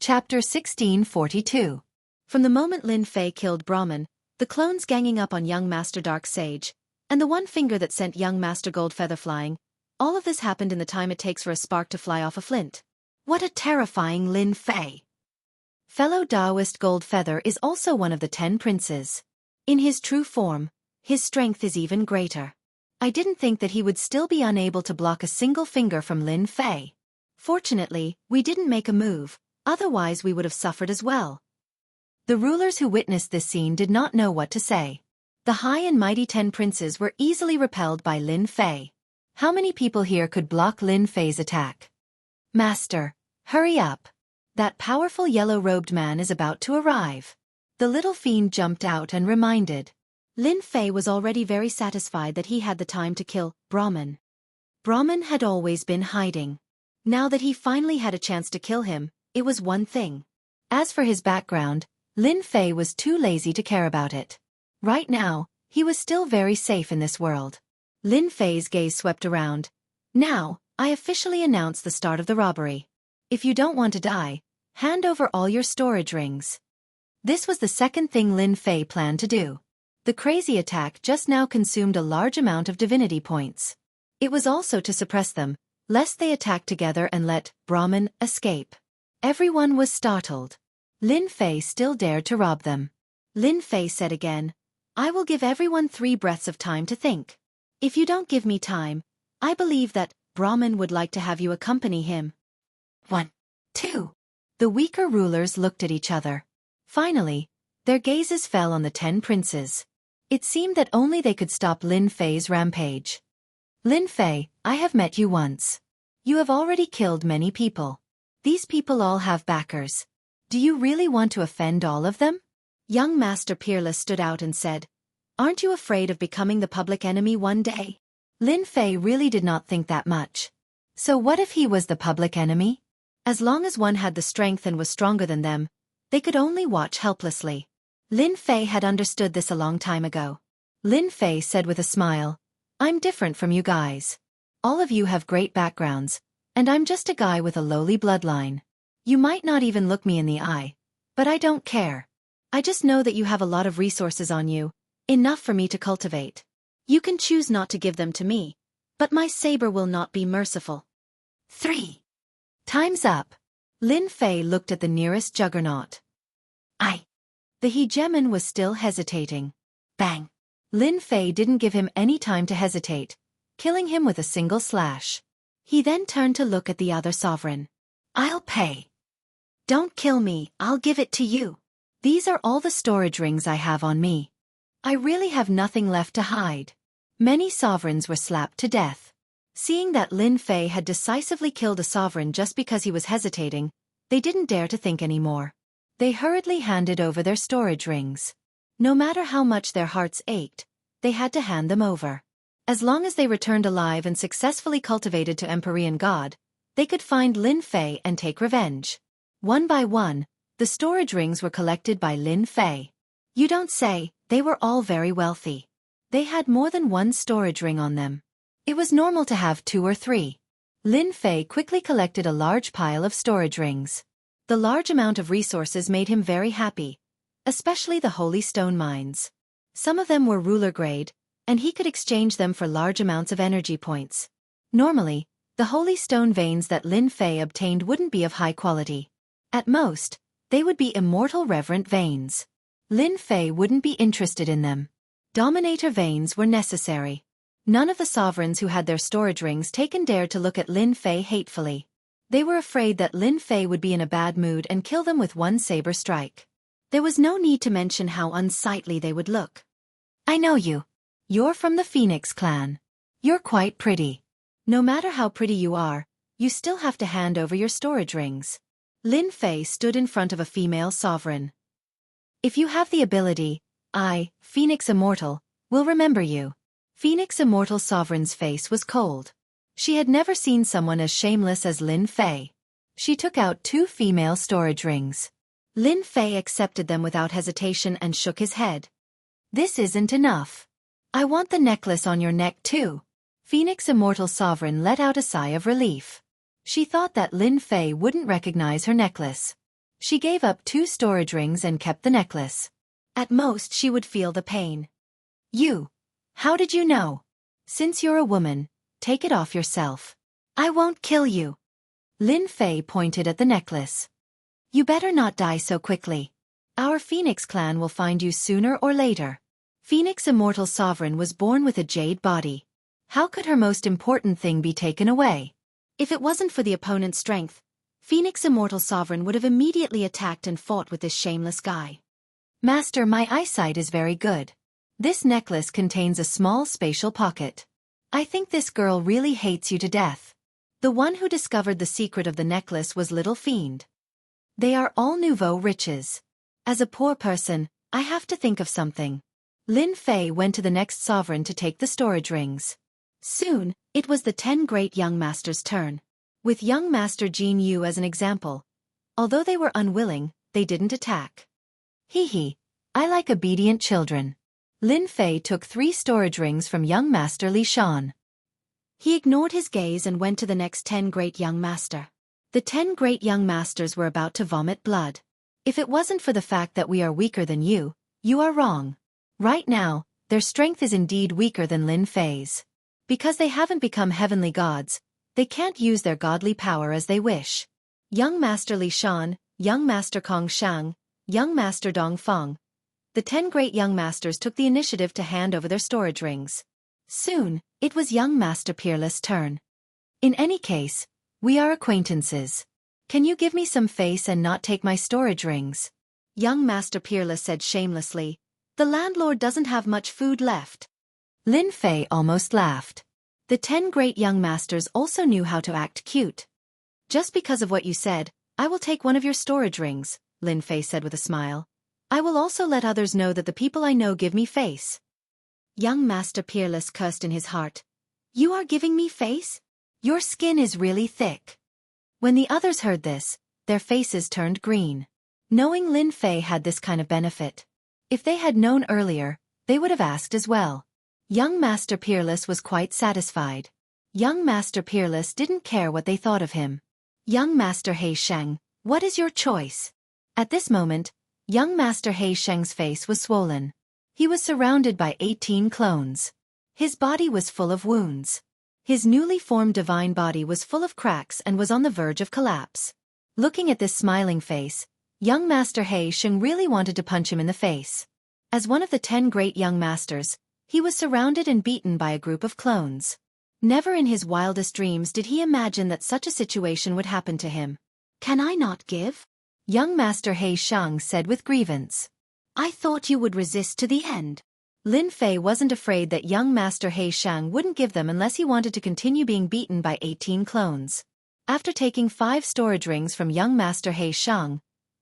Chapter 1642. From the moment Lin Fei killed Brahman, the clones ganging up on young Master Dark Sage, and the one finger that sent young Master Goldfeather flying, all of this happened in the time it takes for a spark to fly off a flint. What a terrifying Lin Fei! Fellow Taoist Goldfeather is also one of the 10 princes. In his true form, his strength is even greater. I didn't think that he would still be unable to block a single finger from Lin Fei. Fortunately, we didn't make a move, otherwise we would have suffered as well. The rulers who witnessed this scene did not know what to say. The high and mighty 10 princes were easily repelled by Lin Fei. How many people here could block Lin Fei's attack? Master, hurry up. That powerful yellow-robed man is about to arrive. The little fiend jumped out and reminded. Lin Fei was already very satisfied that he had the time to kill Brahman. Brahman had always been hiding. Now that he finally had a chance to kill him, it was one thing. As for his background, Lin Fei was too lazy to care about it. Right now, he was still very safe in this world. Lin Fei's gaze swept around. Now, I officially announce the start of the robbery. If you don't want to die, hand over all your storage rings. This was the second thing Lin Fei planned to do. The crazy attack just now consumed a large amount of divinity points. It was also to suppress them, lest they attack together and let Brahman escape. Everyone was startled. Lin Fei still dared to rob them. Lin Fei said again, I will give everyone 3 breaths of time to think. If you don't give me time, I believe that Brahman would like to have you accompany him. 1, 2. The weaker rulers looked at each other. Finally, their gazes fell on the 10 princes. It seemed that only they could stop Lin Fei's rampage. Lin Fei, I have met you once. You have already killed many people. These people all have backers. Do you really want to offend all of them? Young Master Peerless stood out and said, Aren't you afraid of becoming the public enemy one day? Lin Fei really did not think that much. So what if he was the public enemy? As long as one had the strength and was stronger than them, they could only watch helplessly. Lin Fei had understood this a long time ago. Lin Fei said with a smile, I'm different from you guys. All of you have great backgrounds, and I'm just a guy with a lowly bloodline. You might not even look me in the eye, but I don't care. I just know that you have a lot of resources on you, enough for me to cultivate. You can choose not to give them to me, but my saber will not be merciful. 3. Time's up. Lin Fei looked at the nearest juggernaut. The hegemon was still hesitating. Bang! Lin Fei didn't give him any time to hesitate, killing him with a single slash. He then turned to look at the other sovereign. I'll pay. Don't kill me, I'll give it to you. These are all the storage rings I have on me. I really have nothing left to hide. Many sovereigns were slapped to death. Seeing that Lin Fei had decisively killed a sovereign just because he was hesitating, they didn't dare to think anymore. They hurriedly handed over their storage rings. No matter how much their hearts ached, they had to hand them over. As long as they returned alive and successfully cultivated to Empyrean God, they could find Lin Fei and take revenge. One by one, the storage rings were collected by Lin Fei. You don't say, they were all very wealthy. They had more than one storage ring on them. It was normal to have 2 or 3. Lin Fei quickly collected a large pile of storage rings. The large amount of resources made him very happy, especially the holy stone mines. Some of them were ruler grade, and he could exchange them for large amounts of energy points. Normally, the holy stone veins that Lin Fei obtained wouldn't be of high quality. At most, they would be immortal reverent veins. Lin Fei wouldn't be interested in them. Dominator veins were necessary. None of the sovereigns who had their storage rings taken dared to look at Lin Fei hatefully. They were afraid that Lin Fei would be in a bad mood and kill them with one saber strike. There was no need to mention how unsightly they would look. I know you. You're from the Phoenix clan. You're quite pretty. No matter how pretty you are, you still have to hand over your storage rings. Lin Fei stood in front of a female sovereign. If you have the ability, I, Phoenix Immortal, will remember you. Phoenix Immortal Sovereign's face was cold. She had never seen someone as shameless as Lin Fei. She took out 2 female storage rings. Lin Fei accepted them without hesitation and shook his head. This isn't enough. I want the necklace on your neck too. Phoenix Immortal Sovereign let out a sigh of relief. She thought that Lin Fei wouldn't recognize her necklace. She gave up 2 storage rings and kept the necklace. At most she would feel the pain. You. How did you know? Since you're a woman, take it off yourself. I won't kill you. Lin Fei pointed at the necklace. You better not die so quickly. Our Phoenix clan will find you sooner or later. Phoenix Immortal Sovereign was born with a jade body. How could her most important thing be taken away? If it wasn't for the opponent's strength, Phoenix Immortal Sovereign would have immediately attacked and fought with this shameless guy. Master, my eyesight is very good. This necklace contains a small spatial pocket. I think this girl really hates you to death. The one who discovered the secret of the necklace was Little Fiend. They are all nouveau riches. As a poor person, I have to think of something. Lin Fei went to the next sovereign to take the storage rings. Soon, it was the 10 great young masters' turn. With young master Jianghu as an example. Although they were unwilling, they didn't attack. Hee, I like obedient children. Lin Fei took 3 storage rings from young master Li Shan. He ignored his gaze and went to the next 10 great young master. The 10 great young masters were about to vomit blood. If it wasn't for the fact that we are weaker than you, you are wrong. Right now, their strength is indeed weaker than Lin Fei's. Because they haven't become heavenly gods, they can't use their godly power as they wish. Young Master Li Shan, Young Master Kong Shang, Young Master Dong Feng. The 10 great young masters took the initiative to hand over their storage rings. Soon, it was young Master Peerless' turn. In any case, we are acquaintances. Can you give me some face and not take my storage rings? Young Master Peerless said shamelessly. The landlord doesn't have much food left. Lin Fei almost laughed. The 10 great young masters also knew how to act cute. Just because of what you said, I will take one of your storage rings, Lin Fei said with a smile. I will also let others know that the people I know give me face. Young Master Peerless cursed in his heart. You are giving me face? Your skin is really thick. When the others heard this, their faces turned green. Knowing Lin Fei had this kind of benefit. If they had known earlier, they would have asked as well. Young Master Peerless was quite satisfied. Young Master Peerless didn't care what they thought of him. Young Master He Sheng, what is your choice? At this moment, young Master He Sheng's face was swollen. He was surrounded by 18 clones. His body was full of wounds. His newly formed divine body was full of cracks and was on the verge of collapse. Looking at this smiling face, young Master He Sheng really wanted to punch him in the face. As one of the 10 great young masters, he was surrounded and beaten by a group of clones. Never in his wildest dreams did he imagine that such a situation would happen to him. Can I not give? Young Master He Sheng said with grievance. I thought you would resist to the end. Lin Fei wasn't afraid that young Master He Sheng wouldn't give them unless he wanted to continue being beaten by 18 clones. After taking 5 storage rings from young Master He Sheng,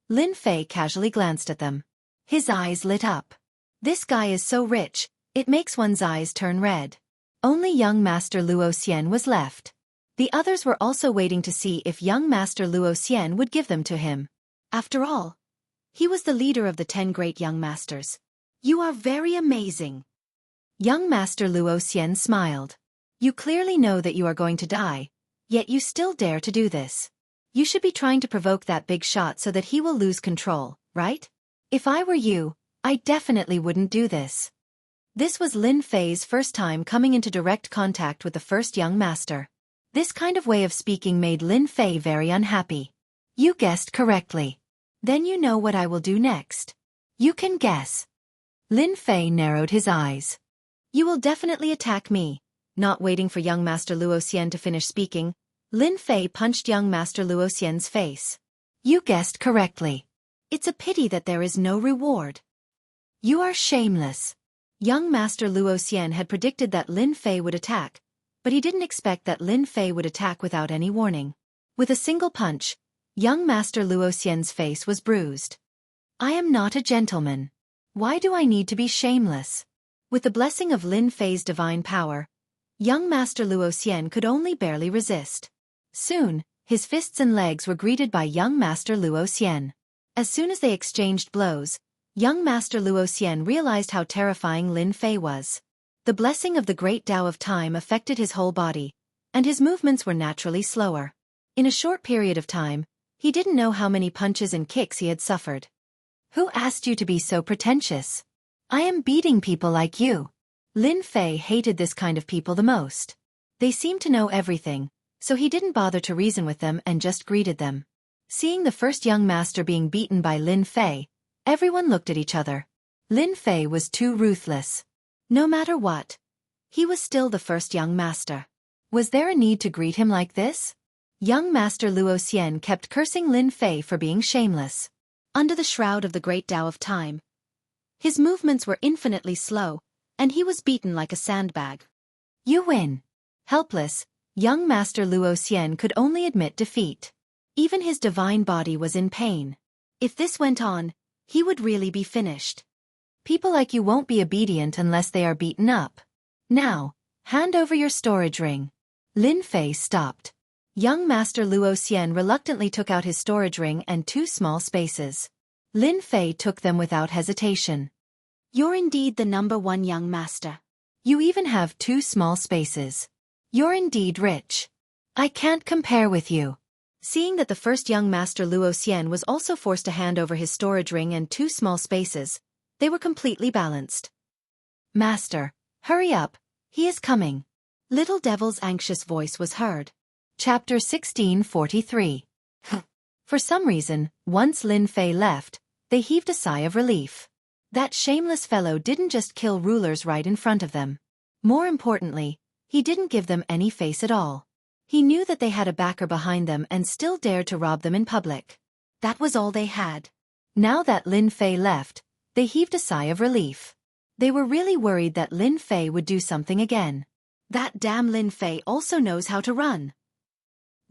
Lin Fei casually glanced at them. His eyes lit up. This guy is so rich, it makes one's eyes turn red. Only young Master Luo Xian was left. The others were also waiting to see if young Master Luo Xian would give them to him. After all, he was the leader of the 10 great young masters. You are very amazing. Young Master Luo Xian smiled. You clearly know that you are going to die, yet you still dare to do this. You should be trying to provoke that big shot so that he will lose control, right? If I were you, I definitely wouldn't do this. This was Lin Fei's first time coming into direct contact with the first young master. This kind of way of speaking made Lin Fei very unhappy. You guessed correctly. Then you know what I will do next. You can guess. Lin Fei narrowed his eyes. You will definitely attack me. Not waiting for young Master Luo Xian to finish speaking, Lin Fei punched young Master Luo Xian's face. You guessed correctly. It's a pity that there is no reward. You are shameless. Young Master Luo Xian had predicted that Lin Fei would attack, but he didn't expect that Lin Fei would attack without any warning. With a single punch, young Master Luo Xian's face was bruised. I am not a gentleman. Why do I need to be shameless? With the blessing of Lin Fei's divine power, young Master Luo Xian could only barely resist. Soon, his fists and legs were greeted by young Master Luo Xian. As soon as they exchanged blows, young Master Luo Xian realized how terrifying Lin Fei was. The blessing of the great Tao of time affected his whole body, and his movements were naturally slower. In a short period of time, He didn't know how many punches and kicks he had suffered. Who asked you to be so pretentious? I am beating people like you. Lin Fei hated this kind of people the most. They seemed to know everything, so he didn't bother to reason with them and just greeted them. Seeing the first young master being beaten by Lin Fei, everyone looked at each other. Lin Fei was too ruthless. No matter what, he was still the first young master. Was there a need to greet him like this? Young Master Luo Xian kept cursing Lin Fei for being shameless. Under the shroud of the great Tao of time, his movements were infinitely slow, and he was beaten like a sandbag. You win. Helpless, young Master Luo Xian could only admit defeat. Even his divine body was in pain. If this went on, he would really be finished. People like you won't be obedient unless they are beaten up. Now, hand over your storage ring. Lin Fei stopped. Young Master Luo Xian reluctantly took out his storage ring and 2 small spaces. Lin Fei took them without hesitation. You're indeed the #1 young master. You even have 2 small spaces. You're indeed rich. I can't compare with you. Seeing that the first young master Luo Xian was also forced to hand over his storage ring and 2 small spaces, they were completely balanced. Master, hurry up, he is coming. Little Devil's anxious voice was heard. Chapter 1643. For some reason, once Lin Fei left, they heaved a sigh of relief. That shameless fellow didn't just kill rulers right in front of them. More importantly, he didn't give them any face at all. He knew that they had a backer behind them and still dared to rob them in public. That was all they had. Now that Lin Fei left, they heaved a sigh of relief. They were really worried that Lin Fei would do something again. That damn Lin Fei also knows how to run.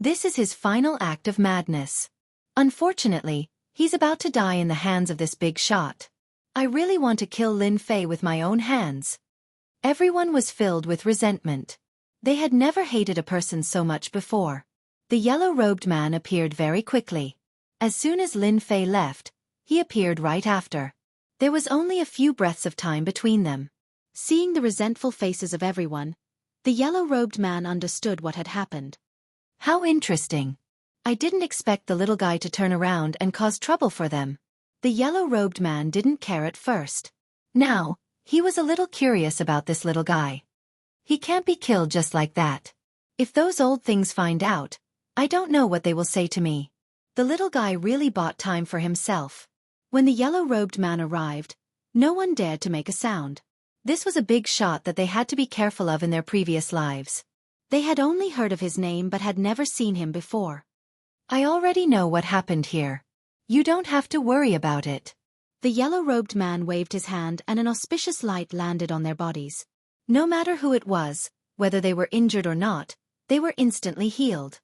This is his final act of madness. Unfortunately, he's about to die in the hands of this big shot. I really want to kill Lin Fei with my own hands. Everyone was filled with resentment. They had never hated a person so much before. The yellow-robed man appeared very quickly. As soon as Lin Fei left, he appeared right after. There was only a few breaths of time between them. Seeing the resentful faces of everyone, the yellow-robed man understood what had happened. How interesting. I didn't expect the little guy to turn around and cause trouble for them. The yellow-robed man didn't care at first. Now, he was a little curious about this little guy. He can't be killed just like that. If those old things find out, I don't know what they will say to me. The little guy really bought time for himself. When the yellow-robed man arrived, no one dared to make a sound. This was a big shot that they had to be careful of in their previous lives. They had only heard of his name but had never seen him before. I already know what happened here. You don't have to worry about it. The yellow-robed man waved his hand and an auspicious light landed on their bodies. No matter who it was, whether they were injured or not, they were instantly healed.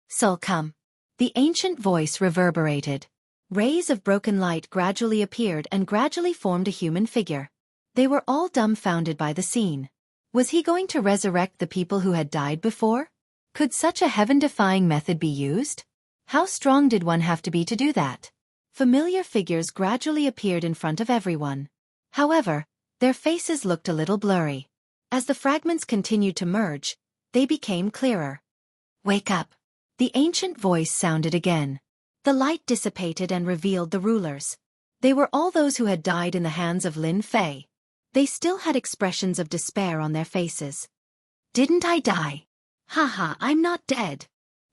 So come. The ancient voice reverberated. Rays of broken light gradually appeared and gradually formed a human figure. They were all dumbfounded by the scene. Was he going to resurrect the people who had died before? Could such a heaven-defying method be used? How strong did one have to be to do that? Familiar figures gradually appeared in front of everyone. However, their faces looked a little blurry. As the fragments continued to merge, they became clearer. Wake up! The ancient voice sounded again. The light dissipated and revealed the rulers. They were all those who had died in the hands of Lin Fei. They still had expressions of despair on their faces. Didn't I die? Haha, I'm not dead.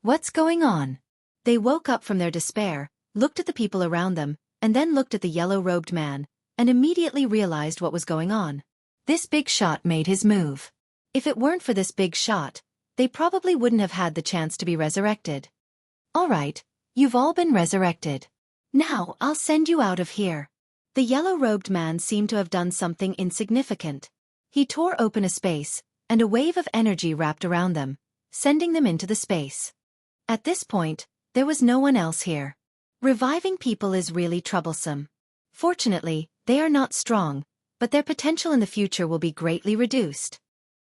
What's going on? They woke up from their despair, looked at the people around them, and then looked at the yellow-robed man, and immediately realized what was going on. This big shot made his move. If it weren't for this big shot, they probably wouldn't have had the chance to be resurrected. All right, you've all been resurrected. Now I'll send you out of here. The yellow-robed man seemed to have done something insignificant. He tore open a space, and a wave of energy wrapped around them, sending them into the space. At this point, there was no one else here. Reviving people is really troublesome. Fortunately, they are not strong, but their potential in the future will be greatly reduced.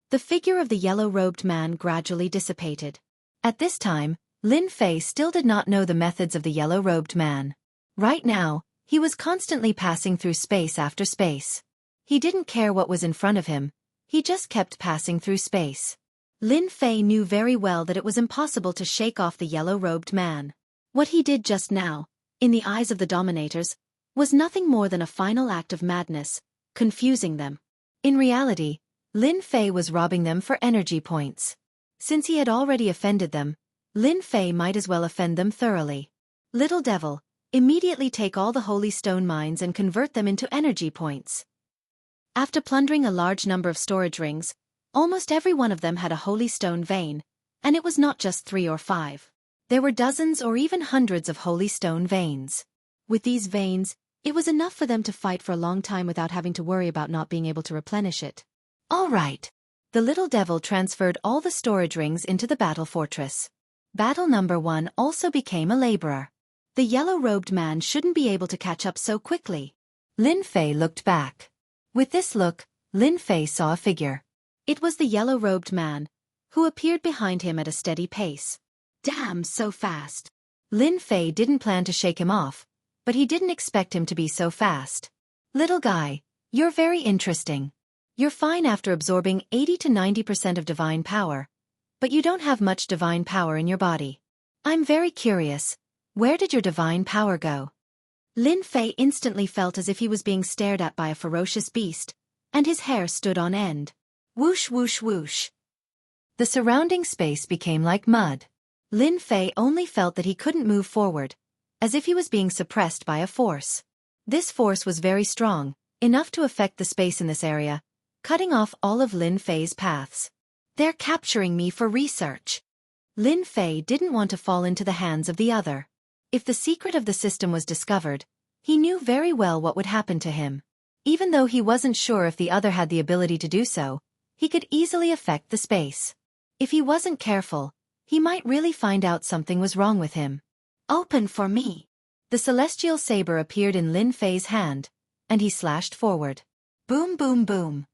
The figure of the yellow-robed man gradually dissipated. At this time, Lin Fei still did not know the methods of the yellow-robed man. Right now, he was constantly passing through space after space. He didn't care what was in front of him, he just kept passing through space. Lin Fei knew very well that it was impossible to shake off the yellow-robed man. What he did just now, in the eyes of the dominators, was nothing more than a final act of madness, confusing them. In reality, Lin Fei was robbing them for energy points. Since he had already offended them, Lin Fei might as well offend them thoroughly. Little devil, immediately take all the holy stone mines and convert them into energy points. After plundering a large number of storage rings, almost every one of them had a holy stone vein, and it was not just 3 or 5. There were dozens or even hundreds of holy stone veins. With these veins, it was enough for them to fight for a long time without having to worry about not being able to replenish it. All right. The little devil transferred all the storage rings into the battle fortress. Battle number 1 also became a laborer. The yellow-robed man shouldn't be able to catch up so quickly. Lin Fei looked back. With this look, Lin Fei saw a figure. It was the yellow-robed man, who appeared behind him at a steady pace. Damn, so fast. Lin Fei didn't plan to shake him off, but he didn't expect him to be so fast. Little guy, you're very interesting. You're fine after absorbing 80 to 90% of divine power, but you don't have much divine power in your body. I'm very curious, where did your divine power go? Lin Fei instantly felt as if he was being stared at by a ferocious beast, and his hair stood on end. Whoosh whoosh whoosh. The surrounding space became like mud. Lin Fei only felt that he couldn't move forward, as if he was being suppressed by a force. This force was very strong, enough to affect the space in this area, cutting off all of Lin Fei's paths. They're capturing me for research. Lin Fei didn't want to fall into the hands of the other. If the secret of the system was discovered, he knew very well what would happen to him. Even though he wasn't sure if the other had the ability to do so, he could easily affect the space. If he wasn't careful, he might really find out something was wrong with him. Open for me. The celestial saber appeared in Lin Fei's hand, and he slashed forward. Boom boom boom.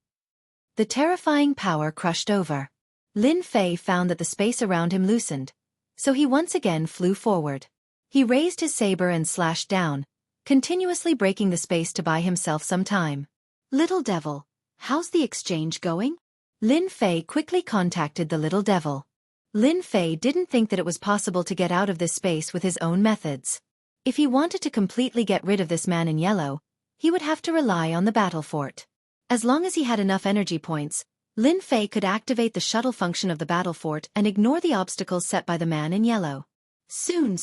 The terrifying power crushed over. Lin Fei found that the space around him loosened, so he once again flew forward. He raised his saber and slashed down, continuously breaking the space to buy himself some time. Little devil, how's the exchange going? Lin Fei quickly contacted the little devil. Lin Fei didn't think that it was possible to get out of this space with his own methods. If he wanted to completely get rid of this man in yellow, he would have to rely on the battle fort. As long as he had enough energy points, Lin Fei could activate the shuttle function of the battle fort and ignore the obstacles set by the man in yellow. Soon.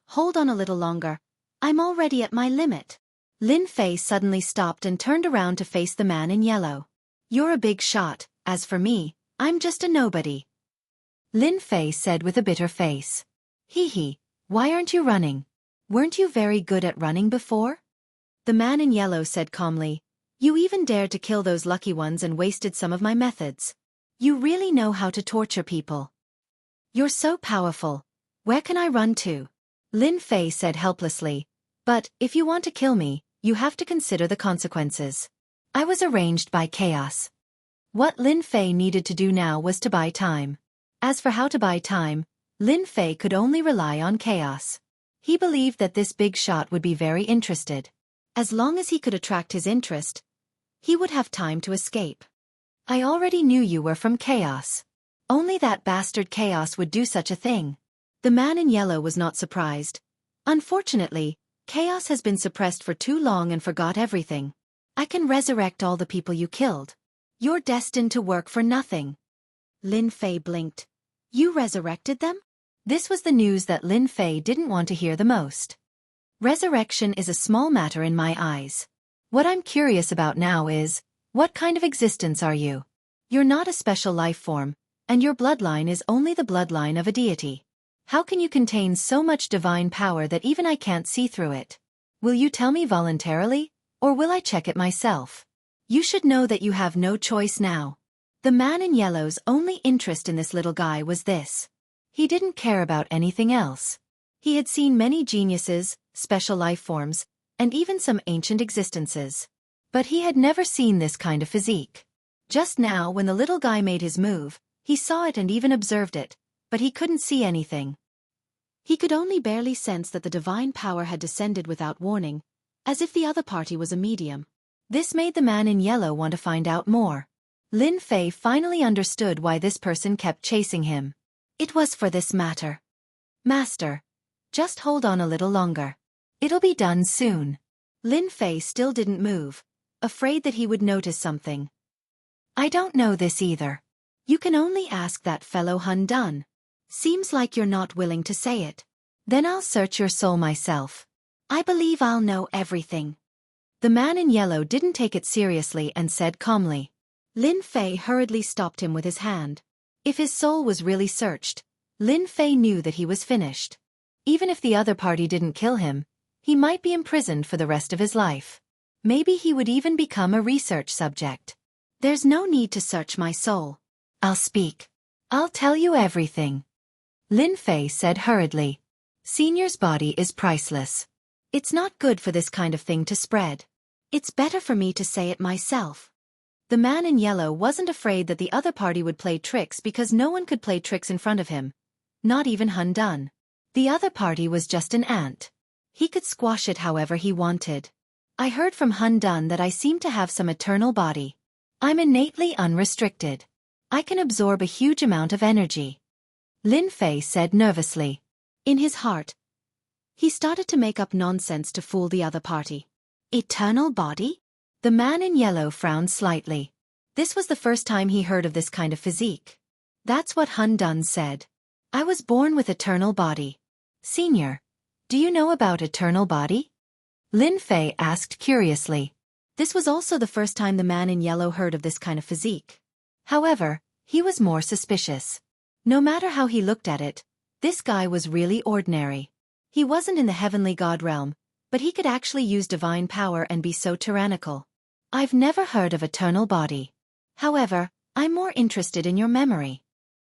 Hold on a little longer. I'm already at my limit. Lin Fei suddenly stopped and turned around to face the man in yellow. You're a big shot, as for me, I'm just a nobody. Lin Fei said with a bitter face. Hee, why aren't you running? Weren't you very good at running before? The man in yellow said calmly, you even dared to kill those lucky ones and wasted some of my methods. You really know how to torture people. You're so powerful. Where can I run to? Lin Fei said helplessly, but if you want to kill me, you have to consider the consequences. I was arranged by chaos. What Lin Fei needed to do now was to buy time. As for how to buy time, Lin Fei could only rely on chaos. He believed that this big shot would be very interested. As long as he could attract his interest, he would have time to escape. I already knew you were from chaos. Only that bastard chaos would do such a thing. The man in yellow was not surprised. Unfortunately, chaos has been suppressed for too long and forgot everything. I can resurrect all the people you killed. You're destined to work for nothing. Lin Fei blinked. You resurrected them? This was the news that Lin Fei didn't want to hear the most. Resurrection is a small matter in my eyes. What I'm curious about now is, what kind of existence are you? You're not a special life form, and your bloodline is only the bloodline of a deity. How can you contain so much divine power that even I can't see through it? Will you tell me voluntarily, or will I check it myself? You should know that you have no choice now. The man in yellow's only interest in this little guy was this. He didn't care about anything else. He had seen many geniuses, special life forms, and even some ancient existences. But he had never seen this kind of physique. Just now when the little guy made his move, he saw it and even observed it, but he couldn't see anything. He could only barely sense that the divine power had descended without warning, as if the other party was a medium. This made the man in yellow want to find out more. Lin Fei finally understood why this person kept chasing him. It was for this matter. Master, Just hold on a little longer. It'll be done soon. Lin Fei still didn't move, afraid that he would notice something. I don't know this either. You can only ask that fellow Hun Dun. Seems like you're not willing to say it. Then I'll search your soul myself. I believe I'll know everything. The man in yellow didn't take it seriously and said calmly. Lin Fei hurriedly stopped him with his hand. If his soul was really searched, Lin Fei knew that he was finished. Even if the other party didn't kill him, he might be imprisoned for the rest of his life. Maybe he would even become a research subject. There's no need to search my soul. I'll speak. I'll tell you everything. Lin Fei said hurriedly. Senior's body is priceless. It's not good for this kind of thing to spread. It's better for me to say it myself. The man in yellow wasn't afraid that the other party would play tricks because no one could play tricks in front of him. Not even Hun Dun. The other party was just an ant. He could squash it however he wanted. I heard from Hun Dun that I seem to have some eternal body. I'm innately unrestricted. I can absorb a huge amount of energy. Lin Fei said nervously. In his heart, he started to make up nonsense to fool the other party. Eternal body? The man in yellow frowned slightly. This was the first time he heard of this kind of physique. That's what Hun Dun said. I was born with eternal body. Senior, do you know about eternal body? Lin Fei asked curiously. This was also the first time the man in yellow heard of this kind of physique. However, he was more suspicious. No matter how he looked at it, this guy was really ordinary. He wasn't in the heavenly god realm, but he could actually use divine power and be so tyrannical. I've never heard of eternal body. However, I'm more interested in your memory.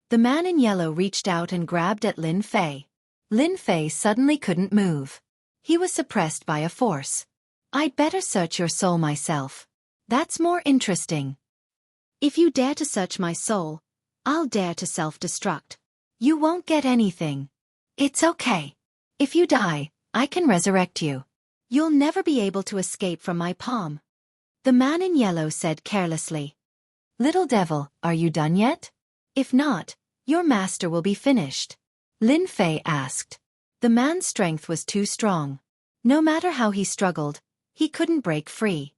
The man in yellow reached out and grabbed at Lin Fei. Lin Fei suddenly couldn't move. He was suppressed by a force. I'd better search your soul myself. That's more interesting. If you dare to search my soul, I'll dare to self-destruct. You won't get anything. It's okay. If you die, I can resurrect you. You'll never be able to escape from my palm. The man in yellow said carelessly. Little devil, are you done yet? If not, your master will be finished. Lin Fei asked. The man's strength was too strong. No matter how he struggled, he couldn't break free.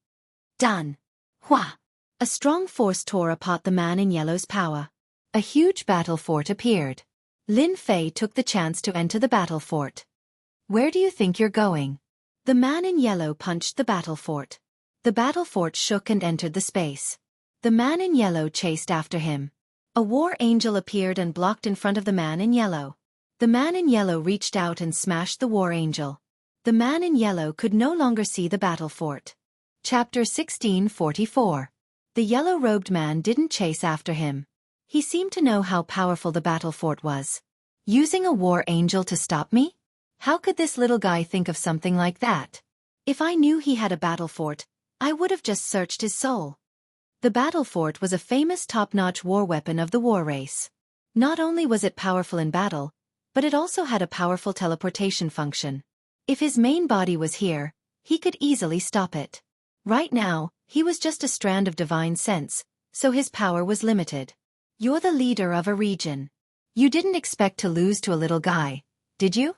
Done. Hua! A strong force tore apart the man in yellow's power. A huge battle fort appeared. Lin Fei took the chance to enter the battle fort. Where do you think you're going? The man in yellow punched the battle fort. The battle fort shook and entered the space. The man in yellow chased after him. A war angel appeared and blocked in front of the man in yellow. The man in yellow reached out and smashed the war angel. The man in yellow could no longer see the battle fort. Chapter 1644. The yellow-robed man didn't chase after him. He seemed to know how powerful the battle fort was. Using a war angel to stop me? How could this little guy think of something like that? If I knew he had a battle fort, I would have just searched his soul. The battle fort was a famous top-notch war weapon of the war race. Not only was it powerful in battle, but it also had a powerful teleportation function. If his main body was here, he could easily stop it. Right now, he was just a strand of divine sense, so his power was limited. You're the leader of a region. You didn't expect to lose to a little guy, did you?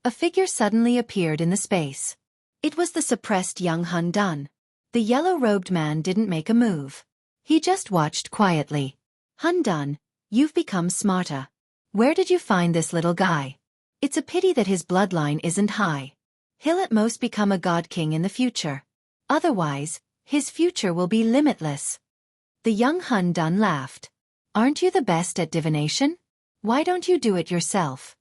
A figure suddenly appeared in the space. It was the suppressed young Hun Dun. The yellow-robed man didn't make a move. He just watched quietly. Hun Dun, you've become smarter. Where did you find this little guy? It's a pity that his bloodline isn't high. He'll at most become a god king in the future. Otherwise, his future will be limitless. The young Hun Dun laughed. Aren't you the best at divination? Why don't you do it yourself?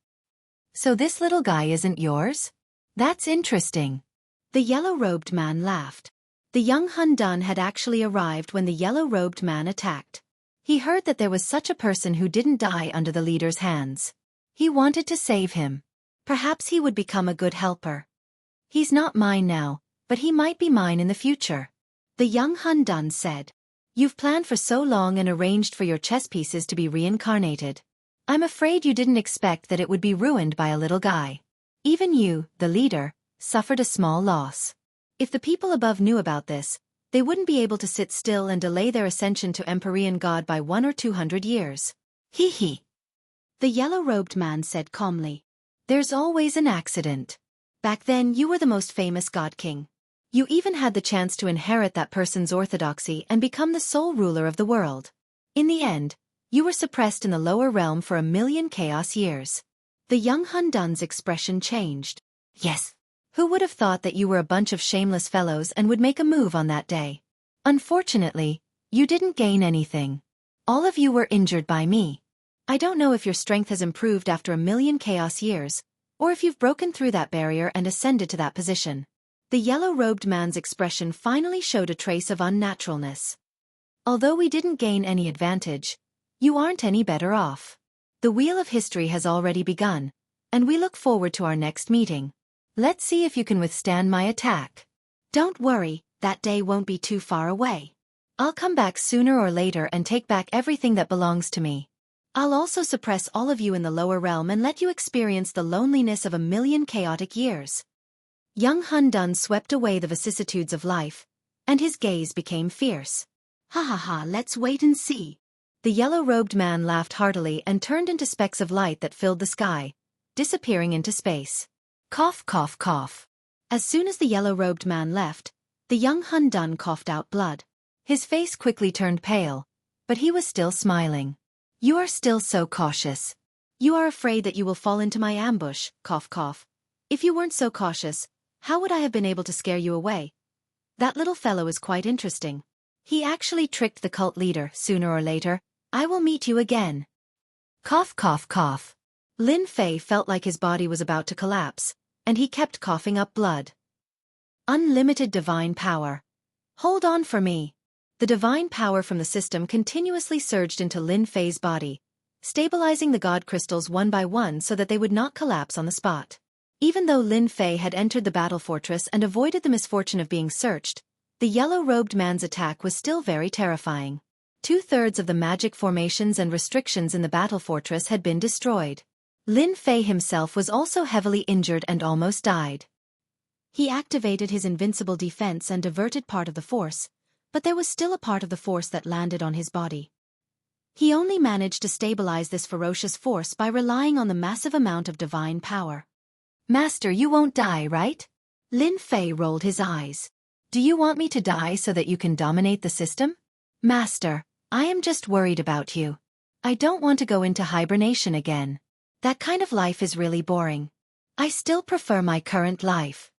So this little guy isn't yours? That's interesting. The yellow-robed man laughed. The young Hun Dun had actually arrived when the yellow-robed man attacked. He heard that there was such a person who didn't die under the leader's hands. He wanted to save him. Perhaps he would become a good helper. He's not mine now, but he might be mine in the future. The young Hun Dun said. You've planned for so long and arranged for your chess pieces to be reincarnated. I'm afraid you didn't expect that it would be ruined by a little guy. Even you, the leader, suffered a small loss. If the people above knew about this, they wouldn't be able to sit still and delay their ascension to Empyrean God by 1 or 200 years. Hee hee. The yellow-robed man said calmly. There's always an accident. Back then you were the most famous god king. You even had the chance to inherit that person's orthodoxy and become the sole ruler of the world. In the end, you were suppressed in the lower realm for 1,000,000 chaos years. The young Hun Dun's expression changed. Yes. Who would have thought that you were a bunch of shameless fellows and would make a move on that day? Unfortunately, you didn't gain anything. All of you were injured by me. I don't know if your strength has improved after 1,000,000 chaos years, or if you've broken through that barrier and ascended to that position. The yellow-robed man's expression finally showed a trace of unnaturalness. Although we didn't gain any advantage, you aren't any better off. The wheel of history has already begun, and we look forward to our next meeting. Let's see if you can withstand my attack. Don't worry, that day won't be too far away. I'll come back sooner or later and take back everything that belongs to me. I'll also suppress all of you in the lower realm and let you experience the loneliness of 1,000,000 chaotic years. Young Hun Dun swept away the vicissitudes of life, and his gaze became fierce. Ha ha ha, let's wait and see. The yellow-robed man laughed heartily and turned into specks of light that filled the sky, disappearing into space. Cough, cough, cough. As soon as the yellow-robed man left, the young Hun Dun coughed out blood. His face quickly turned pale, but he was still smiling. You are still so cautious. You are afraid that you will fall into my ambush, cough, cough. If you weren't so cautious, how would I have been able to scare you away? That little fellow is quite interesting. He actually tricked the cult leader. Sooner or later, I will meet you again. Cough, cough, cough. Lin Fei felt like his body was about to collapse, and he kept coughing up blood. Unlimited divine power. Hold on for me. The divine power from the system continuously surged into Lin Fei's body, stabilizing the god crystals one by one so that they would not collapse on the spot. Even though Lin Fei had entered the battle fortress and avoided the misfortune of being searched, the yellow-robed man's attack was still very terrifying. 2/3 of the magic formations and restrictions in the battle fortress had been destroyed. Lin Fei himself was also heavily injured and almost died. He activated his invincible defense and diverted part of the force, but there was still a part of the force that landed on his body. He only managed to stabilize this ferocious force by relying on the massive amount of divine power. Master, you won't die, right? Lin Fei rolled his eyes. Do you want me to die so that you can dominate the system? Master, I am just worried about you. I don't want to go into hibernation again. That kind of life is really boring. I still prefer my current life.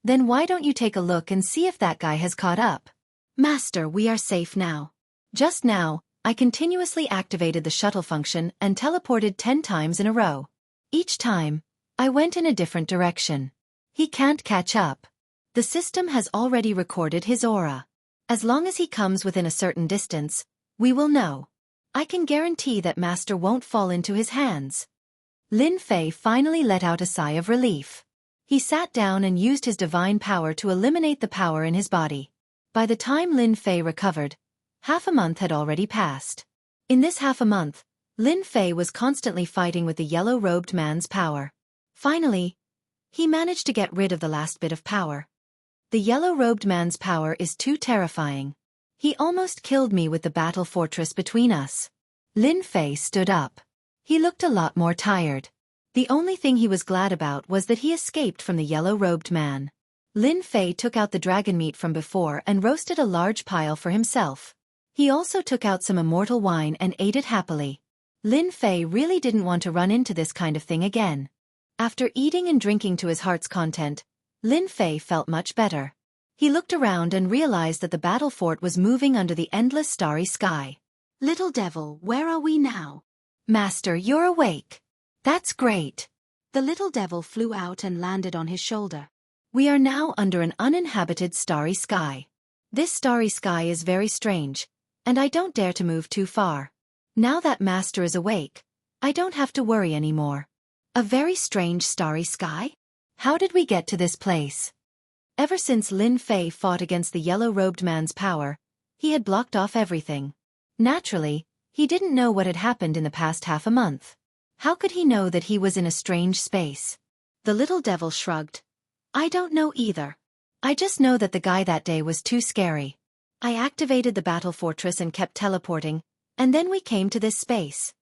Then why don't you take a look and see if that guy has caught up? Master, we are safe now. Just now, I continuously activated the shuttle function and teleported 10 times in a row. Each time, I went in a different direction. He can't catch up. The system has already recorded his aura. As long as he comes within a certain distance, we will know. I can guarantee that Master won't fall into his hands. Lin Fei finally let out a sigh of relief. He sat down and used his divine power to eliminate the power in his body. By the time Lin Fei recovered, half a month had already passed. In this half a month, Lin Fei was constantly fighting with the yellow-robed man's power. Finally, he managed to get rid of the last bit of power. The yellow-robed man's power is too terrifying. He almost killed me with the battle fortress between us. Lin Fei stood up. He looked a lot more tired. The only thing he was glad about was that he escaped from the yellow-robed man. Lin Fei took out the dragon meat from before and roasted a large pile for himself. He also took out some immortal wine and ate it happily. Lin Fei really didn't want to run into this kind of thing again. After eating and drinking to his heart's content, Lin Fei felt much better. He looked around and realized that the battle fort was moving under the endless starry sky. Little devil, where are we now? Master, you're awake. That's great. The little devil flew out and landed on his shoulder. We are now under an uninhabited starry sky. This starry sky is very strange, and I don't dare to move too far. Now that Master is awake, I don't have to worry anymore. A very strange starry sky? How did we get to this place? Ever since Lin Fei fought against the yellow-robed man's power, he had blocked off everything. Naturally, he didn't know what had happened in the past half a month. How could he know that he was in a strange space? The little devil shrugged. I don't know either. I just know that the guy that day was too scary. I activated the battle fortress and kept teleporting, and then we came to this space.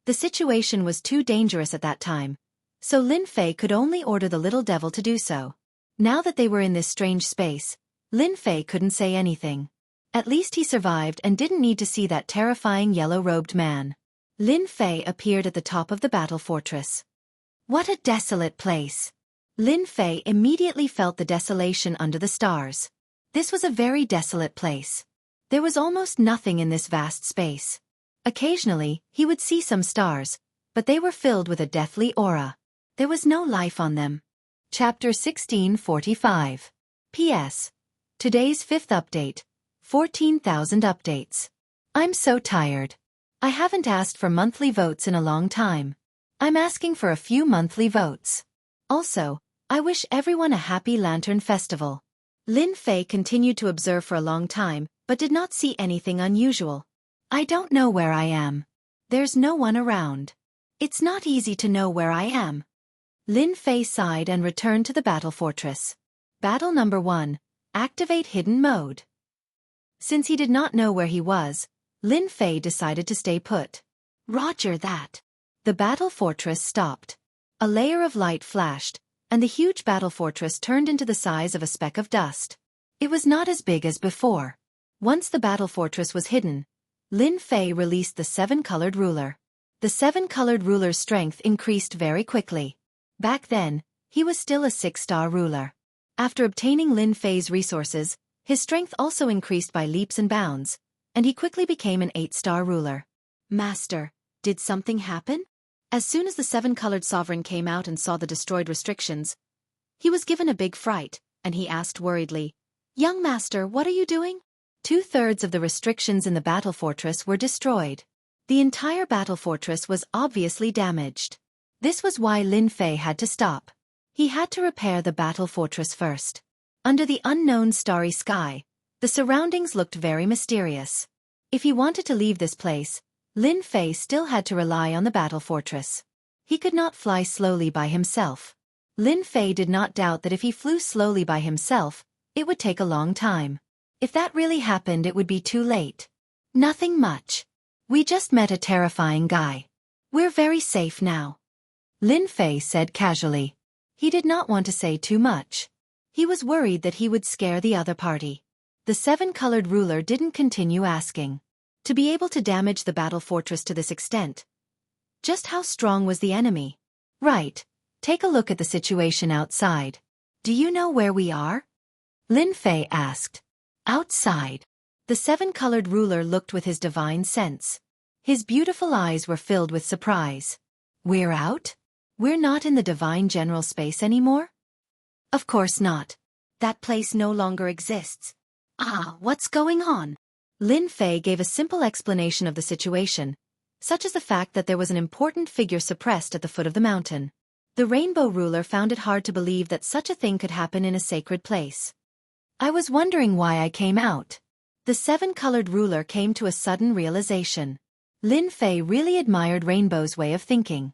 The situation was too dangerous at that time, So Lin Fei could only order the little devil to do so. Now that they were in this strange space, Lin Fei couldn't say anything. At least he survived and didn't need to see that terrifying yellow-robed man. Lin Fei appeared at the top of the battle fortress. What a desolate place! Lin Fei immediately felt the desolation under the stars. This was a very desolate place. There was almost nothing in this vast space. Occasionally, he would see some stars, but they were filled with a deathly aura. There was no life on them. Chapter 1645. P.S. Today's 5th update. 14,000 updates. I'm so tired. I haven't asked for monthly votes in a long time. I'm asking for a few monthly votes. Also, I wish everyone a happy Lantern Festival. Lin Fei continued to observe for a long time, but did not see anything unusual. I don't know where I am. There's no one around. It's not easy to know where I am. Lin Fei sighed and returned to the battle fortress. Battle number 1. Activate hidden mode. Since he did not know where he was, Lin Fei decided to stay put. Roger that. The battle fortress stopped. A layer of light flashed, and the huge battle fortress turned into the size of a speck of dust. It was not as big as before. Once the battle fortress was hidden, Lin Fei released the 7-colored ruler. The 7-colored ruler's strength increased very quickly. Back then, he was still a 6-star ruler. After obtaining Lin Fei's resources, his strength also increased by leaps and bounds, and he quickly became an 8-star ruler. Master, did something happen? As soon as the 7-colored sovereign came out and saw the destroyed restrictions, he was given a big fright, and he asked worriedly, "Young master, what are you doing?" 2/3 of the restrictions in the battle fortress were destroyed. The entire battle fortress was obviously damaged. This was why Lin Fei had to stop. He had to repair the battle fortress first. Under the unknown starry sky, the surroundings looked very mysterious. If he wanted to leave this place, Lin Fei still had to rely on the battle fortress. He could not fly slowly by himself. Lin Fei did not doubt that if he flew slowly by himself, it would take a long time. If that really happened, it would be too late. Nothing much. We just met a terrifying guy. We're very safe now. Lin Fei said casually. He did not want to say too much. He was worried that he would scare the other party. The 7-colored ruler didn't continue asking. To be able to damage the battle fortress to this extent. Just how strong was the enemy? Right. Take a look at the situation outside. Do you know where we are? Lin Fei asked. Outside. The 7-colored ruler looked with his divine sense. His beautiful eyes were filled with surprise. We're out? We're not in the divine general space anymore? Of course not. That place no longer exists. What's going on? Lin Fei gave a simple explanation of the situation, such as the fact that there was an important figure suppressed at the foot of the mountain. The rainbow ruler found it hard to believe that such a thing could happen in a sacred place. I was wondering why I came out. The 7-colored ruler came to a sudden realization. Lin Fei really admired Rainbow's way of thinking.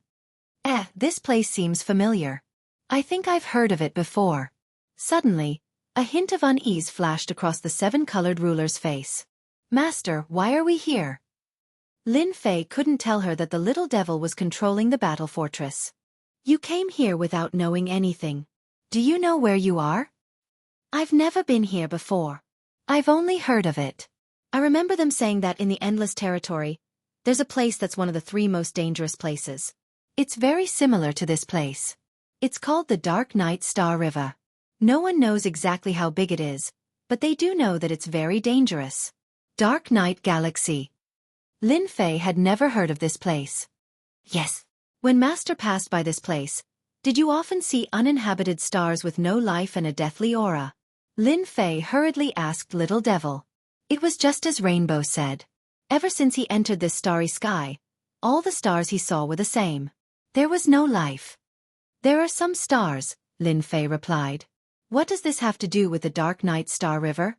This place seems familiar. I think I've heard of it before. Suddenly, a hint of unease flashed across the 7-colored ruler's face. Master, why are we here? Lin Fei couldn't tell her that the little devil was controlling the battle fortress. You came here without knowing anything. Do you know where you are? I've never been here before. I've only heard of it. I remember them saying that in the Endless Territory, there's a place that's one of the 3 most dangerous places. It's very similar to this place. It's called the Dark Night Star River. No one knows exactly how big it is, but they do know that it's very dangerous. Dark Night Galaxy. Lin Fei had never heard of this place. Yes. When Master passed by this place, did you often see uninhabited stars with no life and a deathly aura? Lin Fei hurriedly asked Little Devil. It was just as Rainbow said. Ever since he entered this starry sky, all the stars he saw were the same. There was no life. There are some stars, Lin Fei replied. What does this have to do with the Dark Night Star River?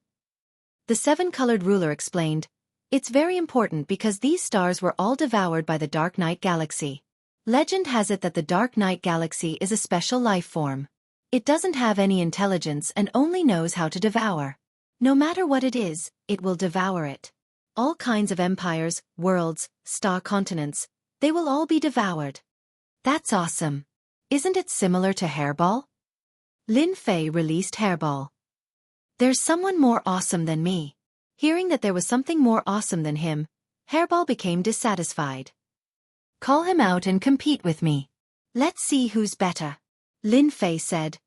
The 7-colored ruler explained. It's very important because these stars were all devoured by the Dark Night Galaxy. Legend has it that the Dark Night Galaxy is a special life form. It doesn't have any intelligence and only knows how to devour. No matter what it is, it will devour it. All kinds of empires, worlds, star continents, they will all be devoured. That's awesome. Isn't it similar to Hairball? Lin Fei released Hairball. There's someone more awesome than me. Hearing that there was something more awesome than him, Hairball became dissatisfied. Call him out and compete with me. Let's see who's better. Lin Fei said.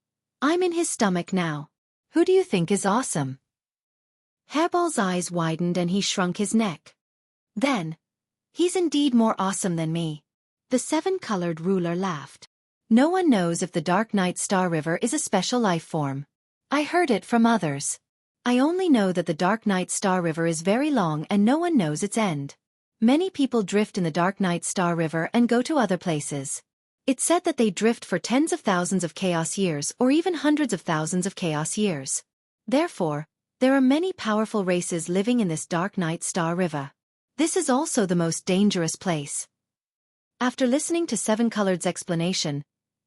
I'm in his stomach now. Who do you think is awesome? Hairball's eyes widened and he shrunk his neck. Then, he's indeed more awesome than me. The seven-colored ruler laughed. No one knows if the Dark Night Star River is a special life form. I heard it from others. I only know that the Dark Night Star River is very long and no one knows its end. Many people drift in the Dark Night Star River and go to other places. It's said that they drift for tens of thousands of chaos years or even hundreds of thousands of chaos years. Therefore, there are many powerful races living in this Dark Night Star River. This is also the most dangerous place. After listening to Seven Colored's explanation,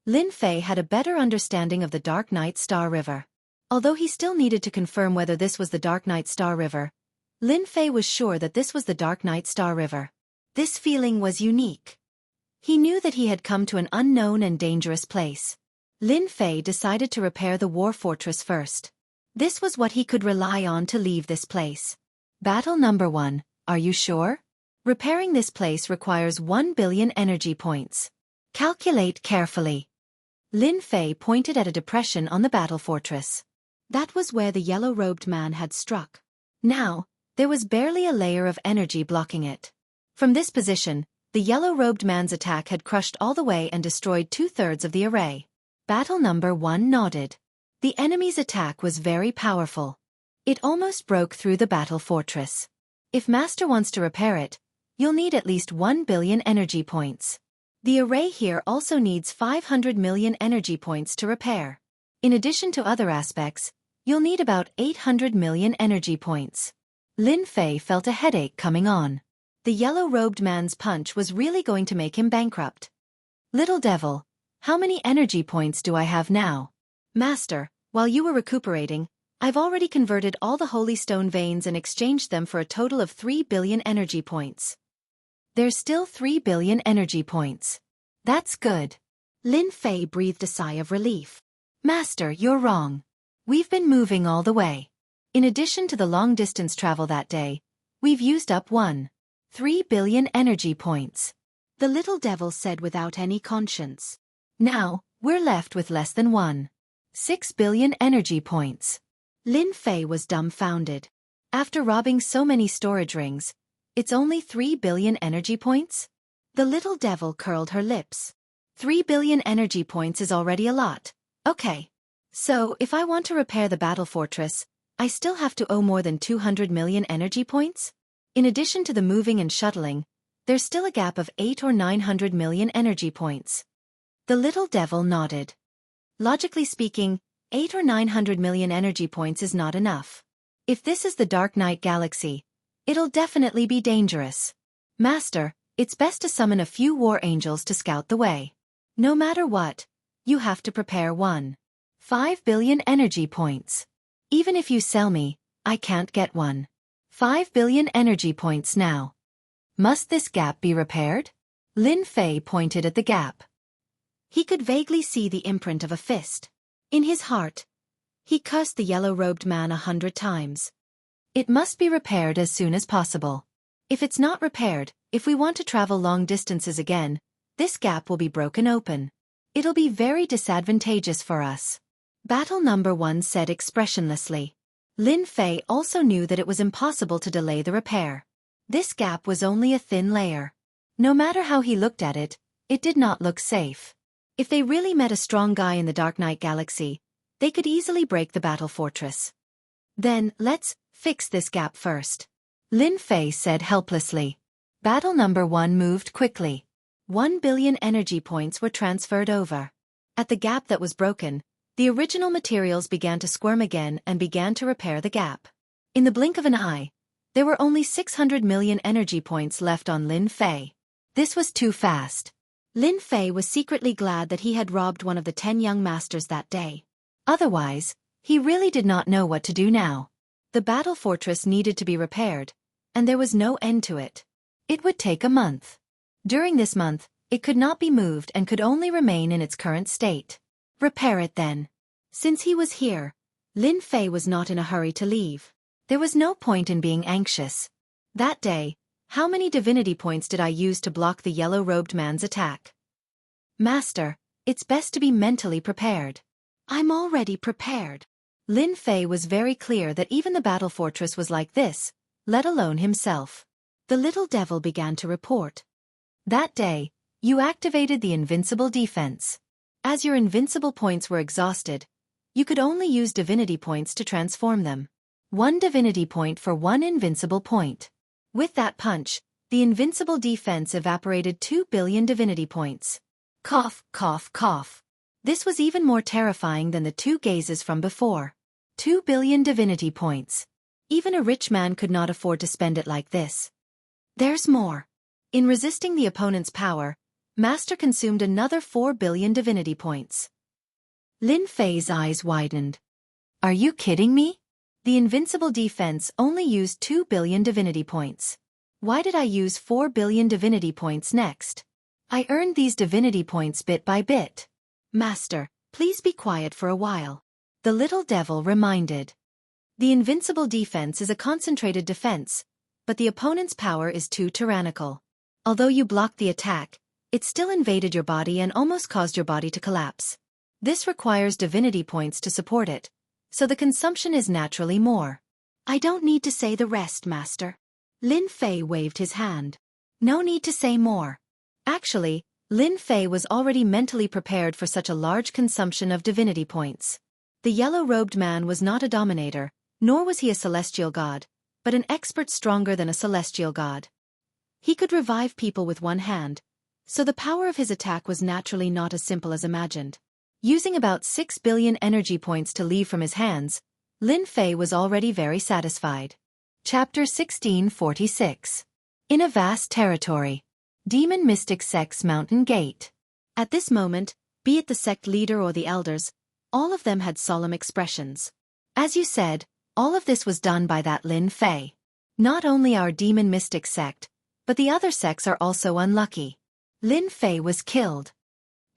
Lin Fei had a better understanding of the Dark Night Star River. Although he still needed to confirm whether this was the Dark Night Star River, Lin Fei was sure that this was the Dark Night Star River. This feeling was unique. He knew that he had come to an unknown and dangerous place. Lin Fei decided to repair the war fortress first. This was what he could rely on to leave this place. Battle number 1, are you sure? Repairing this place requires 1 billion energy points. Calculate carefully. Lin Fei pointed at a depression on the battle fortress. That was where the yellow-robed man had struck. Now, there was barely a layer of energy blocking it. From this position, the yellow-robed man's attack had crushed all the way and destroyed 2/3 of the array. Battle number 1 nodded. The enemy's attack was very powerful. It almost broke through the battle fortress. If Master wants to repair it, you'll need at least 1 billion energy points. The array here also needs 500 million energy points to repair. In addition to other aspects, you'll need about 800 million energy points. Lin Fei felt a headache coming on. The yellow-robed man's punch was really going to make him bankrupt. Little devil, how many energy points do I have now? Master, while you were recuperating, I've already converted all the holy stone veins and exchanged them for a total of 3 billion energy points. There's still 3 billion energy points. That's good. Lin Fei breathed a sigh of relief. Master, you're wrong. We've been moving all the way. In addition to the long-distance travel that day, we've used up 1.3 billion energy points. The little devil said without any conscience. Now, we're left with less than 1.6 billion energy points. Lin Fei was dumbfounded. After robbing so many storage rings, it's only 3 billion energy points? The little devil curled her lips. 3 billion energy points is already a lot. Okay. So, if I want to repair the battle fortress, I still have to owe more than 200 million energy points? In addition to the moving and shuttling, there's still a gap of 800 or 900 million energy points. The little devil nodded. Logically speaking, 800 or 900 million energy points is not enough. If this is the Dark Night Galaxy, it'll definitely be dangerous. Master, it's best to summon a few war angels to scout the way. No matter what, you have to prepare 1.5 billion energy points. Even if you sell me, I can't get 1.5 billion energy points now. Must this gap be repaired? Lin Fei pointed at the gap. He could vaguely see the imprint of a fist. In his heart, he cursed the yellow-robed man 100 times. It must be repaired as soon as possible. If it's not repaired, if we want to travel long distances again, this gap will be broken open. It'll be very disadvantageous for us. Battle number 1 said expressionlessly. Lin Fei also knew that it was impossible to delay the repair. This gap was only a thin layer. No matter how he looked at it, it did not look safe. If they really met a strong guy in the Dark Night Galaxy, they could easily break the battle fortress. Then, let's fix this gap first. Lin Fei said helplessly. Battle number 1 moved quickly. 1 billion energy points were transferred over. At the gap that was broken, the original materials began to squirm again and began to repair the gap. In the blink of an eye, there were only 600 million energy points left on Lin Fei. This was too fast. Lin Fei was secretly glad that he had robbed one of the 10 young masters that day. Otherwise, he really did not know what to do now. The battle fortress needed to be repaired, and there was no end to it. It would take a month. During this month, It could not be moved and could only remain in its current state. Repair it then. Since he was here, Lin Fei was not in a hurry to leave. There was no point in being anxious. That day, how many divinity points did I use to block the yellow-robed man's attack? Master, it's best to be mentally prepared. I'm already prepared. Lin Fei was very clear that even the battle fortress was like this, let alone himself. The little devil began to report. That day, you activated the invincible defense. As your invincible points were exhausted, you could only use divinity points to transform them. 1 divinity point for 1 invincible point. With that punch, the invincible defense evaporated 2 billion divinity points. Cough, cough, cough. This was even more terrifying than the 2 gazes from before. 2 billion divinity points. Even a rich man could not afford to spend it like this. There's more. In resisting the opponent's power, Master consumed another 4 billion divinity points. Lin Fei's eyes widened. Are you kidding me? The invincible defense only used 2 billion divinity points. Why did I use 4 billion divinity points next? I earned these divinity points bit by bit. Master, please be quiet for a while. The little devil reminded. The invincible defense is a concentrated defense, but the opponent's power is too tyrannical. Although you blocked the attack, it still invaded your body and almost caused your body to collapse. This requires divinity points to support it, so the consumption is naturally more. I don't need to say the rest, Master. Lin Fei waved his hand. No need to say more. Actually, Lin Fei was already mentally prepared for such a large consumption of divinity points. The yellow-robed man was not a dominator, nor was he a celestial god, but an expert stronger than a celestial god. He could revive people with one hand, so the power of his attack was naturally not as simple as imagined. Using about 6 billion energy points to leave from his hands, Lin Fei was already very satisfied. Chapter 1646. In a vast territory. Demon Mystic Sect's Mountain Gate. At this moment, be it the sect leader or the elders, all of them had solemn expressions. As you said, all of this was done by that Lin Fei. Not only our Demon Mystic Sect, but the other sects are also unlucky. Lin Fei was killed.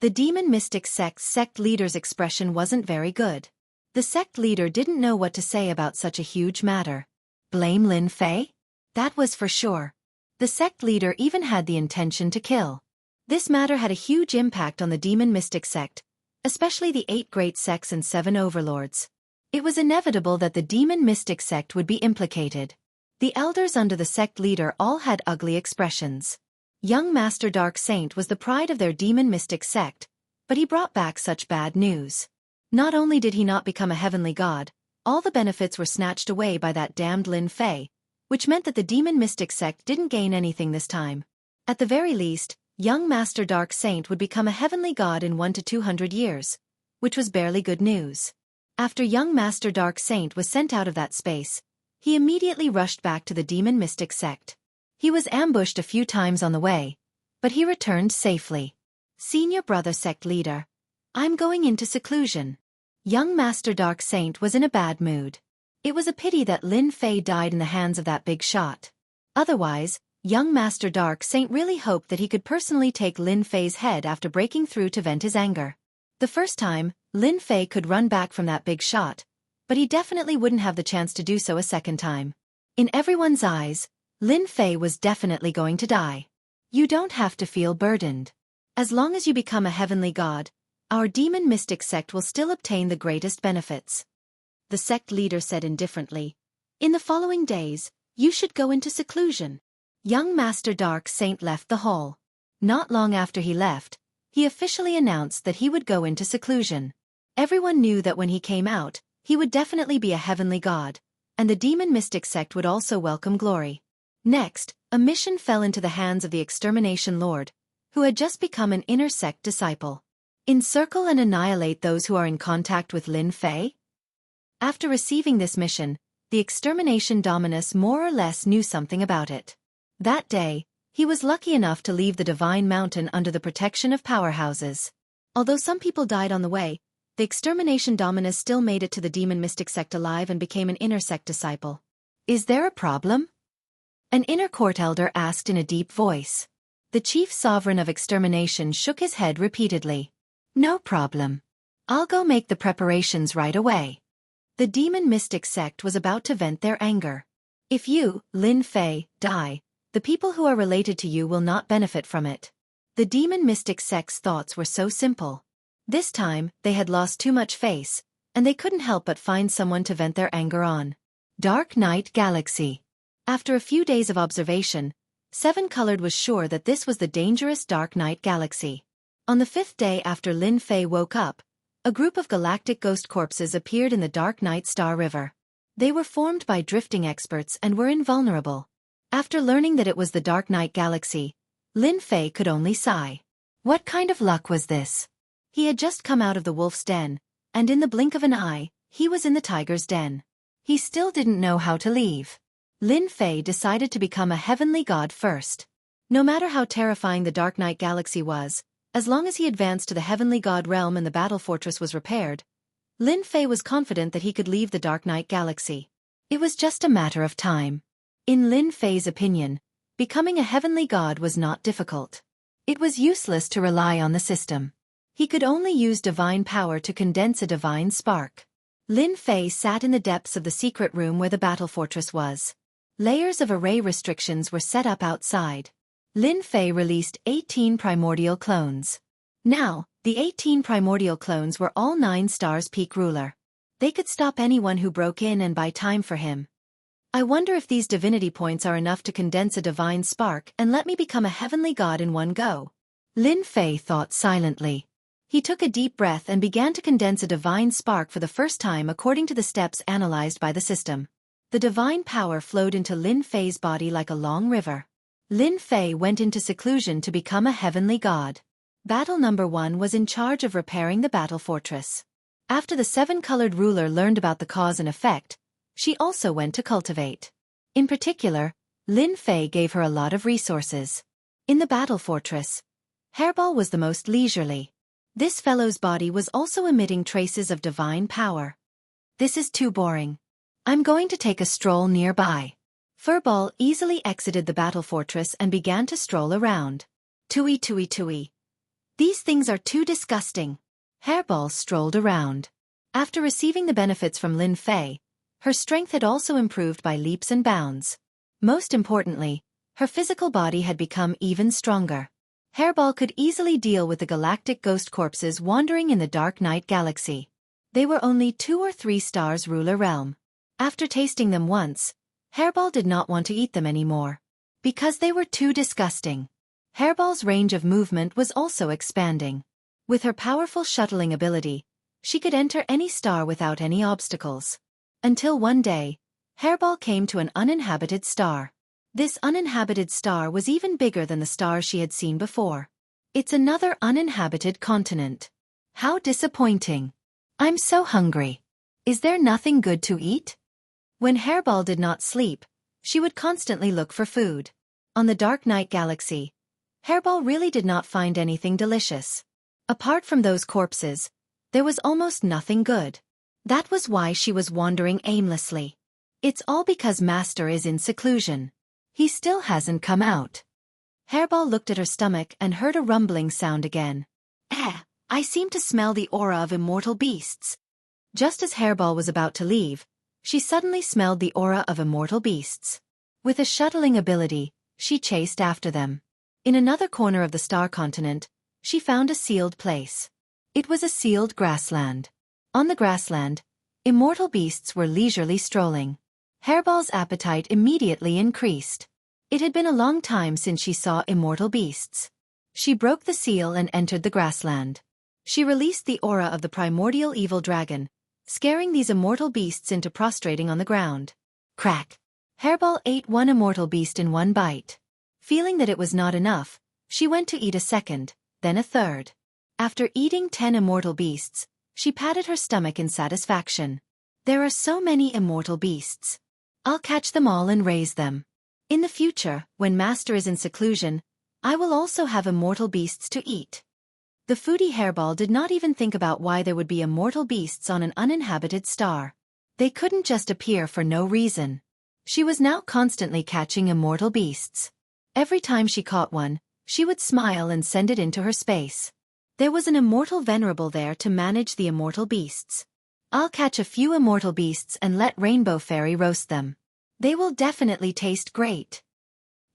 The Demon Mystic Sect's sect leader's expression wasn't very good. The sect leader didn't know what to say about such a huge matter. Blame Lin Fei? That was for sure. The sect leader even had the intention to kill. This matter had a huge impact on the Demon Mystic Sect, especially the 8 great sects and 7 overlords. It was inevitable that the Demon Mystic Sect would be implicated. The elders under the sect leader all had ugly expressions. Young Master Dark Saint was the pride of their Demon Mystic Sect, but he brought back such bad news. Not only did he not become a heavenly god, all the benefits were snatched away by that damned Lin Fei, which meant that the Demon Mystic Sect didn't gain anything this time. At the very least, young Master Dark Saint would become a heavenly god in 1 to 200 years, which was barely good news. After young Master Dark Saint was sent out of that space, he immediately rushed back to the Demon Mystic Sect. He was ambushed a few times on the way, but he returned safely. Senior brother sect leader. I'm going into seclusion. Young Master Dark Saint was in a bad mood. It was a pity that Lin Fei died in the hands of that big shot. Otherwise, young Master Dark Saint really hoped that he could personally take Lin Fei's head after breaking through to vent his anger. The first time, Lin Fei could run back from that big shot, but he definitely wouldn't have the chance to do so a second time. In everyone's eyes, Lin Fei was definitely going to die. You don't have to feel burdened. As long as you become a heavenly god, our Demon Mystic Sect will still obtain the greatest benefits. The sect leader said indifferently. In the following days, you should go into seclusion. Young Master Dark Saint left the hall. Not long after he left, he officially announced that he would go into seclusion. Everyone knew that when he came out, he would definitely be a heavenly god, and the Demon Mystic Sect would also welcome glory. Next, a mission fell into the hands of the Extermination Lord, who had just become an inner sect disciple. Encircle and annihilate those who are in contact with Lin Fei? After receiving this mission, the Extermination Dominus more or less knew something about it. That day, he was lucky enough to leave the Divine Mountain under the protection of powerhouses. Although some people died on the way, the Extermination Dominus still made it to the Demon Mystic Sect alive and became an inner sect disciple. Is there a problem? An inner court elder asked in a deep voice. The chief sovereign of extermination shook his head repeatedly. No problem. I'll go make the preparations right away. The demon mystic sect was about to vent their anger. If you, Lin Fei, die, the people who are related to you will not benefit from it. The demon mystic sect's thoughts were so simple. This time, they had lost too much face, and they couldn't help but find someone to vent their anger on. Dark Night Galaxy. After a few days of observation, Seven Colored was sure that this was the dangerous Dark Night Galaxy. On the 5th day after Lin Fei woke up, a group of galactic ghost corpses appeared in the Dark Night Star River. They were formed by drifting experts and were invulnerable. After learning that it was the Dark Night Galaxy, Lin Fei could only sigh. What kind of luck was this? He had just come out of the wolf's den, and in the blink of an eye, he was in the tiger's den. He still didn't know how to leave. Lin Fei decided to become a heavenly god first. No matter how terrifying the Dark Night Galaxy was, as long as he advanced to the heavenly god realm and the battle fortress was repaired, Lin Fei was confident that he could leave the Dark Night Galaxy. It was just a matter of time. In Lin Fei's opinion, becoming a heavenly god was not difficult. It was useless to rely on the system. He could only use divine power to condense a divine spark. Lin Fei sat in the depths of the secret room where the battle fortress was. Layers of array restrictions were set up outside. Lin Fei released 18 primordial clones. Now, the 18 primordial clones were all 9 stars peak ruler. They could stop anyone who broke in and buy time for him. I wonder if these divinity points are enough to condense a divine spark and let me become a heavenly god in one go. Lin Fei thought silently. He took a deep breath and began to condense a divine spark for the first time according to the steps analyzed by the system. The divine power flowed into Lin Fei's body like a long river. Lin Fei went into seclusion to become a heavenly god. Battle number 1 was in charge of repairing the battle fortress. After the seven-colored ruler learned about the cause and effect, she also went to cultivate. In particular, Lin Fei gave her a lot of resources. In the battle fortress, Hairball was the most leisurely. This fellow's body was also emitting traces of divine power. This is too boring. I'm going to take a stroll nearby. Furball easily exited the battle fortress and began to stroll around. Tui tui tui. These things are too disgusting. Hairball strolled around. After receiving the benefits from Lin Fei, her strength had also improved by leaps and bounds. Most importantly, her physical body had become even stronger. Hairball could easily deal with the galactic ghost corpses wandering in the Dark Night Galaxy. They were only 2 or 3 stars ruler realm. After tasting them once, Hairball did not want to eat them anymore. Because they were too disgusting. Hairball's range of movement was also expanding. With her powerful shuttling ability, she could enter any star without any obstacles. Until one day, Hairball came to an uninhabited star. This uninhabited star was even bigger than the stars she had seen before. It's another uninhabited continent. How disappointing. I'm so hungry. Is there nothing good to eat? When Hairball did not sleep, she would constantly look for food. On the Dark Night Galaxy, Hairball really did not find anything delicious. Apart from those corpses, there was almost nothing good. That was why she was wandering aimlessly. It's all because Master is in seclusion. He still hasn't come out. Hairball looked at her stomach and heard a rumbling sound again. I seem to smell the aura of immortal beasts. Just as Hairball was about to leave, she suddenly smelled the aura of immortal beasts. With a shuttling ability, she chased after them. In another corner of the star continent, she found a sealed place. It was a sealed grassland. On the grassland, immortal beasts were leisurely strolling. Hairball's appetite immediately increased. It had been a long time since she saw immortal beasts. She broke the seal and entered the grassland. She released the aura of the primordial evil dragon, scaring these immortal beasts into prostrating on the ground. Crack! Hairball ate one immortal beast in one bite. Feeling that it was not enough, she went to eat a second, then a third. After eating 10 immortal beasts, she patted her stomach in satisfaction. There are so many immortal beasts. I'll catch them all and raise them. In the future, when Master is in seclusion, I will also have immortal beasts to eat. The foodie Hairball did not even think about why there would be immortal beasts on an uninhabited star. They couldn't just appear for no reason. She was now constantly catching immortal beasts. Every time she caught one, She would smile and send it into her space. There was an immortal venerable there to manage the immortal beasts. I'll catch a few immortal beasts and let Rainbow Fairy roast them. They will definitely taste great.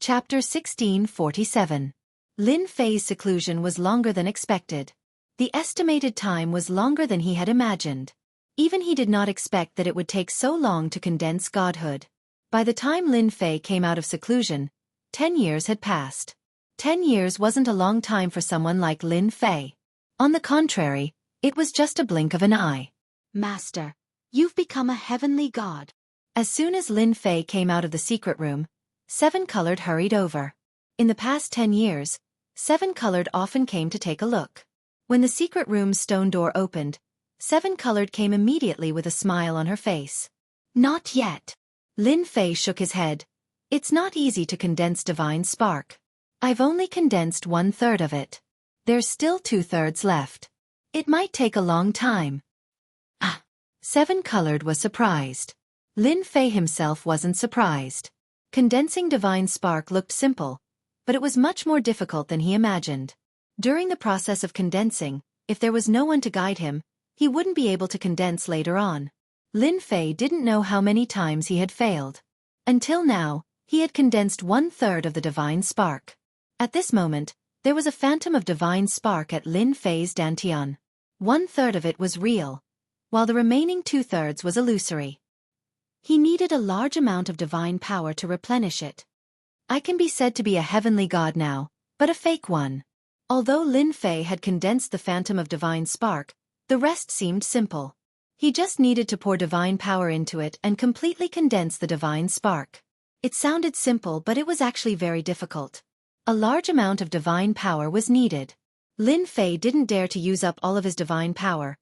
Chapter 1647. Lin Fei's seclusion was longer than expected. The estimated time was longer than he had imagined. Even he did not expect that it would take so long to condense godhood. By the time Lin Fei came out of seclusion, 10 years had passed. 10 years wasn't a long time for someone like Lin Fei. On the contrary, it was just a blink of an eye. Master, you've become a heavenly god. As soon as Lin Fei came out of the secret room, Seven Colored hurried over. In the past 10 years, Seven Colored often came to take a look. When the secret room's stone door opened, Seven Colored came immediately with a smile on her face. Not yet. Lin Fei shook his head. It's not easy to condense divine spark. I've only condensed 1/3 of it. There's still 2/3 left. It might take a long time. Seven Colored was surprised. Lin Fei himself wasn't surprised. Condensing divine spark looked simple, but it was much more difficult than he imagined. During the process of condensing, if there was no one to guide him, he wouldn't be able to condense later on. Lin Fei didn't know how many times he had failed. Until now, he had condensed 1/3 of the divine spark. At this moment, there was a phantom of divine spark at Lin Fei's dantian. 1/3 of it was real, while the remaining 2/3 was illusory. He needed a large amount of divine power to replenish it. I can be said to be a heavenly god now, but a fake one. Although Lin Fei had condensed the phantom of divine spark, the rest seemed simple. He just needed to pour divine power into it and completely condense the divine spark. It sounded simple, but it was actually very difficult. A large amount of divine power was needed. Lin Fei didn't dare to use up all of his divine power,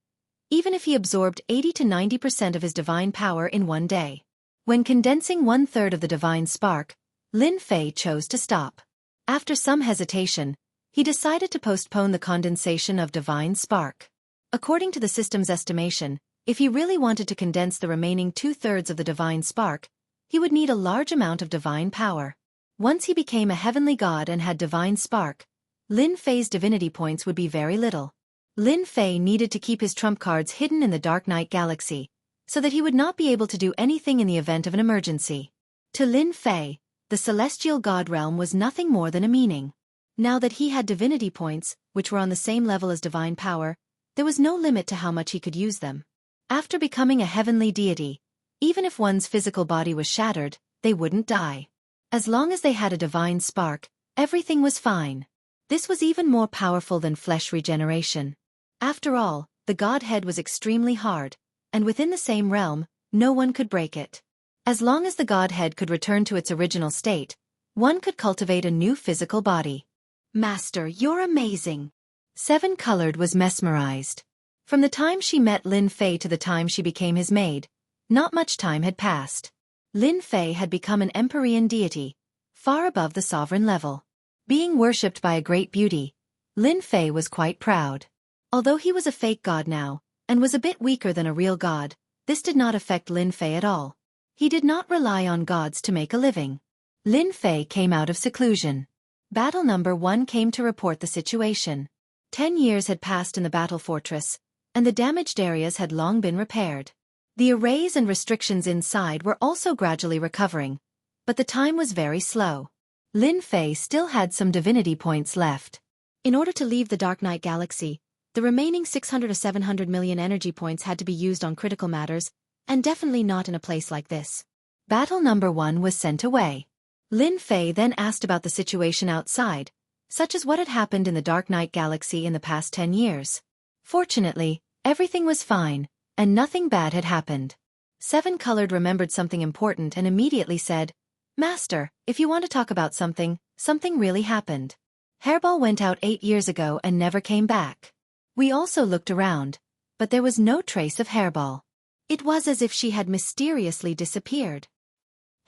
even if he absorbed 80 to 90% of his divine power in one day. When condensing 1/3 of the divine spark, Lin Fei chose to stop. After some hesitation, he decided to postpone the condensation of divine spark. According to the system's estimation, if he really wanted to condense the remaining 2/3 of the divine spark, he would need a large amount of divine power. Once he became a heavenly god and had divine spark, Lin Fei's divinity points would be very little. Lin Fei needed to keep his trump cards hidden in the Dark Night Galaxy, so that he would not be able to do anything in the event of an emergency. To Lin Fei, the celestial god realm was nothing more than a meaning. Now that he had divinity points, which were on the same level as divine power, there was no limit to how much he could use them. After becoming a heavenly deity, even if one's physical body was shattered, they wouldn't die. As long as they had a divine spark, everything was fine. This was even more powerful than flesh regeneration. After all, the Godhead was extremely hard, and within the same realm, no one could break it. As long as the Godhead could return to its original state, one could cultivate a new physical body. Master, you're amazing. Seven Colored was mesmerized. From the time she met Lin Fei to the time she became his maid, not much time had passed. Lin Fei had become an Empyrean deity, far above the sovereign level. Being worshipped by a great beauty, Lin Fei was quite proud. Although he was a fake god now, and was a bit weaker than a real god, this did not affect Lin Fei at all. He did not rely on gods to make a living. Lin Fei came out of seclusion. Battle number 1 came to report the situation. 10 years had passed in the battle fortress, and the damaged areas had long been repaired. The arrays and restrictions inside were also gradually recovering, but the time was very slow. Lin Fei still had some divinity points left. In order to leave the Dark Night Galaxy, the remaining 600 to 700 million energy points had to be used on critical matters, and definitely not in a place like this. Battle number 1 was sent away. Lin Fei then asked about the situation outside, such as what had happened in the Dark Night Galaxy in the past 10 years. Fortunately, everything was fine, and nothing bad had happened. Seven Colored remembered something important and immediately said, Master, if you want to talk about something, something really happened. Hairball went out 8 years ago and never came back. We also looked around, but there was no trace of Hairball. It was as if she had mysteriously disappeared.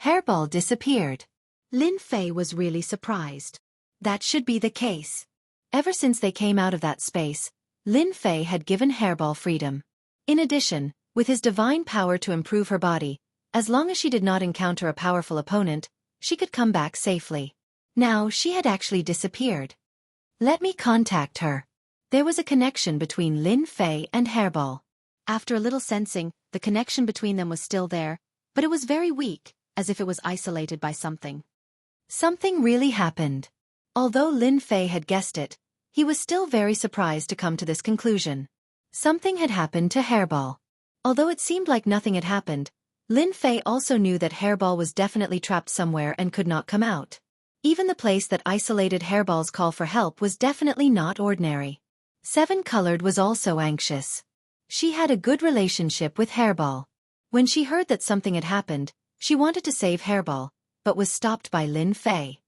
Hairball disappeared. Lin Fei was really surprised. That should be the case. Ever since they came out of that space, Lin Fei had given Hairball freedom. In addition, with his divine power to improve her body, as long as she did not encounter a powerful opponent, she could come back safely. Now she had actually disappeared. Let me contact her. There was a connection between Lin Fei and Hairball. After a little sensing, the connection between them was still there, but it was very weak, as if it was isolated by something. Something really happened. Although Lin Fei had guessed it, he was still very surprised to come to this conclusion. Something had happened to Hairball. Although it seemed like nothing had happened, Lin Fei also knew that Hairball was definitely trapped somewhere and could not come out. Even the place that isolated Hairball's call for help was definitely not ordinary. Seven Colored was also anxious. She had a good relationship with Hairball. When she heard that something had happened, she wanted to save Hairball, but was stopped by Lin Fei.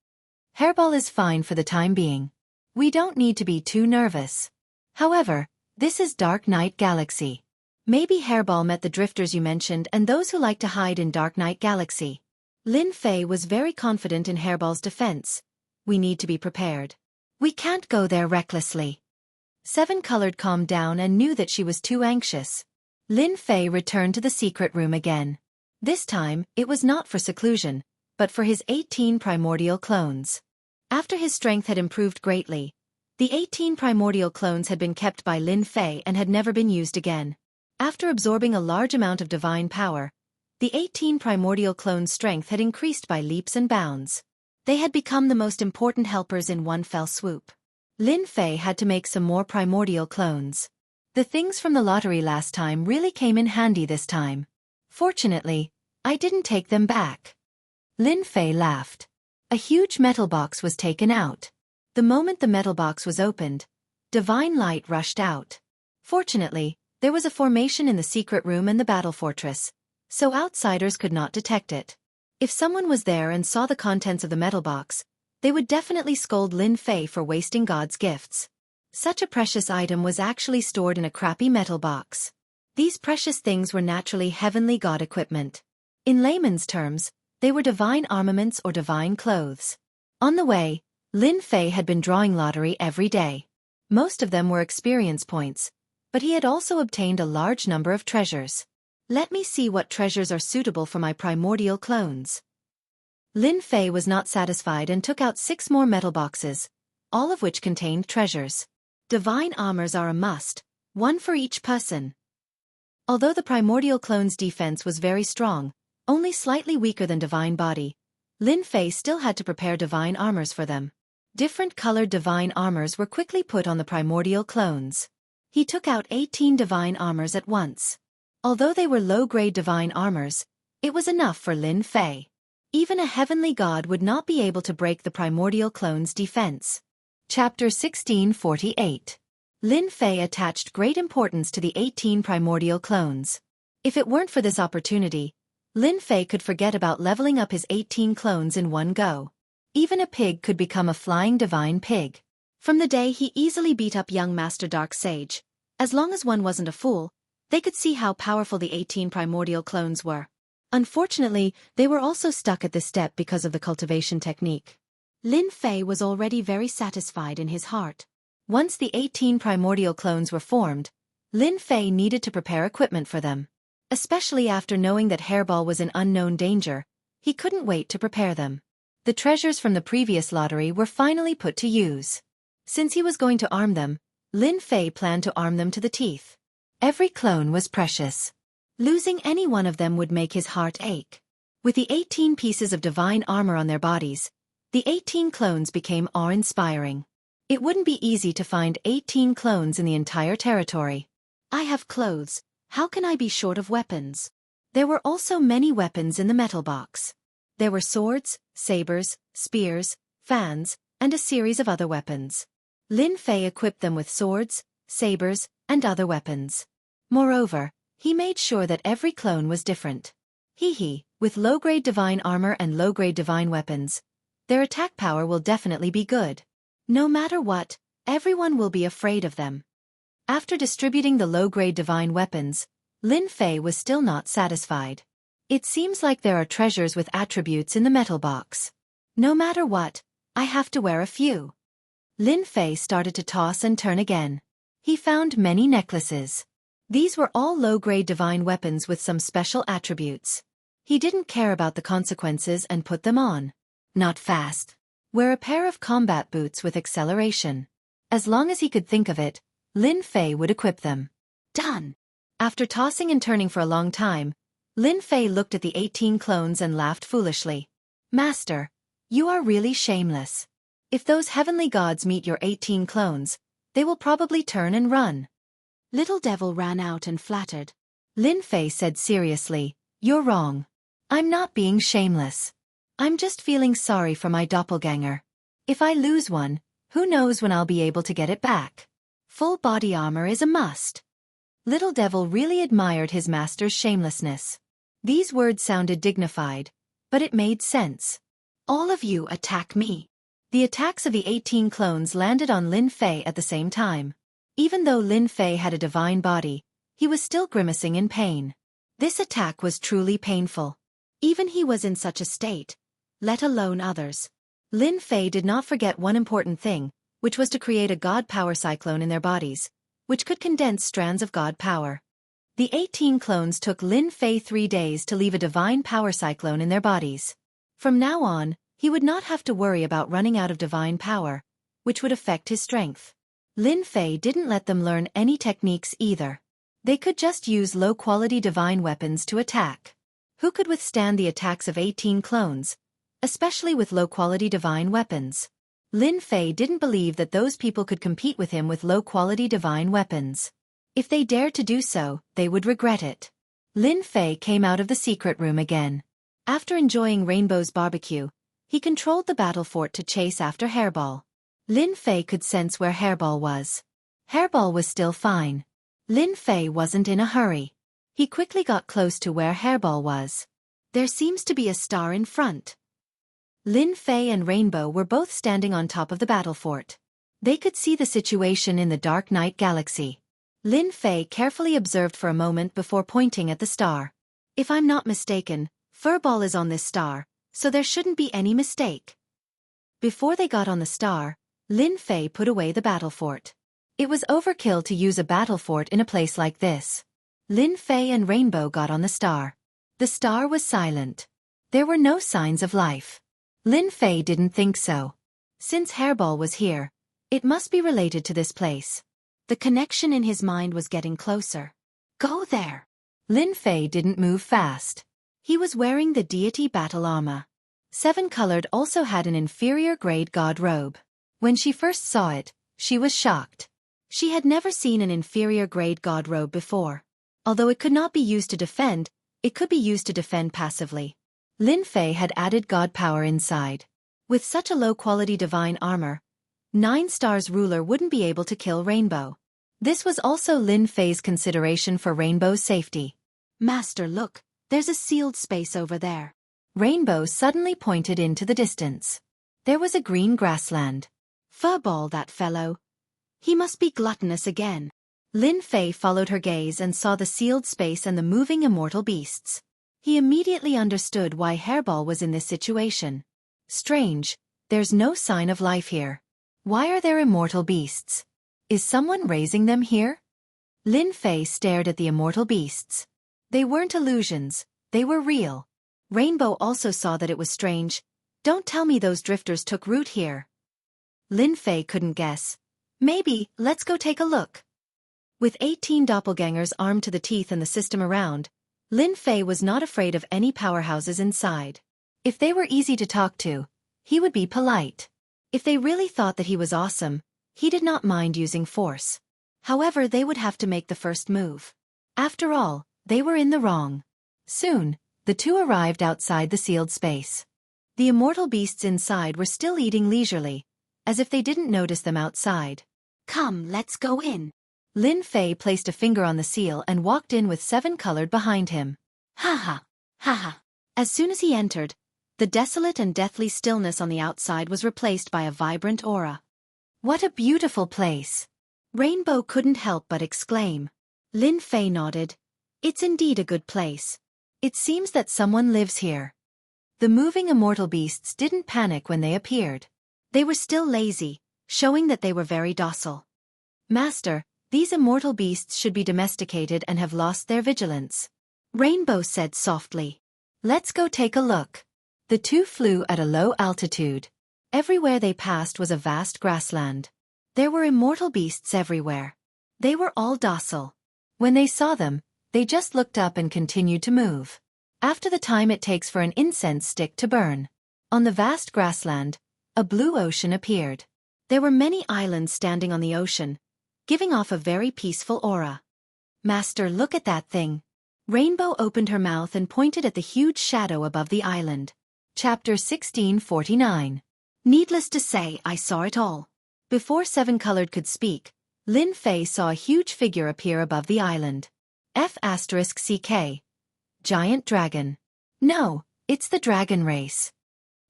Hairball is fine for the time being. We don't need to be too nervous. However, this is Dark Knight Galaxy. Maybe Hairball met the drifters you mentioned and those who like to hide in Dark Knight Galaxy. Lin Fei was very confident in Hairball's defense. We need to be prepared. We can't go there recklessly. Seven Colored calmed down and knew that she was too anxious. Lin Fei returned to the secret room again. This time, it was not for seclusion, but for his 18 primordial clones. After his strength had improved greatly, the 18 primordial clones had been kept by Lin Fei and had never been used again. After absorbing a large amount of divine power, the 18 primordial clones' strength had increased by leaps and bounds. They had become the most important helpers in one fell swoop. Lin Fei had to make some more primordial clones. The things from the lottery last time really came in handy this time. Fortunately, I didn't take them back. Lin Fei laughed. A huge metal box was taken out. The moment the metal box was opened, divine light rushed out. Fortunately, there was a formation in the secret room and the battle fortress, so outsiders could not detect it. If someone was there and saw the contents of the metal box, they would definitely scold Lin Fei for wasting God's gifts. Such a precious item was actually stored in a crappy metal box. These precious things were naturally heavenly god equipment. In layman's terms, they were divine armaments or divine clothes. On the way, Lin Fei had been drawing lottery every day. Most of them were experience points, but he had also obtained a large number of treasures. Let me see what treasures are suitable for my primordial clones. Lin Fei was not satisfied and took out 6 more metal boxes, all of which contained treasures. Divine armors are a must, one for each person. Although the primordial clone's defense was very strong, only slightly weaker than divine body, Lin Fei still had to prepare divine armors for them. Different colored divine armors were quickly put on the primordial clones. He took out 18 divine armors at once. Although they were low-grade divine armors, it was enough for Lin Fei. Even a heavenly god would not be able to break the primordial clone's defense. Chapter 1648. Lin Fei attached great importance to the 18 primordial clones. If it weren't for this opportunity, Lin Fei could forget about leveling up his 18 clones in one go. Even a pig could become a flying divine pig. From the day he easily beat up young Master Dark Sage, as long as one wasn't a fool, they could see how powerful the 18 primordial clones were. Unfortunately, they were also stuck at this step because of the cultivation technique. Lin Fei was already very satisfied in his heart. Once the 18 primordial clones were formed, Lin Fei needed to prepare equipment for them. Especially after knowing that Hairball was in unknown danger, he couldn't wait to prepare them. The treasures from the previous lottery were finally put to use. Since he was going to arm them, Lin Fei planned to arm them to the teeth. Every clone was precious. Losing any one of them would make his heart ache. With the 18 pieces of divine armor on their bodies, the 18 clones became awe-inspiring. It wouldn't be easy to find 18 clones in the entire territory. I have clothes, how can I be short of weapons? There were also many weapons in the metal box. There were swords, sabers, spears, fans, and a series of other weapons. Lin Fei equipped them with swords, sabers, and other weapons. Moreover, he made sure that every clone was different. With low-grade divine armor and low-grade divine weapons, their attack power will definitely be good. No matter what, everyone will be afraid of them. After distributing the low-grade divine weapons, Lin Fei was still not satisfied. It seems like there are treasures with attributes in the metal box. No matter what, I have to wear a few. Lin Fei started to toss and turn again. He found many necklaces. These were all low-grade divine weapons with some special attributes. He didn't care about the consequences and put them on. Not fast. Wear a pair of combat boots with acceleration. As long as he could think of it, Lin Fei would equip them. Done! After tossing and turning for a long time, Lin Fei looked at the 18 clones and laughed foolishly. Master, you are really shameless. If those heavenly gods meet your 18 clones, they will probably turn and run. Little Devil ran out and flattered. Lin Fei said seriously, you're wrong. I'm not being shameless. I'm just feeling sorry for my doppelganger. If I lose one, who knows when I'll be able to get it back. Full body armor is a must. Little Devil really admired his master's shamelessness. These words sounded dignified, but it made sense. All of you attack me. The attacks of the 18 clones landed on Lin Fei at the same time. Even though Lin Fei had a divine body, he was still grimacing in pain. This attack was truly painful. Even he was in such a state, let alone others. Lin Fei did not forget one important thing, which was to create a god power cyclone in their bodies, which could condense strands of god power. The 18 clones took Lin Fei 3 days to leave a divine power cyclone in their bodies. From now on, he would not have to worry about running out of divine power, which would affect his strength. Lin Fei didn't let them learn any techniques either. They could just use low-quality divine weapons to attack. Who could withstand the attacks of 18 clones, especially with low-quality divine weapons? Lin Fei didn't believe that those people could compete with him with low-quality divine weapons. If they dared to do so, they would regret it. Lin Fei came out of the secret room again. After enjoying Rainbow's barbecue, he controlled the battle fort to chase after Hairball. Lin Fei could sense where Hairball was. Hairball was still fine. Lin Fei wasn't in a hurry. He quickly got close to where Hairball was. There seems to be a star in front. Lin Fei and Rainbow were both standing on top of the battle fort. They could see the situation in the dark night galaxy. Lin Fei carefully observed for a moment before pointing at the star. If I'm not mistaken, Furball is on this star, so there shouldn't be any mistake. Before they got on the star, Lin Fei put away the battle fort. It was overkill to use a battle fort in a place like this. Lin Fei and Rainbow got on the star. The star was silent. There were no signs of life. Lin Fei didn't think so. Since Hairball was here, it must be related to this place. The connection in his mind was getting closer. Go there! Lin Fei didn't move fast. He was wearing the deity battle armor. Seven Colored also had an inferior grade god robe. When she first saw it, she was shocked. She had never seen an inferior grade god robe before. Although it could not be used to defend, it could be used to defend passively. Lin Fei had added god power inside. With such a low-quality divine armor, 9 Stars ruler wouldn't be able to kill Rainbow. This was also Lin Fei's consideration for Rainbow's safety. Master, look, there's a sealed space over there. Rainbow suddenly pointed into the distance. There was a green grassland. Furball, that fellow. He must be gluttonous again. Lin Fei followed her gaze and saw the sealed space and the moving immortal beasts. He immediately understood why Hairball was in this situation. Strange, there's no sign of life here. Why are there immortal beasts? Is someone raising them here? Lin Fei stared at the immortal beasts. They weren't illusions, they were real. Rainbow also saw that it was strange. Don't tell me those drifters took root here. Lin Fei couldn't guess. Maybe, let's go take a look. With 18 doppelgangers armed to the teeth and the system around, Lin Fei was not afraid of any powerhouses inside. If they were easy to talk to, he would be polite. If they really thought that he was awesome, he did not mind using force. However, they would have to make the first move. After all, they were in the wrong. Soon, the two arrived outside the sealed space. The immortal beasts inside were still eating leisurely, as if they didn't notice them outside. Come, let's go in. Lin Fei placed a finger on the seal and walked in with 7 Colored behind him. Ha ha, ha ha. As soon as he entered, the desolate and deathly stillness on the outside was replaced by a vibrant aura. What a beautiful place! Rainbow couldn't help but exclaim. Lin Fei nodded. It's indeed a good place. It seems that someone lives here. The moving immortal beasts didn't panic when they appeared. They were still lazy, showing that they were very docile. Master, these immortal beasts should be domesticated and have lost their vigilance. Rainbow said softly. Let's go take a look. The two flew at a low altitude. Everywhere they passed was a vast grassland. There were immortal beasts everywhere. They were all docile. When they saw them, they just looked up and continued to move. After the time it takes for an incense stick to burn. On the vast grassland, a blue ocean appeared. There were many islands standing on the ocean, giving off a very peaceful aura. Master, look at that thing. Rainbow opened her mouth and pointed at the huge shadow above the island. Chapter 1649. Needless to say, I saw it all. Before Seven Colored could speak, Lin Fei saw a huge figure appear above the island. F***CK. Giant dragon. No, it's the dragon race.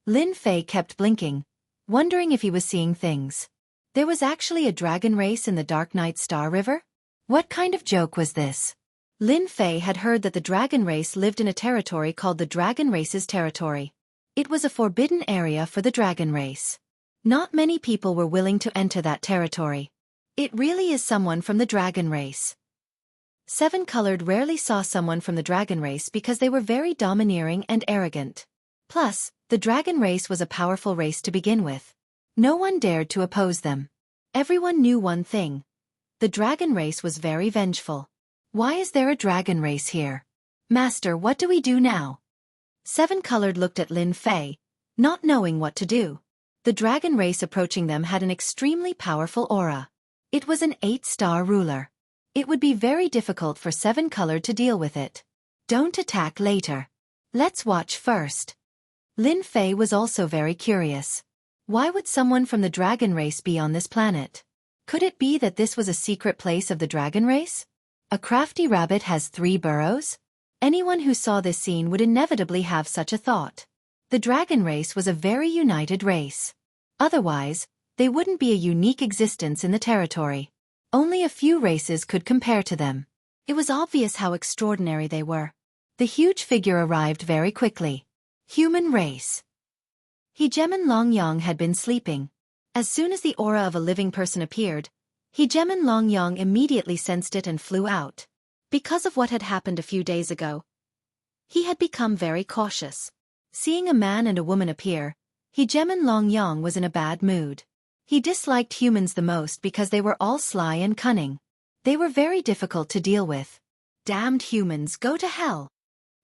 Lin Fei kept blinking, wondering if he was seeing things. There was actually a dragon race in the Dark Night Star River? What kind of joke was this? Lin Fei had heard that the dragon race lived in a territory called the Dragon Race's territory. It was a forbidden area for the dragon race. Not many people were willing to enter that territory. It really is someone from the dragon race. Seven Colored rarely saw someone from the dragon race because they were very domineering and arrogant. Plus, the dragon race was a powerful race to begin with. No one dared to oppose them. Everyone knew one thing. The dragon race was very vengeful. Why is there a dragon race here? Master, what do we do now? Seven Colored looked at Lin Fei, not knowing what to do. The dragon race approaching them had an extremely powerful aura. It was an 8-star ruler. It would be very difficult for Seven Colored to deal with it. Don't attack later. Let's watch first. Lin Fei was also very curious. Why would someone from the dragon race be on this planet? Could it be that this was a secret place of the dragon race? A crafty rabbit has 3 burrows? Anyone who saw this scene would inevitably have such a thought. The dragon race was a very united race. Otherwise, they wouldn't be a unique existence in the territory. Only a few races could compare to them. It was obvious how extraordinary they were. The huge figure arrived very quickly. Human race. Hegemen Longyang had been sleeping. As soon as the aura of a living person appeared, Hegemen Longyang immediately sensed it and flew out. Because of what had happened a few days ago, he had become very cautious. Seeing a man and a woman appear, Hegemen Longyang was in a bad mood. He disliked humans the most because they were all sly and cunning. They were very difficult to deal with. Damned humans, go to hell!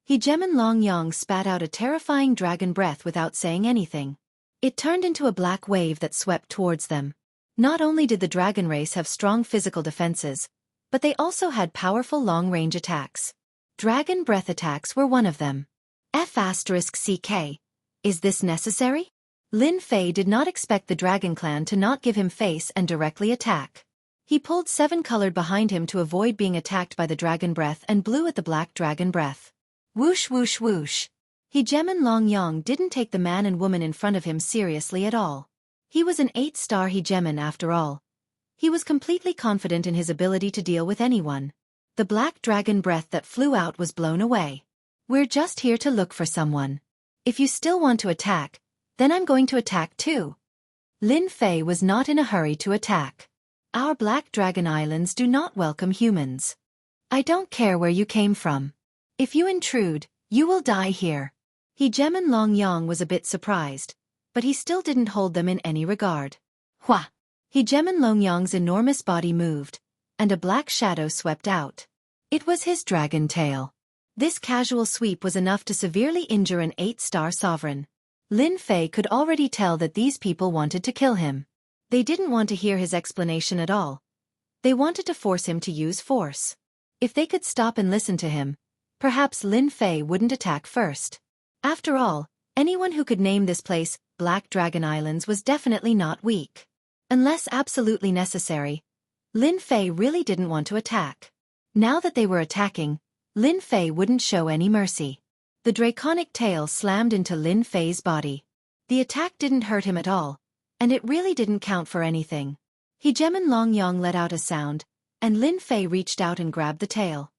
Hegemen Longyang spat out a terrifying dragon breath without saying anything. It turned into a black wave that swept towards them. Not only did the dragon race have strong physical defenses, but they also had powerful long-range attacks. Dragon breath attacks were one of them. F***CK. Is this necessary? Lin Fei did not expect the Dragon Clan to not give him face and directly attack. He pulled Seven Colored behind him to avoid being attacked by the dragon breath and blew at the black dragon breath. Whoosh whoosh whoosh. Hegemen Longyang didn't take the man and woman in front of him seriously at all. He was an 8-star hegemen after all. He was completely confident in his ability to deal with anyone. The black dragon breath that flew out was blown away. We're just here to look for someone. If you still want to attack, then I'm going to attack too. Lin Fei was not in a hurry to attack. Our Black Dragon Islands do not welcome humans. I don't care where you came from. If you intrude, you will die here. Hegemen Longyang was a bit surprised, but he still didn't hold them in any regard. Hua! Hegemen Longyang's enormous body moved, and a black shadow swept out. It was his dragon tail. This casual sweep was enough to severely injure an 8-star sovereign. Lin Fei could already tell that these people wanted to kill him. They didn't want to hear his explanation at all. They wanted to force him to use force. If they could stop and listen to him, perhaps Lin Fei wouldn't attack first. After all, anyone who could name this place Black Dragon Islands was definitely not weak. Unless absolutely necessary, Lin Fei really didn't want to attack. Now that they were attacking, Lin Fei wouldn't show any mercy. The draconic tail slammed into Lin Fei's body. The attack didn't hurt him at all, and it really didn't count for anything. Hegemen Longyang let out a sound, and Lin Fei reached out and grabbed the tail.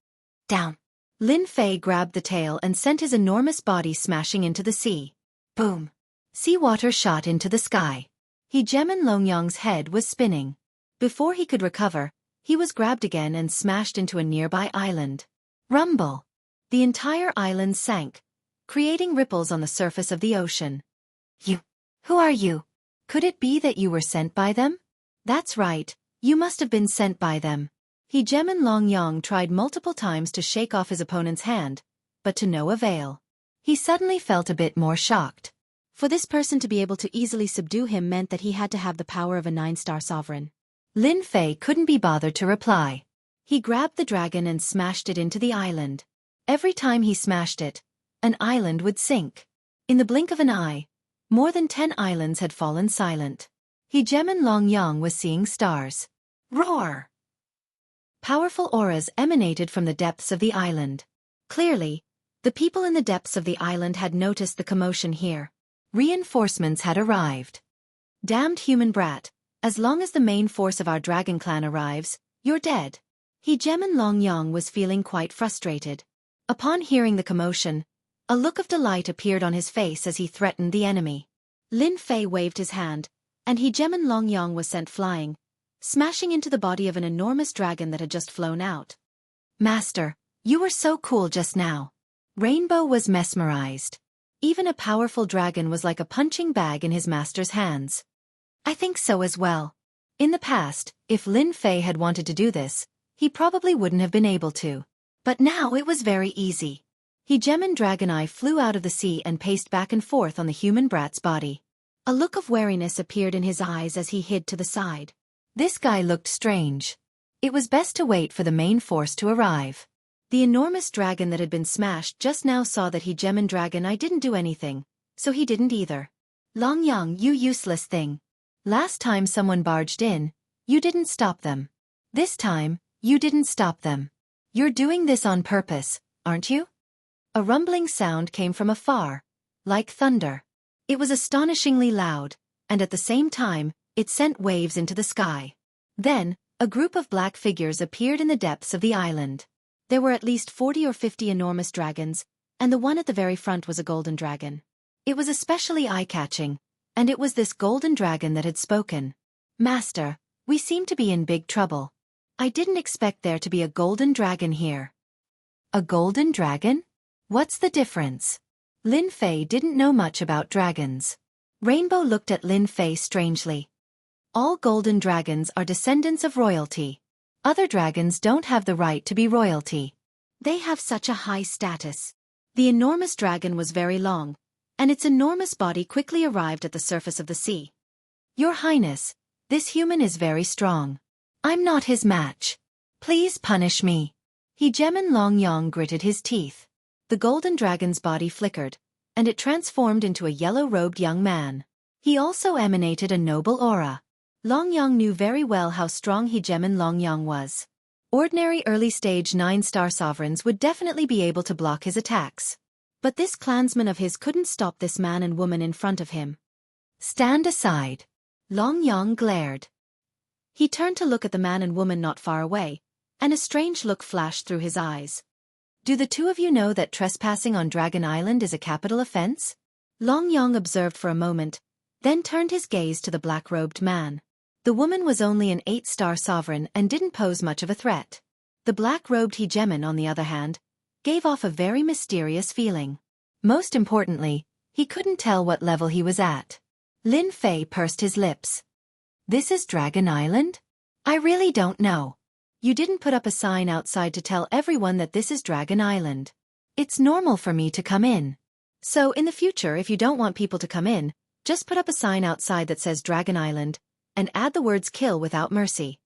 Down! Lin Fei grabbed the tail and sent his enormous body smashing into the sea. Boom! Seawater shot into the sky. Hegemen Longyang's head was spinning. Before he could recover, he was grabbed again and smashed into a nearby island. Rumble! The entire island sank, creating ripples on the surface of the ocean. You! Who are you? Could it be that you were sent by them? That's right, you must have been sent by them. Jianghu Longyang tried multiple times to shake off his opponent's hand, but to no avail. He suddenly felt a bit more shocked. For this person to be able to easily subdue him meant that he had to have the power of a 9-star sovereign. Lin Fei couldn't be bothered to reply. He grabbed the dragon and smashed it into the island. Every time he smashed it, an island would sink. In the blink of an eye, more than 10 islands had fallen silent. Jianghu Longyang was seeing stars. Roar! Powerful auras emanated from the depths of the island. Clearly, the people in the depths of the island had noticed the commotion here. Reinforcements had arrived. Damned human brat, as long as the main force of our dragon clan arrives, you're dead. Jianghu Longyang was feeling quite frustrated. Upon hearing the commotion, a look of delight appeared on his face as he threatened the enemy. Lin Fei waved his hand, and Jianghu Longyang was sent flying, smashing into the body of an enormous dragon that had just flown out. Master, you were so cool just now. Rainbow was mesmerized. Even a powerful dragon was like a punching bag in his master's hands. I think so as well. In the past, if Lin Fei had wanted to do this, he probably wouldn't have been able to. But now it was very easy. Jianghu Dragon Eye flew out of the sea and paced back and forth on the human brat's body. A look of wariness appeared in his eyes as he hid to the side. This guy looked strange. It was best to wait for the main force to arrive. The enormous dragon that had been smashed just now saw that Jianghu Dragon Eye didn't do anything, so he didn't either. Longyang, you useless thing. Last time someone barged in, you didn't stop them. This time, you didn't stop them. You're doing this on purpose, aren't you? A rumbling sound came from afar, like thunder. It was astonishingly loud, and at the same time, it sent waves into the sky. Then, a group of black figures appeared in the depths of the island. There were at least 40 or 50 enormous dragons, and the one at the very front was a golden dragon. It was especially eye-catching, and it was this golden dragon that had spoken. Master, we seem to be in big trouble. I didn't expect there to be a golden dragon here. A golden dragon? What's the difference? Lin Fei didn't know much about dragons. Rainbow looked at Lin Fei strangely. All golden dragons are descendants of royalty. Other dragons don't have the right to be royalty. They have such a high status. The enormous dragon was very long, and its enormous body quickly arrived at the surface of the sea. Your Highness, this human is very strong. I'm not his match. Please punish me. Jianghu Longyang gritted his teeth. The golden dragon's body flickered, and it transformed into a yellow-robed young man. He also emanated a noble aura. Longyang knew very well how strong Jianghu Longyang was. Ordinary early-stage 9-star sovereigns would definitely be able to block his attacks. But this clansman of his couldn't stop this man and woman in front of him. Stand aside. Longyang glared. He turned to look at the man and woman not far away, and a strange look flashed through his eyes. Do the two of you know that trespassing on Dragon Island is a capital offense? Longyang observed for a moment, then turned his gaze to the black-robed man. The woman was only an 8-star sovereign and didn't pose much of a threat. The black-robed Jianghu, on the other hand, gave off a very mysterious feeling. Most importantly, he couldn't tell what level he was at. Lin Fei pursed his lips. This is Dragon Island? I really don't know. You didn't put up a sign outside to tell everyone that this is Dragon Island. It's normal for me to come in. So in the future, if you don't want people to come in, just put up a sign outside that says Dragon Island, and add the words kill without mercy.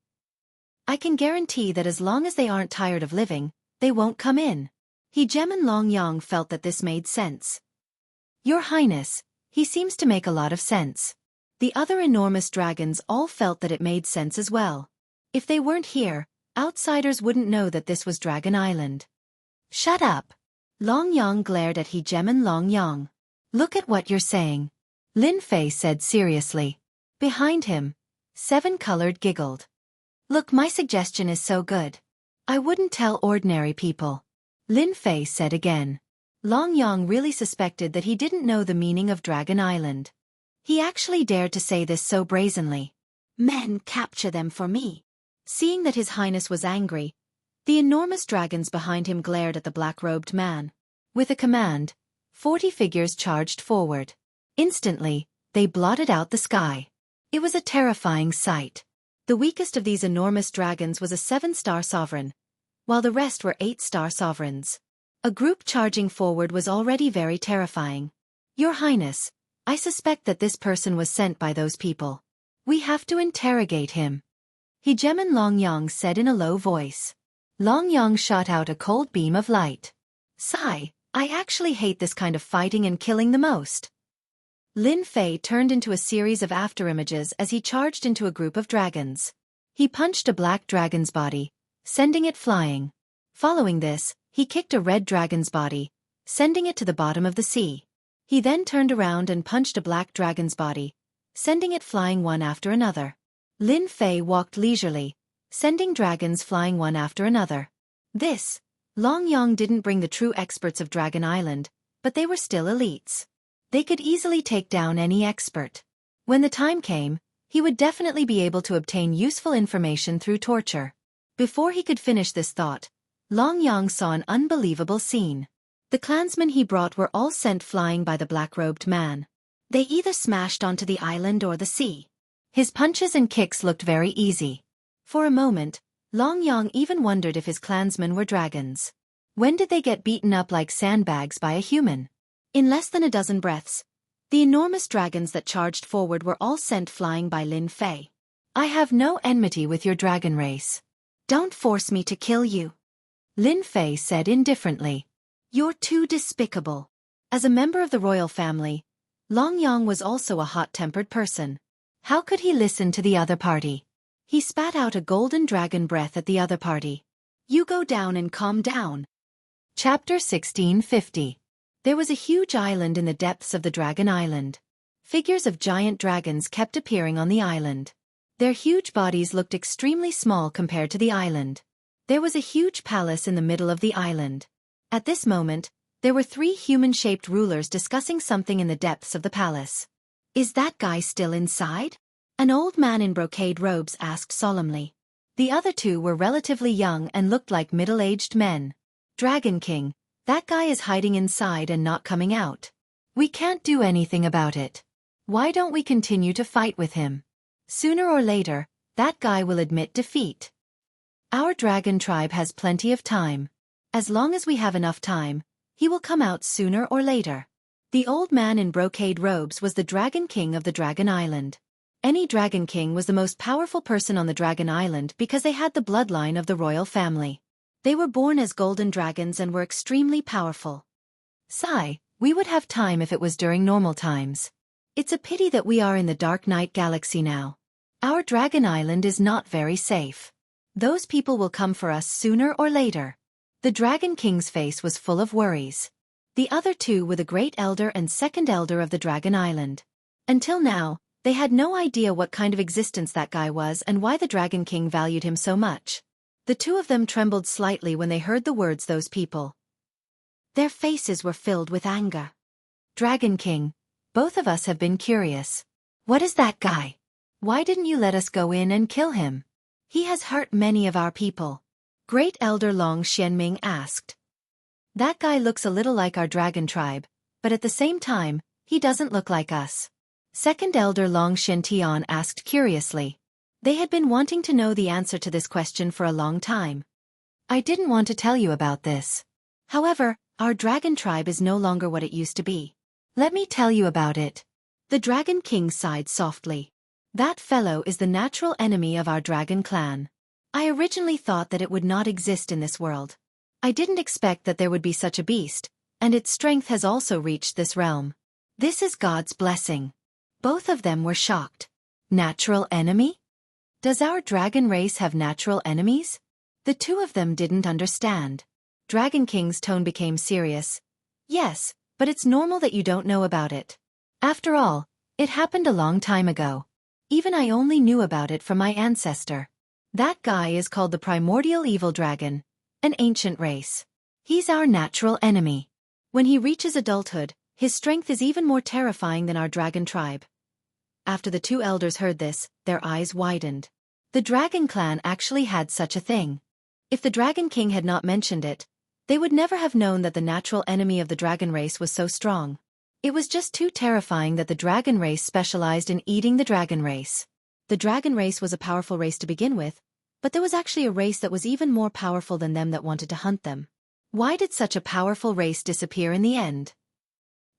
I can guarantee that as long as they aren't tired of living, they won't come in. Jianghu Longyang felt that this made sense. Your Highness, he seems to make a lot of sense. The other enormous dragons all felt that it made sense as well. If they weren't here, outsiders wouldn't know that this was Dragon Island. Shut up. Longyang glared at Jianghu Longyang. Look at what you're saying. Lin Fei said seriously. Behind him, 7-Colored giggled. Look, my suggestion is so good. I wouldn't tell ordinary people. Lin Fei said again. Longyang really suspected that he didn't know the meaning of Dragon Island. He actually dared to say this so brazenly. Men, capture them for me. Seeing that His Highness was angry, the enormous dragons behind him glared at the black-robed man. With a command, 40 figures charged forward. Instantly, they blotted out the sky. It was a terrifying sight. The weakest of these enormous dragons was a 7-star sovereign, while the rest were 8-star sovereigns. A group charging forward was already very terrifying. Your Highness, I suspect that this person was sent by those people. We have to interrogate him. Hegemon Longyang said in a low voice. Longyang shot out a cold beam of light. Sigh, I actually hate this kind of fighting and killing the most. Lin Fei turned into a series of afterimages as he charged into a group of dragons. He punched a black dragon's body, sending it flying. Following this, he kicked a red dragon's body, sending it to the bottom of the sea. He then turned around and punched a black dragon's body, sending it flying one after another. Lin Fei walked leisurely, sending dragons flying one after another. This, Longyang didn't bring the true experts of Dragon Island, but they were still elites. They could easily take down any expert. When the time came, he would definitely be able to obtain useful information through torture. Before he could finish this thought, Longyang saw an unbelievable scene. The clansmen he brought were all sent flying by the black-robed man. They either smashed onto the island or the sea. His punches and kicks looked very easy. For a moment, Longyang even wondered if his clansmen were dragons. When did they get beaten up like sandbags by a human? In less than a dozen breaths, the enormous dragons that charged forward were all sent flying by Lin Fei. I have no enmity with your dragon race. Don't force me to kill you. Lin Fei said indifferently. You're too despicable. As a member of the royal family, Longyang was also a hot-tempered person. How could he listen to the other party? He spat out a golden dragon breath at the other party. You go down and calm down. Chapter 1650. There was a huge island in the depths of the Dragon Island. Figures of giant dragons kept appearing on the island. Their huge bodies looked extremely small compared to the island. There was a huge palace in the middle of the island. At this moment, there were 3 human-shaped rulers discussing something in the depths of the palace. Is that guy still inside? An old man in brocade robes asked solemnly. The other 2 were relatively young and looked like middle-aged men. Dragon King, that guy is hiding inside and not coming out. We can't do anything about it. Why don't we continue to fight with him? Sooner or later, that guy will admit defeat. Our dragon tribe has plenty of time. As long as we have enough time, he will come out sooner or later. The old man in brocade robes was the Dragon King of the Dragon Island. Any Dragon King was the most powerful person on the Dragon Island because they had the bloodline of the royal family. They were born as golden dragons and were extremely powerful. Sigh, we would have time if it was during normal times. It's a pity that we are in the Dark Night Galaxy now. Our Dragon Island is not very safe. Those people will come for us sooner or later. The Dragon King's face was full of worries. The other 2 were the Great Elder and Second Elder of the Dragon Island. Until now, they had no idea what kind of existence that guy was and why the Dragon King valued him so much. The 2 of them trembled slightly when they heard the words those people. Their faces were filled with anger. Dragon King, both of us have been curious. What is that guy? Why didn't you let us go in and kill him? He has hurt many of our people. Great Elder Long Xianming asked. That guy looks a little like our dragon tribe, but at the same time, he doesn't look like us. Second Elder Long Xiantian asked curiously. They had been wanting to know the answer to this question for a long time. I didn't want to tell you about this. However, our dragon tribe is no longer what it used to be. Let me tell you about it. The Dragon King sighed softly. That fellow is the natural enemy of our dragon clan. I originally thought that it would not exist in this world. I didn't expect that there would be such a beast, and its strength has also reached this realm. This is God's blessing. Both of them were shocked. Natural enemy? Does our dragon race have natural enemies? The 2 of them didn't understand. Dragon King's tone became serious. Yes, but it's normal that you don't know about it. After all, it happened a long time ago. Even I only knew about it from my ancestor. That guy is called the Primordial Evil Dragon, an ancient race. He's our natural enemy. When he reaches adulthood, his strength is even more terrifying than our dragon tribe. After the 2 elders heard this, their eyes widened. The Dragon Clan actually had such a thing. If the Dragon King had not mentioned it, they would never have known that the natural enemy of the dragon race was so strong. It was just too terrifying that the dragon race specialized in eating the dragon race. The dragon race was a powerful race to begin with, but there was actually a race that was even more powerful than them that wanted to hunt them. Why did such a powerful race disappear in the end?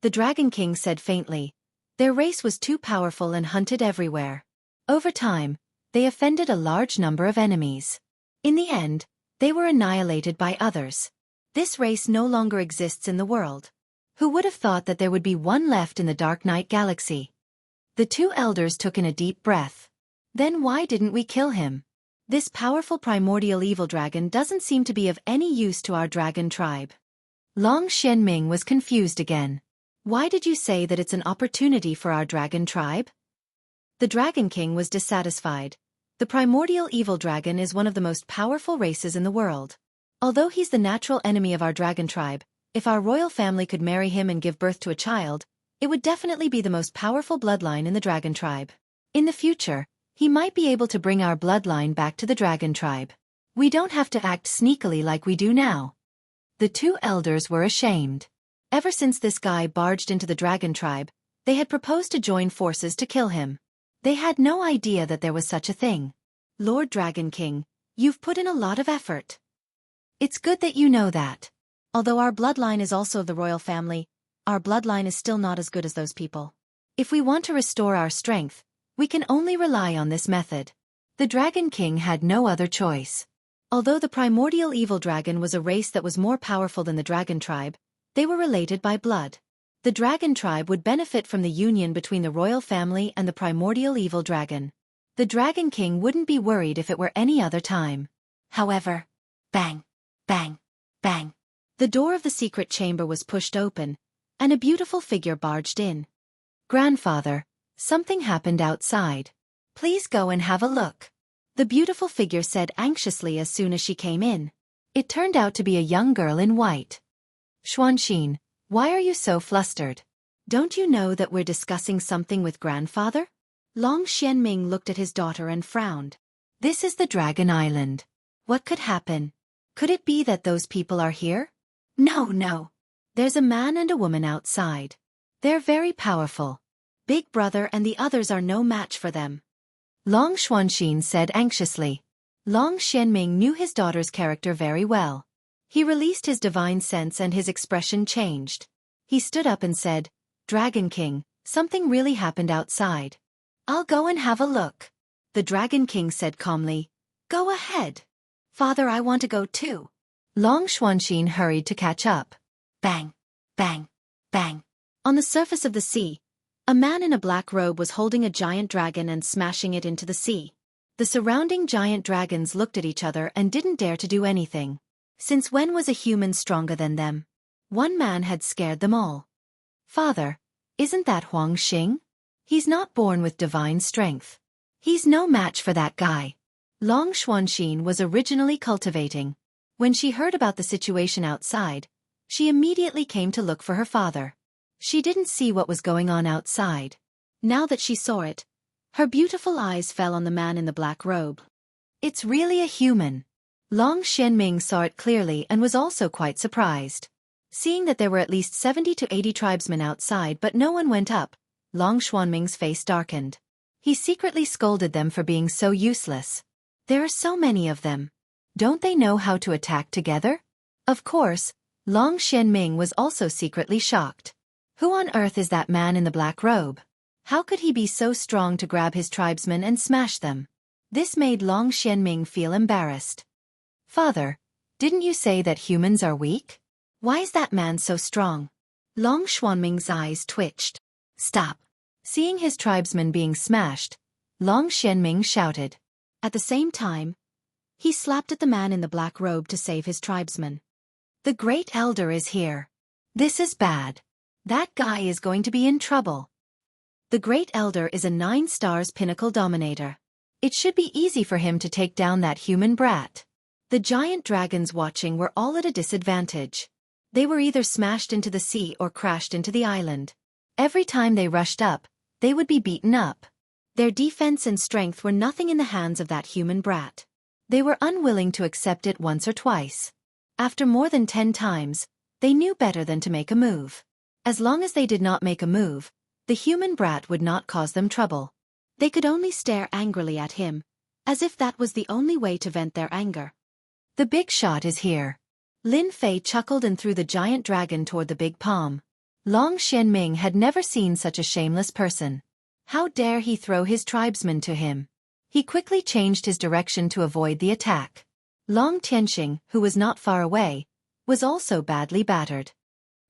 The Dragon King said faintly. Their race was too powerful and hunted everywhere. Over time, they offended a large number of enemies. In the end, they were annihilated by others. This race no longer exists in the world. Who would have thought that there would be one left in the Dark Night Galaxy? The two elders took in a deep breath. Then why didn't we kill him? This powerful primordial evil dragon doesn't seem to be of any use to our dragon tribe. Long Xianming was confused again. Why did you say that it's an opportunity for our dragon tribe? The Dragon King was dissatisfied. The primordial evil dragon is one of the most powerful races in the world. Although he's the natural enemy of our dragon tribe, if our royal family could marry him and give birth to a child, it would definitely be the most powerful bloodline in the dragon tribe. In the future, he might be able to bring our bloodline back to the dragon tribe. We don't have to act sneakily like we do now. The two elders were ashamed. Ever since this guy barged into the dragon tribe, they had proposed to join forces to kill him. They had no idea that there was such a thing. Lord Dragon King, you've put in a lot of effort. It's good that you know that. Although our bloodline is also of the royal family, our bloodline is still not as good as those people. If we want to restore our strength, we can only rely on this method. The Dragon King had no other choice. Although the primordial evil dragon was a race that was more powerful than the dragon tribe, they were related by blood. The dragon tribe would benefit from the union between the royal family and the primordial evil dragon. The Dragon King wouldn't be worried if it were any other time. However, bang, bang, bang. The door of the secret chamber was pushed open, and a beautiful figure barged in. Grandfather, something happened outside. Please go and have a look. The beautiful figure said anxiously as soon as she came in. It turned out to be a young girl in white. Xuanxin, why are you so flustered? Don't you know that we're discussing something with grandfather? Long Xianming looked at his daughter and frowned. This is the Dragon Island. What could happen? Could it be that those people are here? No. There's a man and a woman outside. They're very powerful. Big Brother and the others are no match for them. Long Xuanxin said anxiously. Long Xianming knew his daughter's character very well. He released his divine sense and his expression changed. He stood up and said, Dragon King, something really happened outside. I'll go and have a look. The Dragon King said calmly, Go ahead. Father, I want to go too. Long Xuanxin hurried to catch up. Bang, bang, bang. On the surface of the sea, a man in a black robe was holding a giant dragon and smashing it into the sea. The surrounding giant dragons looked at each other and didn't dare to do anything. Since when was a human stronger than them? One man had scared them all. Father, isn't that Huang Xing? He's not born with divine strength. He's no match for that guy. Long Xuanxin was originally cultivating. When she heard about the situation outside, she immediately came to look for her father. She didn't see what was going on outside. Now that she saw it, her beautiful eyes fell on the man in the black robe. It's really a human. Long Xianming saw it clearly and was also quite surprised. Seeing that there were at least 70 to 80 tribesmen outside but no one went up, Long Xuanming's face darkened. He secretly scolded them for being so useless. There are so many of them. Don't they know how to attack together? Of course, Long Xianming was also secretly shocked. Who on earth is that man in the black robe? How could he be so strong to grab his tribesmen and smash them? This made Long Xianming feel embarrassed. Father, didn't you say that humans are weak? Why is that man so strong? Long Xuanming's eyes twitched. Stop. Seeing his tribesmen being smashed, Long Xianming shouted. At the same time, he slapped at the man in the black robe to save his tribesmen. The Great Elder is here. This is bad. That guy is going to be in trouble. The Great Elder is a 9 stars pinnacle dominator. It should be easy for him to take down that human brat. The giant dragons watching were all at a disadvantage. They were either smashed into the sea or crashed into the island. Every time they rushed up, they would be beaten up. Their defense and strength were nothing in the hands of that human brat. They were unwilling to accept it once or twice. After more than 10 times, they knew better than to make a move. As long as they did not make a move, the human brat would not cause them trouble. They could only stare angrily at him, as if that was the only way to vent their anger. The big shot is here. Lin Fei chuckled and threw the giant dragon toward the big palm. Long Xianming had never seen such a shameless person. How dare he throw his tribesmen to him? He quickly changed his direction to avoid the attack. Long Tianxing, who was not far away, was also badly battered.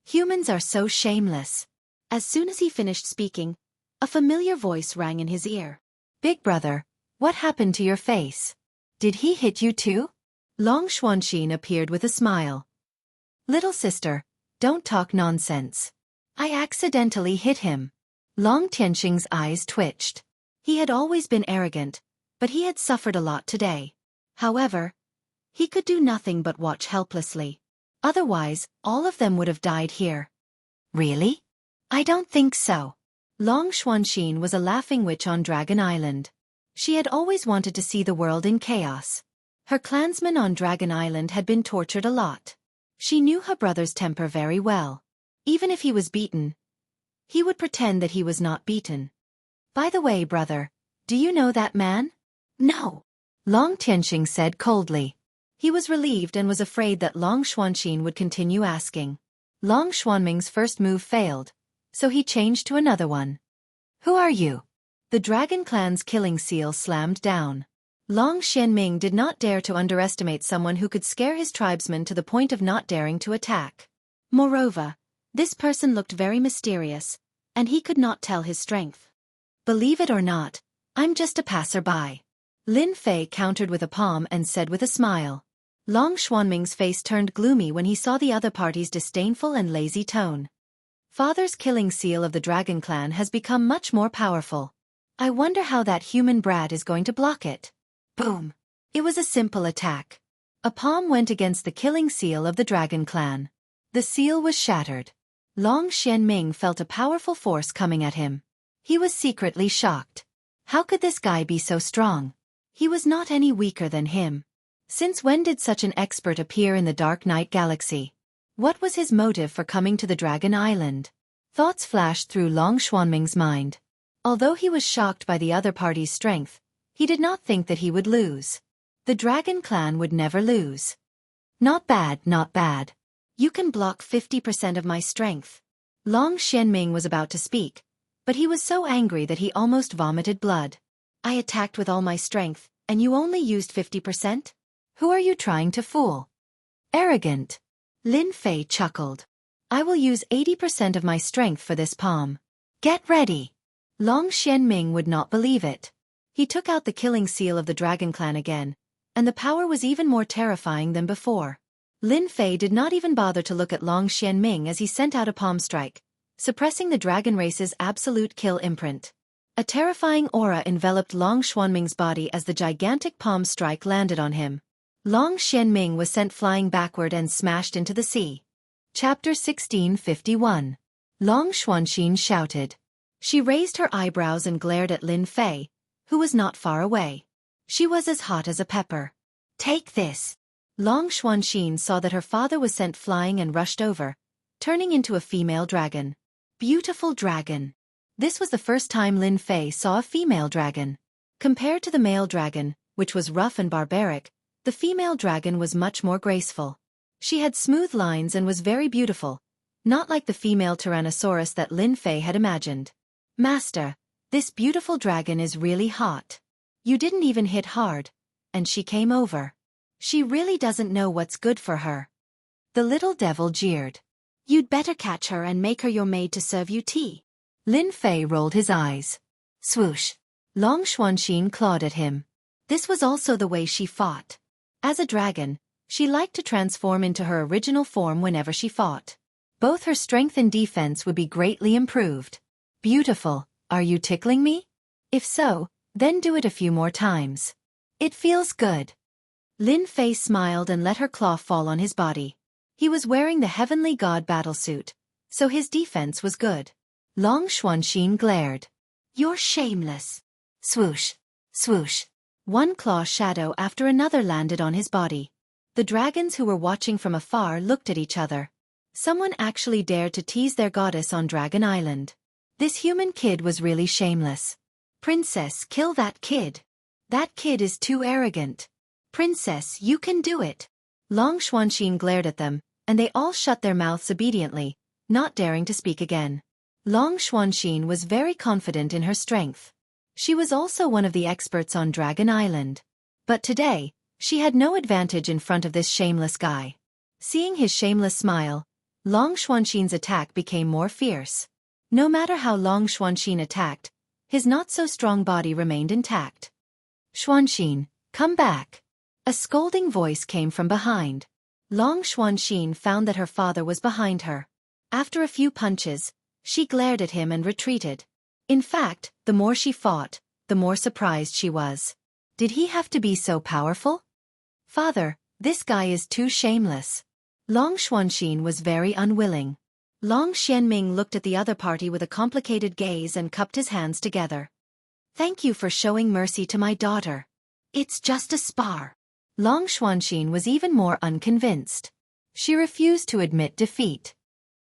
Humans are so shameless. As soon as he finished speaking, a familiar voice rang in his ear. Big brother, what happened to your face? Did he hit you too? Long Xuanxin appeared with a smile. Little sister, don't talk nonsense. I accidentally hit him. Long Tianxing's eyes twitched. He had always been arrogant, but he had suffered a lot today. However, he could do nothing but watch helplessly. Otherwise, all of them would have died here. Really? I don't think so. Long Xuanxin was a laughing witch on Dragon Island. She had always wanted to see the world in chaos. Her clansmen on Dragon Island had been tortured a lot. She knew her brother's temper very well. Even if he was beaten, he would pretend that he was not beaten. By the way, brother, do you know that man? No. Long Tianxing said coldly. He was relieved and was afraid that Long Xuanxin would continue asking. Long Xuanming's first move failed, so he changed to another one. Who are you? The Dragon Clan's killing seal slammed down. Long Xianming did not dare to underestimate someone who could scare his tribesmen to the point of not daring to attack. Moreover, this person looked very mysterious, and he could not tell his strength. Believe it or not, I'm just a passerby. Lin Fei countered with a palm and said with a smile. Long Xuanming's face turned gloomy when he saw the other party's disdainful and lazy tone. Father's killing seal of the Dragon Clan has become much more powerful. I wonder how that human brat is going to block it. Boom! It was a simple attack. A palm went against the killing seal of the Dragon Clan. The seal was shattered. Long Xianming felt a powerful force coming at him. He was secretly shocked. How could this guy be so strong? He was not any weaker than him. Since when did such an expert appear in the Dark Night Galaxy? What was his motive for coming to the Dragon Island? Thoughts flashed through Long Xuanming's mind. Although he was shocked by the other party's strength, he did not think that he would lose. The Dragon Clan would never lose. Not bad, not bad. You can block 50% of my strength. Long Xianming was about to speak, but he was so angry that he almost vomited blood. I attacked with all my strength, and you only used 50%? Who are you trying to fool? Arrogant. Lin Fei chuckled. I will use 80% of my strength for this palm. Get ready. Long Xianming would not believe it. He took out the killing seal of the Dragon Clan again, and the power was even more terrifying than before. Lin Fei did not even bother to look at Long Xianming as he sent out a palm strike, suppressing the dragon race's absolute kill imprint. A terrifying aura enveloped Long Xuanming's body as the gigantic palm strike landed on him. Long Xianming was sent flying backward and smashed into the sea. Chapter 1651. Long Xuanxin shouted. She raised her eyebrows and glared at Lin Fei, who was not far away. She was as hot as a pepper. Take this. Long Xuanxin saw that her father was sent flying and rushed over, turning into a female dragon. Beautiful dragon. This was the first time Lin Fei saw a female dragon. Compared to the male dragon, which was rough and barbaric, the female dragon was much more graceful. She had smooth lines and was very beautiful, not like the female Tyrannosaurus that Lin Fei had imagined. Master, this beautiful dragon is really hot. You didn't even hit hard, and she came over. She really doesn't know what's good for her. The little devil jeered. You'd better catch her and make her your maid to serve you tea. Lin Fei rolled his eyes. Swoosh. Long Xuanxin clawed at him. This was also the way she fought. As a dragon, she liked to transform into her original form whenever she fought. Both her strength and defense would be greatly improved. Beautiful, are you tickling me? If so, then do it a few more times. It feels good. Lin Fei smiled and let her claw fall on his body. He was wearing the Heavenly God battlesuit, so his defense was good. Long Xuanxin glared. You're shameless. Swoosh, swoosh. One claw shadow after another landed on his body. The dragons who were watching from afar looked at each other. Someone actually dared to tease their goddess on Dragon Island. This human kid was really shameless. Princess, kill that kid. That kid is too arrogant. Princess, you can do it. Long Xuanxin glared at them, and they all shut their mouths obediently, not daring to speak again. Long Xuanxin was very confident in her strength. She was also one of the experts on Dragon Island. But today, she had no advantage in front of this shameless guy. Seeing his shameless smile, Long Xuanxin's attack became more fierce. No matter how Long Xuanxin attacked, his not-so-strong body remained intact. Xuanxin, come back. A scolding voice came from behind. Long Xuanxin found that her father was behind her. After a few punches, she glared at him and retreated. In fact, the more she fought, the more surprised she was. Did he have to be so powerful? Father, this guy is too shameless. Long Xuanxin was very unwilling. Long Xianming looked at the other party with a complicated gaze and cupped his hands together. Thank you for showing mercy to my daughter. It's just a spar. Long Xuanxin was even more unconvinced. She refused to admit defeat.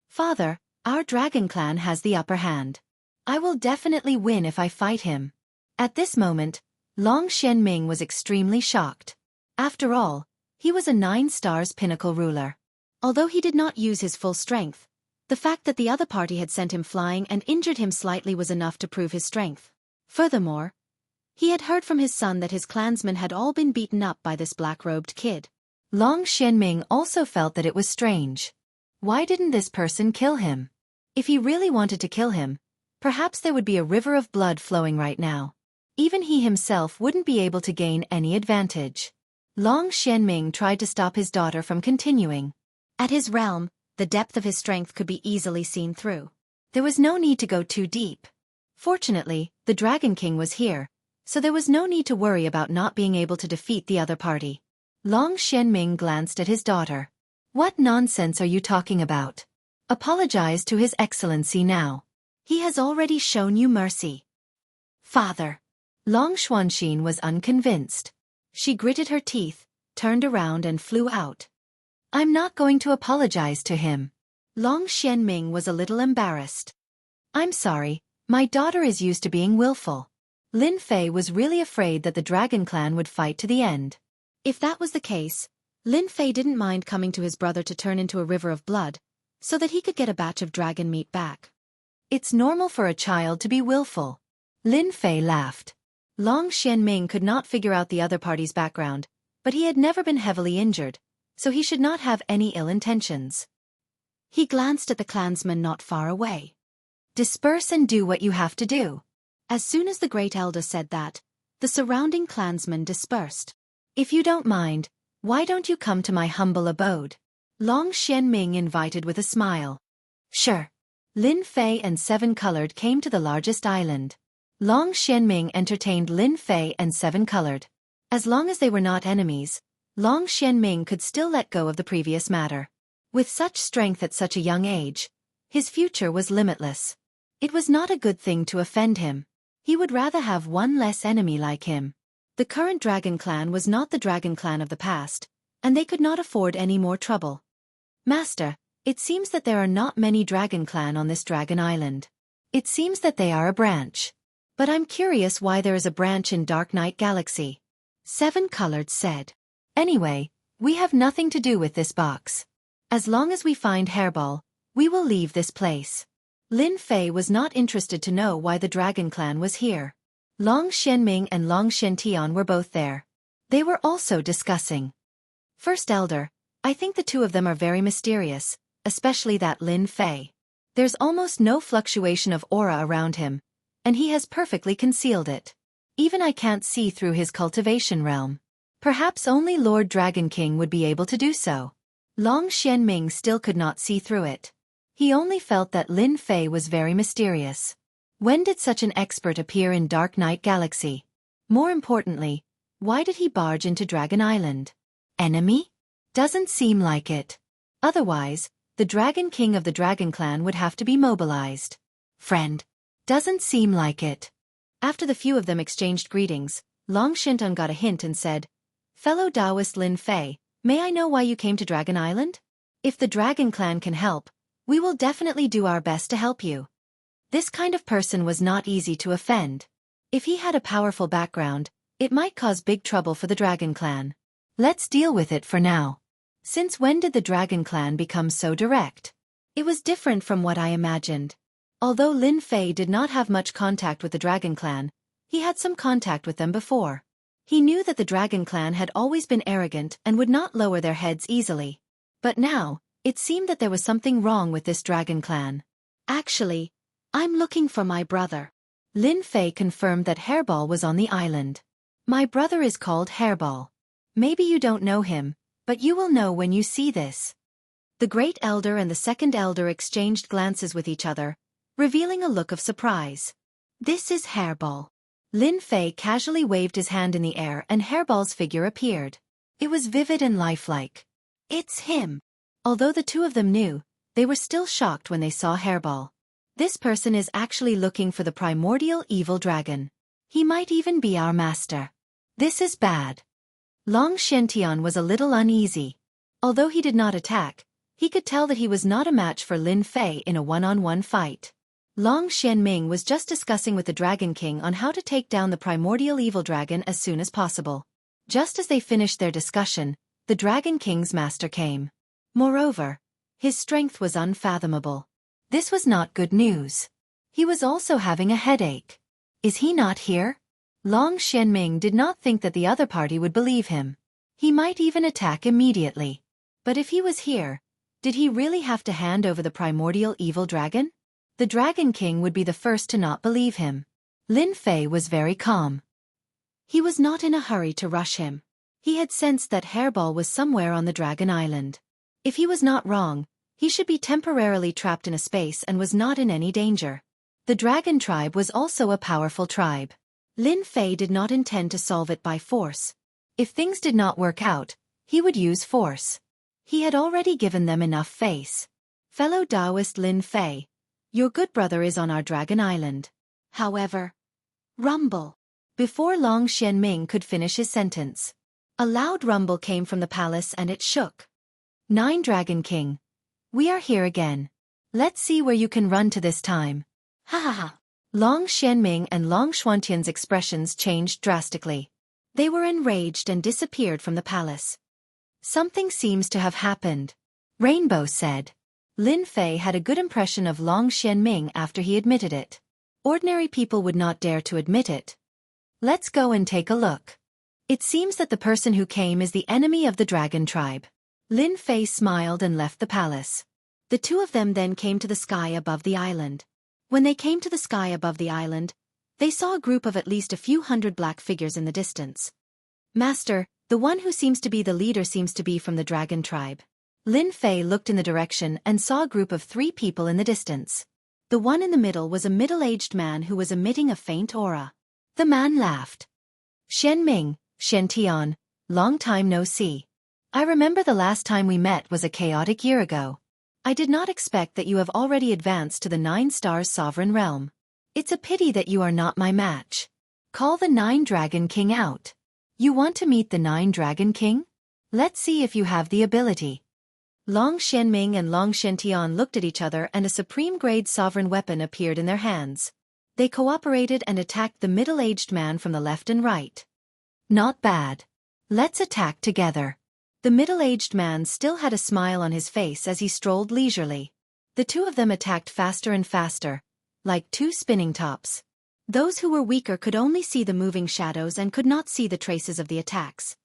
Father, our dragon clan has the upper hand. I will definitely win if I fight him. At this moment, Long Xianming was extremely shocked. After all, he was a 9-stars pinnacle ruler. Although he did not use his full strength, the fact that the other party had sent him flying and injured him slightly was enough to prove his strength. Furthermore, he had heard from his son that his clansmen had all been beaten up by this black-robed kid. Long Xianming also felt that it was strange. Why didn't this person kill him? If he really wanted to kill him, perhaps there would be a river of blood flowing right now. Even he himself wouldn't be able to gain any advantage. Long Xianming tried to stop his daughter from continuing. At his realm, the depth of his strength could be easily seen through. There was no need to go too deep. Fortunately, the Dragon King was here, so there was no need to worry about not being able to defeat the other party. Long Xianming glanced at his daughter. What nonsense are you talking about? Apologize to His Excellency now. He has already shown you mercy. Father. Long Xuanxin was unconvinced. She gritted her teeth, turned around and flew out. I'm not going to apologize to him. Long Xianming was a little embarrassed. I'm sorry, my daughter is used to being willful. Lin Fei was really afraid that the Dragon Clan would fight to the end. If that was the case, Lin Fei didn't mind coming to his brother to turn into a river of blood, so that he could get a batch of dragon meat back. It's normal for a child to be willful. Lin Fei laughed. Long Xianming could not figure out the other party's background, but he had never been heavily injured, so he should not have any ill intentions. He glanced at the clansmen not far away. Disperse and do what you have to do. As soon as the great elder said that, the surrounding clansmen dispersed. If you don't mind, why don't you come to my humble abode? Long Xianming invited with a smile. Sure. Lin Fei and 7-Colored came to the largest island. Long Xianming entertained Lin Fei and 7-Colored. As long as they were not enemies, Long Xianming could still let go of the previous matter. With such strength at such a young age, his future was limitless. It was not a good thing to offend him. He would rather have one less enemy like him. The current Dragon Clan was not the Dragon Clan of the past, and they could not afford any more trouble. Master, it seems that there are not many Dragon Clan on this Dragon Island. It seems that they are a branch. But I'm curious why there is a branch in Dark Knight Galaxy. 7-Colored said. Anyway, we have nothing to do with this box. As long as we find Hairball, we will leave this place. Lin Fei was not interested to know why the Dragon Clan was here. Long Xianming and Long Xiantian were both there. They were also discussing. First Elder, I think the two of them are very mysterious, especially that Lin Fei. There's almost no fluctuation of aura around him, and he has perfectly concealed it. Even I can't see through his cultivation realm. Perhaps only Lord Dragon King would be able to do so. Long Xianming still could not see through it. He only felt that Lin Fei was very mysterious. When did such an expert appear in Dark Knight Galaxy? More importantly, why did he barge into Dragon Island? Enemy? Doesn't seem like it. Otherwise, the Dragon King of the Dragon Clan would have to be mobilized. Friend? Doesn't seem like it. After the few of them exchanged greetings, Long Shinton got a hint and said, Fellow Taoist Lin Fei, may I know why you came to Dragon Island? If the Dragon Clan can help, we will definitely do our best to help you. This kind of person was not easy to offend. If he had a powerful background, it might cause big trouble for the Dragon Clan. Let's deal with it for now. Since when did the Dragon Clan become so direct? It was different from what I imagined. Although Lin Fei did not have much contact with the Dragon Clan, he had some contact with them before. He knew that the Dragon Clan had always been arrogant and would not lower their heads easily. But now, it seemed that there was something wrong with this Dragon Clan. Actually, I'm looking for my brother. Lin Fei confirmed that Hairball was on the island. My brother is called Hairball. Maybe you don't know him, but you will know when you see this. The Great Elder and the Second Elder exchanged glances with each other, revealing a look of surprise. This is Hairball. Lin Fei casually waved his hand in the air and Hairball's figure appeared. It was vivid and lifelike. It's him. Although the two of them knew, they were still shocked when they saw Hairball. This person is actually looking for the primordial evil dragon. He might even be our master. This is bad. Long Xiantian was a little uneasy. Although he did not attack, he could tell that he was not a match for Lin Fei in a one-on-one fight. Long Xianming was just discussing with the Dragon King on how to take down the primordial evil dragon as soon as possible. Just as they finished their discussion, the Dragon King's master came. Moreover, his strength was unfathomable. This was not good news. He was also having a headache. Is he not here? Long Xianming did not think that the other party would believe him. He might even attack immediately. But if he was here, did he really have to hand over the primordial evil dragon? The Dragon King would be the first to not believe him. Lin Fei was very calm. He was not in a hurry to rush him. He had sensed that Hairball was somewhere on the Dragon Island. If he was not wrong, he should be temporarily trapped in a space and was not in any danger. The Dragon tribe was also a powerful tribe. Lin Fei did not intend to solve it by force. If things did not work out, he would use force. He had already given them enough face. Fellow Taoist Lin Fei, your good brother is on our Dragon Island. However, rumble. Before Long Xianming could finish his sentence, a loud rumble came from the palace and it shook. 9 Dragon King. We are here again. Let's see where you can run to this time. Ha ha ha. Long Xianming and Long Xuantian's expressions changed drastically. They were enraged and disappeared from the palace. Something seems to have happened, Rainbow said. Lin Fei had a good impression of Long Xianming after he admitted it. Ordinary people would not dare to admit it. Let's go and take a look. It seems that the person who came is the enemy of the Dragon tribe. Lin Fei smiled and left the palace. The two of them then came to the sky above the island. When they came to the sky above the island, they saw a group of at least a few hundred black figures in the distance. Master, the one who seems to be the leader seems to be from the Dragon tribe. Lin Fei looked in the direction and saw a group of 3 people in the distance. The one in the middle was a middle-aged man who was emitting a faint aura. The man laughed. Xianming, Xiantian, long time no see. I remember the last time we met was a chaotic year ago. I did not expect that you have already advanced to the 9 stars sovereign realm. It's a pity that you are not my match. Call the 9 Dragon King out. You want to meet the 9 Dragon King? Let's see if you have the ability. Long Xianming and Long Xiantian looked at each other and a supreme-grade sovereign weapon appeared in their hands. They cooperated and attacked the middle-aged man from the left and right. Not bad. Let's attack together. The middle-aged man still had a smile on his face as he strolled leisurely. The two of them attacked faster and faster, like 2 spinning tops. Those who were weaker could only see the moving shadows and could not see the traces of the attacks.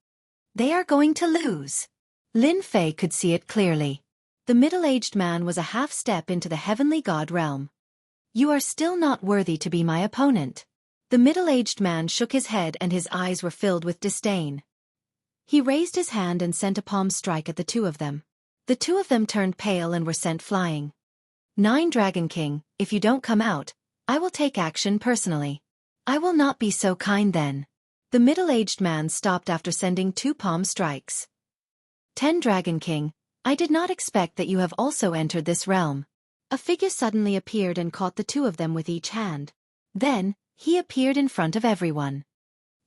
They are going to lose. Lin Fei could see it clearly. The middle-aged man was a half-step into the heavenly god realm. You are still not worthy to be my opponent. The middle-aged man shook his head and his eyes were filled with disdain. He raised his hand and sent a palm strike at the two of them. The two of them turned pale and were sent flying. 9 Dragon King, if you don't come out, I will take action personally. I will not be so kind then. The middle-aged man stopped after sending 2 palm strikes. 10 Dragon King, I did not expect that you have also entered this realm. A figure suddenly appeared and caught the two of them with each hand. Then, he appeared in front of everyone.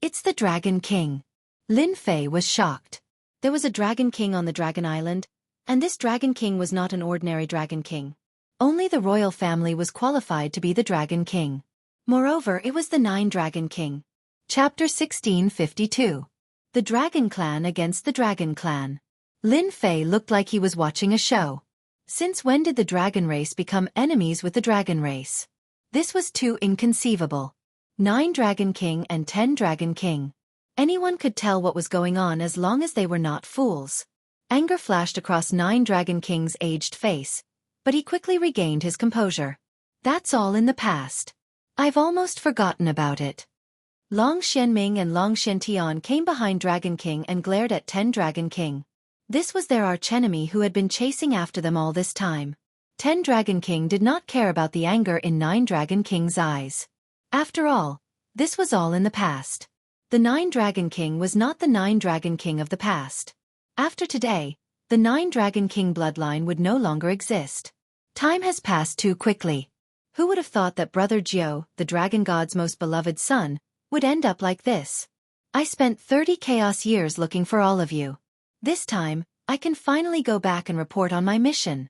It's the Dragon King. Lin Fei was shocked. There was a Dragon King on the Dragon Island, And this Dragon King was not an ordinary Dragon King. Only the royal family was qualified to be the Dragon King. Moreover, it was the 9 Dragon King. Chapter 1652. The Dragon Clan against the Dragon Clan. Lin Fei looked like he was watching a show. Since when did the dragon race become enemies with the dragon race? This was too inconceivable. 9 Dragon King and 10 Dragon King. Anyone could tell what was going on as long as they were not fools. Anger flashed across 9 Dragon King's aged face, but he quickly regained his composure. That's all in the past. I've almost forgotten about it. Long Xianming and Long Xiantian came behind Dragon King and glared at 10 Dragon King. This was their archenemy who had been chasing after them all this time. 10 Dragon King did not care about the anger in 9 Dragon King's eyes. After all, this was all in the past. The 9 Dragon King was not the 9 Dragon King of the past. After today, the 9 Dragon King bloodline would no longer exist. Time has passed too quickly. Who would have thought that Brother Jiao, the Dragon God's most beloved son, would end up like this? I spent 30 chaos years looking for all of you. This time, I can finally go back and report on my mission.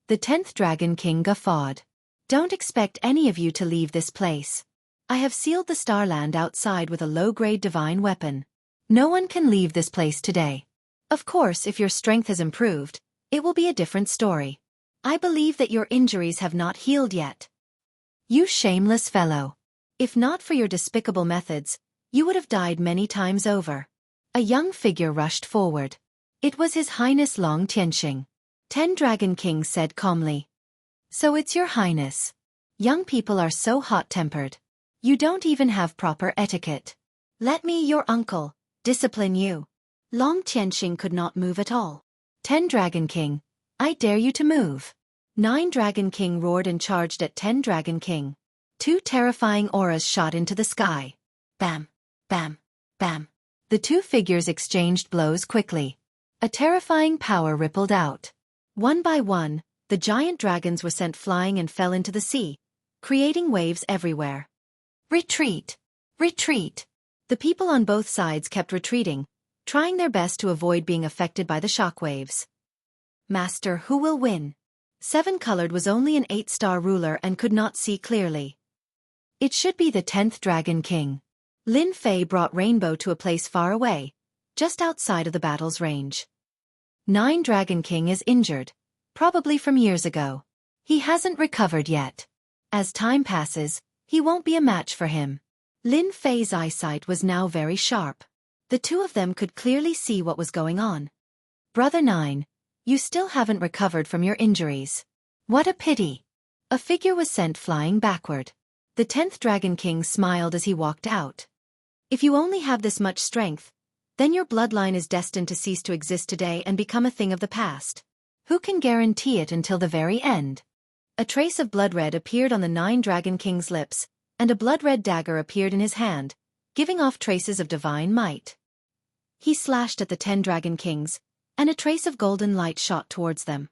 The 10th Dragon King guffawed. Don't expect any of you to leave this place. I have sealed the Starland outside with a low-grade divine weapon. No one can leave this place today. Of course, if your strength has improved, it will be a different story. I believe that your injuries have not healed yet. You shameless fellow. If not for your despicable methods, you would have died many times over. A young figure rushed forward. It was His Highness Long Tianxing. 10 Dragon King said calmly. So it's your highness. Young people are so hot-tempered. You don't even have proper etiquette. Let me, your uncle, discipline you. Long Tianxing could not move at all. 10 Dragon King, I dare you to move. 9 Dragon King roared and charged at 10 Dragon King. 2 terrifying auras shot into the sky. Bam, bam, bam. The 2 figures exchanged blows quickly. A terrifying power rippled out. One by one, the giant dragons were sent flying and fell into the sea, creating waves everywhere. Retreat! Retreat! The people on both sides kept retreating, trying their best to avoid being affected by the shockwaves. Master, who will win? 7-colored was only an 8-star ruler and could not see clearly. It should be the 10th Dragon King. Lin Fei brought Rainbow to a place far away, just outside of the battle's range. 9 Dragon King is injured, probably from years ago. He hasn't recovered yet. As time passes, he won't be a match for him. Lin Fei's eyesight was now very sharp. The 2 of them could clearly see what was going on. Brother 9, you still haven't recovered from your injuries. What a pity. A figure was sent flying backward. The 10th Dragon King smiled as he walked out. If you only have this much strength, then your bloodline is destined to cease to exist today and become a thing of the past. Who can guarantee it until the very end? A trace of blood red appeared on the 9 Dragon King's lips, and a blood-red dagger appeared in his hand, giving off traces of divine might. He slashed at the 10 Dragon Kings, and a trace of golden light shot towards them.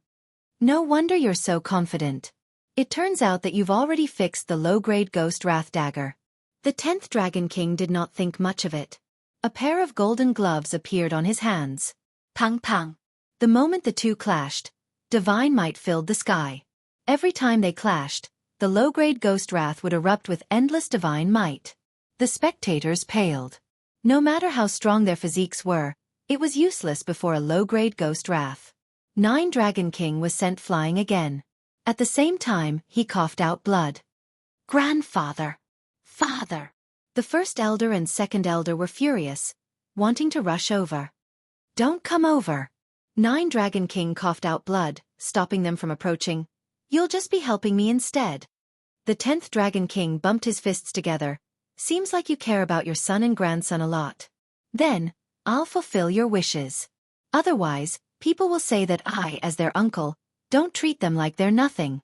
No wonder you're so confident. It turns out that you've already fixed the low-grade Ghost Wrath dagger. The 10th Dragon King did not think much of it. A pair of golden gloves appeared on his hands. Pang pang. The moment the 2 clashed, divine might filled the sky. Every time they clashed, the low-grade Ghost Wrath would erupt with endless divine might. The spectators paled. No matter how strong their physiques were, it was useless before a low-grade Ghost Wrath. 9 Dragon King was sent flying again. At the same time, he coughed out blood. Grandfather! Father! The first elder and second elder were furious, wanting to rush over. Don't come over! 9 Dragon King coughed out blood, stopping them from approaching. You'll just be helping me instead. The 10th Dragon King bumped his fists together. Seems like you care about your son and grandson a lot. Then, I'll fulfill your wishes. Otherwise, people will say that I, as their uncle, don't treat them like they're nothing.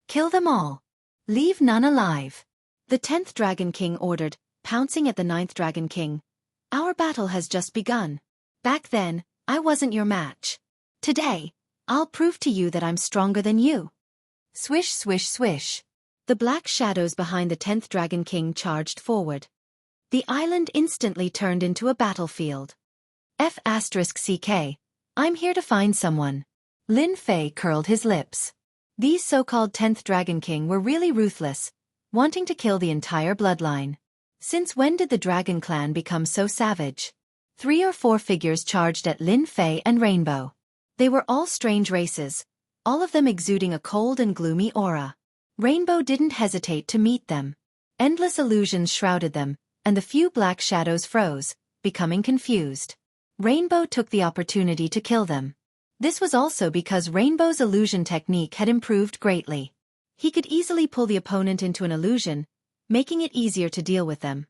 Kill them all. Leave none alive. The 10th Dragon King ordered, pouncing at the 9th Dragon King. Our battle has just begun. Back then, I wasn't your match. Today, I'll prove to you that I'm stronger than you. Swish swish swish. The black shadows behind the 10th Dragon King charged forward. The island instantly turned into a battlefield. F*CK, I'm here to find someone. Lin Fei curled his lips. These so-called 10th Dragon King were really ruthless, wanting to kill the entire bloodline. Since when did the Dragon Clan become so savage? 3 or 4 figures charged at Lin Fei and Rainbow. They were all strange races, all of them exuding a cold and gloomy aura. Rainbow didn't hesitate to meet them. Endless illusions shrouded them, and the few black shadows froze, becoming confused. Rainbow took the opportunity to kill them. This was also because Rainbow's illusion technique had improved greatly. He could easily pull the opponent into an illusion, making it easier to deal with them.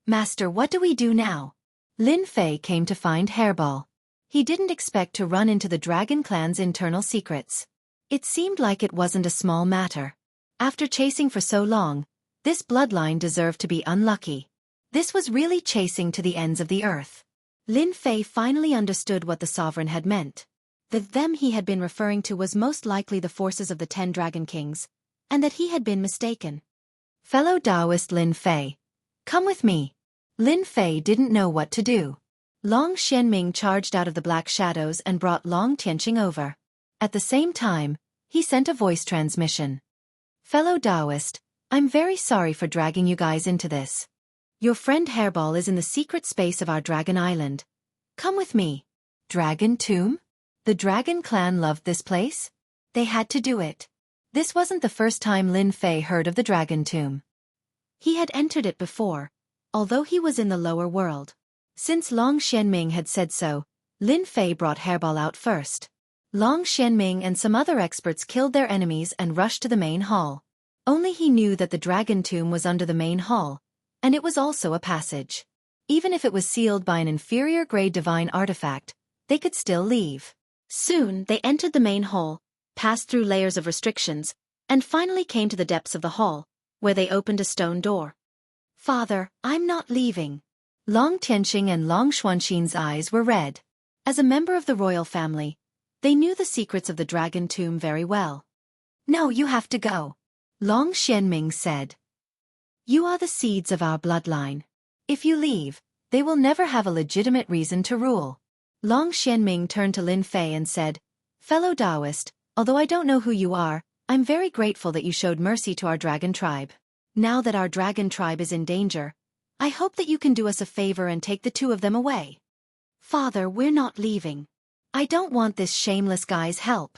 Master, what do we do now? Lin Fei came to find Hairball. He didn't expect to run into the Dragon Clan's internal secrets. It seemed like it wasn't a small matter. After chasing for so long, this bloodline deserved to be unlucky. This was really chasing to the ends of the earth. Lin Fei finally understood what the sovereign had meant. The them he had been referring to was most likely the forces of the 10 Dragon Kings, and that he had been mistaken. Fellow Taoist Lin Fei, come with me. Lin Fei didn't know what to do. Long Xianming charged out of the black shadows and brought Long Tianqing over. At the same time, he sent a voice transmission. Fellow Taoist, I'm very sorry for dragging you guys into this. Your friend Hairball is in the secret space of our Dragon Island. Come with me. Dragon Tomb? The Dragon Clan loved this place? They had to do it. This wasn't the first time Lin Fei heard of the Dragon Tomb. He had entered it before, although he was in the lower world. Since Long Xianming had said so, Lin Fei brought Hairball out first. Long Xianming and some other experts killed their enemies and rushed to the main hall. Only he knew that the Dragon Tomb was under the main hall, and it was also a passage. Even if it was sealed by an inferior-grade divine artifact, they could still leave. Soon, they entered the main hall, passed through layers of restrictions, and finally came to the depths of the hall, where they opened a stone door. Father, I'm not leaving. Long Tianqing and Long Xuanxin's eyes were red. As a member of the royal family, they knew the secrets of the Dragon Tomb very well. No, you have to go. Long Xianming said. You are the seeds of our bloodline. If you leave, they will never have a legitimate reason to rule. Long Xianming turned to Lin Fei and said, Fellow Taoist, although I don't know who you are, I'm very grateful that you showed mercy to our dragon tribe. Now that our dragon tribe is in danger, I hope that you can do us a favor and take the 2 of them away. Father, we're not leaving. I don't want this shameless guy's help.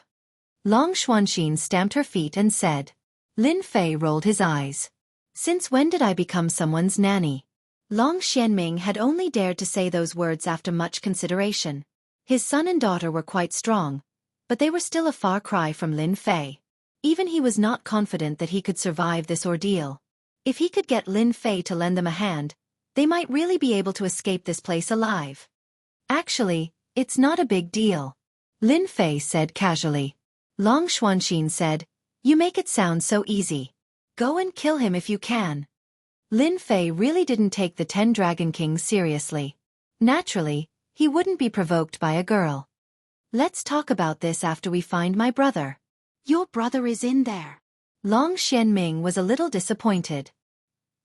Long Xuanxin stamped her feet and said. Lin Fei rolled his eyes. Since when did I become someone's nanny? Long Xianming had only dared to say those words after much consideration. His son and daughter were quite strong, but they were still a far cry from Lin Fei. Even he was not confident that he could survive this ordeal. If he could get Lin Fei to lend them a hand, they might really be able to escape this place alive. Actually, it's not a big deal. Lin Fei said casually. Long Xuanxin said, You make it sound so easy. Go and kill him if you can. Lin Fei really didn't take the 10 Dragon Kings seriously. Naturally, he wouldn't be provoked by a girl. Let's talk about this after we find my brother. Your brother is in there. Long Xianming was a little disappointed.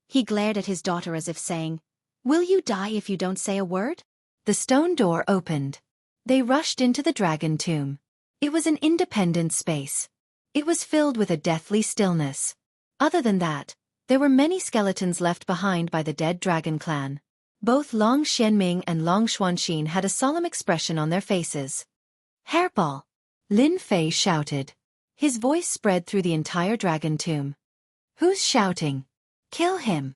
He glared at his daughter as if saying, Will you die if you don't say a word? The stone door opened. They rushed into the Dragon Tomb. It was an independent space. It was filled with a deathly stillness. Other than that, there were many skeletons left behind by the dead Dragon Clan. Both Long Xianming and Long Xuanxin had a solemn expression on their faces. Hairball! Lin Fei shouted. His voice spread through the entire Dragon Tomb. Who's shouting? Kill him!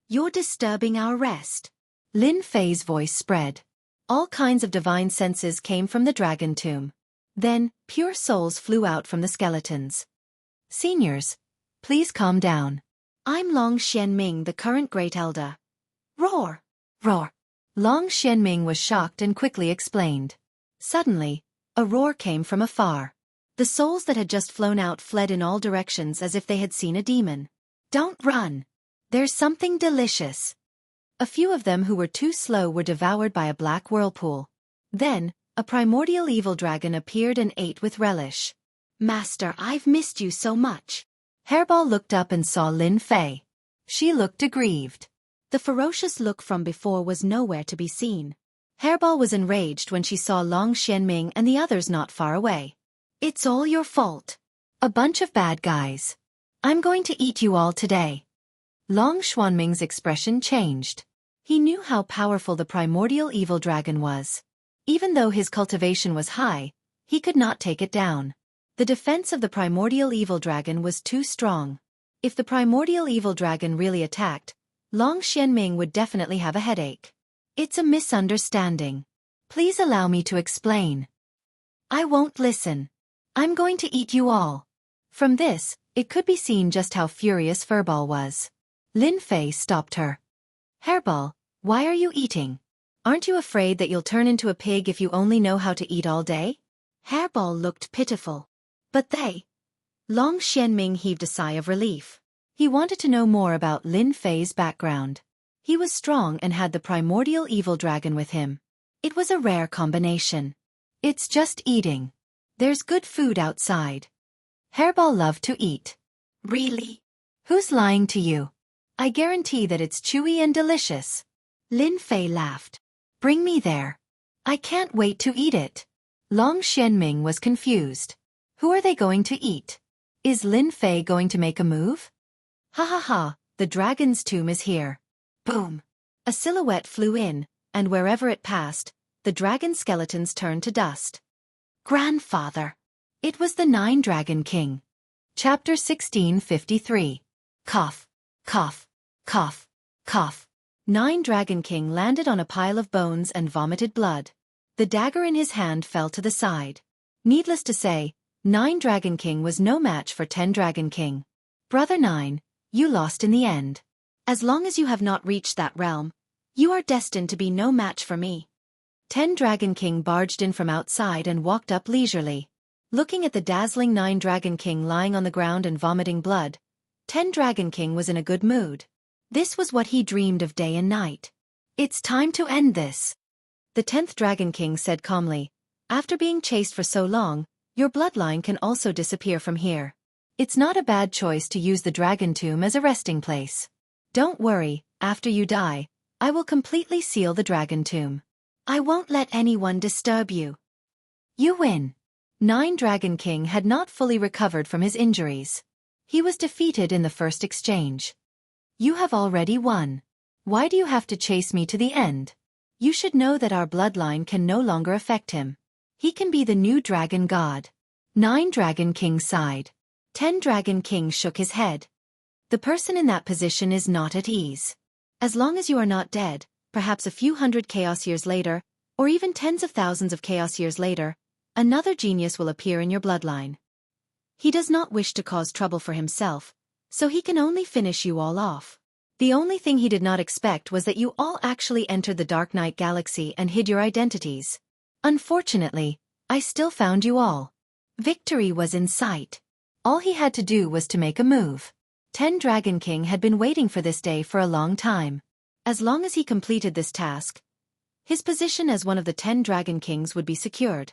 You're disturbing our rest. Lin Fei's voice spread. All kinds of divine senses came from the Dragon Tomb. Then, pure souls flew out from the skeletons. Seniors, please calm down. I'm Long Xianming, the current Great Elder. Roar! Roar! Long Xianming was shocked and quickly explained. Suddenly, a roar came from afar. The souls that had just flown out fled in all directions as if they had seen a demon. Don't run! There's something delicious. A few of them who were too slow were devoured by a black whirlpool. Then, a primordial evil dragon appeared and ate with relish. Master, I've missed you so much. Hairball looked up and saw Lin Fei. She looked aggrieved. The ferocious look from before was nowhere to be seen. Hairball was enraged when she saw Long Xianming and the others not far away. It's all your fault. A bunch of bad guys. I'm going to eat you all today. Long Xuanming's expression changed. He knew how powerful the primordial evil dragon was. Even though his cultivation was high, he could not take it down. The defense of the primordial evil dragon was too strong. If the primordial evil dragon really attacked, Long Xianming would definitely have a headache. It's a misunderstanding. Please allow me to explain. I won't listen. I'm going to eat you all. From this, it could be seen just how furious Furball was. Lin Fei stopped her. Hairball, why are you eating? Aren't you afraid that you'll turn into a pig if you only know how to eat all day? Hairball looked pitiful. But they... Long Xianming heaved a sigh of relief. He wanted to know more about Lin Fei's background. He was strong and had the primordial evil dragon with him. It was a rare combination. It's just eating. There's good food outside. Hairball loved to eat. Really? Who's lying to you? I guarantee that it's chewy and delicious. Lin Fei laughed. Bring me there. I can't wait to eat it. Long Xianming was confused. Who are they going to eat? Is Lin Fei going to make a move? Ha ha ha, the dragon's tomb is here. Boom! A silhouette flew in, and wherever it passed, the dragon skeletons turned to dust. Grandfather! It was the Nine Dragon King. Chapter 1653. Cough, cough, cough, cough. Nine Dragon King landed on a pile of bones and vomited blood. The dagger in his hand fell to the side. Needless to say, Nine Dragon King was no match for 10 Dragon King. Brother Nine, you lost in the end. As long as you have not reached that realm, you are destined to be no match for me. 10 Dragon King barged in from outside and walked up leisurely. Looking at the dazzling 9 Dragon King lying on the ground and vomiting blood, 10 Dragon King was in a good mood. This was what he dreamed of day and night. It's time to end this. The 10th Dragon King said calmly, after being chased for so long, your bloodline can also disappear from here. It's not a bad choice to use the Dragon Tomb as a resting place. Don't worry, after you die, I will completely seal the Dragon Tomb. I won't let anyone disturb you. You win. 9 Dragon King had not fully recovered from his injuries. He was defeated in the first exchange. You have already won. Why do you have to chase me to the end? You should know that our bloodline can no longer affect him. He can be the new dragon god. 9 Dragon King sighed. 10 Dragon King shook his head. The person in that position is not at ease. As long as you are not dead, perhaps a few hundred chaos years later, or even tens of thousands of chaos years later, another genius will appear in your bloodline. He does not wish to cause trouble for himself, so he can only finish you all off. The only thing he did not expect was that you all actually entered the Dark Knight Galaxy and hid your identities. Unfortunately, I still found you all. Victory was in sight. All he had to do was to make a move. 10 Dragon King had been waiting for this day for a long time. As long as he completed this task, his position as one of the 10 Dragon Kings would be secured.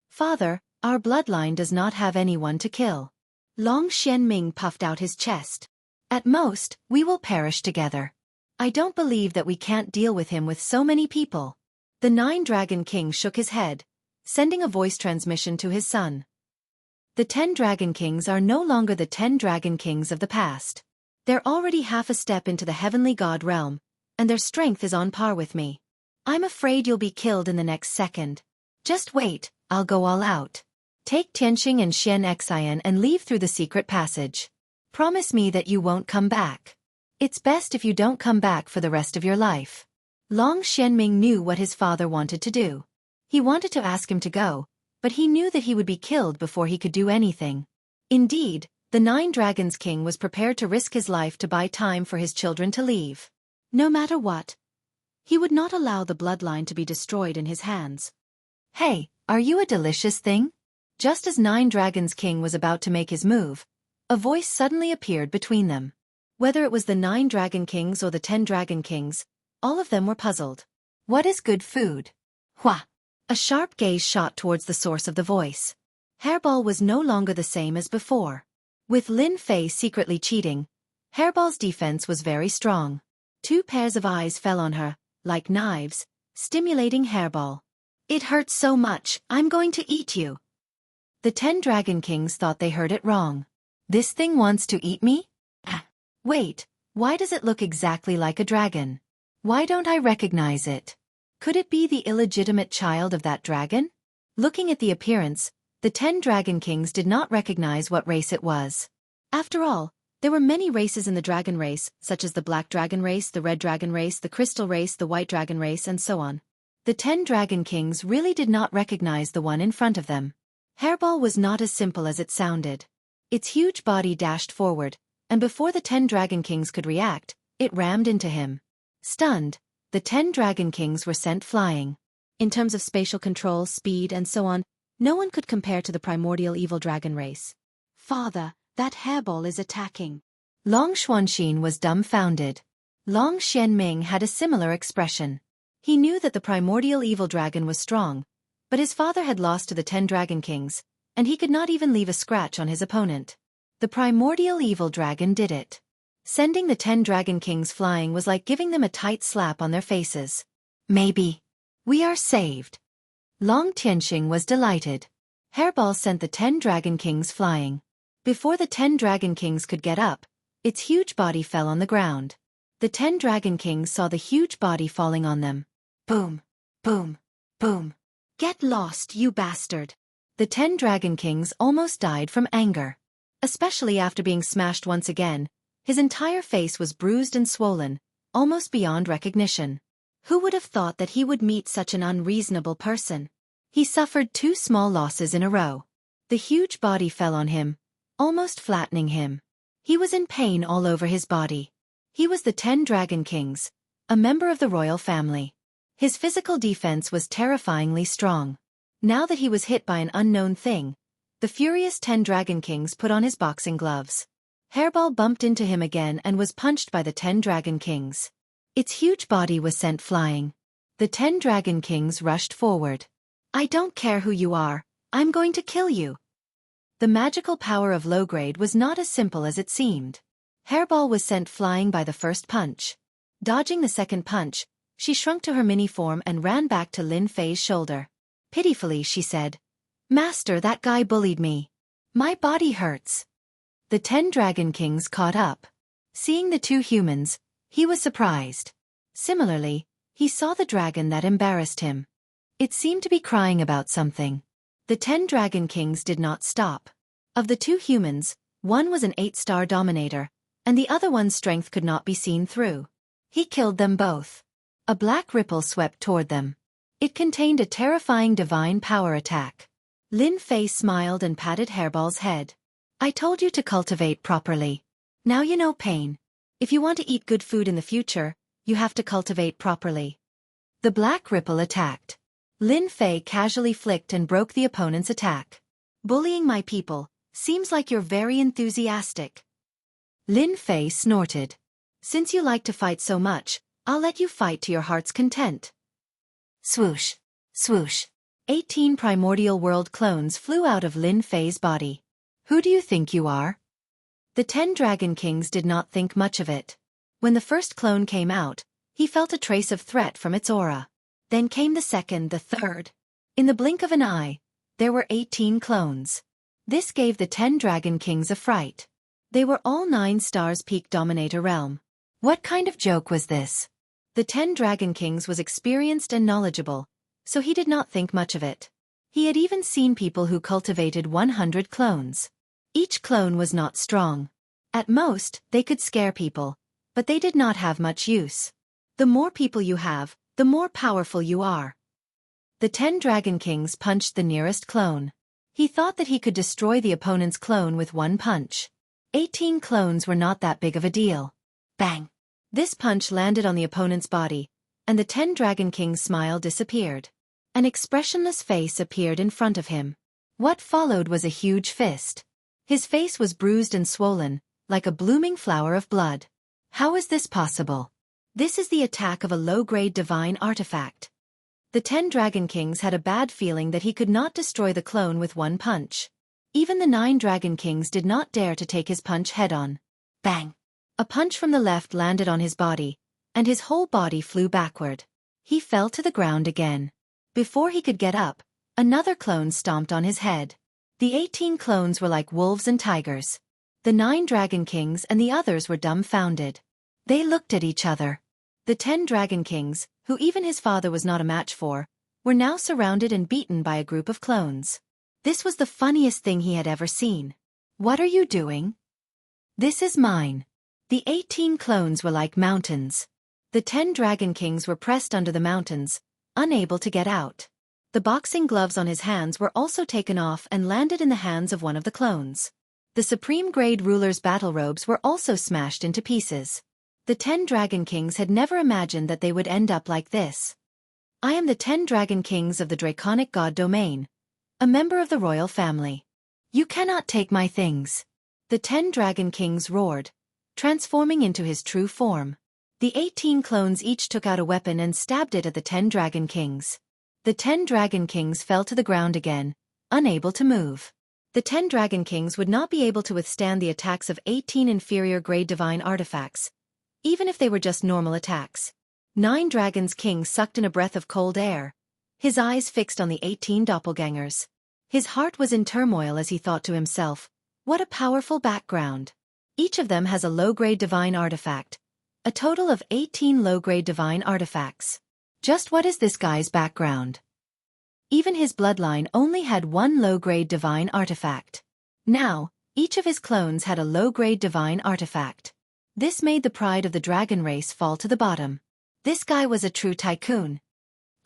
Father, our bloodline does not have anyone to kill. Long Xianming puffed out his chest. At most, we will perish together. I don't believe that we can't deal with him with so many people. The 9 Dragon King shook his head, sending a voice transmission to his son. The 10 Dragon Kings are no longer the 10 Dragon Kings of the past. They're already half a step into the heavenly god realm, and their strength is on par with me. I'm afraid you'll be killed in the next second. Just wait, I'll go all out. Take Tianxing and Xianxia and leave through the secret passage. Promise me that you won't come back. It's best if you don't come back for the rest of your life. Long Xianming knew what his father wanted to do. He wanted to ask him to go, but he knew that he would be killed before he could do anything. Indeed, the 9 Dragons King was prepared to risk his life to buy time for his children to leave. No matter what, he would not allow the bloodline to be destroyed in his hands. Hey, are you a delicious thing? Just as 9 Dragons King was about to make his move, a voice suddenly appeared between them. Whether it was the 9 Dragon Kings or the 10 Dragon Kings, all of them were puzzled. What is good food? Hua! A sharp gaze shot towards the source of the voice. Hairball was no longer the same as before. With Lin Fei secretly cheating, Hairball's defense was very strong. 2 pairs of eyes fell on her, like knives, stimulating Hairball. It hurts so much, I'm going to eat you. The 10 Dragon Kings thought they heard it wrong. This thing wants to eat me? Wait, why does it look exactly like a dragon? Why don't I recognize it? Could it be the illegitimate child of that dragon? Looking at the appearance, the 10 Dragon Kings did not recognize what race it was. After all, there were many races in the dragon race, such as the black dragon race, the red dragon race, the crystal race, the white dragon race, and so on. The 10 Dragon Kings really did not recognize the one in front of them. Hairball was not as simple as it sounded. Its huge body dashed forward, and before the 10 Dragon Kings could react, it rammed into him. Stunned, the 10 Dragon Kings were sent flying. In terms of spatial control, speed, and so on, no one could compare to the primordial evil dragon race. Father, that hairball is attacking. Long Xuanxin was dumbfounded. Long Xianming had a similar expression. He knew that the primordial evil dragon was strong, but his father had lost to the 10 Dragon Kings, and he could not even leave a scratch on his opponent. The primordial evil dragon did it. Sending the 10 Dragon Kings flying was like giving them a tight slap on their faces. Maybe. We are saved. Long Tianxing was delighted. Hairball sent the 10 Dragon Kings flying. Before the 10 Dragon Kings could get up, its huge body fell on the ground. The 10 Dragon Kings saw the huge body falling on them. Boom, boom, boom. Get lost, you bastard. The 10 Dragon Kings almost died from anger. Especially after being smashed once again, his entire face was bruised and swollen, almost beyond recognition. Who would have thought that he would meet such an unreasonable person? He suffered 2 small losses in a row. The huge body fell on him, almost flattening him. He was in pain all over his body. He was the 10 Dragon Kings, a member of the royal family. His physical defense was terrifyingly strong. Now that he was hit by an unknown thing, the furious 10 Dragon Kings put on his boxing gloves. Hairball bumped into him again and was punched by the 10 Dragon Kings. Its huge body was sent flying. The 10 Dragon Kings rushed forward. I don't care who you are, I'm going to kill you. The magical power of low grade was not as simple as it seemed. Hairball was sent flying by the first punch. Dodging the second punch, she shrunk to her mini form and ran back to Lin Fei's shoulder. Pitifully she said, Master, that guy bullied me. My body hurts. The 10 Dragon Kings caught up. Seeing the 2 humans, he was surprised. Similarly, he saw the dragon that embarrassed him. It seemed to be crying about something. The 10 Dragon Kings did not stop. Of the 2 humans, one was an 8-star dominator, and the other one's strength could not be seen through. He killed them both. A black ripple swept toward them. It contained a terrifying divine power attack. Lin Fei smiled and patted Hairball's head. I told you to cultivate properly. Now you know pain. If you want to eat good food in the future, you have to cultivate properly. The black ripple attacked. Lin Fei casually flicked and broke the opponent's attack. Bullying my people, seems like you're very enthusiastic. Lin Fei snorted. Since you like to fight so much, I'll let you fight to your heart's content. Swoosh, swoosh. 18 primordial world clones flew out of Lin Fei's body. Who do you think you are? The 10 Dragon Kings did not think much of it. When the first clone came out, he felt a trace of threat from its aura. Then came the second, the third. In the blink of an eye, there were 18 clones. This gave the 10 Dragon Kings a fright. They were all 9 stars peak dominator realm. What kind of joke was this? The 10 Dragon Kings was experienced and knowledgeable, so he did not think much of it. He had even seen people who cultivated 100 clones. Each clone was not strong. At most, they could scare people, but they did not have much use. The more people you have, the more powerful you are. The 10 Dragon Kings punched the nearest clone. He thought that he could destroy the opponent's clone with one punch. 18 clones were not that big of a deal. Bang! This punch landed on the opponent's body, and the 10 Dragon King's smile disappeared. An expressionless face appeared in front of him. What followed was a huge fist. His face was bruised and swollen, like a blooming flower of blood. How is this possible? This is the attack of a low-grade divine artifact. The 10 Dragon Kings had a bad feeling that he could not destroy the clone with one punch. Even the 9 Dragon Kings did not dare to take his punch head-on. Bang! A punch from the left landed on his body, and his whole body flew backward. He fell to the ground again. Before he could get up, another clone stomped on his head. The 18 clones were like wolves and tigers. The 9 Dragon Kings and the others were dumbfounded. They looked at each other. The 10 Dragon Kings, who even his father was not a match for, were now surrounded and beaten by a group of clones. This was the funniest thing he had ever seen. "What are you doing?" "This is mine." The 18 clones were like mountains. The 10 Dragon Kings were pressed under the mountains, unable to get out. The boxing gloves on his hands were also taken off and landed in the hands of one of the clones. The Supreme Grade Ruler's battle robes were also smashed into pieces. The 10 Dragon Kings had never imagined that they would end up like this. "I am the 10 Dragon Kings of the Draconic God Domain, a member of the royal family. You cannot take my things." The 10 Dragon Kings roared, transforming into his true form. The 18 clones each took out a weapon and stabbed it at the 10 Dragon Kings. The 10 Dragon Kings fell to the ground again, unable to move. The 10 Dragon Kings would not be able to withstand the attacks of 18 inferior grade divine artifacts, even if they were just normal attacks. 9 Dragons King sucked in a breath of cold air, his eyes fixed on the 18 doppelgangers. His heart was in turmoil as he thought to himself, what a powerful background. Each of them has a low-grade divine artifact, a total of 18 low-grade divine artifacts. Just what is this guy's background? Even his bloodline only had one low-grade divine artifact. Now, each of his clones had a low-grade divine artifact. This made the pride of the dragon race fall to the bottom. This guy was a true tycoon.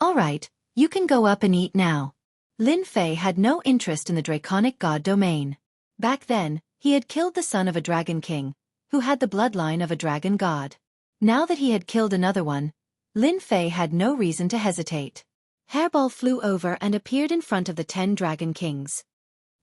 "All right, you can go up and eat now." Lin Fei had no interest in the Draconic God Domain. Back then, he had killed the son of a dragon king, who had the bloodline of a dragon god. Now that he had killed another one, Lin Fei had no reason to hesitate. Hairball flew over and appeared in front of the 10 Dragon Kings.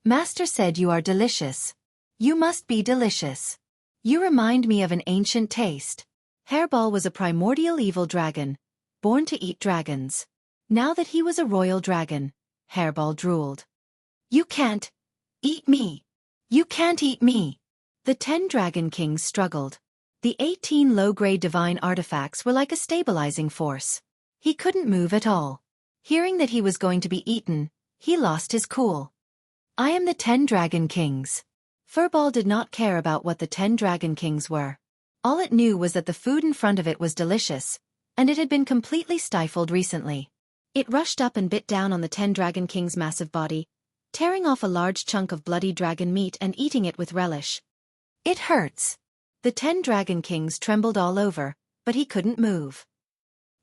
"Master said you are delicious. You must be delicious. You remind me of an ancient taste." Hairball was a primordial evil dragon, born to eat dragons. Now that he was a royal dragon, Hairball drooled. "You can't eat me. You can't eat me." The 10 Dragon Kings struggled. The 18 low-grade divine artifacts were like a stabilizing force. He couldn't move at all. Hearing that he was going to be eaten, he lost his cool. "I am the 10 Dragon Kings." Furball did not care about what the 10 Dragon Kings were. All it knew was that the food in front of it was delicious, and it had been completely stifled recently. It rushed up and bit down on the 10 Dragon King's massive body, tearing off a large chunk of bloody dragon meat and eating it with relish. "It hurts." The 10 Dragon Kings trembled all over, but he couldn't move.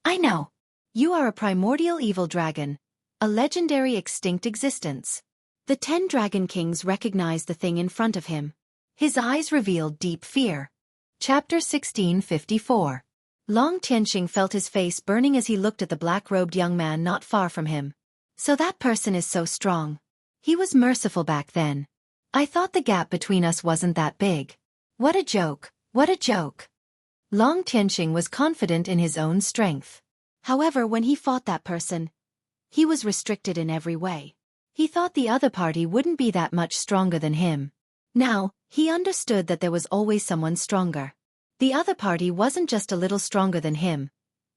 "I know. You are a primordial evil dragon, a legendary extinct existence." The 10 Dragon Kings recognized the thing in front of him. His eyes revealed deep fear. Chapter 1654. Long Tianxing felt his face burning as he looked at the black-robed young man not far from him. "So that person is so strong. He was merciful back then. I thought the gap between us wasn't that big. What a joke, what a joke." Long Tianxing was confident in his own strength. However, when he fought that person, he was restricted in every way. He thought the other party wouldn't be that much stronger than him. Now, he understood that there was always someone stronger. The other party wasn't just a little stronger than him.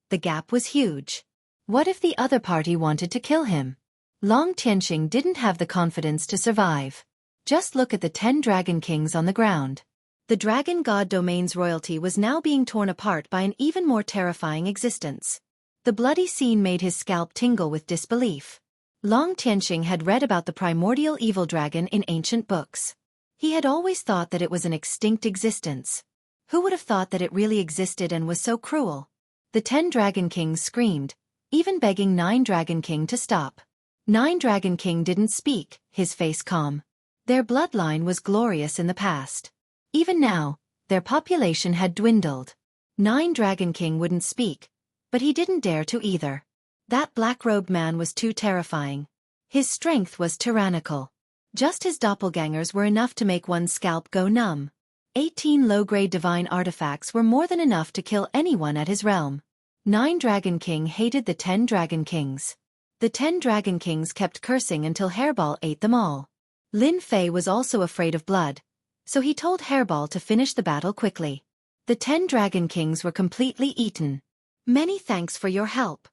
The gap was huge. What if the other party wanted to kill him? Long Tianxing didn't have the confidence to survive. Just look at the 10 Dragon Kings on the ground. The Dragon God Domain's royalty was now being torn apart by an even more terrifying existence. The bloody scene made his scalp tingle with disbelief. Long Tianxing had read about the primordial evil dragon in ancient books. He had always thought that it was an extinct existence. Who would have thought that it really existed and was so cruel? The 10 Dragon Kings screamed, even begging 9 Dragon King to stop. 9 Dragon King didn't speak, his face calm. Their bloodline was glorious in the past. Even now, their population had dwindled. 9 Dragon King wouldn't speak, but he didn't dare to either. That black-robed man was too terrifying. His strength was tyrannical. Just his doppelgangers were enough to make one's scalp go numb. 18 low-grade divine artifacts were more than enough to kill anyone at his realm. 9 Dragon King hated the 10 Dragon Kings. The 10 Dragon Kings kept cursing until Hairball ate them all. Lin Fei was also afraid of blood, so he told Hairball to finish the battle quickly. The 10 Dragon Kings were completely eaten. "Many thanks for your help."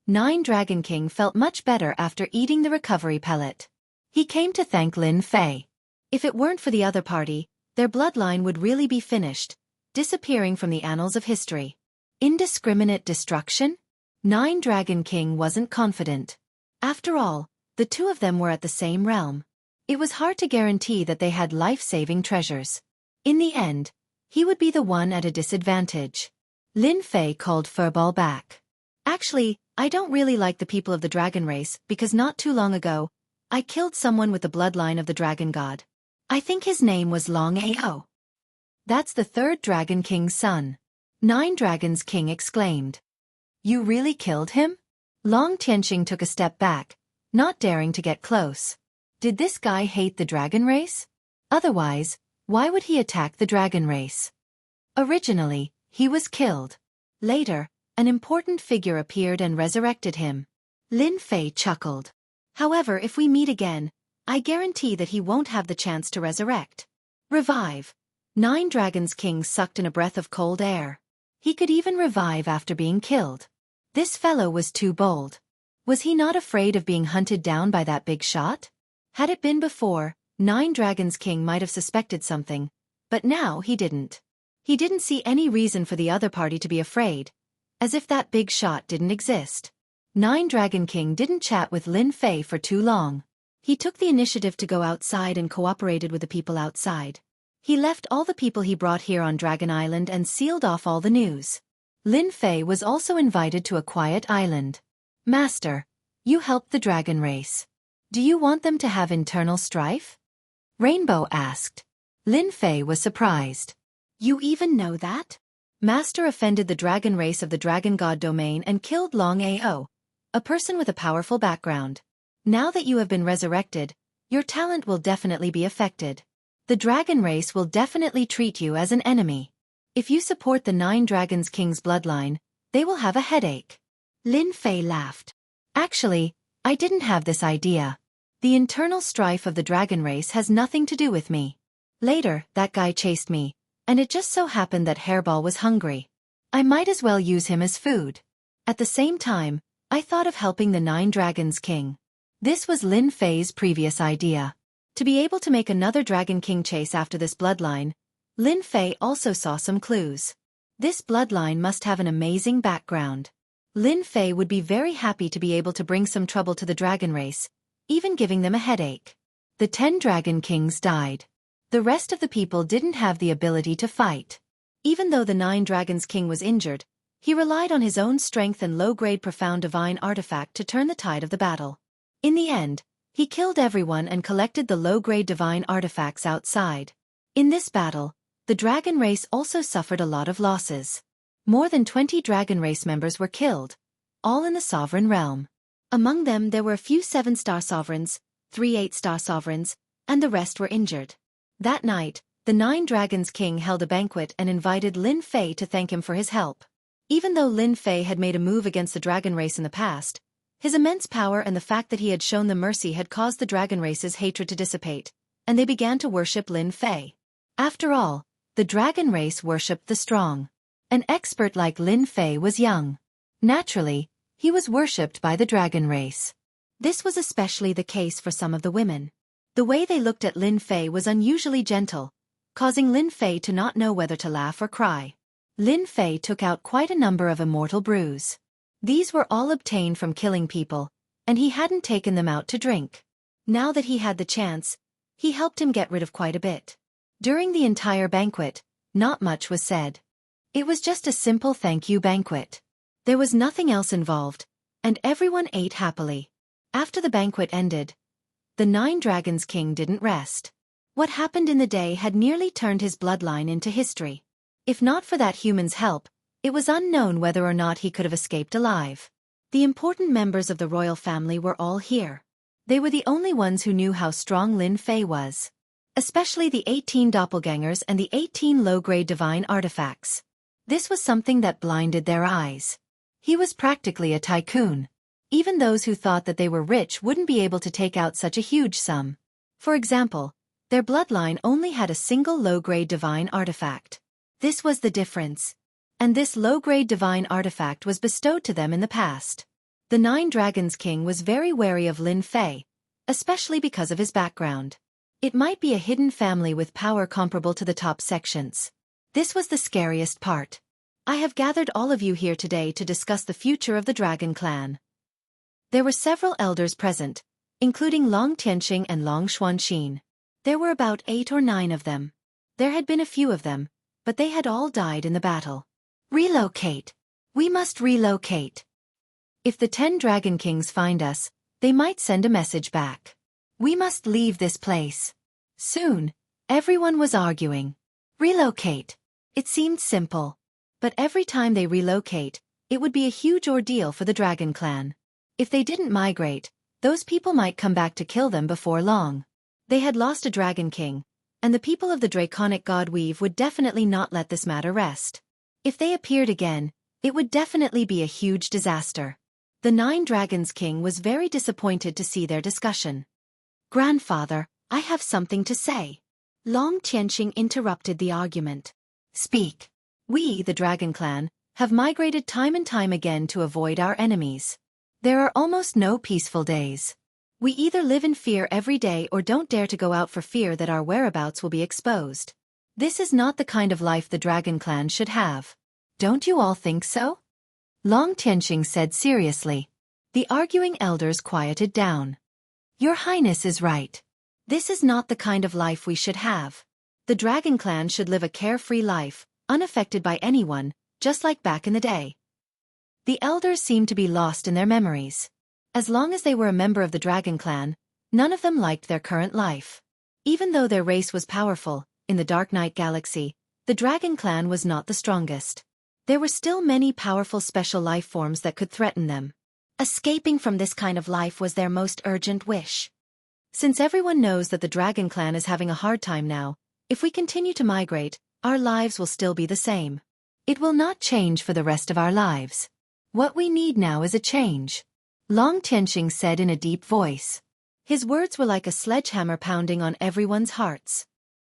9 Dragon King felt much better after eating the recovery pellet. He came to thank Lin Fei. If it weren't for the other party, their bloodline would really be finished, disappearing from the annals of history. Indiscriminate destruction? Nine Dragon King wasn't confident. After all, the two of them were at the same realm. It was hard to guarantee that they had life-saving treasures. In the end, he would be the one at a disadvantage. Lin Fei called Furball back. Actually, I don't really like the people of the dragon race because not too long ago, I killed someone with the bloodline of the dragon god. I think his name was Long Ao. That's the third Dragon King's son. Nine Dragons King exclaimed. You really killed him? Long Tianxing took a step back, not daring to get close. Did this guy hate the dragon race? Otherwise, why would he attack the dragon race? Originally, he was killed. Later, an important figure appeared and resurrected him. Lin Fei chuckled. However, if we meet again, I guarantee that he won't have the chance to resurrect. Revive. Nine Dragons King sucked in a breath of cold air. He could even revive after being killed. This fellow was too bold. Was he not afraid of being hunted down by that big shot? Had it been before, Nine Dragons King might have suspected something, but now he didn't. He didn't see any reason for the other party to be afraid, as if that big shot didn't exist. Nine Dragon King didn't chat with Lin Fei for too long. He took the initiative to go outside and cooperated with the people outside. He left all the people he brought here on Dragon Island and sealed off all the news. Lin Fei was also invited to a quiet island. Master, you helped the dragon race. Do you want them to have internal strife? Rainbow asked. Lin Fei was surprised. You even know that? Master offended the dragon race of the dragon god domain and killed Long Ao, a person with a powerful background. Now that you have been resurrected, your talent will definitely be affected. The dragon race will definitely treat you as an enemy. If you support the Nine Dragons King's bloodline, they will have a headache. Lin Fei laughed. Actually, I didn't have this idea. The internal strife of the dragon race has nothing to do with me. Later, that guy chased me, and it just so happened that Hairball was hungry. I might as well use him as food. At the same time, I thought of helping the Nine Dragons King. This was Lin Fei's previous idea. To be able to make another Dragon King chase after this bloodline, Lin Fei also saw some clues. This bloodline must have an amazing background. Lin Fei would be very happy to be able to bring some trouble to the dragon race, even giving them a headache. The 10 Dragon Kings died. The rest of the people didn't have the ability to fight. Even though the 9 Dragons King was injured, he relied on his own strength and low-grade profound divine artifact to turn the tide of the battle. In the end, he killed everyone and collected the low-grade divine artifacts outside. In this battle, the dragon race also suffered a lot of losses. More than 20 dragon race members were killed, all in the sovereign realm. Among them there were a few 7-star sovereigns, 3 8-star sovereigns, and the rest were injured. That night, the 9 Dragons King held a banquet and invited Lin Fei to thank him for his help. Even though Lin Fei had made a move against the dragon race in the past, his immense power and the fact that he had shown them mercy had caused the dragon race's hatred to dissipate, and they began to worship Lin Fei. After all, the dragon race worshipped the strong. An expert like Lin Fei was young. Naturally, he was worshipped by the dragon race. This was especially the case for some of the women. The way they looked at Lin Fei was unusually gentle, causing Lin Fei to not know whether to laugh or cry. Lin Fei took out quite a number of immortal brews. These were all obtained from killing people, and he hadn't taken them out to drink. Now that he had the chance, he helped him get rid of quite a bit. During the entire banquet, not much was said. It was just a simple thank you banquet. There was nothing else involved, and everyone ate happily. After the banquet ended, the 9 Dragons King didn't rest. What happened in the day had nearly turned his bloodline into history. If not for that human's help, it was unknown whether or not he could have escaped alive. The important members of the royal family were all here. They were the only ones who knew how strong Lin Fei was. Especially the 18 doppelgangers and the 18 low-grade divine artifacts. This was something that blinded their eyes. He was practically a tycoon. Even those who thought that they were rich wouldn't be able to take out such a huge sum. For example, their bloodline only had a single low-grade divine artifact. This was the difference. And this low-grade divine artifact was bestowed to them in the past. The 9 Dragons King was very wary of Lin Fei, especially because of his background. It might be a hidden family with power comparable to the top sections. This was the scariest part. I have gathered all of you here today to discuss the future of the Dragon Clan. There were several elders present, including Long Tianqing and Long Xuanxin. There were about 8 or 9 of them. There had been a few of them, but they had all died in the battle. Relocate. We must relocate. If the 10 Dragon Kings find us, they might send a message back. We must leave this place. Soon, everyone was arguing. Relocate. It seemed simple. But every time they relocate, it would be a huge ordeal for the Dragon Clan. If they didn't migrate, those people might come back to kill them before long. They had lost a Dragon King, and the people of the Draconic God Weave would definitely not let this matter rest. If they appeared again, it would definitely be a huge disaster. The 9 Dragons King was very disappointed to see their discussion. Grandfather, I have something to say. Long Tianqing interrupted the argument. Speak. We, the Dragon Clan, have migrated time and time again to avoid our enemies. There are almost no peaceful days. We either live in fear every day or don't dare to go out for fear that our whereabouts will be exposed. This is not the kind of life the Dragon Clan should have. Don't you all think so? Long Tianqing said seriously. The arguing elders quieted down. Your Highness is right. This is not the kind of life we should have. The Dragon Clan should live a carefree life, unaffected by anyone, just like back in the day. The elders seemed to be lost in their memories. As long as they were a member of the Dragon Clan, none of them liked their current life. Even though their race was powerful, in the Dark Knight Galaxy, the Dragon Clan was not the strongest. There were still many powerful special life forms that could threaten them. Escaping from this kind of life was their most urgent wish. Since everyone knows that the Dragon Clan is having a hard time now, if we continue to migrate, our lives will still be the same. It will not change for the rest of our lives. What we need now is a change. Long Tianqing said in a deep voice. His words were like a sledgehammer pounding on everyone's hearts.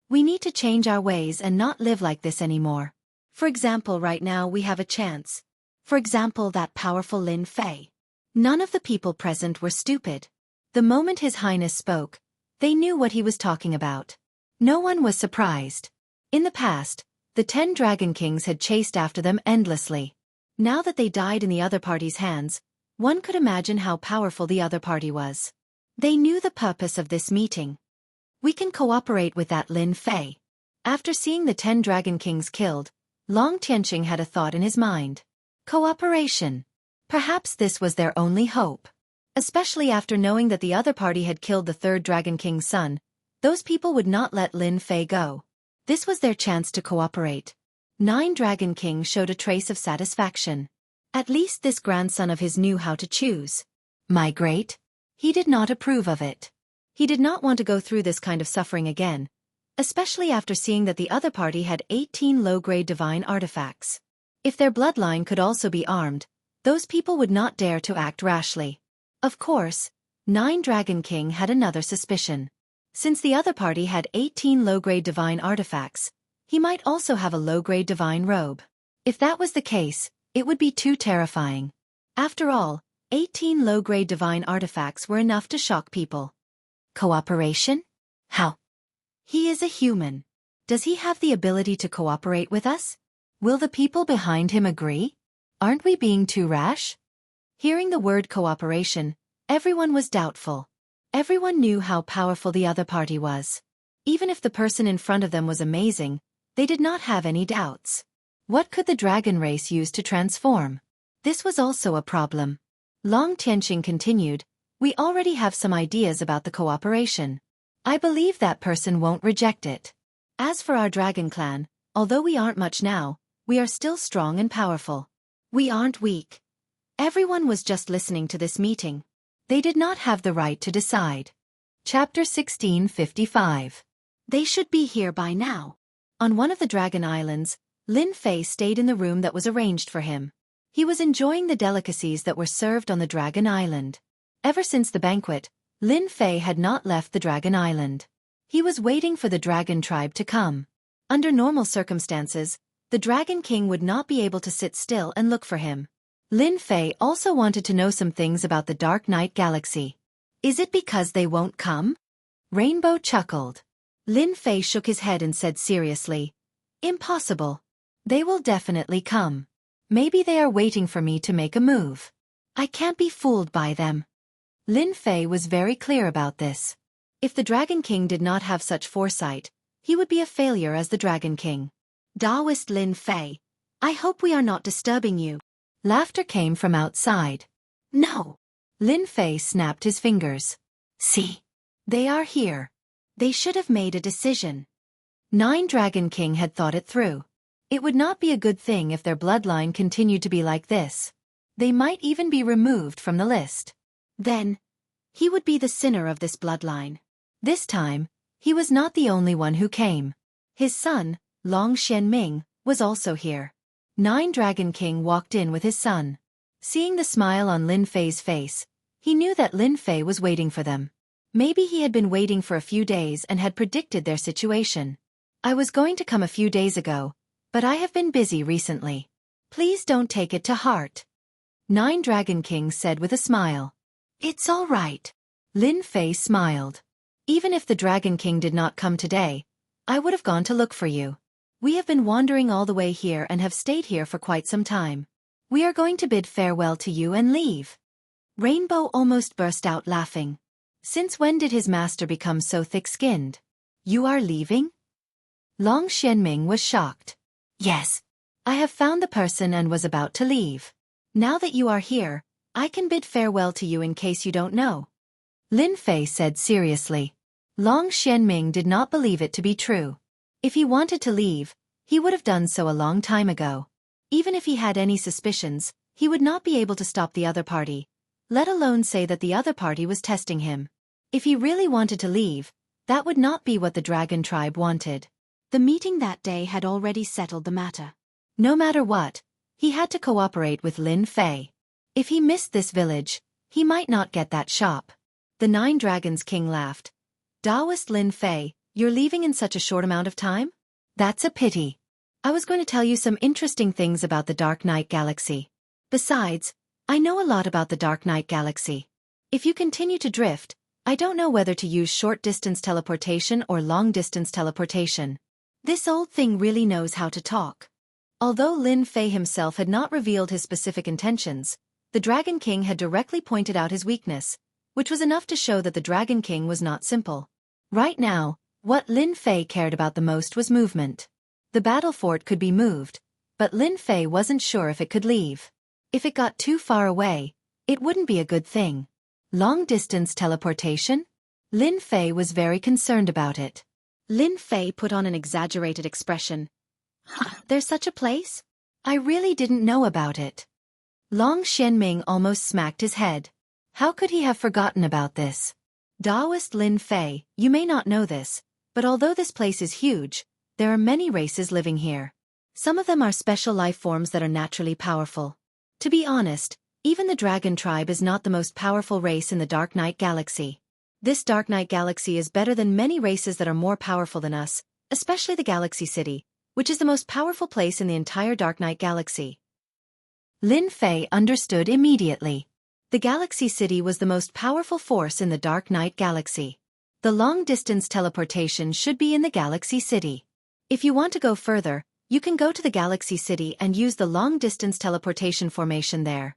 We need to change our ways and not live like this anymore. For example, right now we have a chance. For example, that powerful Lin Fei. None of the people present were stupid. The moment His Highness spoke, they knew what he was talking about. No one was surprised. In the past, the 10 Dragon Kings had chased after them endlessly. Now that they died in the other party's hands, one could imagine how powerful the other party was. They knew the purpose of this meeting. We can cooperate with that Lin Fei. After seeing the 10 Dragon Kings killed, Long Tianqing had a thought in his mind. Cooperation. Perhaps this was their only hope. Especially after knowing that the other party had killed the 3rd Dragon King's son, those people would not let Lin Fei go. This was their chance to cooperate. 9 Dragon Kings showed a trace of satisfaction. At least this grandson of his knew how to choose. Migrate? He did not approve of it. He did not want to go through this kind of suffering again, especially after seeing that the other party had 18 low-grade divine artifacts. If their bloodline could also be armed, those people would not dare to act rashly. Of course, 9 Dragon King had another suspicion. Since the other party had 18 low-grade divine artifacts, he might also have a low-grade divine robe. If that was the case, it would be too terrifying. After all, 18 low-grade divine artifacts were enough to shock people. Cooperation? How? He is a human. Does he have the ability to cooperate with us? Will the people behind him agree? Aren't we being too rash? Hearing the word cooperation, everyone was doubtful. Everyone knew how powerful the other party was. Even if the person in front of them was amazing, they did not have any doubts. What could the dragon race use to transform? This was also a problem. Long Tianqing continued, we already have some ideas about the cooperation. I believe that person won't reject it. As for our Dragon Clan, although we aren't much now, we are still strong and powerful. We aren't weak. Everyone was just listening to this meeting. They did not have the right to decide. Chapter 1655. They should be here by now. On one of the Dragon Islands, Lin Fei stayed in the room that was arranged for him. He was enjoying the delicacies that were served on the Dragon Island. Ever since the banquet, Lin Fei had not left the Dragon Island. He was waiting for the Dragon tribe to come. Under normal circumstances, the Dragon King would not be able to sit still and look for him. Lin Fei also wanted to know some things about the Dark Knight Galaxy. Is it because they won't come? Rainbow chuckled. Lin Fei shook his head and said seriously, Impossible. They will definitely come. Maybe they are waiting for me to make a move. I can't be fooled by them. Lin Fei was very clear about this. If the Dragon King did not have such foresight, he would be a failure as the Dragon King. Daoist Lin Fei, I hope we are not disturbing you. Laughter came from outside. No. Lin Fei snapped his fingers. See. They are here. They should have made a decision. Nine Dragon King had thought it through. It would not be a good thing if their bloodline continued to be like this. They might even be removed from the list. Then, he would be the sinner of this bloodline. This time, he was not the only one who came. His son, Long Xianming, was also here. Nine Dragon King walked in with his son. Seeing the smile on Lin Fei's face, he knew that Lin Fei was waiting for them. Maybe he had been waiting for a few days and had predicted their situation. I was going to come a few days ago, but I have been busy recently. Please don't take it to heart. Nine Dragon King said with a smile. It's all right. Lin Fei smiled. Even if the Dragon King did not come today, I would have gone to look for you. We have been wandering all the way here and have stayed here for quite some time. We are going to bid farewell to you and leave. Rainbow almost burst out laughing. Since when did his master become so thick-skinned? You are leaving? Long Xianming was shocked. Yes. I have found the person and was about to leave. Now that you are here, I can bid farewell to you in case you don't know. Lin Fei said seriously. Long Xianming did not believe it to be true. If he wanted to leave, he would have done so a long time ago. Even if he had any suspicions, he would not be able to stop the other party, let alone say that the other party was testing him. If he really wanted to leave, that would not be what the Dragon Tribe wanted. The meeting that day had already settled the matter. No matter what, he had to cooperate with Lin Fei. If he missed this village, he might not get that shop. The Nine Dragons King laughed. Daoist Lin Fei, you're leaving in such a short amount of time? That's a pity. I was going to tell you some interesting things about the Dark Knight Galaxy. Besides, I know a lot about the Dark Knight Galaxy. If you continue to drift, I don't know whether to use short-distance teleportation or long-distance teleportation. This old thing really knows how to talk. Although Lin Fei himself had not revealed his specific intentions, the Dragon King had directly pointed out his weakness, which was enough to show that the Dragon King was not simple. Right now, what Lin Fei cared about the most was movement. The battle fort could be moved, but Lin Fei wasn't sure if it could leave. If it got too far away, it wouldn't be a good thing. Long-distance teleportation? Lin Fei was very concerned about it. Lin Fei put on an exaggerated expression. There's such a place? I really didn't know about it. Long Xianming almost smacked his head. How could he have forgotten about this? Daoist Lin Fei, you may not know this, but although this place is huge, there are many races living here. Some of them are special life forms that are naturally powerful. To be honest, even the Dragon Tribe is not the most powerful race in the Dark Knight Galaxy. This Dark Knight Galaxy is better than many races that are more powerful than us, especially the Galaxy City, which is the most powerful place in the entire Dark Knight Galaxy. Lin Fei understood immediately. The Galaxy City was the most powerful force in the Dark Knight Galaxy. The long-distance teleportation should be in the Galaxy City. If you want to go further, you can go to the Galaxy City and use the long-distance teleportation formation there.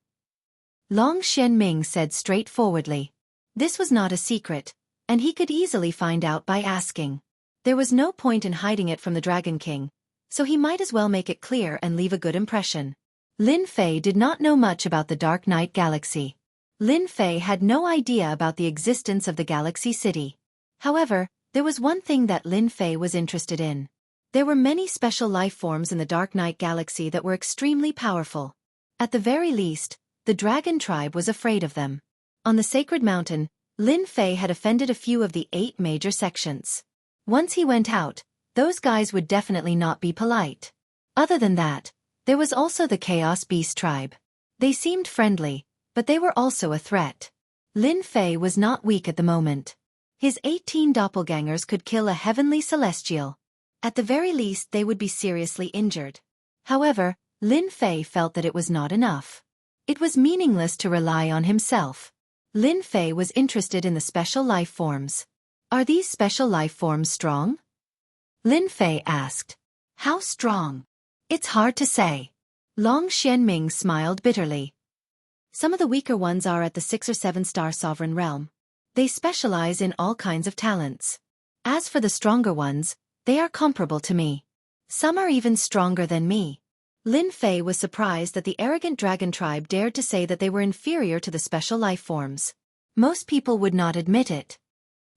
Long Xianming said straightforwardly. This was not a secret, and he could easily find out by asking. There was no point in hiding it from the Dragon King, so he might as well make it clear and leave a good impression. Lin Fei did not know much about the Dark Knight Galaxy. Lin Fei had no idea about the existence of the Galaxy City. However, there was one thing that Lin Fei was interested in. There were many special life forms in the Dark Knight Galaxy that were extremely powerful. At the very least, the Dragon Tribe was afraid of them. On the Sacred Mountain, Lin Fei had offended a few of the 8 major sections. Once he went out, those guys would definitely not be polite. Other than that, there was also the Chaos Beast Tribe. They seemed friendly, but they were also a threat. Lin Fei was not weak at the moment. His 18 doppelgangers could kill a heavenly celestial. At the very least they would be seriously injured. However, Lin Fei felt that it was not enough. It was meaningless to rely on himself. Lin Fei was interested in the special life forms. Are these special life forms strong? Lin Fei asked. How strong? It's hard to say. Long Xianming smiled bitterly. Some of the weaker ones are at the 6 or 7-star sovereign realm. They specialize in all kinds of talents. As for the stronger ones, they are comparable to me. Some are even stronger than me. Lin Fei was surprised that the arrogant dragon tribe dared to say that they were inferior to the special life forms. Most people would not admit it.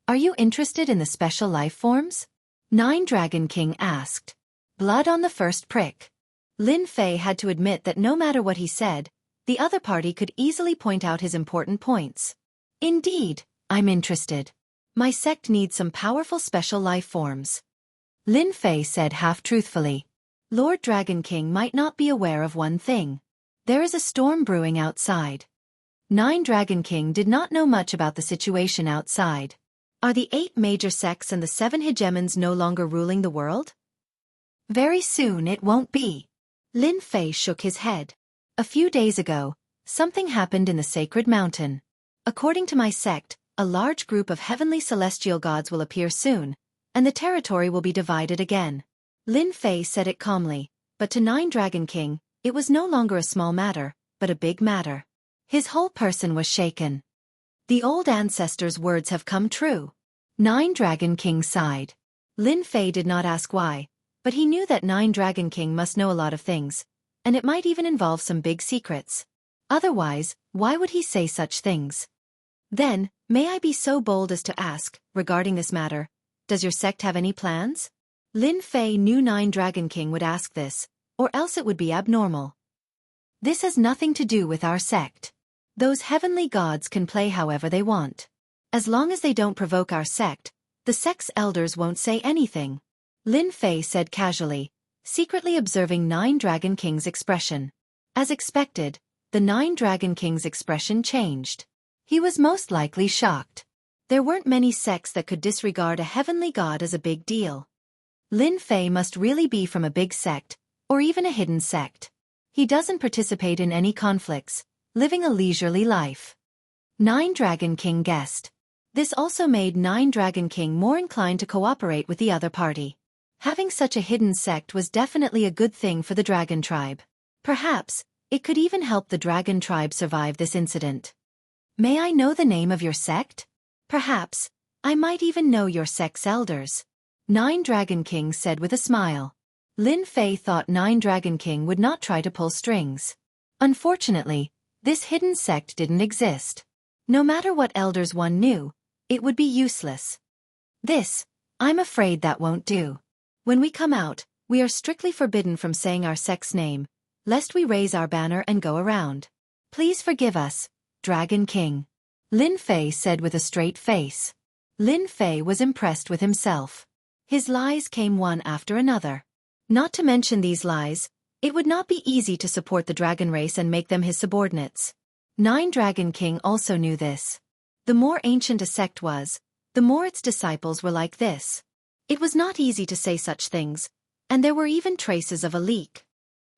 Are you interested in the special life forms? Nine Dragon King asked. Blood on the first prick. Lin Fei had to admit that no matter what he said, the other party could easily point out his important points. Indeed, I'm interested. My sect needs some powerful special life forms. Lin Fei said half-truthfully. Lord Dragon King might not be aware of one thing. There is a storm brewing outside. Nine Dragon King did not know much about the situation outside. Are the 8 major sects and the 7 hegemons no longer ruling the world? Very soon it won't be. Lin Fei shook his head. A few days ago, something happened in the sacred mountain. According to my sect, a large group of heavenly celestial gods will appear soon, and the territory will be divided again. Lin Fei said it calmly, but to Nine Dragon King, it was no longer a small matter, but a big matter. His whole person was shaken. The old ancestors' words have come true. Nine Dragon King sighed. Lin Fei did not ask why, but he knew that Nine Dragon King must know a lot of things, and it might even involve some big secrets. Otherwise, why would he say such things? Then, may I be so bold as to ask, regarding this matter, does your sect have any plans? Lin Fei knew Nine Dragon King would ask this, or else it would be abnormal. This has nothing to do with our sect. Those heavenly gods can play however they want. As long as they don't provoke our sect, the sect's elders won't say anything. Lin Fei said casually, secretly observing Nine Dragon King's expression. As expected, the Nine Dragon King's expression changed. He was most likely shocked. There weren't many sects that could disregard a heavenly god as a big deal. Lin Fei must really be from a big sect, or even a hidden sect. He doesn't participate in any conflicts, living a leisurely life. Nine Dragon King guessed. This also made Nine Dragon King more inclined to cooperate with the other party. Having such a hidden sect was definitely a good thing for the dragon tribe. Perhaps, it could even help the dragon tribe survive this incident. May I know the name of your sect? Perhaps, I might even know your sect's elders. Nine Dragon King said with a smile. Lin Fei thought Nine Dragon King would not try to pull strings. Unfortunately, this hidden sect didn't exist. No matter what elders one knew, it would be useless. I'm afraid that won't do. When we come out, we are strictly forbidden from saying our sect's name, lest we raise our banner and go around. Please forgive us, Dragon King. Lin Fei said with a straight face. Lin Fei was impressed with himself. His lies came one after another. Not to mention these lies, it would not be easy to support the dragon race and make them his subordinates. Nine Dragon King also knew this. The more ancient a sect was, the more its disciples were like this. It was not easy to say such things, and there were even traces of a leak.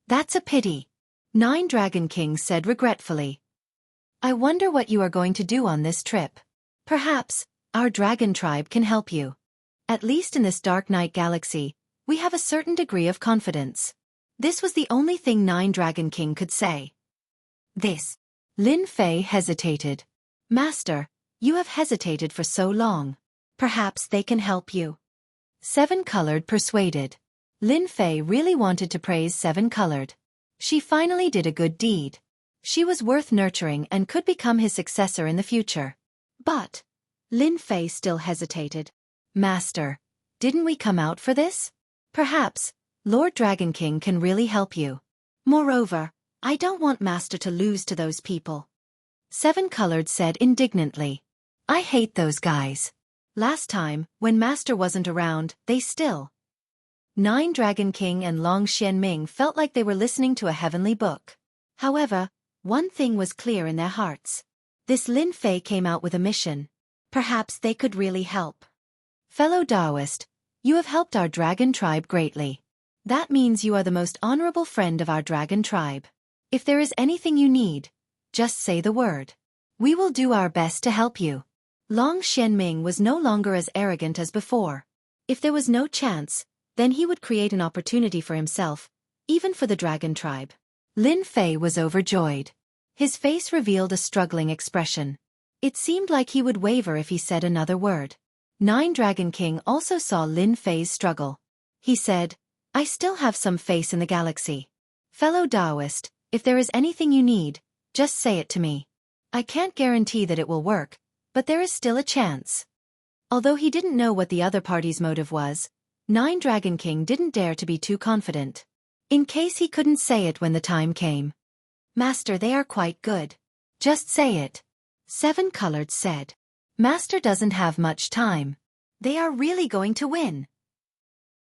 That's a pity. Nine Dragon King said regretfully. I wonder what you are going to do on this trip. Perhaps, our dragon tribe can help you. At least in this dark night galaxy, we have a certain degree of confidence. This was the only thing Nine Dragon King could say. Lin Fei hesitated. Master, you have hesitated for so long. Perhaps they can help you. Seven Colored persuaded. Lin Fei really wanted to praise Seven Colored. She finally did a good deed. She was worth nurturing and could become his successor in the future. But Lin Fei still hesitated. Master, didn't we come out for this? Perhaps Lord Dragon King can really help you. Moreover, I don't want Master to lose to those people. Seven Colored said indignantly. I hate those guys. Last time, when Master wasn't around, they still. Nine Dragon King and Long Xianming felt like they were listening to a heavenly book. However, one thing was clear in their hearts. This Lin Fei came out with a mission. Perhaps they could really help. Fellow Taoist, you have helped our dragon tribe greatly. That means you are the most honorable friend of our dragon tribe. If there is anything you need, just say the word. We will do our best to help you. Long Xianming was no longer as arrogant as before. If there was no chance, then he would create an opportunity for himself, even for the dragon tribe. Lin Fei was overjoyed. His face revealed a struggling expression. It seemed like he would waver if he said another word. Nine Dragon King also saw Lin Fei's struggle. He said, I still have some faith in the galaxy. Fellow Taoist, if there is anything you need, just say it to me. I can't guarantee that it will work, but there is still a chance. Although he didn't know what the other party's motive was, Nine Dragon King didn't dare to be too confident. In case he couldn't say it when the time came. Master, they are quite good. Just say it. Seven Colored said. Master doesn't have much time. They are really going to win.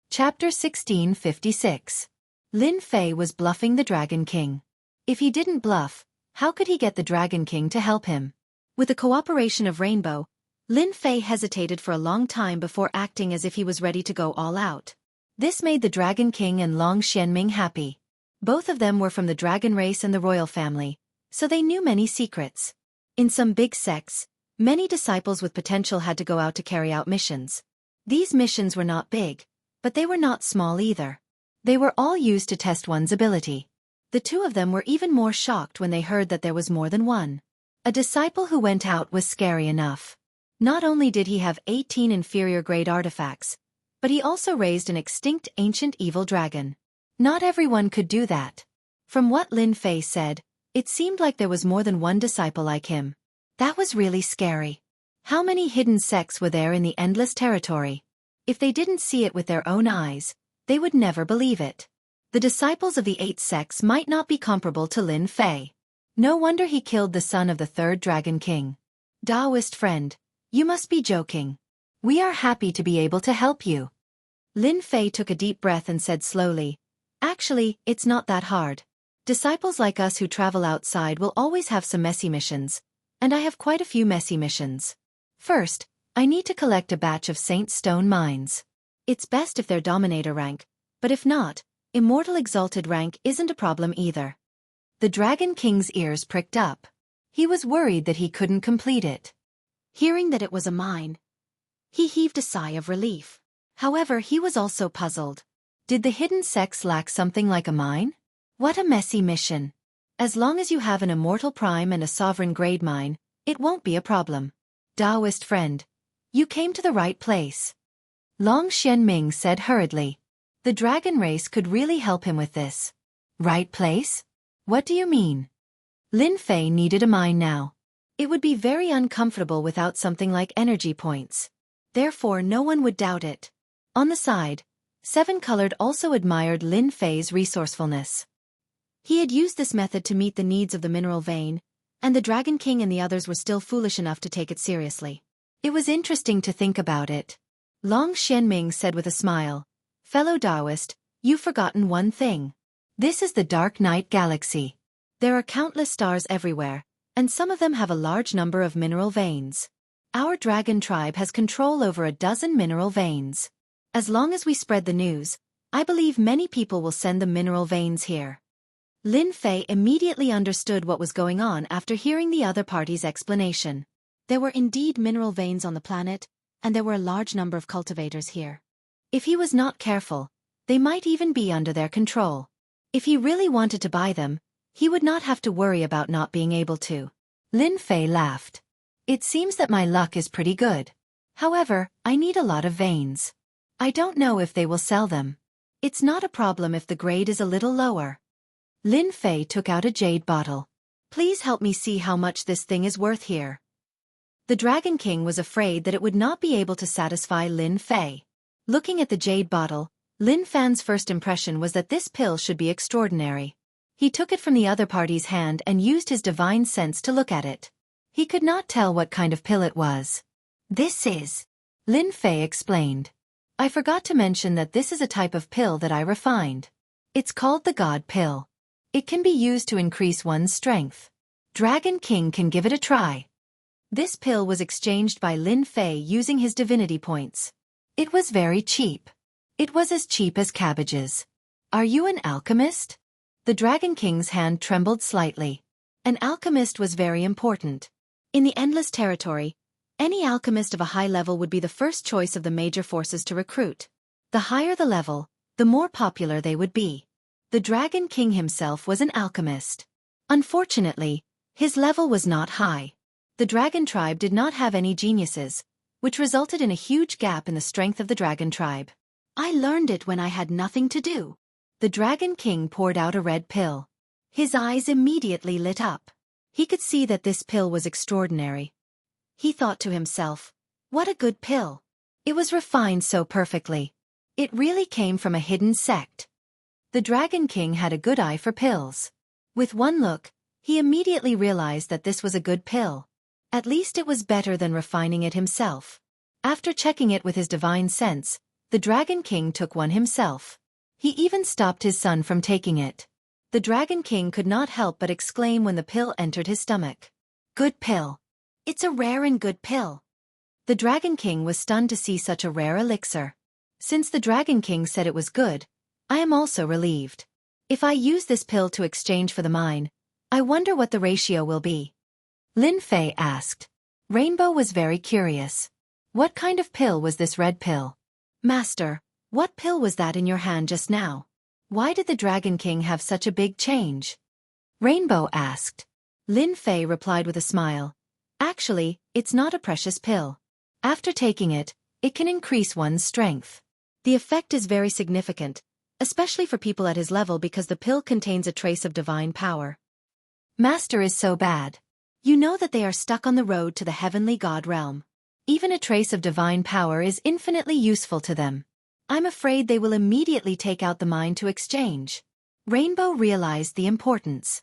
Chapter 1656. Lin Fei was bluffing the Dragon King. If he didn't bluff, how could he get the Dragon King to help him? With the cooperation of Rainbow, Lin Fei hesitated for a long time before acting as if he was ready to go all out. This made the Dragon King and Long Xianming happy. Both of them were from the dragon race and the royal family, so they knew many secrets. In some big sects, many disciples with potential had to go out to carry out missions. These missions were not big, but they were not small either. They were all used to test one's ability. The two of them were even more shocked when they heard that there was more than one. A disciple who went out was scary enough. Not only did he have 18 inferior-grade artifacts, but he also raised an extinct ancient evil dragon. Not everyone could do that. From what Lin Fei said, it seemed like there was more than one disciple like him. That was really scary. How many hidden sects were there in the endless territory? If they didn't see it with their own eyes, they would never believe it. The disciples of the 8 sects might not be comparable to Lin Fei. No wonder he killed the son of the 3rd Dragon King. Taoist friend, you must be joking. We are happy to be able to help you. Lin Fei took a deep breath and said slowly, actually, it's not that hard. Disciples like us who travel outside will always have some messy missions, and I have quite a few messy missions. First, I need to collect a batch of Saint Stone mines. It's best if they're Dominator rank, but if not, Immortal Exalted rank isn't a problem either. The Dragon King's ears pricked up. He was worried that he couldn't complete it. Hearing that it was a mine, he heaved a sigh of relief. However, he was also puzzled. Did the hidden sects lack something like a mine? What a messy mission. As long as you have an Immortal Prime and a Sovereign Grade mine, it won't be a problem. Taoist friend, you came to the right place. Long Xianming said hurriedly. The dragon race could really help him with this. Right place? What do you mean? Lin Fei needed a mine now. It would be very uncomfortable without something like energy points. Therefore no one would doubt it. On the side, Seven Colored also admired Lin Fei's resourcefulness. He had used this method to meet the needs of the mineral vein, and the Dragon King and the others were still foolish enough to take it seriously. It was interesting to think about it. Long Xianming said with a smile, fellow Taoist, you've forgotten one thing. This is the Dark Night Galaxy. There are countless stars everywhere, and some of them have a large number of mineral veins. Our dragon tribe has control over a dozen mineral veins. As long as we spread the news, I believe many people will send the mineral veins here. Lin Fei immediately understood what was going on after hearing the other party's explanation. There were indeed mineral veins on the planet, and there were a large number of cultivators here. If he was not careful, they might even be under their control. If he really wanted to buy them, he would not have to worry about not being able to. Lin Fei laughed. It seems that my luck is pretty good. However, I need a lot of veins. I don't know if they will sell them. It's not a problem if the grade is a little lower. Lin Fei took out a jade bottle. Please help me see how much this thing is worth here. The Dragon King was afraid that it would not be able to satisfy Lin Fei. Looking at the jade bottle, Lin Fan's first impression was that this pill should be extraordinary. He took it from the other party's hand and used his divine sense to look at it. He could not tell what kind of pill it was. This is, Lin Fei explained. I forgot to mention that this is a type of pill that I refined. It's called the God Pill. It can be used to increase one's strength. Dragon King can give it a try. This pill was exchanged by Lin Fei using his divinity points. It was very cheap. It was as cheap as cabbages. Are you an alchemist? The Dragon King's hand trembled slightly. An alchemist was very important. In the Endless Territory, any alchemist of a high level would be the first choice of the major forces to recruit. The higher the level, the more popular they would be. The Dragon King himself was an alchemist. Unfortunately, his level was not high. The dragon tribe did not have any geniuses, which resulted in a huge gap in the strength of the dragon tribe. I learned it when I had nothing to do. The Dragon King poured out a red pill. His eyes immediately lit up. He could see that this pill was extraordinary. He thought to himself, what a good pill. It was refined so perfectly. It really came from a hidden sect. The Dragon King had a good eye for pills. With one look, he immediately realized that this was a good pill. At least it was better than refining it himself. After checking it with his divine sense, the Dragon King took one himself. He even stopped his son from taking it. The Dragon King could not help but exclaim when the pill entered his stomach. Good pill. It's a rare and good pill. The Dragon King was stunned to see such a rare elixir. Since the Dragon King said it was good, I am also relieved. If I use this pill to exchange for the mine, I wonder what the ratio will be. Lin Fei asked. Rainbow was very curious. What kind of pill was this red pill? Master, what pill was that in your hand just now? Why did the Dragon King have such a big change? Rainbow asked. Lin Fei replied with a smile. Actually, it's not a precious pill. After taking it, it can increase one's strength. The effect is very significant, especially for people at his level because the pill contains a trace of divine power. Master is so bad. You know that they are stuck on the road to the heavenly god realm. Even a trace of divine power is infinitely useful to them. I'm afraid they will immediately take out the mine to exchange. Rainbow realized the importance.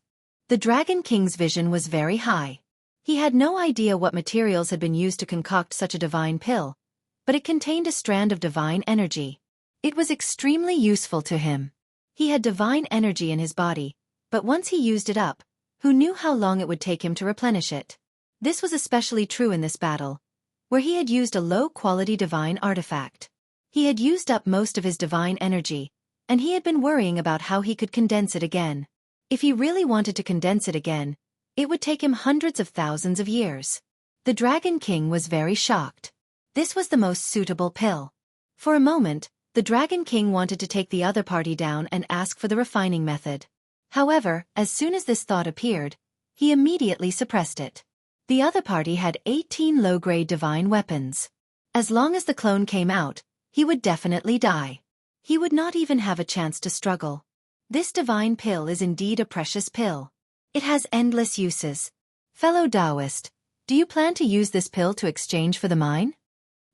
The Dragon King's vision was very high. He had no idea what materials had been used to concoct such a divine pill, but it contained a strand of divine energy. It was extremely useful to him. He had divine energy in his body, but once he used it up, who knew how long it would take him to replenish it? This was especially true in this battle, where he had used a low-quality divine artifact. He had used up most of his divine energy, and he had been worrying about how he could condense it again. If he really wanted to condense it again, it would take him hundreds of thousands of years. The Dragon King was very shocked. This was the most suitable pill. For a moment, the Dragon King wanted to take the other party down and ask for the refining method. However, as soon as this thought appeared, he immediately suppressed it. The other party had 18 low-grade divine weapons. As long as the clone came out, he would definitely die. He would not even have a chance to struggle. This divine pill is indeed a precious pill. It has endless uses. Fellow Taoist, do you plan to use this pill to exchange for the mine?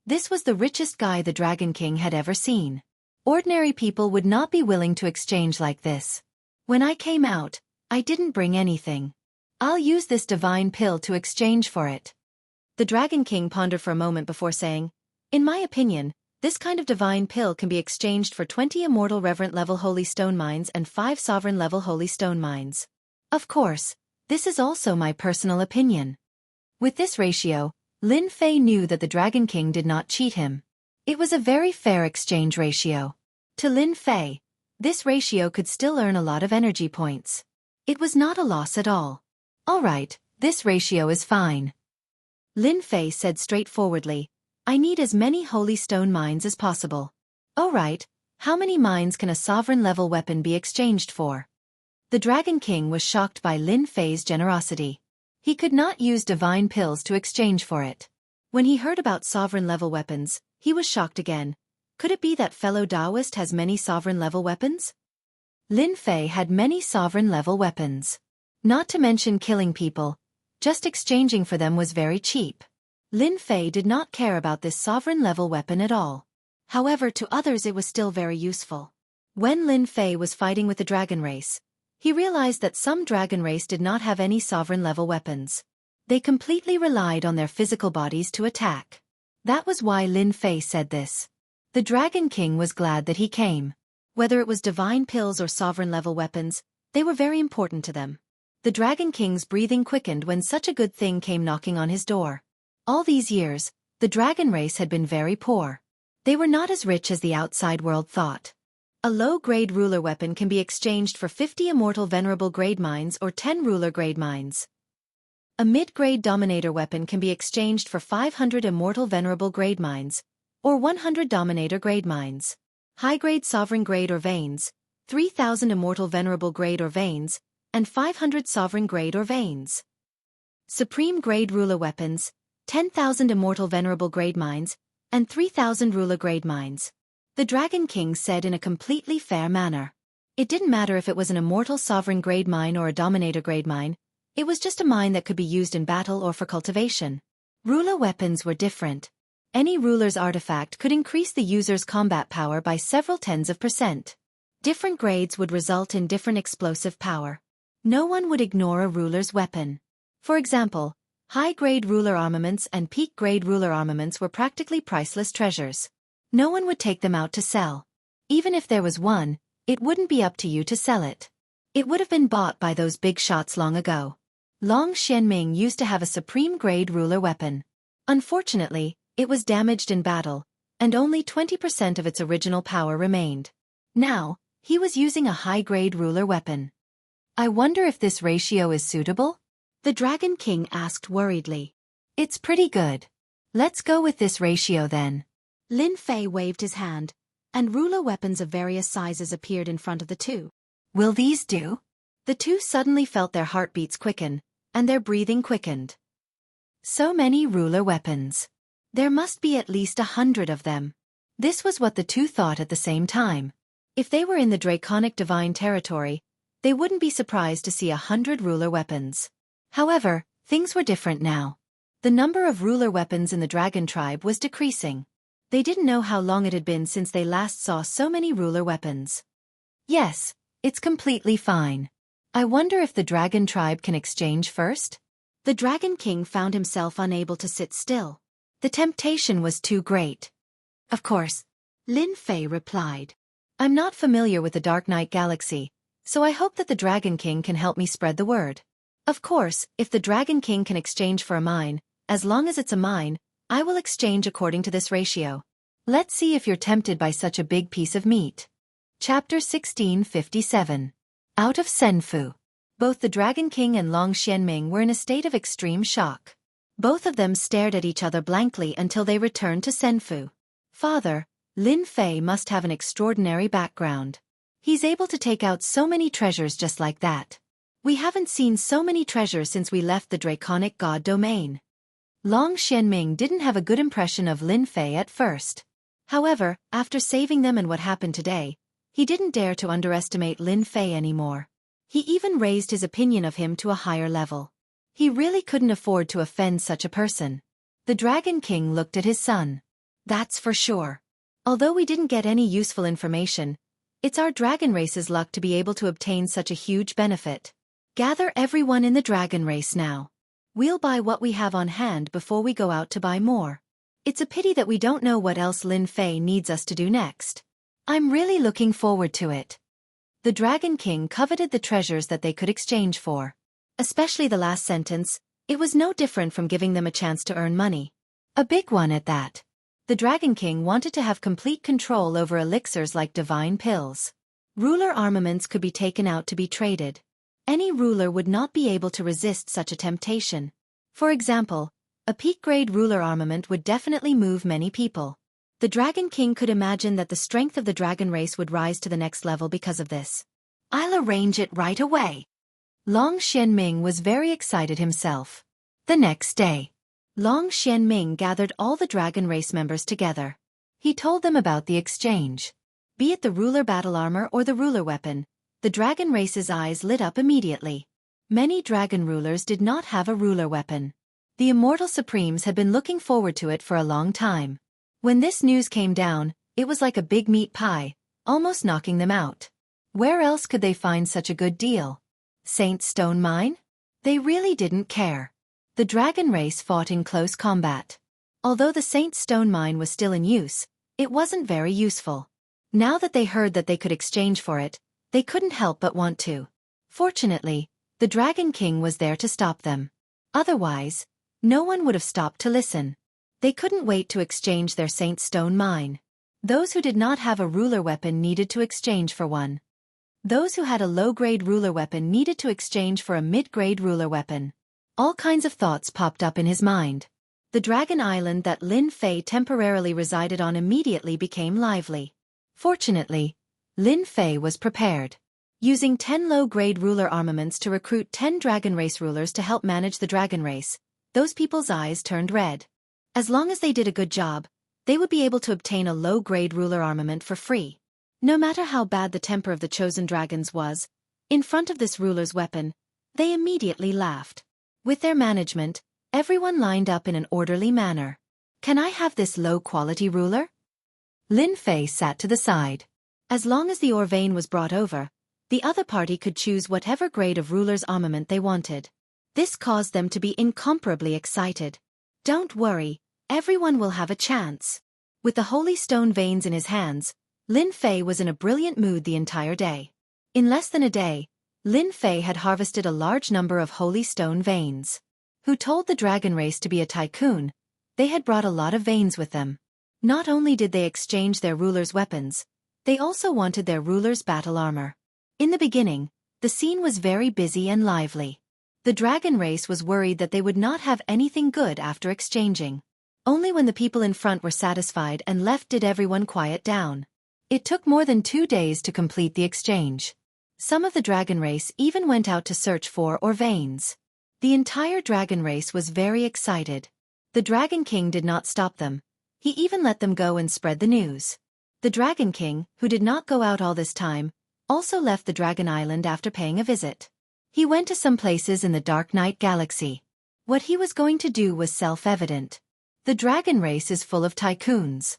This was the richest guy the Dragon King had ever seen. Ordinary people would not be willing to exchange like this. When I came out, I didn't bring anything. I'll use this divine pill to exchange for it. The Dragon King pondered for a moment before saying, in my opinion, this kind of divine pill can be exchanged for 20 immortal reverent level holy stone mines and 5 sovereign level holy stone mines. Of course, this is also my personal opinion. With this ratio, Lin Fei knew that the Dragon King did not cheat him. It was a very fair exchange ratio. To Lin Fei, this ratio could still earn a lot of energy points. It was not a loss at all. All right, this ratio is fine. Lin Fei said straightforwardly, I need as many holy stone mines as possible. All right, how many mines can a sovereign level weapon be exchanged for? The Dragon King was shocked by Lin Fei's generosity. He could not use divine pills to exchange for it. When he heard about sovereign level weapons, he was shocked again. Could it be that fellow Taoist has many sovereign level weapons? Lin Fei had many sovereign level weapons. Not to mention killing people, just exchanging for them was very cheap. Lin Fei did not care about this sovereign level weapon at all. However, to others it was still very useful. When Lin Fei was fighting with the dragon race, he realized that some dragon race did not have any sovereign level weapons. They completely relied on their physical bodies to attack. That was why Lin Fei said this. The Dragon King was glad that he came. Whether it was divine pills or sovereign level weapons, they were very important to them. The Dragon King's breathing quickened when such a good thing came knocking on his door. All these years, the dragon race had been very poor. They were not as rich as the outside world thought. A low-grade ruler weapon can be exchanged for 50 immortal venerable grade mines or 10 ruler grade mines. A mid-grade Dominator weapon can be exchanged for 500 Immortal Venerable grade mines, or 100 Dominator grade mines. High-grade Sovereign grade or veins, 3,000 Immortal Venerable grade or veins, and 500 Sovereign grade or veins. Supreme grade Ruler weapons, 10,000 Immortal Venerable grade mines, and 3,000 Ruler grade mines. The Dragon King said in a completely fair manner. It didn't matter if it was an Immortal Sovereign grade mine or a Dominator grade mine, it was just a mine that could be used in battle or for cultivation. Ruler weapons were different. Any ruler's artifact could increase the user's combat power by several tens of %. Different grades would result in different explosive power. No one would ignore a ruler's weapon. For example, high-grade ruler armaments and peak-grade ruler armaments were practically priceless treasures. No one would take them out to sell. Even if there was one, it wouldn't be up to you to sell it. It would have been bought by those big shots long ago. Long Xianming used to have a supreme-grade ruler weapon. Unfortunately, it was damaged in battle, and only 20% of its original power remained. Now, he was using a high-grade ruler weapon. I wonder if this ratio is suitable? The Dragon King asked worriedly. It's pretty good. Let's go with this ratio then. Lin Fei waved his hand, and ruler weapons of various sizes appeared in front of the two. Will these do? The two suddenly felt their heartbeats quicken, and their breathing quickened. So many ruler weapons. There must be at least 100 of them. This was what the two thought at the same time. If they were in the Draconic Divine territory, they wouldn't be surprised to see 100 ruler weapons. However, things were different now. The number of ruler weapons in the dragon tribe was decreasing. They didn't know how long it had been since they last saw so many ruler weapons. Yes, it's completely fine. I wonder if the dragon tribe can exchange first? The Dragon King found himself unable to sit still. The temptation was too great. Of course, Lin Fei replied. I'm not familiar with the Dark Knight Galaxy, so I hope that the Dragon King can help me spread the word. Of course, if the Dragon King can exchange for a mine, as long as it's a mine, I will exchange according to this ratio. Let's see if you're tempted by such a big piece of meat. Chapter 1657. Out of Senfu. Both the Dragon King and Long Xianming were in a state of extreme shock. Both of them stared at each other blankly until they returned to Senfu. Father, Lin Fei must have an extraordinary background. He's able to take out so many treasures just like that. We haven't seen so many treasures since we left the Draconic God domain. Long Xianming didn't have a good impression of Lin Fei at first. However, after saving them and what happened today, he didn't dare to underestimate Lin Fei anymore. He even raised his opinion of him to a higher level. He really couldn't afford to offend such a person. The Dragon King looked at his son. That's for sure. Although we didn't get any useful information, it's our dragon race's luck to be able to obtain such a huge benefit. Gather everyone in the dragon race now. We'll buy what we have on hand before we go out to buy more. It's a pity that we don't know what else Lin Fei needs us to do next. I'm really looking forward to it. The Dragon King coveted the treasures that they could exchange for. Especially the last sentence, it was no different from giving them a chance to earn money. A big one at that. The Dragon King wanted to have complete control over elixirs like divine pills. Ruler armaments could be taken out to be traded. Any ruler would not be able to resist such a temptation. For example, a peak-grade ruler armament would definitely move many people. The Dragon King could imagine that the strength of the dragon race would rise to the next level because of this. I'll arrange it right away. Long Xianming was very excited himself. The next day, Long Xianming gathered all the dragon race members together. He told them about the exchange. Be it the ruler battle armor or the ruler weapon, the dragon race's eyes lit up immediately. Many dragon rulers did not have a ruler weapon. The Immortal Supremes had been looking forward to it for a long time. When this news came down, it was like a big meat pie, almost knocking them out. Where else could they find such a good deal? Saint Stone Mine? They really didn't care. The dragon race fought in close combat. Although the Saint Stone Mine was still in use, it wasn't very useful. Now that they heard that they could exchange for it, they couldn't help but want to. Fortunately, the Dragon King was there to stop them. Otherwise, no one would have stopped to listen. They couldn't wait to exchange their Saint Stone Mine. Those who did not have a ruler weapon needed to exchange for one. Those who had a low-grade ruler weapon needed to exchange for a mid-grade ruler weapon. All kinds of thoughts popped up in his mind. The dragon island that Lin Fei temporarily resided on immediately became lively. Fortunately, Lin Fei was prepared. Using 10 low-grade ruler armaments to recruit 10 dragon race rulers to help manage the dragon race, those people's eyes turned red. As long as they did a good job, they would be able to obtain a low-grade ruler armament for free. No matter how bad the temper of the chosen dragons was, in front of this ruler's weapon, they immediately laughed. With their management, everyone lined up in an orderly manner. Can I have this low-quality ruler? Lin Fei sat to the side. As long as the ore vein was brought over, the other party could choose whatever grade of ruler's armament they wanted. This caused them to be incomparably excited. Don't worry, everyone will have a chance. With the holy stone veins in his hands, Lin Fei was in a brilliant mood the entire day. In less than a day, Lin Fei had harvested a large number of holy stone veins. Who told the dragon race to be a tycoon? They had brought a lot of veins with them. Not only did they exchange their ruler's weapons, they also wanted their ruler's battle armor. In the beginning, the scene was very busy and lively. The dragon race was worried that they would not have anything good after exchanging. Only when the people in front were satisfied and left did everyone quiet down. It took more than 2 days to complete the exchange. Some of the dragon race even went out to search for ore veins. The entire dragon race was very excited. The Dragon King did not stop them. He even let them go and spread the news. The Dragon King, who did not go out all this time, also left the Dragon Island after paying a visit. He went to some places in the Dark Night Galaxy. What he was going to do was self-evident. The dragon race is full of tycoons.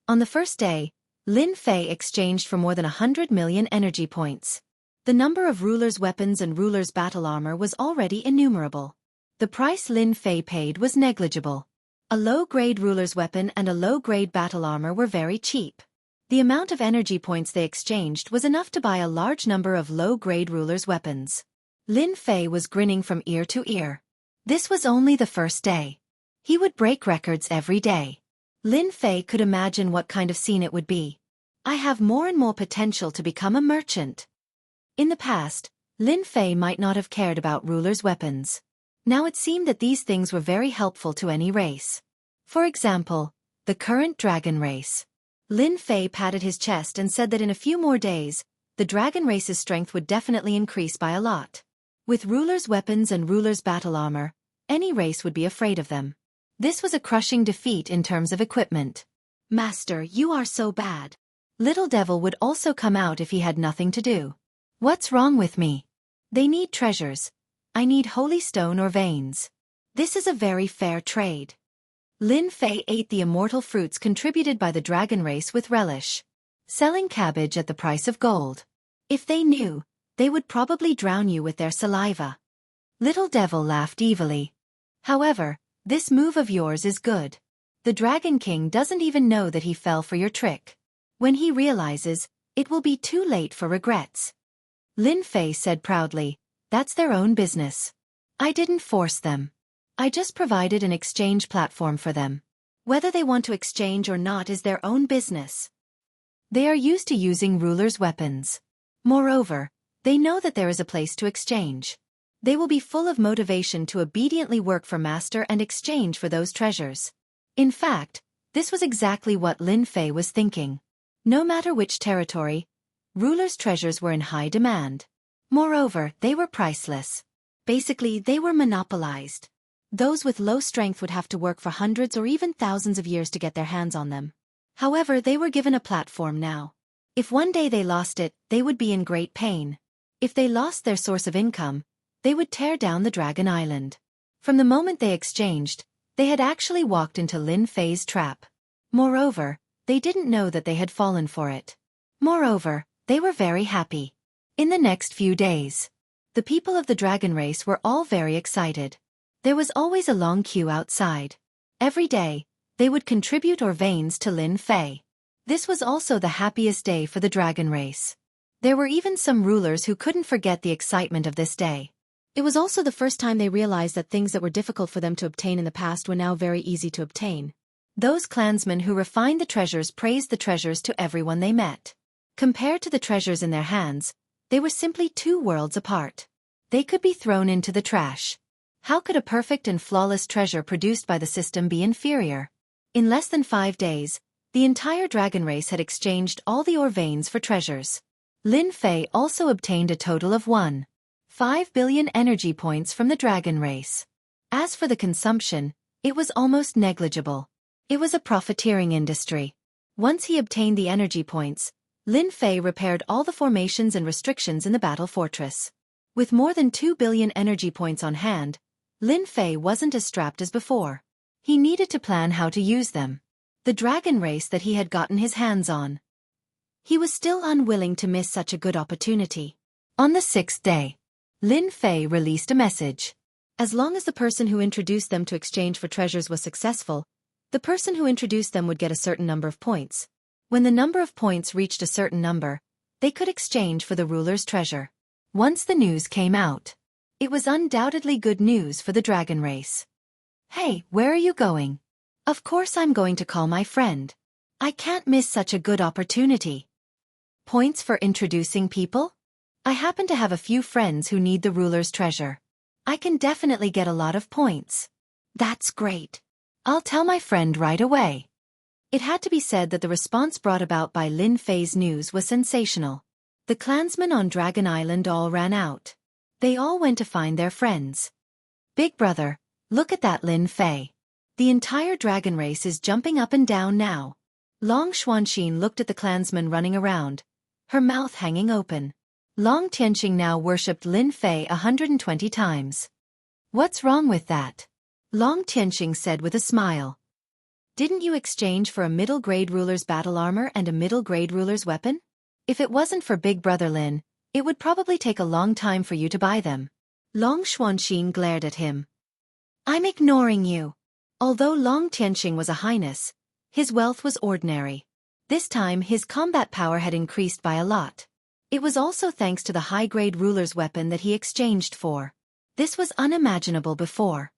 On the first day, Lin Fei exchanged for more than 100 million energy points. The number of rulers' weapons and rulers' battle armor was already innumerable. The price Lin Fei paid was negligible. A low-grade ruler's weapon and a low-grade battle armor were very cheap. The amount of energy points they exchanged was enough to buy a large number of low-grade rulers' weapons. Lin Fei was grinning from ear to ear. This was only the first day. He would break records every day. Lin Fei could imagine what kind of scene it would be. I have more and more potential to become a merchant. In the past, Lin Fei might not have cared about rulers' weapons. Now it seemed that these things were very helpful to any race. For example, the current dragon race. Lin Fei patted his chest and said that in a few more days, the dragon race's strength would definitely increase by a lot. With rulers' weapons and rulers' battle armor, any race would be afraid of them. This was a crushing defeat in terms of equipment. Master, you are so bad. Little Devil would also come out if he had nothing to do. What's wrong with me? They need treasures. I need holy stone or veins. This is a very fair trade. Lin Fei ate the immortal fruits contributed by the dragon race with relish. Selling cabbage at the price of gold. If they knew, they would probably drown you with their saliva. Little Devil laughed evilly. However, this move of yours is good. The Dragon King doesn't even know that he fell for your trick. When he realizes, it will be too late for regrets. Lin Fei said proudly, that's their own business. I didn't force them. I just provided an exchange platform for them. Whether they want to exchange or not is their own business. They are used to using rulers' weapons. Moreover, they know that there is a place to exchange. They will be full of motivation to obediently work for Master and exchange for those treasures. In fact, this was exactly what Lin Fei was thinking. No matter which territory, rulers' treasures were in high demand. Moreover, they were priceless. Basically, they were monopolized. Those with low strength would have to work for hundreds or even thousands of years to get their hands on them. However, they were given a platform now. If one day they lost it, they would be in great pain. If they lost their source of income, they would tear down the Dragon Island. From the moment they exchanged, they had actually walked into Lin Fei's trap. Moreover, they didn't know that they had fallen for it. Moreover, they were very happy. In the next few days, the people of the dragon race were all very excited. There was always a long queue outside. Every day, they would contribute ore veins to Lin Fei. This was also the happiest day for the dragon race. There were even some rulers who couldn't forget the excitement of this day. It was also the first time they realized that things that were difficult for them to obtain in the past were now very easy to obtain. Those clansmen who refined the treasures praised the treasures to everyone they met. Compared to the treasures in their hands, they were simply 2 worlds apart. They could be thrown into the trash. How could a perfect and flawless treasure produced by the system be inferior? In less than 5 days, the entire dragon race had exchanged all the ore veins for treasures. Lin Fei also obtained a total of 1.5 billion energy points from the dragon race. As for the consumption, it was almost negligible. It was a profiteering industry. Once he obtained the energy points, Lin Fei repaired all the formations and restrictions in the battle fortress. With more than 2 billion energy points on hand, Lin Fei wasn't as strapped as before. He needed to plan how to use them. The dragon race that he had gotten his hands on. He was still unwilling to miss such a good opportunity. On the 6th day, Lin Fei released a message. As long as the person who introduced them to exchange for treasures was successful, the person who introduced them would get a certain number of points. When the number of points reached a certain number, they could exchange for the ruler's treasure. Once the news came out, it was undoubtedly good news for the dragon race. Hey, where are you going? Of course I'm going to call my friend. I can't miss such a good opportunity. Points for introducing people? I happen to have a few friends who need the ruler's treasure. I can definitely get a lot of points. That's great. I'll tell my friend right away. It had to be said that the response brought about by Lin Fei's news was sensational. The clansmen on Dragon Island all ran out. They all went to find their friends. Big brother, look at that Lin Fei. The entire dragon race is jumping up and down now. Long Xuanxin looked at the clansmen running around, her mouth hanging open. Long Tianqing now worshipped Lin Fei 120 times. What's wrong with that? Long Tianqing said with a smile. Didn't you exchange for a middle-grade ruler's battle armor and a middle-grade ruler's weapon? If it wasn't for Big Brother Lin, it would probably take a long time for you to buy them. Long Xuanxin glared at him. I'm ignoring you. Although Long Tianqing was a highness, his wealth was ordinary. This time his combat power had increased by a lot. It was also thanks to the high-grade ruler's weapon that he exchanged for. This was unimaginable before.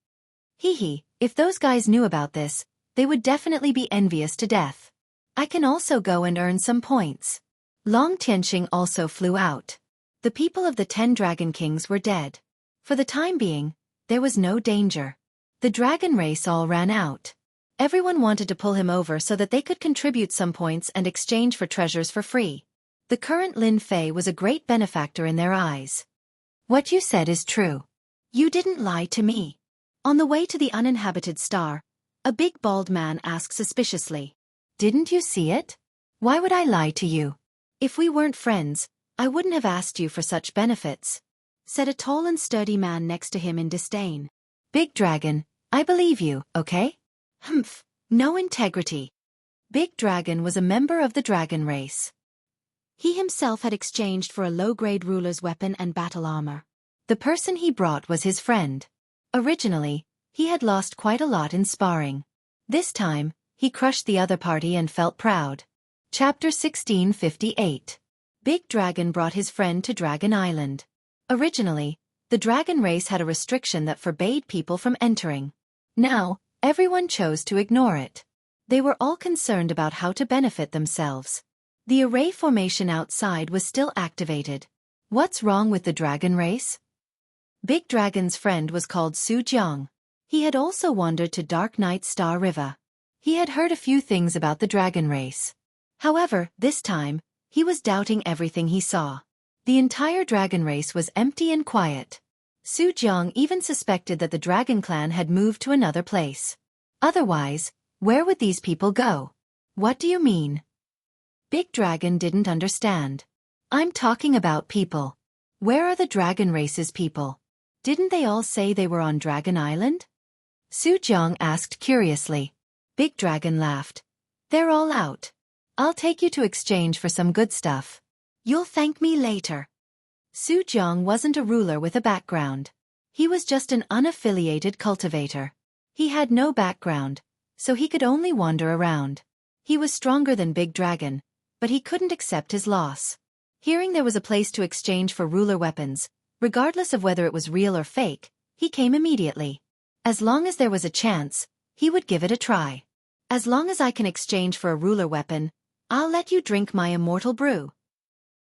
If those guys knew about this, they would definitely be envious to death. I can also go and earn some points. Long Tianqing also flew out. The people of the 10 Dragon Kings were dead. For the time being, there was no danger. The dragon race all ran out. Everyone wanted to pull him over so that they could contribute some points and exchange for treasures for free. The current Lin Fei was a great benefactor in their eyes. What you said is true. You didn't lie to me. On the way to the uninhabited star, a big bald man asked suspiciously. Didn't you see it? Why would I lie to you? If we weren't friends, I wouldn't have asked you for such benefits, said a tall and sturdy man next to him in disdain. Big Dragon, I believe you, okay? Humph, no integrity. Big Dragon was a member of the dragon race. He himself had exchanged for a low-grade ruler's weapon and battle armor. The person he brought was his friend. Originally, he had lost quite a lot in sparring. This time, he crushed the other party and felt proud. Chapter 1658. Big Dragon brought his friend to Dragon Island. Originally, the dragon race had a restriction that forbade people from entering. Now, everyone chose to ignore it. They were all concerned about how to benefit themselves. The array formation outside was still activated. What's wrong with the dragon race? Big Dragon's friend was called Su Jiang. He had also wandered to Dark Night Star River. He had heard a few things about the dragon race. However, this time, he was doubting everything he saw. The entire dragon race was empty and quiet. Su Jiang even suspected that the dragon clan had moved to another place. Otherwise, where would these people go? What do you mean? Big Dragon didn't understand. I'm talking about people. Where are the dragon race's people? Didn't they all say they were on Dragon Island? Su Jiang asked curiously. Big Dragon laughed. They're all out. I'll take you to exchange for some good stuff. You'll thank me later. Su Jiang wasn't a ruler with a background. He was just an unaffiliated cultivator. He had no background, so he could only wander around. He was stronger than Big Dragon, but he couldn't accept his loss. Hearing there was a place to exchange for ruler weapons, regardless of whether it was real or fake, he came immediately. As long as there was a chance, he would give it a try. As long as I can exchange for a ruler weapon, I'll let you drink my immortal brew.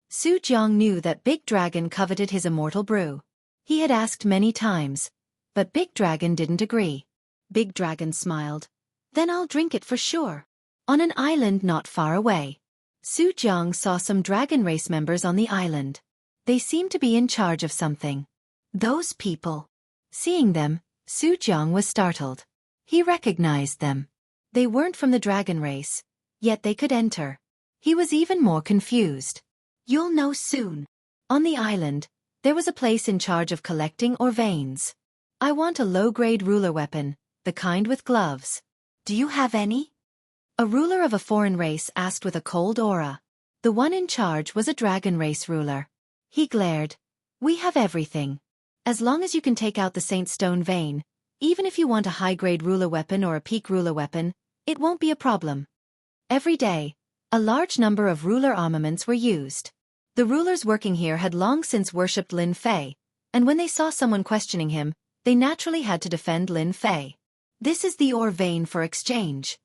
Su Jiang knew that Big Dragon coveted his immortal brew. He had asked many times, But Big Dragon didn't agree. Big Dragon smiled. Then I'll drink it for sure. On an island not far away, Su Jiang saw some dragon race members on the island. They seemed to be in charge of something. Those people. Seeing them, Su Jiang was startled. He recognized them. They weren't from the dragon race, yet they could enter. He was even more confused. You'll know soon. On the island, there was a place in charge of collecting or veins. I want a low-grade ruler weapon, the kind with gloves. Do you have any? A ruler of a foreign race asked with a cold aura. The one in charge was a dragon race ruler. He glared. We have everything. As long as you can take out the Saint Stone vein, even if you want a high-grade ruler weapon or a peak ruler weapon, it won't be a problem. Every day, a large number of ruler armaments were used. The rulers working here had long since worshipped Lin Fei, and when they saw someone questioning him, they naturally had to defend Lin Fei. This is the ore vein for exchange.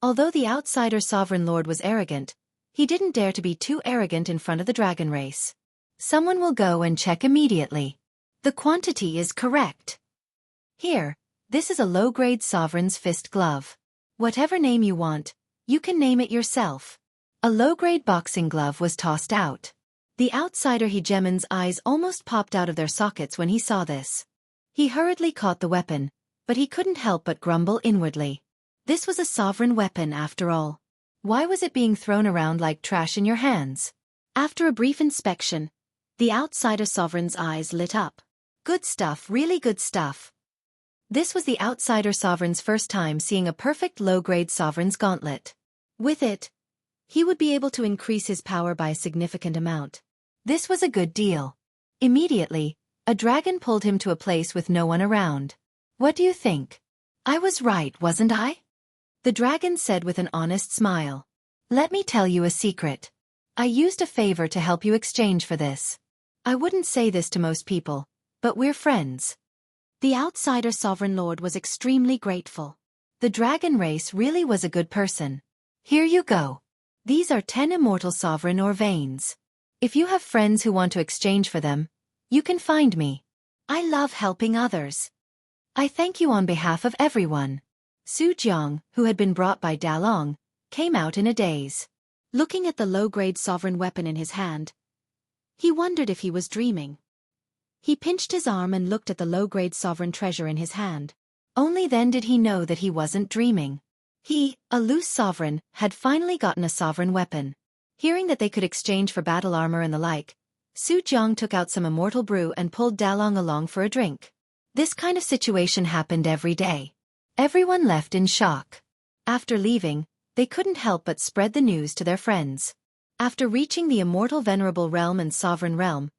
Although the outsider sovereign lord was arrogant, he didn't dare to be too arrogant in front of the dragon race. Someone will go and check immediately. The quantity is correct. Here, this is a low-grade sovereign's fist glove. Whatever name you want, you can name it yourself. A low-grade boxing glove was tossed out. The outsider hegemon's eyes almost popped out of their sockets when he saw this. He hurriedly caught the weapon, but he couldn't help but grumble inwardly. This was a sovereign weapon after all. Why was it being thrown around like trash in your hands? After a brief inspection, the outsider sovereign's eyes lit up. Good stuff, really good stuff. This was the outsider sovereign's first time seeing a perfect low-grade sovereign's gauntlet. With it, he would be able to increase his power by a significant amount. This was a good deal. Immediately, a dragon pulled him to a place with no one around. What do you think? I was right, wasn't I? The dragon said with an honest smile. Let me tell you a secret. I used a favor to help you exchange for this. I wouldn't say this to most people, but we're friends. The outsider sovereign lord was extremely grateful. The dragon race really was a good person. Here you go. These are 10 immortal sovereign or veins. If you have friends who want to exchange for them, you can find me. I love helping others. I thank you on behalf of everyone. Su Jiang, who had been brought by Dalong, came out in a daze. Looking at the low-grade sovereign weapon in his hand, he wondered if he was dreaming. He pinched his arm and looked at the low-grade sovereign treasure in his hand. Only then did he know that he wasn't dreaming. He, a loose sovereign, had finally gotten a sovereign weapon. Hearing that they could exchange for battle armor and the like, Su Jiang took out some immortal brew and pulled Dalong along for a drink. This kind of situation happened every day. Everyone left in shock. After leaving, they couldn't help but spread the news to their friends. After reaching the immortal venerable realm and sovereign realm,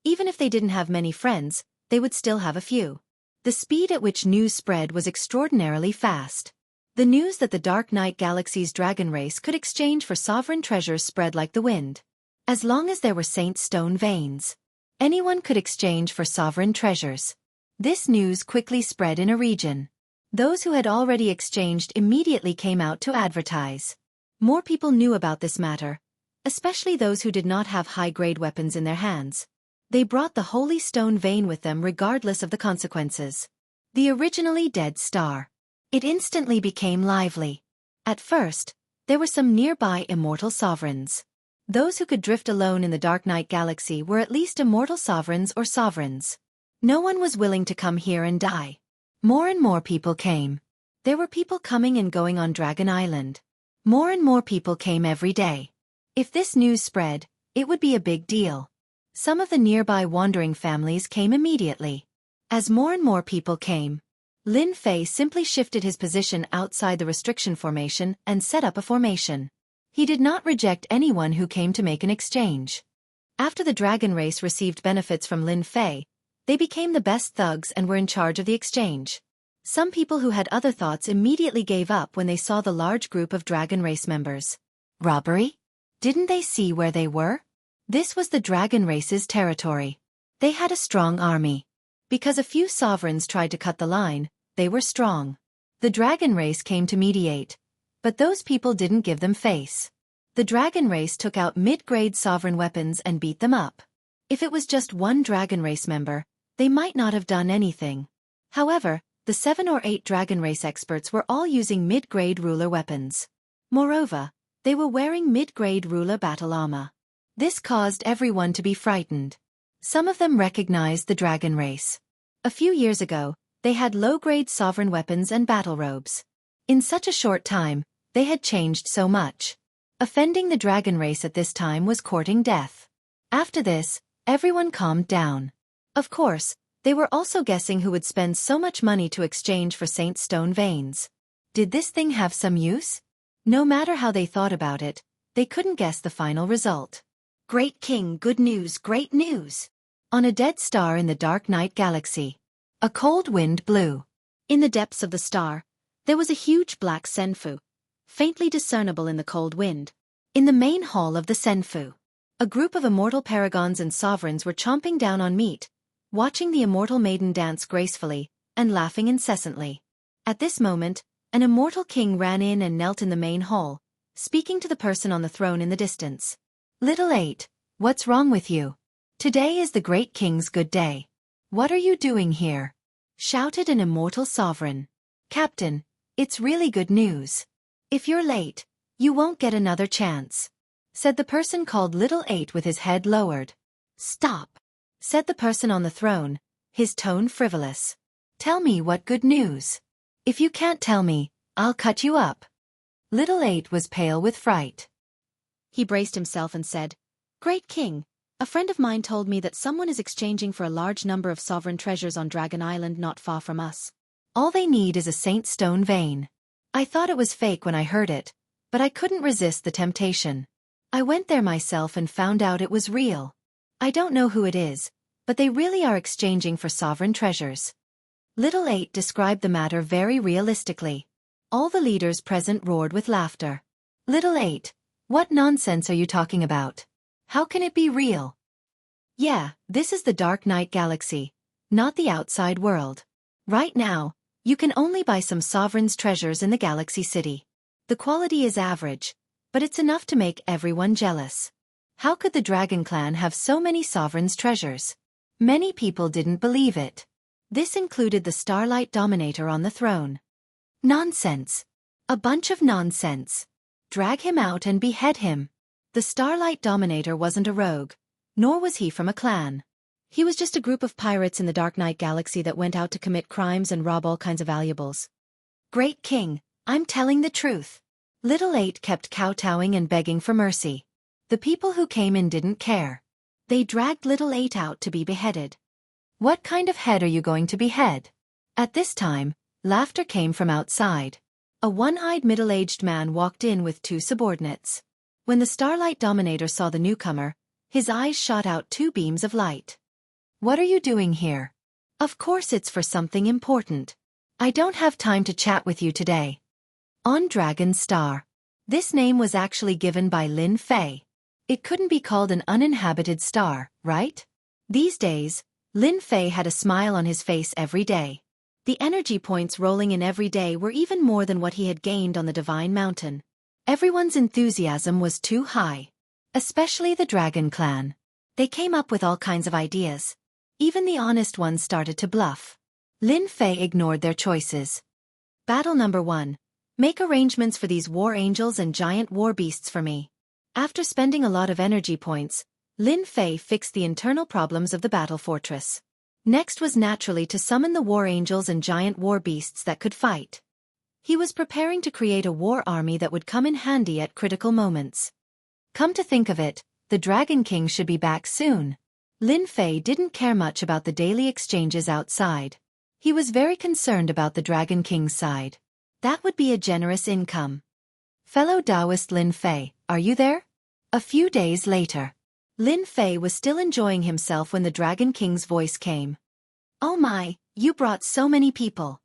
even if they didn't have many friends, they would still have a few. The speed at which news spread was extraordinarily fast. The news that the Dark Knight Galaxy's dragon race could exchange for sovereign treasures spread like the wind. As long as there were Saint Stone veins, anyone could exchange for sovereign treasures. This news quickly spread in a region. Those who had already exchanged immediately came out to advertise. More people knew about this matter, especially those who did not have high-grade weapons in their hands. They brought the Holy Stone vein with them regardless of the consequences. The originally dead star. It instantly became lively. At first, there were some nearby immortal sovereigns. Those who could drift alone in the Dark Knight Galaxy were at least immortal sovereigns or sovereigns. No one was willing to come here and die. More and more people came. There were people coming and going on Dragon Island. More and more people came every day. If this news spread, it would be a big deal. Some of the nearby wandering families came immediately. As more and more people came, Lin Fei simply shifted his position outside the restriction formation and set up a formation. He did not reject anyone who came to make an exchange. After the dragon race received benefits from Lin Fei, they became the best thugs and were in charge of the exchange. Some people who had other thoughts immediately gave up when they saw the large group of dragon race members. Robbery? Didn't they see where they were? This was the dragon race's territory. They had a strong army. Because a few sovereigns tried to cut the line, they were strong. The dragon race came to mediate, but those people didn't give them face. The dragon race took out mid-grade sovereign weapons and beat them up. If it was just one dragon race member, they might not have done anything. However, the 7 or 8 dragon race experts were all using mid-grade ruler weapons. Moreover, they were wearing mid-grade ruler battle armor. This caused everyone to be frightened. Some of them recognized the dragon race. A few years ago, they had low-grade sovereign weapons and battle robes. In such a short time, they had changed so much. Offending the dragon race at this time was courting death. After this, everyone calmed down. Of course, they were also guessing who would spend so much money to exchange for Saint Stone veins. Did this thing have some use? No matter how they thought about it, they couldn't guess the final result. Great King, good news, great news! On a dead star in the dark night galaxy, a cold wind blew. In the depths of the star, there was a huge black senfu, faintly discernible in the cold wind. In the main hall of the senfu, a group of immortal paragons and sovereigns were chomping down on meat, watching the immortal maiden dance gracefully, and laughing incessantly. At this moment, an immortal king ran in and knelt in the main hall, speaking to the person on the throne in the distance. Little 8, what's wrong with you? Today is the great king's good day. What are you doing here? Shouted an immortal sovereign. Captain, it's really good news. If you're late, you won't get another chance, said the person called Little 8 with his head lowered. Stop, said the person on the throne, his tone frivolous. Tell me what good news. If you can't tell me, I'll cut you up. Little 8 was pale with fright. He braced himself and said, Great King, a friend of mine told me that someone is exchanging for a large number of sovereign treasures on Dragon Island not far from us. All they need is a Saint Stone vein. I thought it was fake when I heard it, but I couldn't resist the temptation. I went there myself and found out it was real. I don't know who it is, but they really are exchanging for sovereign treasures. Little 8 described the matter very realistically. All the leaders present roared with laughter. Little 8, what nonsense are you talking about? How can it be real? Yeah, this is the Dark Night Galaxy, not the outside world. Right now, you can only buy some sovereign's treasures in the Galaxy City. The quality is average, but it's enough to make everyone jealous. How could the Dragon Clan have so many sovereign's treasures? Many people didn't believe it. This included the Starlight Dominator on the throne. Nonsense. A bunch of nonsense. Drag him out and behead him. The Starlight Dominator wasn't a rogue, nor was he from a clan. He was just a group of pirates in the Dark Night Galaxy that went out to commit crimes and rob all kinds of valuables. Great King, I'm telling the truth. Little 8 kept kowtowing and begging for mercy. The people who came in didn't care. They dragged Little 8 out to be beheaded. What kind of head are you going to behead? At this time, laughter came from outside. A one-eyed middle-aged man walked in with 2 subordinates. When the Starlight Dominator saw the newcomer, his eyes shot out 2 beams of light. What are you doing here? Of course it's for something important. I don't have time to chat with you today. On Dragon Star. This name was actually given by Lin Fei. It couldn't be called an uninhabited star, right? These days, Lin Fei had a smile on his face every day. The energy points rolling in every day were even more than what he had gained on the Divine Mountain. Everyone's enthusiasm was too high. Especially the Dragon Clan. They came up with all kinds of ideas. Even the honest ones started to bluff. Lin Fei ignored their choices. Battle number 1. Make arrangements for these war angels and giant war beasts for me. After spending a lot of energy points, Lin Fei fixed the internal problems of the battle fortress. Next was naturally to summon the war angels and giant war beasts that could fight. He was preparing to create a war army that would come in handy at critical moments. Come to think of it, the Dragon King should be back soon. Lin Fei didn't care much about the daily exchanges outside. He was very concerned about the Dragon King's side. That would be a generous income. Fellow Taoist Lin Fei, are you there? A few days later. Lin Fei was still enjoying himself when the Dragon King's voice came. Oh my, you brought so many people.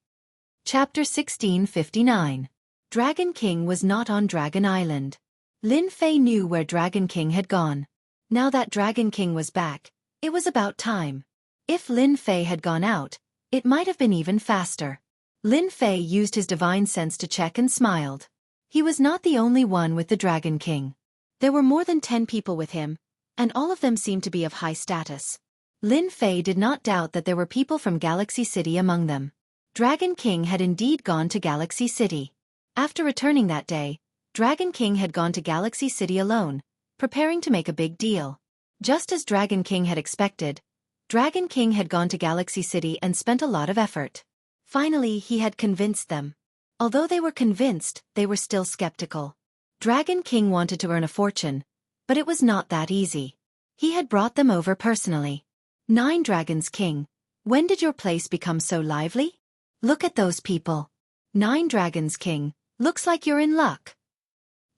Chapter 1659. Dragon King was not on Dragon Island. Lin Fei knew where Dragon King had gone. Now that Dragon King was back, it was about time. If Lin Fei had gone out, it might have been even faster. Lin Fei used his divine sense to check and smiled. He was not the only one with the Dragon King. There were more than 10 people with him, and all of them seemed to be of high status. Lin Fei did not doubt that there were people from Galaxy City among them. Dragon King had indeed gone to Galaxy City. After returning that day, Dragon King had gone to Galaxy City alone, preparing to make a big deal. Just as Dragon King had expected, Dragon King had gone to Galaxy City and spent a lot of effort. Finally, he had convinced them. Although they were convinced, they were still skeptical. Dragon King wanted to earn a fortune, but it was not that easy. He had brought them over personally. 9 Dragons King, when did your place become so lively? Look at those people. 9 Dragons King, looks like you're in luck.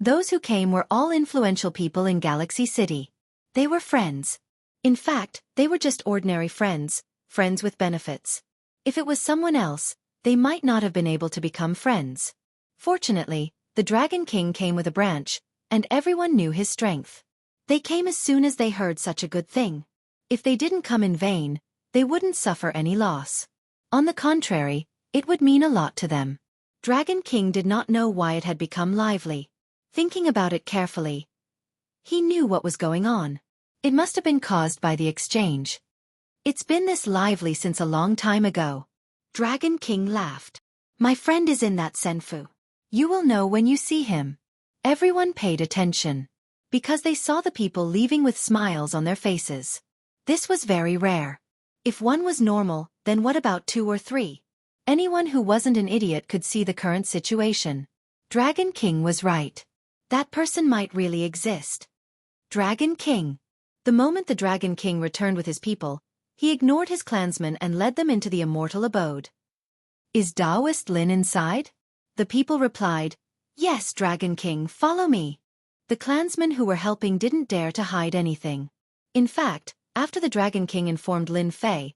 Those who came were all influential people in Galaxy City. They were friends. In fact, they were just ordinary friends, friends with benefits. If it was someone else, they might not have been able to become friends. Fortunately, the Dragon King came with a branch, and everyone knew his strength. They came as soon as they heard such a good thing. If they didn't come in vain, they wouldn't suffer any loss. On the contrary, it would mean a lot to them. Dragon King did not know why it had become lively. Thinking about it carefully, he knew what was going on. It must have been caused by the exchange. It's been this lively since a long time ago. Dragon King laughed. My friend is in that senfu. You will know when you see him. Everyone paid attention, because they saw the people leaving with smiles on their faces. This was very rare. If one was normal, then what about 2 or 3? Anyone who wasn't an idiot could see the current situation. Dragon King was right. That person might really exist. Dragon King. The moment the Dragon King returned with his people, he ignored his clansmen and led them into the immortal abode. Is Taoist Lin inside? The people replied, Yes, Dragon King, follow me. The clansmen who were helping didn't dare to hide anything. In fact, after the Dragon King informed Lin Fei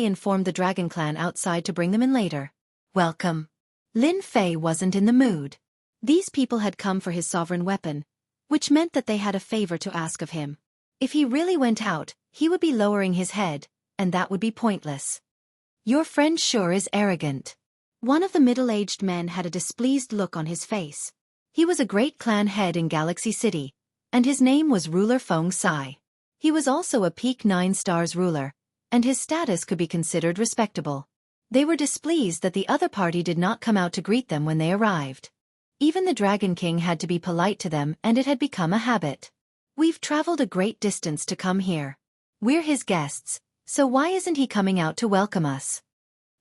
informed the Dragon Clan outside to bring them in later. Welcome. Lin Fei wasn't in the mood. These people had come for his sovereign weapon, which meant that they had a favor to ask of him. If he really went out, he would be lowering his head, and that would be pointless. Your friend sure is arrogant. One of the middle-aged men had a displeased look on his face. He was a great clan head in Galaxy City, and his name was Ruler Feng Sai. He was also a peak 9 stars ruler, and his status could be considered respectable. They were displeased that the other party did not come out to greet them when they arrived. Even the Dragon King had to be polite to them, and it had become a habit. We've traveled a great distance to come here. We're his guests, so why isn't he coming out to welcome us?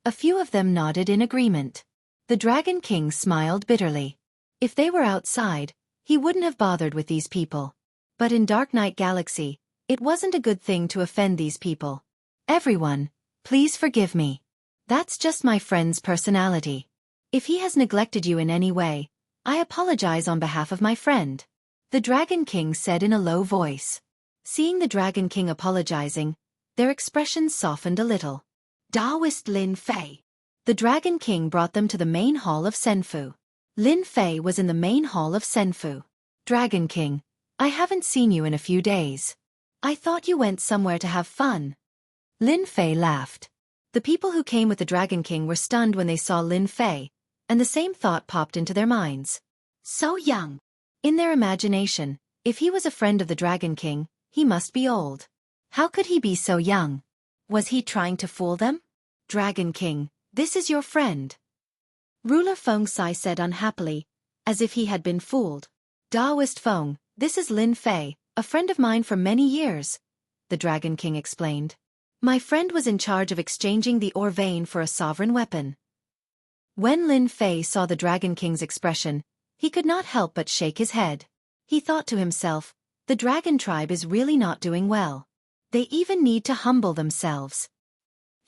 A few of them nodded in agreement. The Dragon King smiled bitterly. If they were outside, he wouldn't have bothered with these people. But in Dark Knight Galaxy, it wasn't a good thing to offend these people. Everyone, please forgive me. That's just my friend's personality. If he has neglected you in any way, I apologize on behalf of my friend. The Dragon King said in a low voice. Seeing the Dragon King apologizing, their expressions softened a little. Taoist Lin Fei. The Dragon King brought them to the main hall of Senfu. Lin Fei was in the main hall of Senfu. Dragon King, I haven't seen you in a few days. I thought you went somewhere to have fun. Lin Fei laughed. The people who came with the Dragon King were stunned when they saw Lin Fei, and the same thought popped into their minds. So young. In their imagination, if he was a friend of the Dragon King, he must be old. How could he be so young? Was he trying to fool them? Dragon King, this is your friend. Ruler Feng Sai said unhappily, as if he had been fooled. Taoist Feng, this is Lin Fei, a friend of mine for many years, the Dragon King explained. My friend was in charge of exchanging the ore vein for a sovereign weapon. When Lin Fei saw the Dragon King's expression, he could not help but shake his head. He thought to himself, the dragon tribe is really not doing well. They even need to humble themselves.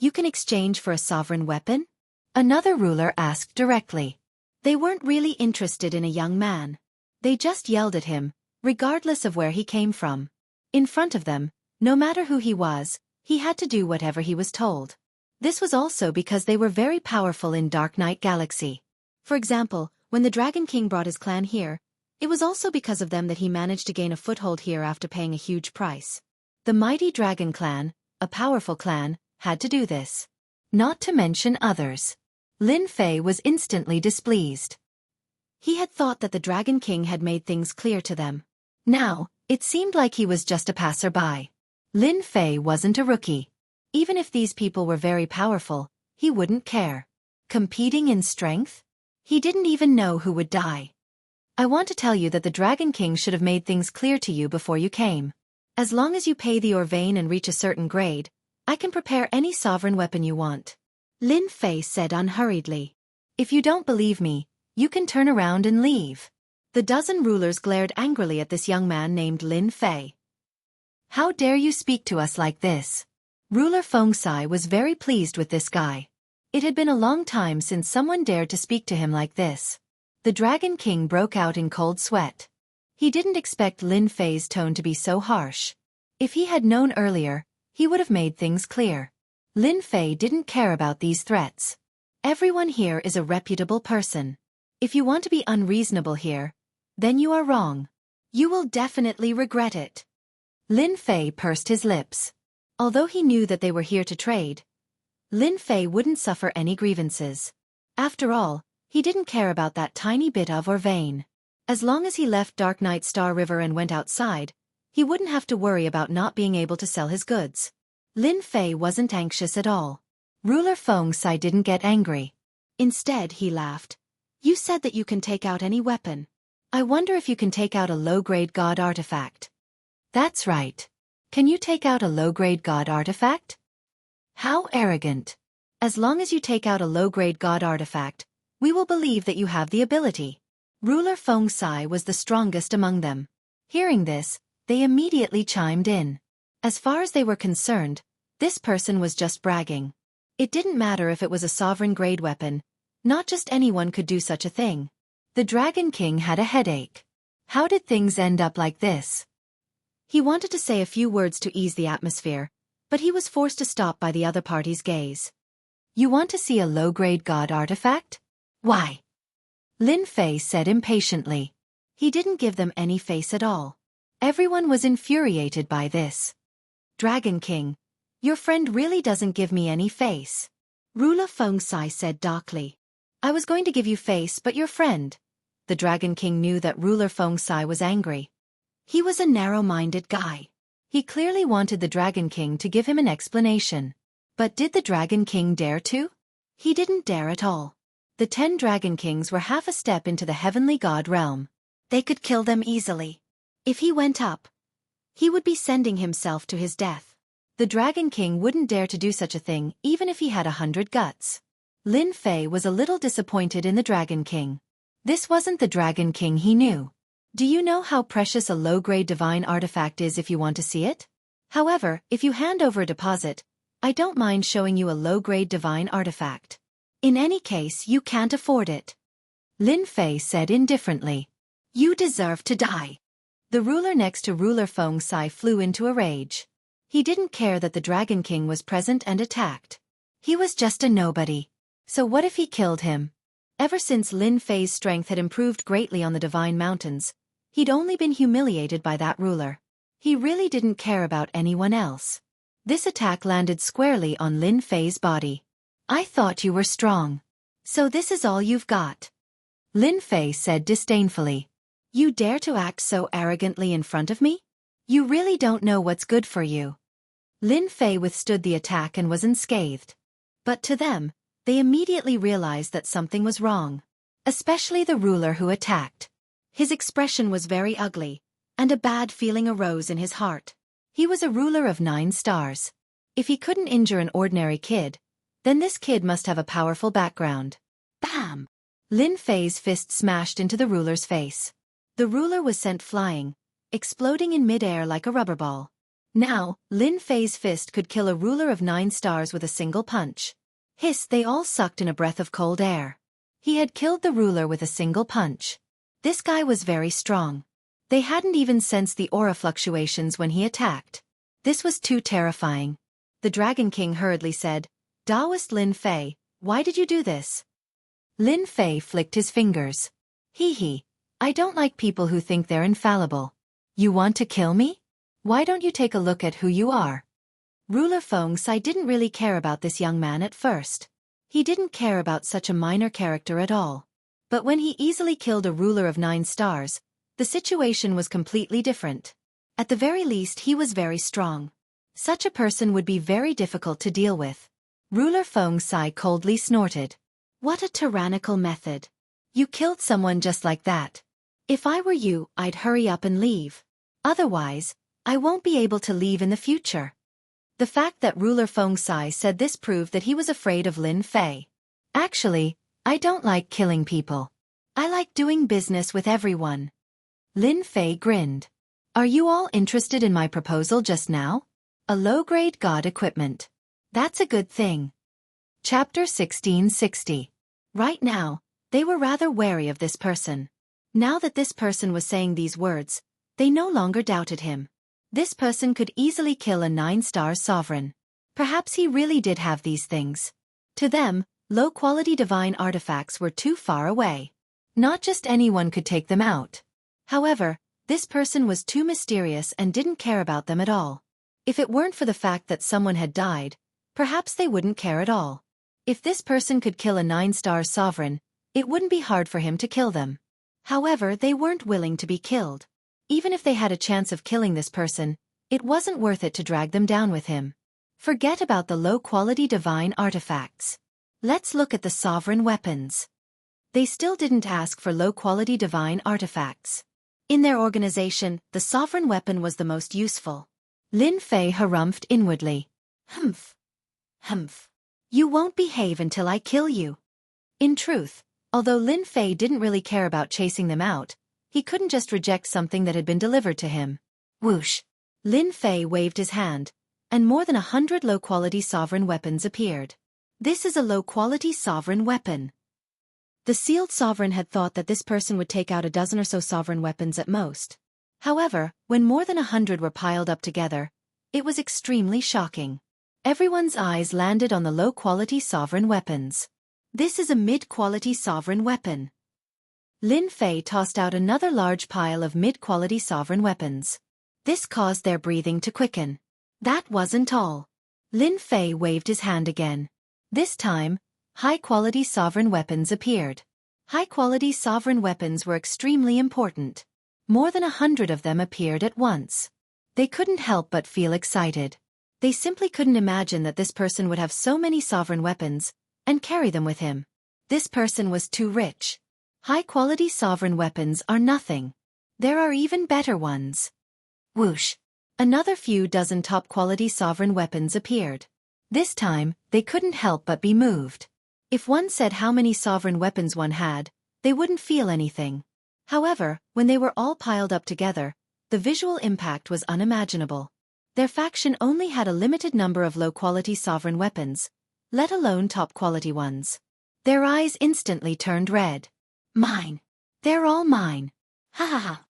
You can exchange for a sovereign weapon? Another ruler asked directly. They weren't really interested in a young man. They just yelled at him, regardless of where he came from. In front of them, no matter who he was, he had to do whatever he was told. This was also because they were very powerful in Dark Knight Galaxy. For example, when the Dragon King brought his clan here, it was also because of them that he managed to gain a foothold here after paying a huge price. The mighty Dragon Clan, a powerful clan, had to do this. Not to mention others. Lin Fei was instantly displeased. He had thought that the Dragon King had made things clear to them. Now, it seemed like he was just a passerby. Lin Fei wasn't a rookie. Even if these people were very powerful, he wouldn't care. Competing in strength? He didn't even know who would die. I want to tell you that the Dragon King should have made things clear to you before you came. As long as you pay the Orvain and reach a certain grade, I can prepare any sovereign weapon you want. Lin Fei said unhurriedly. If you don't believe me, you can turn around and leave. The dozen rulers glared angrily at this young man named Lin Fei. How dare you speak to us like this? Ruler Fengsai was very pleased with this guy. It had been a long time since someone dared to speak to him like this. The Dragon King broke out in cold sweat. He didn't expect Lin Fei's tone to be so harsh. If he had known earlier, he would have made things clear. Lin Fei didn't care about these threats. Everyone here is a reputable person. If you want to be unreasonable here, then you are wrong. You will definitely regret it. Lin Fei pursed his lips. Although he knew that they were here to trade, Lin Fei wouldn't suffer any grievances. After all, he didn't care about that tiny bit of Orvain. As long as he left Dark Night Star River and went outside, he wouldn't have to worry about not being able to sell his goods. Lin Fei wasn't anxious at all. Ruler Fengsai didn't get angry. Instead, he laughed. You said that you can take out any weapon. I wonder if you can take out a low-grade god artifact. That's right. Can you take out a low-grade god artifact? How arrogant. As long as you take out a low-grade god artifact, we will believe that you have the ability. Ruler Fengsai was the strongest among them. Hearing this, they immediately chimed in. As far as they were concerned, this person was just bragging. It didn't matter if it was a sovereign-grade weapon. Not just anyone could do such a thing. The Dragon King had a headache. How did things end up like this? He wanted to say a few words to ease the atmosphere, but he was forced to stop by the other party's gaze. You want to see a low-grade god artifact? Why? Lin Fei said impatiently. He didn't give them any face at all. Everyone was infuriated by this. Dragon King, your friend really doesn't give me any face. Ruler Fengsai said darkly. I was going to give you face but your friend. The Dragon King knew that Ruler Fengsai was angry. He was a narrow-minded guy. He clearly wanted the Dragon King to give him an explanation. But did the Dragon King dare to? He didn't dare at all. The 10 Dragon Kings were half a step into the heavenly god realm. They could kill them easily. If he went up, he would be sending himself to his death. The Dragon King wouldn't dare to do such a thing even if he had 100 guts. Lin Fei was a little disappointed in the Dragon King. This wasn't the Dragon King he knew. Do you know how precious a low-grade divine artifact is if you want to see it? However, if you hand over a deposit, I don't mind showing you a low-grade divine artifact. In any case, you can't afford it. Lin Fei said indifferently. You deserve to die. The ruler next to Ruler Fengsai flew into a rage. He didn't care that the Dragon King was present and attacked. He was just a nobody. So what if he killed him? Ever since Lin Fei's strength had improved greatly on the Divine Mountains, he'd only been humiliated by that ruler. He really didn't care about anyone else. This attack landed squarely on Lin Fei's body. I thought you were strong. So this is all you've got? Lin Fei said disdainfully. You dare to act so arrogantly in front of me? You really don't know what's good for you. Lin Fei withstood the attack and was unscathed. But to them, they immediately realized that something was wrong. Especially the ruler who attacked. His expression was very ugly, and a bad feeling arose in his heart. He was a ruler of 9 stars. If he couldn't injure an ordinary kid, then this kid must have a powerful background. Bam! Lin Fei's fist smashed into the ruler's face. The ruler was sent flying, exploding in mid-air like a rubber ball. Now, Lin Fei's fist could kill a ruler of 9 stars with a single punch. Hiss! They all sucked in a breath of cold air. He had killed the ruler with a single punch. This guy was very strong. They hadn't even sensed the aura fluctuations when he attacked. This was too terrifying. The Dragon King hurriedly said, Taoist Lin Fei, why did you do this? Lin Fei flicked his fingers. Hee. I don't like people who think they're infallible. You want to kill me? Why don't you take a look at who you are? Ruler Fengsai didn't really care about this young man at first. He didn't care about such a minor character at all. But when he easily killed a ruler of 9 stars, the situation was completely different. At the very least, he was very strong. Such a person would be very difficult to deal with. Ruler Fengsai coldly snorted. What a tyrannical method. You killed someone just like that. If I were you, I'd hurry up and leave. Otherwise, I won't be able to leave in the future. The fact that ruler Feng Sai said this proved that he was afraid of Lin Fei. Actually, I don't like killing people. I like doing business with everyone. Lin Fei grinned. Are you all interested in my proposal just now? A low-grade god equipment. That's a good thing. Chapter 1660. Right now, they were rather wary of this person. Now that this person was saying these words, they no longer doubted him. This person could easily kill a 9-star sovereign. Perhaps he really did have these things. To them, low-quality divine artifacts were too far away. Not just anyone could take them out. However, this person was too mysterious and didn't care about them at all. If it weren't for the fact that someone had died, perhaps they wouldn't care at all. If this person could kill a 9-star sovereign, it wouldn't be hard for him to kill them. However, they weren't willing to be killed. Even if they had a chance of killing this person, it wasn't worth it to drag them down with him. Forget about the low-quality divine artifacts. Let's look at the sovereign weapons. They still didn't ask for low-quality divine artifacts. In their organization, the sovereign weapon was the most useful. Lin Fei harumphed inwardly. Humph. Humph. You won't behave until I kill you. In truth, although Lin Fei didn't really care about chasing them out, he couldn't just reject something that had been delivered to him. Whoosh. Lin Fei waved his hand, and more than 100 low-quality sovereign weapons appeared. This is a low-quality sovereign weapon. The sealed sovereign had thought that this person would take out a dozen or so sovereign weapons at most. However, when more than 100 were piled up together, it was extremely shocking. Everyone's eyes landed on the low-quality sovereign weapons. This is a mid-quality sovereign weapon. Lin Fei tossed out another large pile of mid-quality sovereign weapons. This caused their breathing to quicken. That wasn't all. Lin Fei waved his hand again. This time, high-quality sovereign weapons appeared. High-quality sovereign weapons were extremely important. More than 100 of them appeared at once. They couldn't help but feel excited. They simply couldn't imagine that this person would have so many sovereign weapons and carry them with him. This person was too rich. High-quality sovereign weapons are nothing. There are even better ones. Whoosh! Another few dozen top-quality sovereign weapons appeared. This time, they couldn't help but be moved. If one said how many sovereign weapons one had, they wouldn't feel anything. However, when they were all piled up together, the visual impact was unimaginable. Their faction only had a limited number of low-quality sovereign weapons, let alone top-quality ones. Their eyes instantly turned red. Mine. They're all mine. Ha ha ha.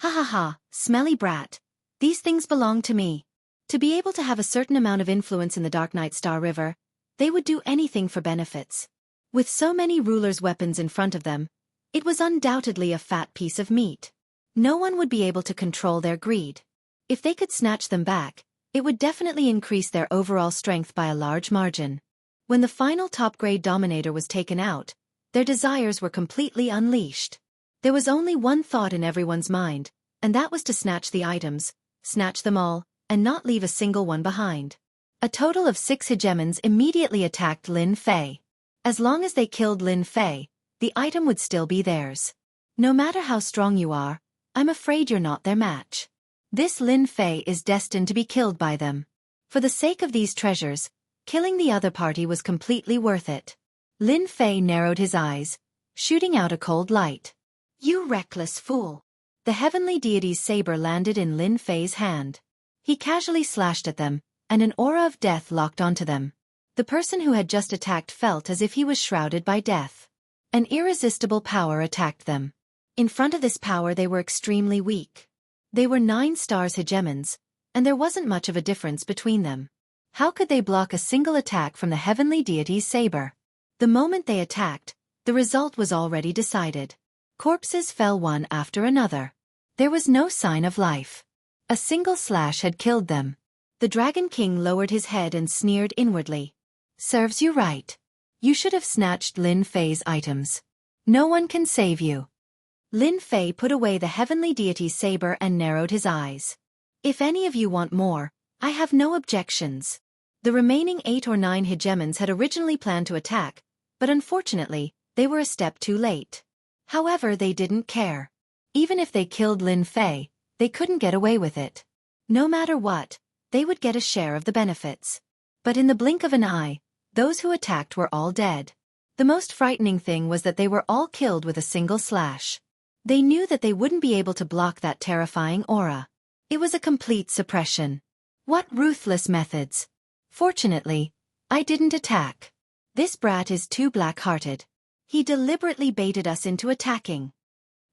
Ha ha ha, smelly brat. These things belong to me. To be able to have a certain amount of influence in the Dark Night Star River, they would do anything for benefits. With so many rulers' weapons in front of them, it was undoubtedly a fat piece of meat. No one would be able to control their greed. If they could snatch them back, it would definitely increase their overall strength by a large margin. When the final top-grade Dominator was taken out, their desires were completely unleashed. There was only one thought in everyone's mind, and that was to snatch the items, snatch them all, and not leave a single one behind. A total of 6 hegemons immediately attacked Lin Fei. As long as they killed Lin Fei, the item would still be theirs. No matter how strong you are, I'm afraid you're not their match. This Lin Fei is destined to be killed by them. For the sake of these treasures, killing the other party was completely worth it. Lin Fei narrowed his eyes, shooting out a cold light. You reckless fool! The heavenly deity's saber landed in Lin Fei's hand. He casually slashed at them, and an aura of death locked onto them. The person who had just attacked felt as if he was shrouded by death. An irresistible power attacked them. In front of this power they were extremely weak. They were 9 stars hegemons, and there wasn't much of a difference between them. How could they block a single attack from the heavenly deity's saber? The moment they attacked, the result was already decided. Corpses fell one after another. There was no sign of life. A single slash had killed them. The Dragon King lowered his head and sneered inwardly. Serves you right. You should have snatched Lin Fei's items. No one can save you. Lin Fei put away the heavenly deity's saber and narrowed his eyes. If any of you want more, I have no objections. The remaining 8 or 9 hegemons had originally planned to attack, But unfortunately, they were a step too late. However, they didn't care. Even if they killed Lin Fei, they couldn't get away with it. No matter what, they would get a share of the benefits. But in the blink of an eye, those who attacked were all dead. The most frightening thing was that they were all killed with a single slash. They knew that they wouldn't be able to block that terrifying aura. It was a complete suppression. What ruthless methods! Fortunately, I didn't attack. This brat is too black-hearted. He deliberately baited us into attacking.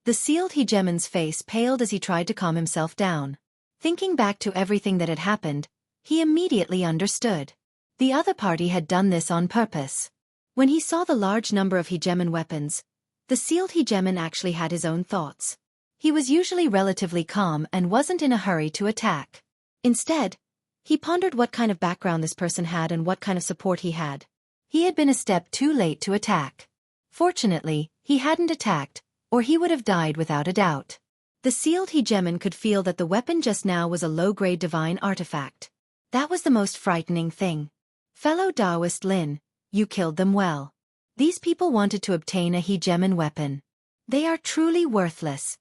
The sealed hegemon's face paled as he tried to calm himself down. Thinking back to everything that had happened, he immediately understood. The other party had done this on purpose. When he saw the large number of hegemon weapons, the sealed hegemon actually had his own thoughts. He was usually relatively calm and wasn't in a hurry to attack. Instead, he pondered what kind of background this person had and what kind of support he had. He had been a step too late to attack. Fortunately, he hadn't attacked, or he would have died without a doubt. The sealed hegemon could feel that the weapon just now was a low-grade divine artifact. That was the most frightening thing. Fellow Taoist Lin, you killed them well. These people wanted to obtain a hegemon weapon. They are truly worthless.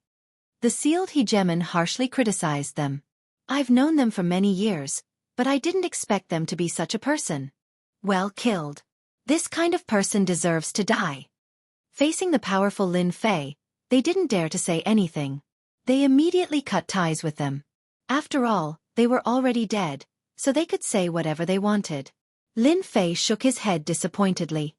The sealed hegemon harshly criticized them. I've known them for many years, but I didn't expect them to be such a person. Well killed. This kind of person deserves to die. Facing the powerful Lin Fei, they didn't dare to say anything. They immediately cut ties with them. After all, they were already dead, so they could say whatever they wanted. Lin Fei shook his head disappointedly.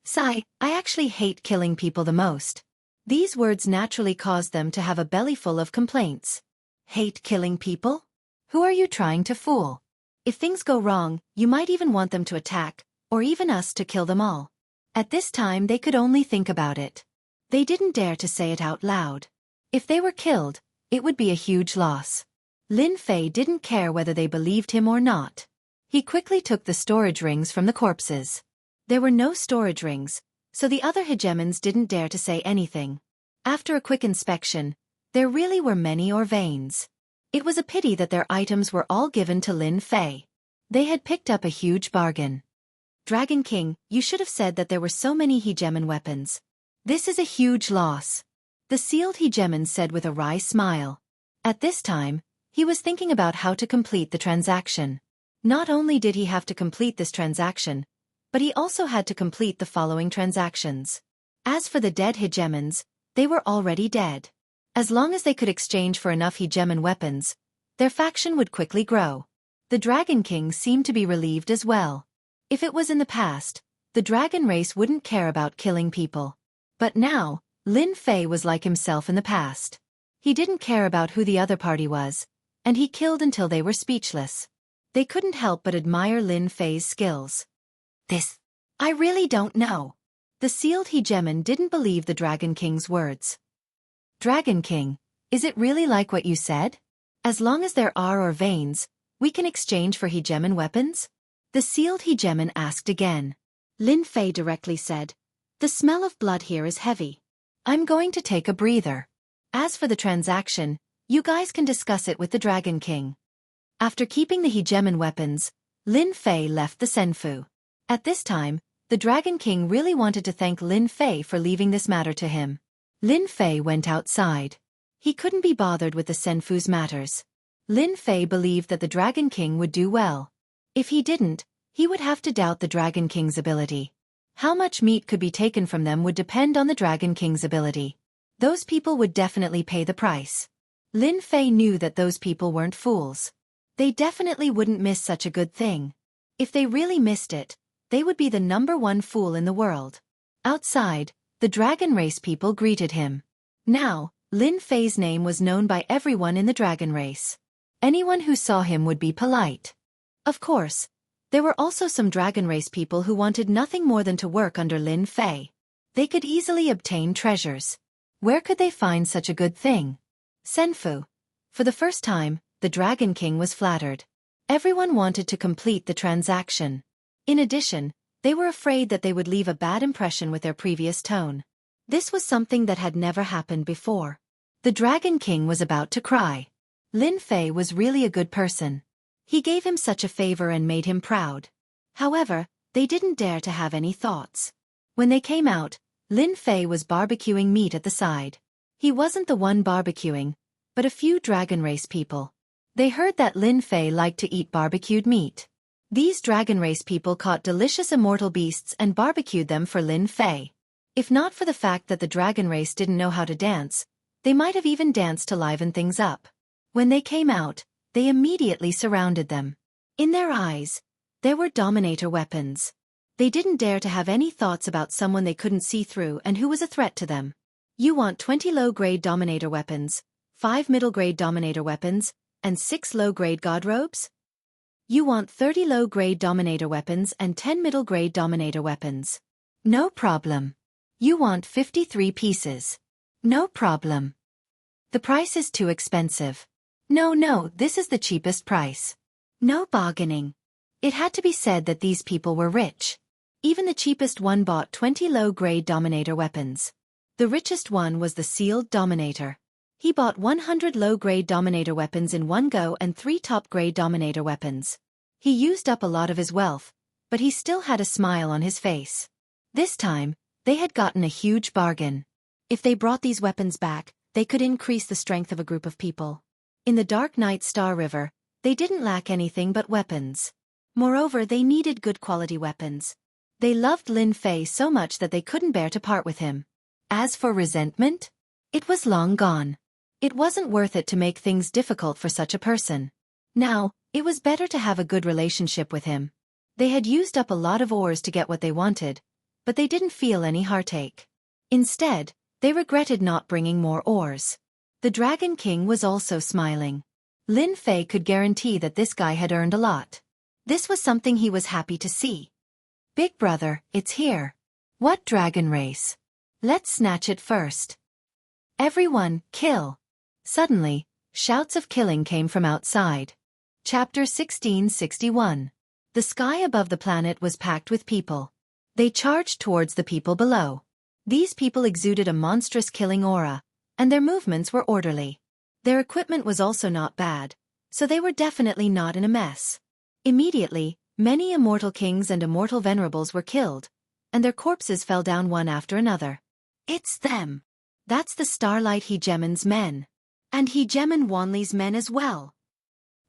Sigh, I actually hate killing people the most. These words naturally caused them to have a bellyful of complaints. Hate killing people? Who are you trying to fool? If things go wrong, you might even want them to attack, or even us to kill them all. At this time they could only think about it. They didn't dare to say it out loud. If they were killed, it would be a huge loss. Lin Fei didn't care whether they believed him or not. He quickly took the storage rings from the corpses. There were no storage rings, so the other hegemons didn't dare to say anything. After a quick inspection, there really were many veins. It was a pity that their items were all given to Lin Fei. They had picked up a huge bargain. Dragon King, you should have said that there were so many hegemon weapons. This is a huge loss. The sealed hegemon said with a wry smile. At this time, he was thinking about how to complete the transaction. Not only did he have to complete this transaction, but he also had to complete the following transactions. As for the dead hegemons, they were already dead. As long as they could exchange for enough hegemon weapons, their faction would quickly grow. The Dragon King seemed to be relieved as well. If it was in the past, the dragon race wouldn't care about killing people. But now, Lin Fei was like himself in the past. He didn't care about who the other party was, and he killed until they were speechless. They couldn't help but admire Lin Fei's skills. I really don't know. The sealed hegemon didn't believe the Dragon King's words. Dragon King, is it really like what you said? As long as there are veins, we can exchange for hegemon weapons? The sealed hegemon asked again. Lin Fei directly said, the smell of blood here is heavy. I'm going to take a breather. As for the transaction, you guys can discuss it with the Dragon King. After keeping the hegemon weapons, Lin Fei left the Senfu. At this time, the Dragon King really wanted to thank Lin Fei for leaving this matter to him. Lin Fei went outside. He couldn't be bothered with the Senfu's matters. Lin Fei believed that the Dragon King would do well. If he didn't, he would have to doubt the Dragon King's ability. How much meat could be taken from them would depend on the Dragon King's ability. Those people would definitely pay the price. Lin Fei knew that those people weren't fools. They definitely wouldn't miss such a good thing. If they really missed it, they would be the #1 fool in the world. Outside, the dragon race people greeted him. Now, Lin Fei's name was known by everyone in the dragon race. Anyone who saw him would be polite. Of course, there were also some dragon race people who wanted nothing more than to work under Lin Fei. They could easily obtain treasures. Where could they find such a good thing? Senfu. For the first time, the Dragon King was flattered. Everyone wanted to complete the transaction. In addition, they were afraid that they would leave a bad impression with their previous tone. This was something that had never happened before. The Dragon King was about to cry. Lin Fei was really a good person. He gave him such a favor and made him proud. However, they didn't dare to have any thoughts. When they came out, Lin Fei was barbecuing meat at the side. He wasn't the one barbecuing, but a few dragon race people. They heard that Lin Fei liked to eat barbecued meat. These dragon race people caught delicious immortal beasts and barbecued them for Lin Fei. If not for the fact that the dragon race didn't know how to dance, they might have even danced to liven things up. When they came out, they immediately surrounded them. In their eyes, there were dominator weapons. They didn't dare to have any thoughts about someone they couldn't see through and who was a threat to them. You want 20 low-grade dominator weapons, 5 middle-grade dominator weapons, and 6 low-grade god robes? You want 30 low-grade dominator weapons and 10 middle-grade dominator weapons. No problem. You want 53 pieces. No problem. The price is too expensive. No, this is the cheapest price. No bargaining. It had to be said that these people were rich. Even the cheapest one bought 20 low-grade dominator weapons. The richest one was the sealed dominator. He bought 100 low-grade dominator weapons in one go and 3 top-grade dominator weapons. He used up a lot of his wealth, but he still had a smile on his face. This time, they had gotten a huge bargain. If they brought these weapons back, they could increase the strength of a group of people. In the Dark Night Star River, they didn't lack anything but weapons. Moreover, they needed good quality weapons. They loved Lin Fei so much that they couldn't bear to part with him. As for resentment, it was long gone. It wasn't worth it to make things difficult for such a person. Now, it was better to have a good relationship with him. They had used up a lot of ores to get what they wanted, but they didn't feel any heartache. Instead, they regretted not bringing more ores. The Dragon King was also smiling. Lin Fei could guarantee that this guy had earned a lot. This was something he was happy to see. Big brother, it's here. What dragon race? Let's snatch it first. Everyone, kill. Suddenly, shouts of killing came from outside. Chapter 1661. The sky above the planet was packed with people. They charged towards the people below. These people exuded a monstrous killing aura, and their movements were orderly. Their equipment was also not bad, so they were definitely not in a mess. Immediately, many immortal kings and immortal venerables were killed, and their corpses fell down one after another. It's them. That's the Starlight Hegemon's men. And Hegemon Wanli's men as well.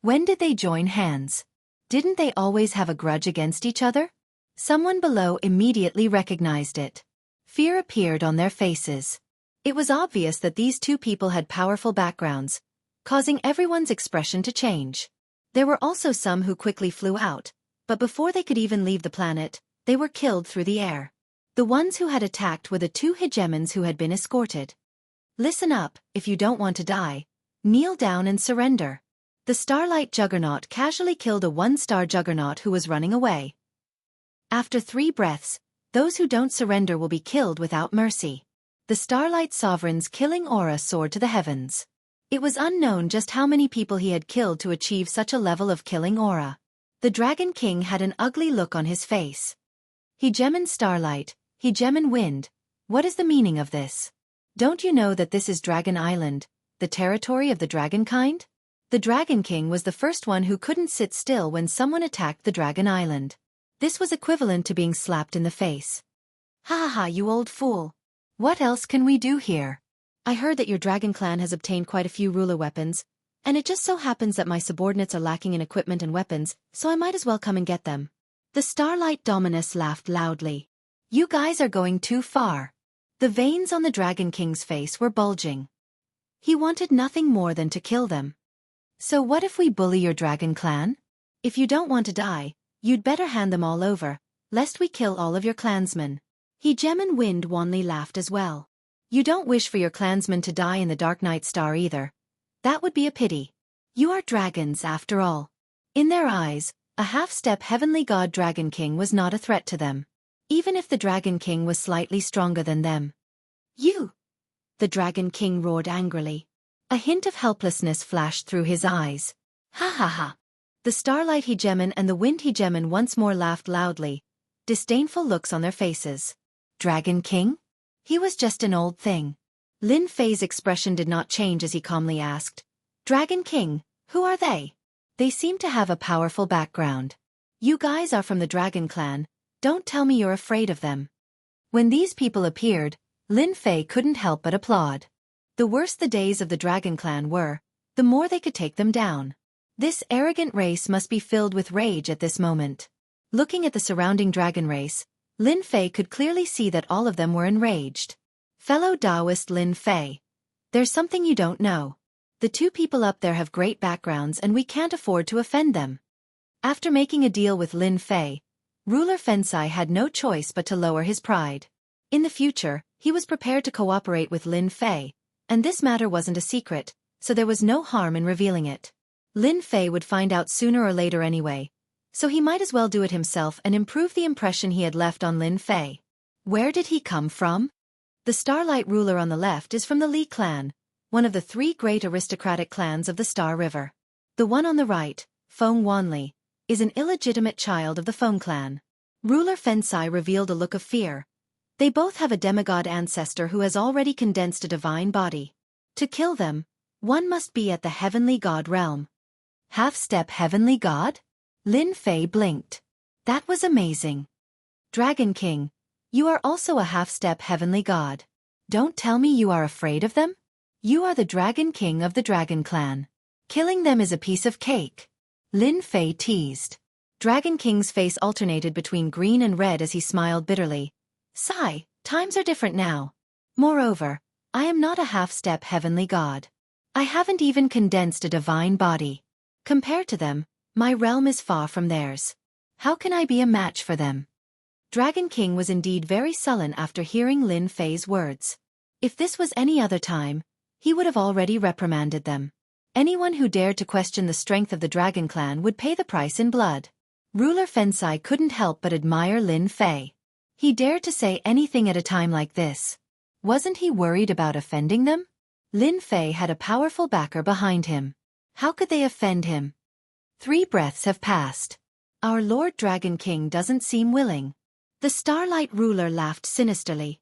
When did they join hands? Didn't they always have a grudge against each other? Someone below immediately recognized it. Fear appeared on their faces. It was obvious that these two people had powerful backgrounds, causing everyone's expression to change. There were also some who quickly flew out, but before they could even leave the planet, they were killed through the air. The ones who had attacked were the 2 hegemons who had been escorted. Listen up, if you don't want to die. Kneel down and surrender. The Starlight Juggernaut casually killed a 1-star Juggernaut who was running away. After 3 breaths, those who don't surrender will be killed without mercy. The Starlight Sovereign's killing aura soared to the heavens. It was unknown just how many people he had killed to achieve such a level of killing aura. The Dragon King had an ugly look on his face. Hegemon Starlight, Hegemon Wind, what is the meaning of this? Don't you know that this is Dragon Island, the territory of the dragon kind? The Dragon King was the first one who couldn't sit still when someone attacked the Dragon Island. This was equivalent to being slapped in the face. Ha ha ha, you old fool. What else can we do here? I heard that your dragon clan has obtained quite a few ruler weapons, and it just so happens that my subordinates are lacking in equipment and weapons, so I might as well come and get them. The Starlight Dominus laughed loudly. You guys are going too far. The veins on the Dragon King's face were bulging. He wanted nothing more than to kill them. So what if we bully your dragon clan? If you don't want to die, you'd better hand them all over, lest we kill all of your clansmen. Hegemon Wind Wanli laughed as well. You don't wish for your clansmen to die in the Dark Night Star either. That would be a pity. You are dragons after all. In their eyes, a half-step heavenly god Dragon King was not a threat to them. Even if the Dragon King was slightly stronger than them. You! The Dragon King roared angrily. A hint of helplessness flashed through his eyes. Ha ha ha! The Starlight Hegemon and the Wind Hegemon once more laughed loudly, disdainful looks on their faces. Dragon King? He was just an old thing. Lin Fei's expression did not change as he calmly asked, Dragon King, who are they? They seem to have a powerful background. You guys are from the Dragon Clan, don't tell me you're afraid of them. When these people appeared, Lin Fei couldn't help but applaud. The worse the days of the Dragon Clan were, the more they could take them down. This arrogant race must be filled with rage at this moment. Looking at the surrounding dragon race, Lin Fei could clearly see that all of them were enraged. Fellow Taoist Lin Fei, there's something you don't know. The two people up there have great backgrounds and we can't afford to offend them. After making a deal with Lin Fei, ruler Fensai had no choice but to lower his pride. In the future, he was prepared to cooperate with Lin Fei, and this matter wasn't a secret, so there was no harm in revealing it. Lin Fei would find out sooner or later anyway, so he might as well do it himself and improve the impression he had left on Lin Fei. Where did he come from? The Starlight ruler on the left is from the Li clan, one of the three great aristocratic clans of the Star River. The one on the right, Feng Wanli, is an illegitimate child of the Feng clan. Ruler Fensai revealed a look of fear. They both have a demigod ancestor who has already condensed a divine body. To kill them, one must be at the heavenly god realm. Half-step heavenly god? Lin Fei blinked. That was amazing. Dragon King, you are also a half-step heavenly god. Don't tell me you are afraid of them? You are the Dragon King of the Dragon Clan. Killing them is a piece of cake. Lin Fei teased. Dragon King's face alternated between green and red as he smiled bitterly. Sigh, times are different now. Moreover, I am not a half-step heavenly god. I haven't even condensed a divine body. Compared to them, my realm is far from theirs. How can I be a match for them? Dragon King was indeed very sullen after hearing Lin Fei's words. If this was any other time, he would have already reprimanded them. Anyone who dared to question the strength of the Dragon Clan would pay the price in blood. Ruler Fensai couldn't help but admire Lin Fei. He dared to say anything at a time like this. Wasn't he worried about offending them? Lin Fei had a powerful backer behind him. How could they offend him? 3 breaths have passed. Our Lord Dragon King doesn't seem willing. The Starlight ruler laughed sinisterly.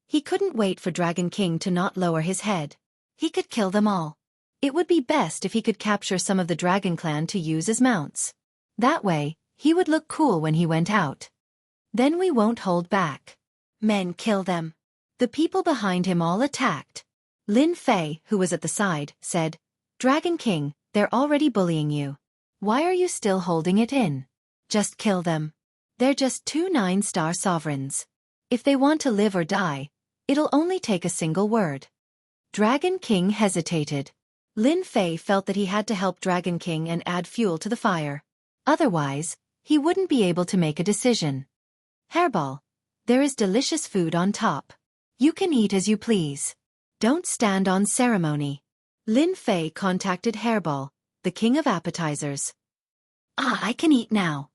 He couldn't wait for Dragon King to not lower his head. He could kill them all. It would be best if he could capture some of the Dragon Clan to use as mounts. That way, he would look cool when he went out. Then we won't hold back. Men, kill them. The people behind him all attacked. Lin Fei, who was at the side, said, Dragon King, they're already bullying you. Why are you still holding it in? Just kill them. They're just 2 9-star sovereigns. If they want to live or die, it'll only take a single word. Dragon King hesitated. Lin Fei felt that he had to help Dragon King and add fuel to the fire. Otherwise, he wouldn't be able to make a decision. Hairball, there is delicious food on top. You can eat as you please. Don't stand on ceremony. Lin Fei contacted Hairball, the king of appetizers. I can eat now.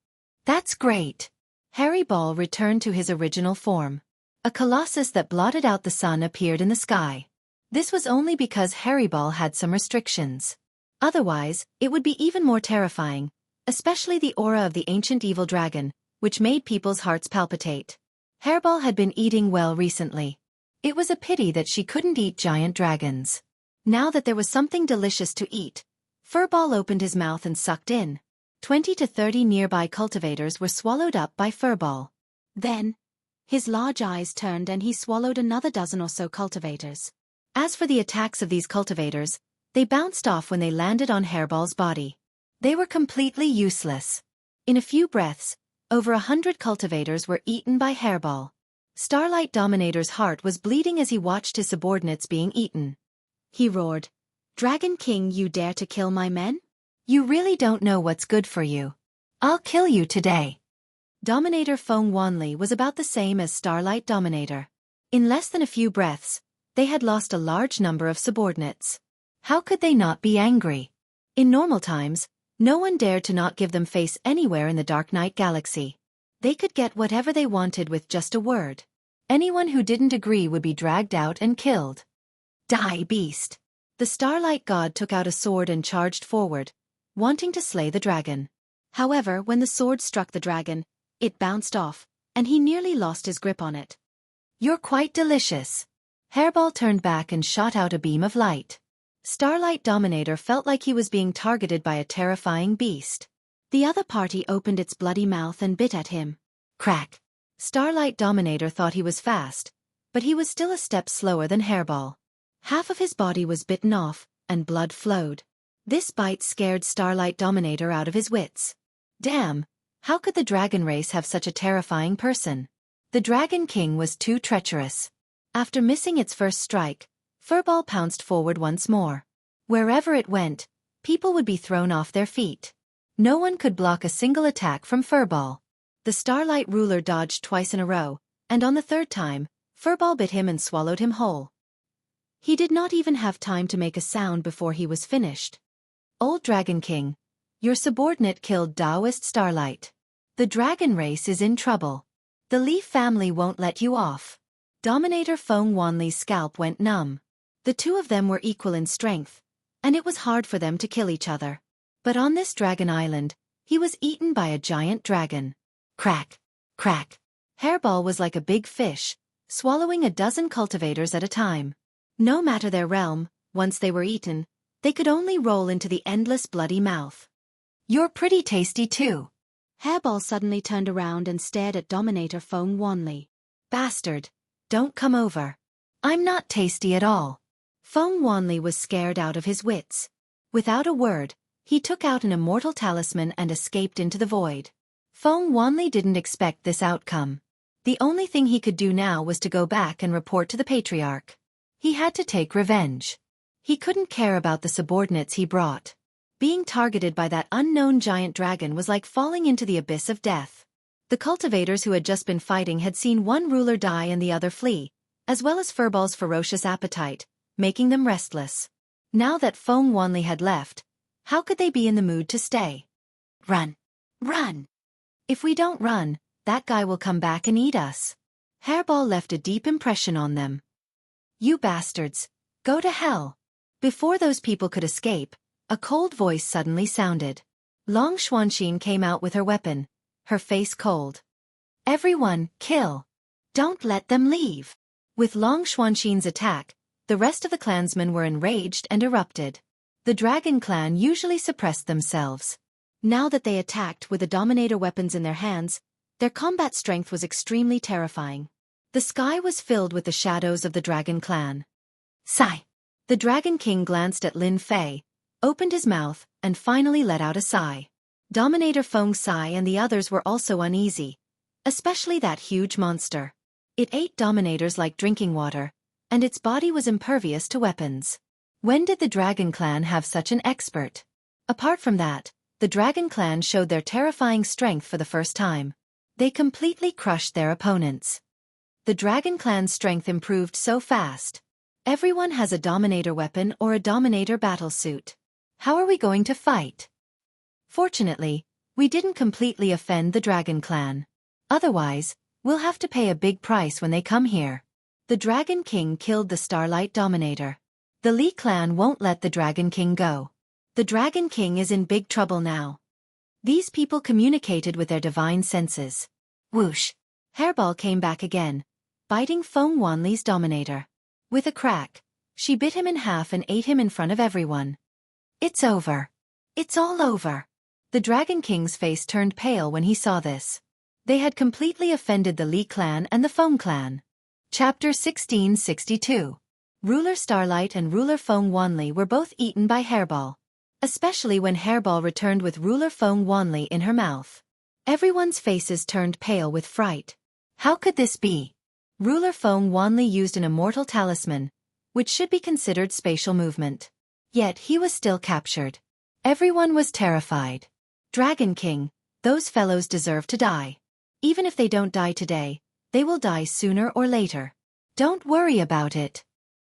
That's great. Hairball returned to his original form. A colossus that blotted out the sun appeared in the sky. This was only because Hairball had some restrictions. Otherwise, it would be even more terrifying, especially the aura of the ancient evil dragon, which made people's hearts palpitate. Hairball had been eating well recently. It was a pity that she couldn't eat giant dragons. Now that there was something delicious to eat, Furball opened his mouth and sucked in. 20 to 30 nearby cultivators were swallowed up by Furball. Then, his large eyes turned and he swallowed another dozen or so cultivators. As for the attacks of these cultivators, they bounced off when they landed on Hairball's body. They were completely useless. In a few breaths, over 100 cultivators were eaten by Hairball. Starlight Dominator's heart was bleeding as he watched his subordinates being eaten. He roared, Dragon King, you dare to kill my men? You really don't know what's good for you. I'll kill you today. Dominator Feng Wanli was about the same as Starlight Dominator. In less than a few breaths, they had lost a large number of subordinates. How could they not be angry? In normal times, no one dared to not give them face anywhere in the Dark Knight Galaxy. They could get whatever they wanted with just a word. Anyone who didn't agree would be dragged out and killed. Die, beast! The Starlight God took out a sword and charged forward, wanting to slay the dragon. However, when the sword struck the dragon, it bounced off, and he nearly lost his grip on it. You're quite delicious. Hairball turned back and shot out a beam of light. Starlight Dominator felt like he was being targeted by a terrifying beast. The other party opened its bloody mouth and bit at him. Crack! Starlight Dominator thought he was fast, but he was still a step slower than Hairball. Half of his body was bitten off, and blood flowed. This bite scared Starlight Dominator out of his wits. Damn, how could the dragon race have such a terrifying person? The Dragon King was too treacherous. After missing its first strike, Furball pounced forward once more. Wherever it went, people would be thrown off their feet. No one could block a single attack from Furball. The Starlight Ruler dodged twice in a row, and on the third time, Furball bit him and swallowed him whole. He did not even have time to make a sound before he was finished. Old Dragon King, your subordinate killed Taoist Starlight. The dragon race is in trouble. The Li family won't let you off. Dominator Feng Wanli's scalp went numb. The two of them were equal in strength, and it was hard for them to kill each other. But on this dragon island, he was eaten by a giant dragon. Crack, crack. Hairball was like a big fish, swallowing a dozen cultivators at a time. No matter their realm, once they were eaten, they could only roll into the endless bloody mouth. You're pretty tasty too. Hairball suddenly turned around and stared at Dominator Feng Wanli. Bastard, don't come over. I'm not tasty at all. Feng Wanli was scared out of his wits. Without a word, he took out an immortal talisman and escaped into the void. Feng Wanli didn't expect this outcome. The only thing he could do now was to go back and report to the Patriarch. He had to take revenge. He couldn't care about the subordinates he brought. Being targeted by that unknown giant dragon was like falling into the abyss of death. The cultivators who had just been fighting had seen one ruler die and the other flee, as well as Furball's ferocious appetite, making them restless. Now that Feng Wanli had left, how could they be in the mood to stay? Run! Run! If we don't run, that guy will come back and eat us. Hairball left a deep impression on them. You bastards, go to hell. Before those people could escape, a cold voice suddenly sounded. Long Xuanxin came out with her weapon, her face cold. Everyone, kill! Don't let them leave! With Long Xuanxin's attack, the rest of the clansmen were enraged and erupted. The Dragon Clan usually suppressed themselves. Now that they attacked with the Dominator weapons in their hands, their combat strength was extremely terrifying. The sky was filled with the shadows of the Dragon Clan. Sigh! The Dragon King glanced at Lin Fei, opened his mouth, and finally let out a sigh. Dominator Feng Sai and the others were also uneasy, especially that huge monster. It ate Dominators like drinking water, and its body was impervious to weapons. When did the Dragon Clan have such an expert? Apart from that, the Dragon Clan showed their terrifying strength for the first time. They completely crushed their opponents. The Dragon Clan's strength improved so fast. Everyone has a Dominator weapon or a Dominator battlesuit. How are we going to fight? Fortunately, we didn't completely offend the Dragon Clan. Otherwise, we'll have to pay a big price when they come here. The Dragon King killed the Starlight Dominator. The Li clan won't let the Dragon King go. The Dragon King is in big trouble now. These people communicated with their divine senses. Whoosh! Hairball came back again, biting Feng Wanli's Dominator. With a crack, she bit him in half and ate him in front of everyone. It's over. It's all over. The Dragon King's face turned pale when he saw this. They had completely offended the Li clan and the Feng clan. Chapter 1662. Ruler Starlight and Ruler Feng Wanli were both eaten by Hairball. Especially when Hairball returned with Ruler Feng Wanli in her mouth. Everyone's faces turned pale with fright. How could this be? Ruler Feng Wanli used an immortal talisman, which should be considered spatial movement. Yet he was still captured. Everyone was terrified. Dragon King, those fellows deserve to die. Even if they don't die today, they will die sooner or later. Don't worry about it.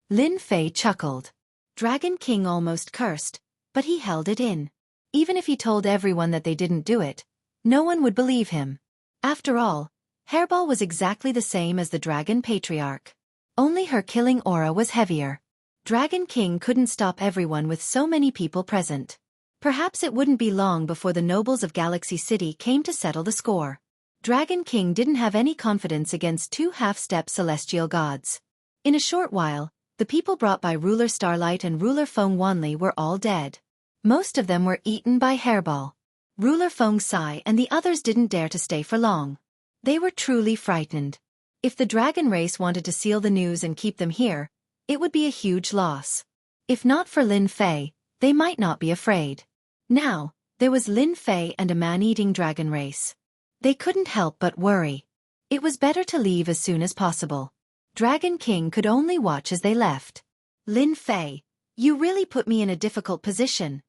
Lin Fei chuckled. Dragon King almost cursed, but he held it in. Even if he told everyone that they didn't do it, no one would believe him. After all, Hairball was exactly the same as the Dragon Patriarch. Only her killing aura was heavier. Dragon King couldn't stop everyone with so many people present. Perhaps it wouldn't be long before the nobles of Galaxy City came to settle the score. Dragon King didn't have any confidence against two half-step celestial gods. In a short while, the people brought by Ruler Starlight and Ruler Feng Wanli were all dead. Most of them were eaten by Hairball. Ruler Feng Sai and the others didn't dare to stay for long. They were truly frightened. If the dragon race wanted to seal the news and keep them here, it would be a huge loss. If not for Lin Fei, they might not be afraid. Now, there was Lin Fei and a man-eating dragon race. They couldn't help but worry. It was better to leave as soon as possible. Dragon King could only watch as they left. Lin Fei, you really put me in a difficult position.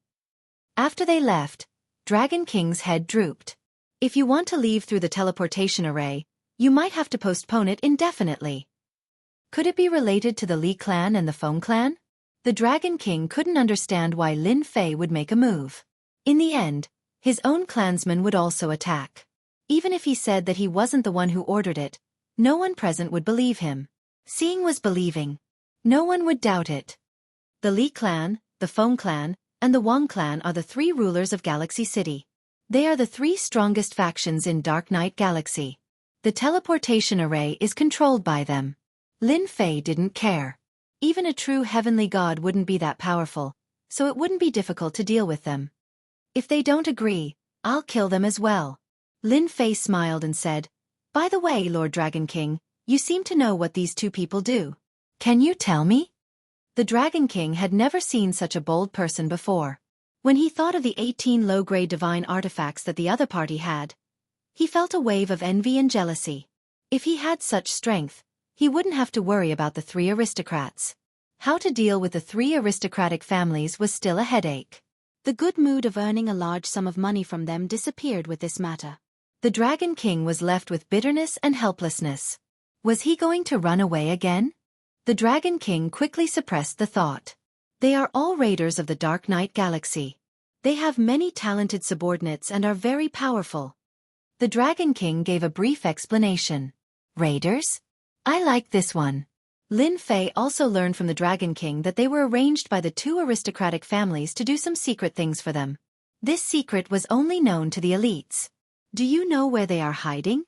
After they left, Dragon King's head drooped. If you want to leave through the teleportation array, you might have to postpone it indefinitely. Could it be related to the Li clan and the Feng clan? The Dragon King couldn't understand why Lin Fei would make a move. In the end, his own clansmen would also attack. Even if he said that he wasn't the one who ordered it, no one present would believe him. Seeing was believing. No one would doubt it. The Li clan, the Feng clan, and the Wang clan are the three rulers of Galaxy City. They are the three strongest factions in Dark Knight Galaxy. The teleportation array is controlled by them. Lin Fei didn't care. Even a true heavenly god wouldn't be that powerful, so it wouldn't be difficult to deal with them. If they don't agree, I'll kill them as well. Lin Fei smiled and said, "By the way, Lord Dragon King, you seem to know what these two people do. Can you tell me?" The Dragon King had never seen such a bold person before. When he thought of the 18 low-grade divine artifacts that the other party had, he felt a wave of envy and jealousy. If he had such strength, he wouldn't have to worry about the three aristocrats. How to deal with the three aristocratic families was still a headache. The good mood of earning a large sum of money from them disappeared with this matter. The Dragon King was left with bitterness and helplessness. Was he going to run away again? The Dragon King quickly suppressed the thought. They are all raiders of the Dark Knight Galaxy. They have many talented subordinates and are very powerful. The Dragon King gave a brief explanation. Raiders? I like this one. Lin Fei also learned from the Dragon King that they were arranged by the two aristocratic families to do some secret things for them. This secret was only known to the elites. Do you know where they are hiding?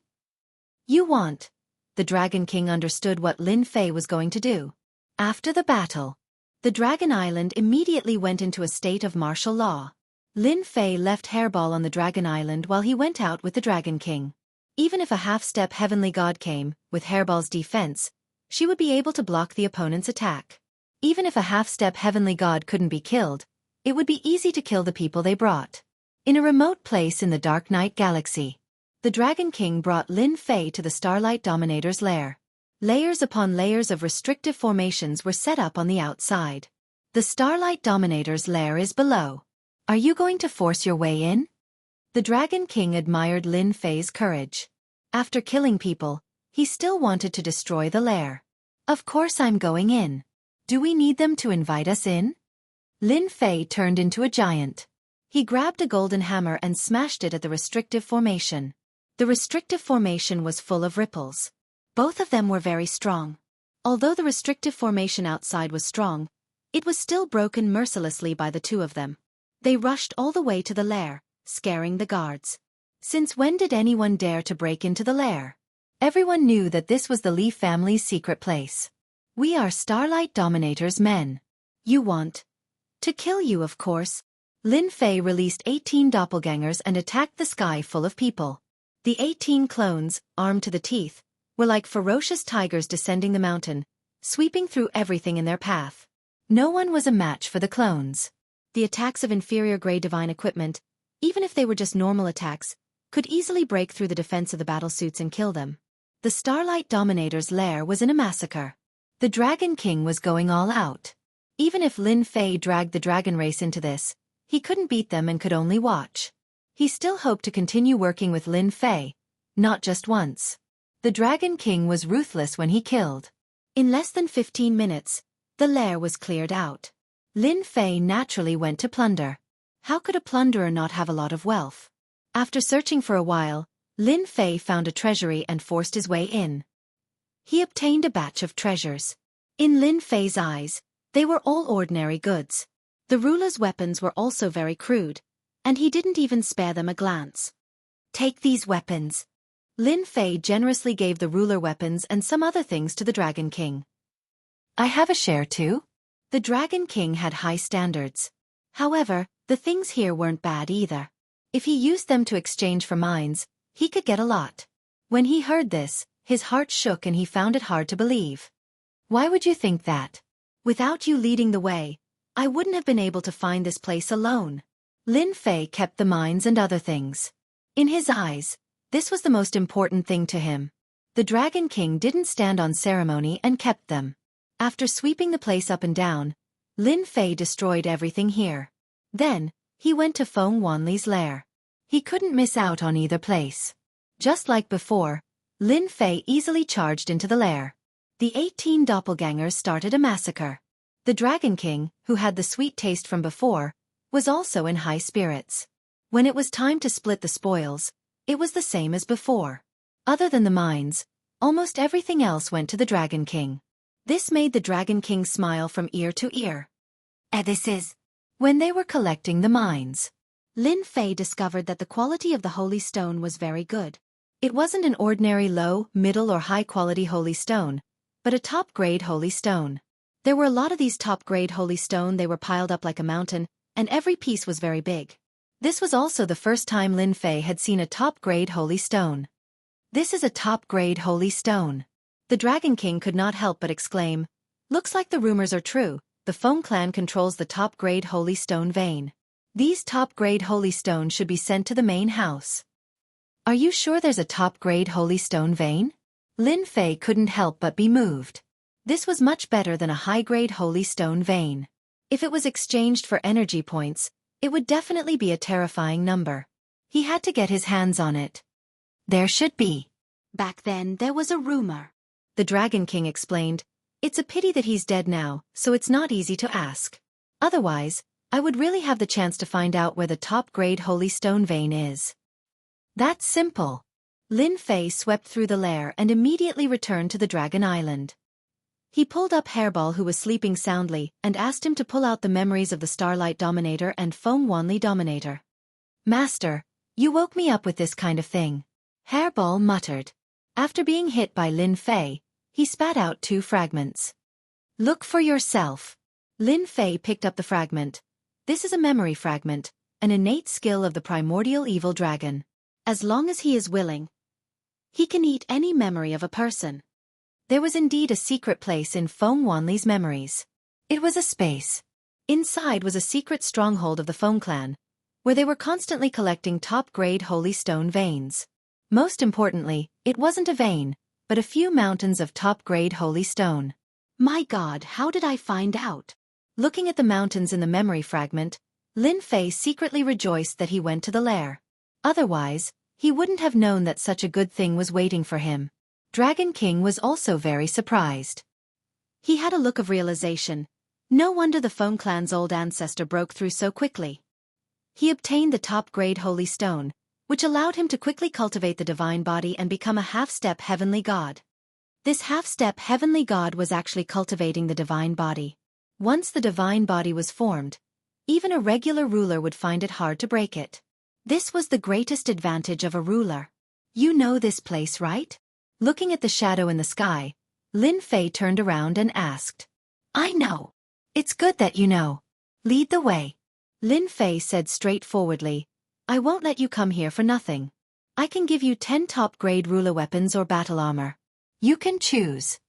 You want. The Dragon King understood what Lin Fei was going to do. After the battle, the Dragon Island immediately went into a state of martial law. Lin Fei left Hairball on the Dragon Island while he went out with the Dragon King. Even if a half-step heavenly god came, with Hairball's defense, she would be able to block the opponent's attack. Even if a half-step heavenly god couldn't be killed, it would be easy to kill the people they brought. In a remote place in the Dark Knight Galaxy, the Dragon King brought Lin Fei to the Starlight Dominator's lair. Layers upon layers of restrictive formations were set up on the outside. The Starlight Dominator's lair is below. Are you going to force your way in? The Dragon King admired Lin Fei's courage. After killing people, he still wanted to destroy the lair. Of course I'm going in. Do we need them to invite us in? Lin Fei turned into a giant. He grabbed a golden hammer and smashed it at the restrictive formation. The restrictive formation was full of ripples. Both of them were very strong. Although the restrictive formation outside was strong, it was still broken mercilessly by the two of them. They rushed all the way to the lair, scaring the guards. Since when did anyone dare to break into the lair? Everyone knew that this was the Li family's secret place. We are Starlight Dominator's men. You want to kill you, of course. Lin Fei released 18 doppelgangers and attacked the sky full of people. The 18 clones, armed to the teeth, were like ferocious tigers descending the mountain, sweeping through everything in their path. No one was a match for the clones. The attacks of inferior-grade divine equipment, even if they were just normal attacks, could easily break through the defense of the battlesuits and kill them. The Starlight Dominator's lair was in a massacre. The Dragon King was going all out. Even if Lin Fei dragged the dragon race into this, he couldn't beat them and could only watch. He still hoped to continue working with Lin Fei, not just once. The Dragon King was ruthless when he killed. In less than 15 minutes, the lair was cleared out. Lin Fei naturally went to plunder. How could a plunderer not have a lot of wealth? After searching for a while, Lin Fei found a treasury and forced his way in. He obtained a batch of treasures. In Lin Fei's eyes, they were all ordinary goods. The ruler's weapons were also very crude, and he didn't even spare them a glance. Take these weapons. Lin Fei generously gave the ruler weapons and some other things to the Dragon King. I have a share too. The Dragon King had high standards. However, the things here weren't bad either. If he used them to exchange for mines, he could get a lot. When he heard this, his heart shook and he found it hard to believe. Why would you think that? Without you leading the way, I wouldn't have been able to find this place alone. Lin Fei kept the mines and other things. In his eyes, this was the most important thing to him. The Dragon King didn't stand on ceremony and kept them. After sweeping the place up and down, Lin Fei destroyed everything here. Then, he went to Feng Wanli's lair. He couldn't miss out on either place. Just like before, Lin Fei easily charged into the lair. The 18 doppelgangers started a massacre. The Dragon King, who had the sweet taste from before, was also in high spirits. When it was time to split the spoils, it was the same as before. Other than the mines, almost everything else went to the Dragon King. This made the Dragon King smile from ear to ear. This is. When they were collecting the mines, Lin Fei discovered that the quality of the holy stone was very good. It wasn't an ordinary low, middle or high-quality holy stone, but a top-grade holy stone. There were a lot of these top-grade holy stone. They were piled up like a mountain, and every piece was very big. This was also the first time Lin Fei had seen a top-grade holy stone. This is a top-grade holy stone. The Dragon King could not help but exclaim, "Looks like the rumors are true. The Feng clan controls the top-grade holy stone vein. These top-grade holy stones should be sent to the main house." Are you sure there's a top-grade holy stone vein? Lin Fei couldn't help but be moved. This was much better than a high-grade holy stone vein. If it was exchanged for energy points, it would definitely be a terrifying number. He had to get his hands on it. There should be. Back then there was a rumor. The Dragon King explained, "It's a pity that he's dead now, so it's not easy to ask. Otherwise, I would really have the chance to find out where the top-grade holy stone vein is." That's simple. Lin Fei swept through the lair and immediately returned to the Dragon Island. He pulled up Hairball, who was sleeping soundly, and asked him to pull out the memories of the Starlight Dominator and Feng Wanli Dominator. "Master, you woke me up with this kind of thing," Hairball muttered. After being hit by Lin Fei, he spat out 2 fragments. "Look for yourself." Lin Fei picked up the fragment. This is a memory fragment, an innate skill of the primordial evil dragon. As long as he is willing, he can eat any memory of a person. There was indeed a secret place in Feng Wanli's memories. It was a space. Inside was a secret stronghold of the Feng clan, where they were constantly collecting top-grade holy stone veins. Most importantly, it wasn't a vein, but a few mountains of top-grade holy stone. My God, how did I find out? Looking at the mountains in the memory fragment, Lin Fei secretly rejoiced that he went to the lair. Otherwise, he wouldn't have known that such a good thing was waiting for him. Dragon King was also very surprised. He had a look of realization. No wonder the Feng clan's old ancestor broke through so quickly. He obtained the top-grade holy stone, which allowed him to quickly cultivate the divine body and become a half-step heavenly god. This half-step heavenly god was actually cultivating the divine body. Once the divine body was formed, even a regular ruler would find it hard to break it. This was the greatest advantage of a ruler. You know this place, right? Looking at the shadow in the sky, Lin Fei turned around and asked. I know. It's good that you know. Lead the way. Lin Fei said straightforwardly, I won't let you come here for nothing. I can give you 10 top-grade ruler weapons or battle armor. You can choose.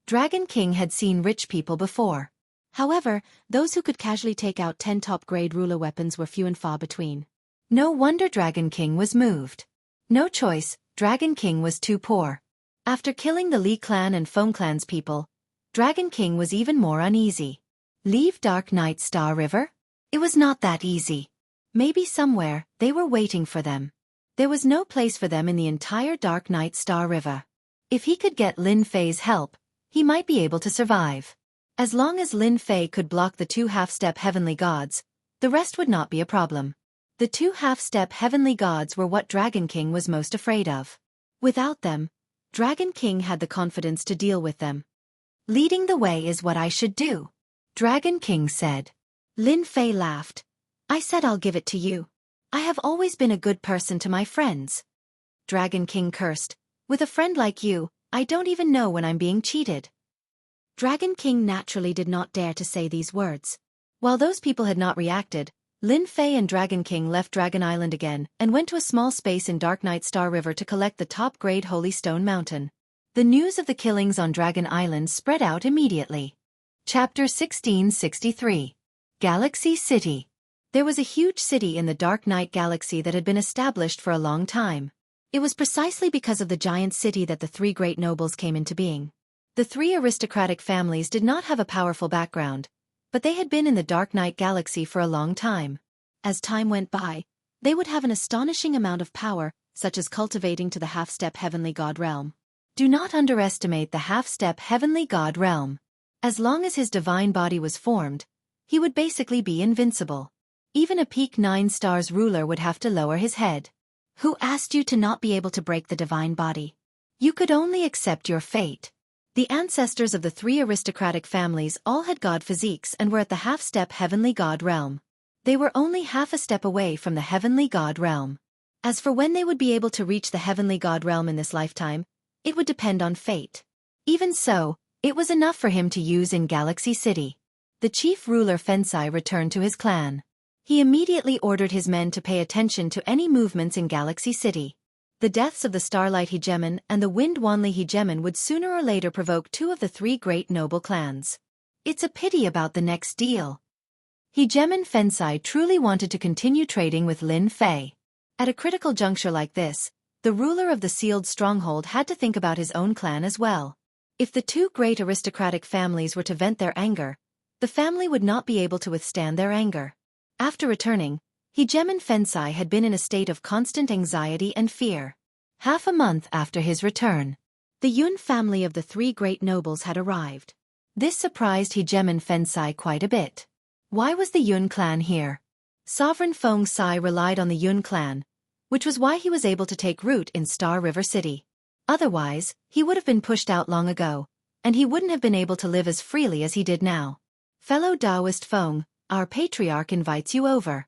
Dragon King had seen rich people before. However, those who could casually take out 10 top-grade ruler weapons were few and far between. No wonder Dragon King was moved. No choice, Dragon King was too poor. After killing the Li clan and Feng clan's people, Dragon King was even more uneasy. Leave Dark Night Star River? It was not that easy. Maybe somewhere, they were waiting for them. There was no place for them in the entire Dark Night Star River. If he could get Lin Fei's help, he might be able to survive. As long as Lin Fei could block the 2 half-step heavenly gods, the rest would not be a problem. The 2 half-step heavenly gods were what Dragon King was most afraid of. Without them, Dragon King had the confidence to deal with them. Leading the way is what I should do, Dragon King said. Lin Fei laughed. I said I'll give it to you. I have always been a good person to my friends. Dragon King cursed. With a friend like you, I don't even know when I'm being cheated. Dragon King naturally did not dare to say these words. While those people had not reacted, Lin Fei and Dragon King left Dragon Island again and went to a small space in Dark Night Star River to collect the top-grade Holy Stone Mountain. The news of the killings on Dragon Island spread out immediately. Chapter 1663. Galaxy City. There was a huge city in the Dark Night Galaxy that had been established for a long time. It was precisely because of the giant city that the three great nobles came into being. The three aristocratic families did not have a powerful background, but they had been in the Dark Night Galaxy for a long time. As time went by, they would have an astonishing amount of power, such as cultivating to the half-step heavenly god realm. Do not underestimate the half-step heavenly god realm. As long as his divine body was formed, he would basically be invincible. Even a peak 9 stars ruler would have to lower his head. Who asked you to not be able to break the divine body? You could only accept your fate. The ancestors of the three aristocratic families all had god physiques and were at the half-step heavenly god realm. They were only half a step away from the heavenly god realm. As for when they would be able to reach the heavenly god realm in this lifetime, it would depend on fate. Even so, it was enough for him to use in Galaxy City. The chief ruler Fensai returned to his clan. He immediately ordered his men to pay attention to any movements in Galaxy City. The deaths of the Starlight Hegemon and the Wind Wanli Hegemon would sooner or later provoke two of the three great noble clans. It's a pity about the next deal. Hegemon Fensai truly wanted to continue trading with Lin Fei. At a critical juncture like this, the ruler of the sealed stronghold had to think about his own clan as well. If the two great aristocratic families were to vent their anger, the family would not be able to withstand their anger. After returning, Hegemon Fensai had been in a state of constant anxiety and fear. Half a month after his return, the Yun family of the three great nobles had arrived. This surprised Hegemon Fensai quite a bit. Why was the Yun clan here? Sovereign Feng Sai relied on the Yun clan, which was why he was able to take root in Star River City. Otherwise, he would have been pushed out long ago, and he wouldn't have been able to live as freely as he did now. Fellow Taoist Feng, our patriarch invites you over.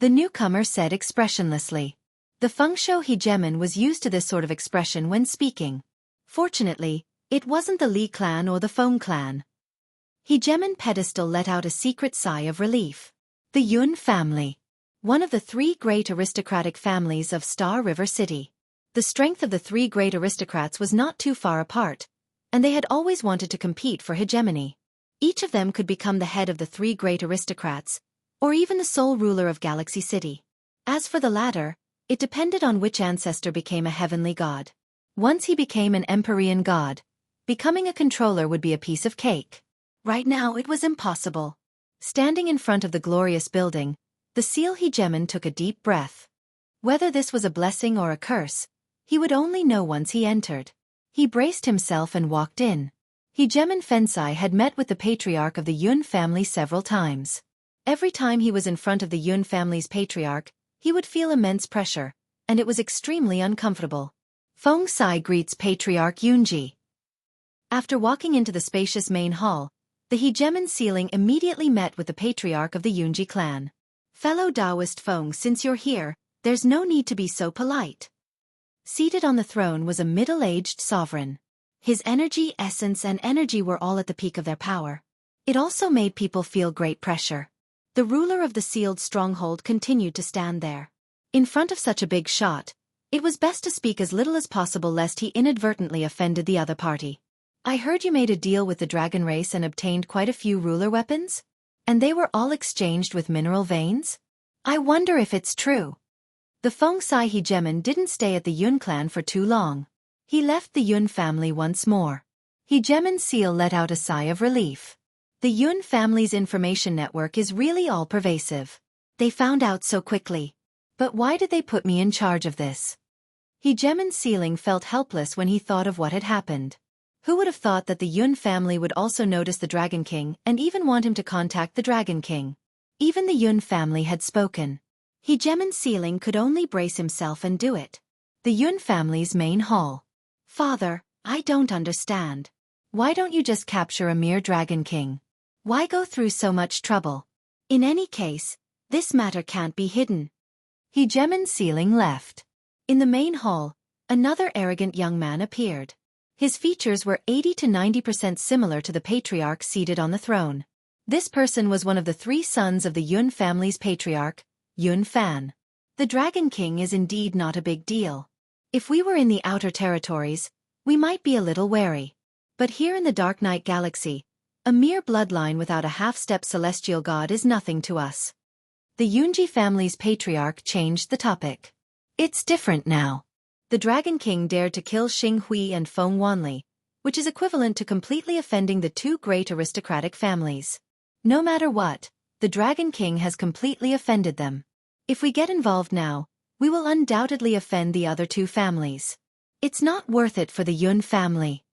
The newcomer said expressionlessly. The Fengsho Hegemon was used to this sort of expression when speaking. Fortunately, it wasn't the Li clan or the Feng clan. Hegemon Pedestal let out a secret sigh of relief. The Yun family. One of the three great aristocratic families of Star River City. The strength of the three great aristocrats was not too far apart, and they had always wanted to compete for hegemony. Each of them could become the head of the three great aristocrats, or even the sole ruler of Galaxy City. As for the latter, it depended on which ancestor became a heavenly god. Once he became an Empyrean god, becoming a controller would be a piece of cake. Right now it was impossible. Standing in front of the glorious building, the Seal Hegemon took a deep breath. Whether this was a blessing or a curse, he would only know once he entered. He braced himself and walked in. Hegemon Fensai had met with the patriarch of the Yun family several times. Every time he was in front of the Yun family's patriarch, he would feel immense pressure, and it was extremely uncomfortable. Feng Sai greets Patriarch Yunji. After walking into the spacious main hall, the Hegemon Sealing immediately met with the patriarch of the Yunji clan. Fellow Taoist Feng, since you're here, there's no need to be so polite. Seated on the throne was a middle-aged sovereign. His energy, essence and energy were all at the peak of their power. It also made people feel great pressure. The ruler of the sealed stronghold continued to stand there. In front of such a big shot, it was best to speak as little as possible lest he inadvertently offended the other party. I heard you made a deal with the dragon race and obtained quite a few ruler weapons? And they were all exchanged with mineral veins? I wonder if it's true. The Feng Sai Hegemon didn't stay at the Yun clan for too long. He left the Yun family once more. Hegemon Seal let out a sigh of relief. The Yun family's information network is really all-pervasive. They found out so quickly. But why did they put me in charge of this? Hegemon Sealing felt helpless when he thought of what had happened. Who would have thought that the Yun family would also notice the Dragon King and even want him to contact the Dragon King? Even the Yun family had spoken. Hegemon Sealing could only brace himself and do it. The Yun family's main hall. Father, I don't understand. Why don't you just capture a mere Dragon King? Why go through so much trouble? In any case, this matter can't be hidden. Hegemon Sealing left. In the main hall, another arrogant young man appeared. His features were 80 to 90% similar to the patriarch seated on the throne. This person was one of the 3 sons of the Yun family's patriarch, Yun Fan. The Dragon King is indeed not a big deal. If we were in the outer territories, we might be a little wary. But here in the Dark Night Galaxy, a mere bloodline without a half-step celestial god is nothing to us. The Yunji family's patriarch changed the topic. It's different now. The Dragon King dared to kill Xing Hui and Feng Wanli, which is equivalent to completely offending the 2 great aristocratic families. No matter what, the Dragon King has completely offended them. If we get involved now, we will undoubtedly offend the other 2 families. It's not worth it for the Yun family.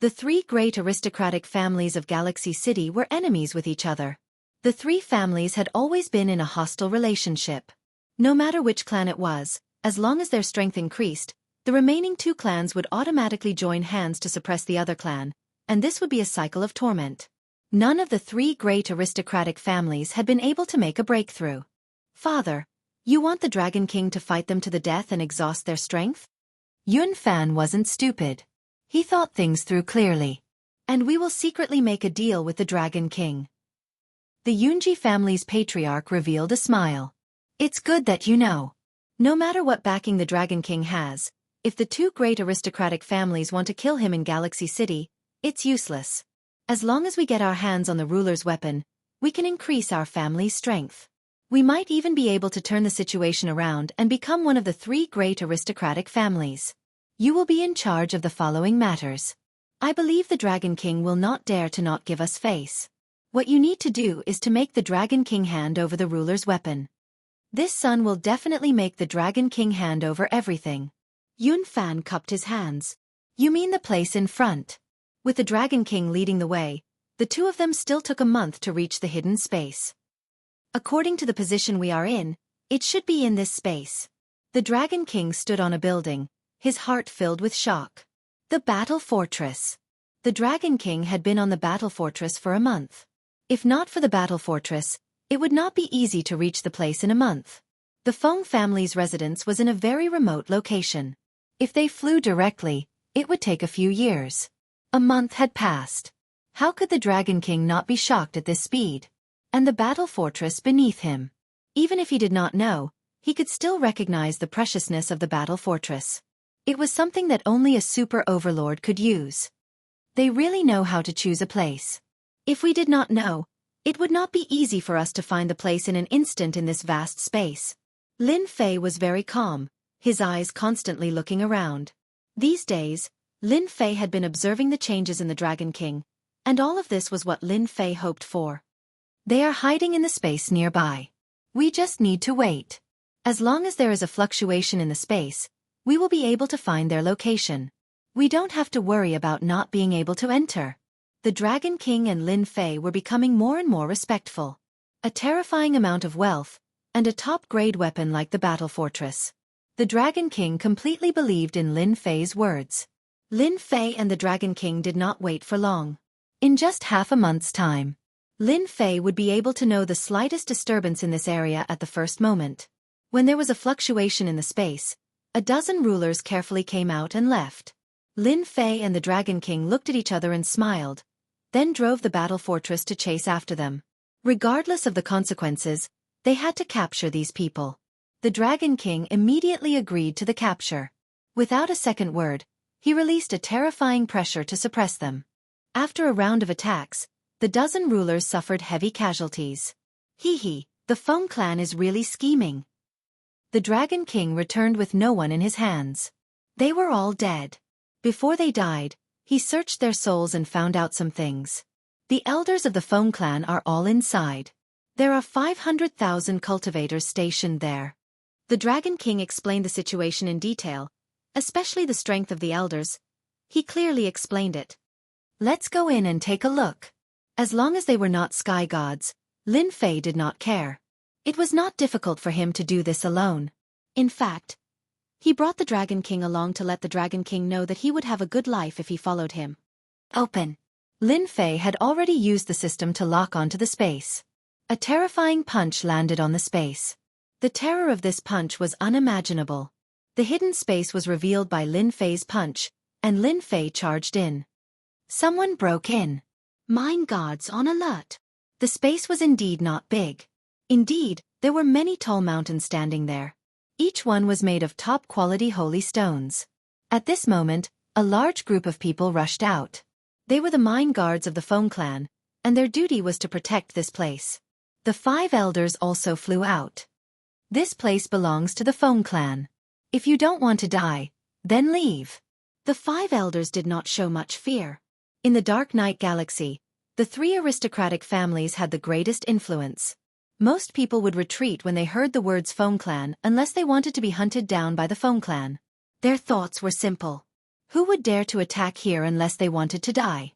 The 3 great aristocratic families of Galaxy City were enemies with each other. The 3 families had always been in a hostile relationship. No matter which clan it was, as long as their strength increased, the remaining 2 clans would automatically join hands to suppress the other clan, and this would be a cycle of torment. None of the 3 great aristocratic families had been able to make a breakthrough. Father, you want the Dragon King to fight them to the death and exhaust their strength? Yun Fan wasn't stupid. He thought things through clearly. And we will secretly make a deal with the Dragon King. The Yunji family's patriarch revealed a smile. It's good that you know. No matter what backing the Dragon King has, if the 2 great aristocratic families want to kill him in Galaxy City, it's useless. As long as we get our hands on the ruler's weapon, we can increase our family's strength. We might even be able to turn the situation around and become one of the 3 great aristocratic families. You will be in charge of the following matters. I believe the Dragon King will not dare to not give us face. What you need to do is to make the Dragon King hand over the ruler's weapon. This son will definitely make the Dragon King hand over everything. Yun Fan cupped his hands. You mean the place in front? With the Dragon King leading the way, the 2 of them still took a month to reach the hidden space. According to the position we are in, it should be in this space. The Dragon King stood on a building, his heart filled with shock. The Battle Fortress. The Dragon King had been on the Battle Fortress for a month. If not for the Battle Fortress, it would not be easy to reach the place in a month. The Feng family's residence was in a very remote location. If they flew directly, it would take a few years. A month had passed. How could the Dragon King not be shocked at this speed? And the Battle Fortress beneath him. Even if he did not know, he could still recognize the preciousness of the Battle Fortress. It was something that only a super overlord could use. They really know how to choose a place. If we did not know, it would not be easy for us to find the place in an instant in this vast space. Lin Fei was very calm, his eyes constantly looking around. These days, Lin Fei had been observing the changes in the Dragon King, and all of this was what Lin Fei hoped for. They are hiding in the space nearby. We just need to wait. As long as there is a fluctuation in the space, we will be able to find their location. We don't have to worry about not being able to enter. The Dragon King and Lin Fei were becoming more and more respectful. A terrifying amount of wealth, and a top-grade weapon like the Battle Fortress. The Dragon King completely believed in Lin Fei's words. Lin Fei and the Dragon King did not wait for long. In just half a month's time, Lin Fei would be able to know the slightest disturbance in this area at the first moment. When there was a fluctuation in the space, a dozen rulers carefully came out and left. Lin Fei and the Dragon King looked at each other and smiled, then drove the Battle Fortress to chase after them. Regardless of the consequences, they had to capture these people. The Dragon King immediately agreed to the capture. Without a second word, he released a terrifying pressure to suppress them. After a round of attacks, the dozen rulers suffered heavy casualties. Hee, the Feng clan is really scheming. The Dragon King returned with no one in his hands. They were all dead. Before they died, he searched their souls and found out some things. The elders of the Feng clan are all inside. There are 500,000 cultivators stationed there. The Dragon King explained the situation in detail, especially the strength of the elders. He clearly explained it. Let's go in and take a look. As long as they were not sky gods, Lin Fei did not care. It was not difficult for him to do this alone. In fact, he brought the Dragon King along to let the Dragon King know that he would have a good life if he followed him. Open. Lin Fei had already used the system to lock onto the space. A terrifying punch landed on the space. The terror of this punch was unimaginable. The hidden space was revealed by Lin Fei's punch, and Lin Fei charged in. Someone broke in. Mine gods on alert. The space was indeed not big. Indeed, there were many tall mountains standing there. Each one was made of top-quality holy stones. At this moment, a large group of people rushed out. They were the mine guards of the Feng clan, and their duty was to protect this place. The 5 elders also flew out. This place belongs to the Feng clan. If you don't want to die, then leave. The 5 elders did not show much fear. In the Dark Night Galaxy, the 3 aristocratic families had the greatest influence. Most people would retreat when they heard the words Feng clan unless they wanted to be hunted down by the Feng clan. Their thoughts were simple. Who would dare to attack here unless they wanted to die?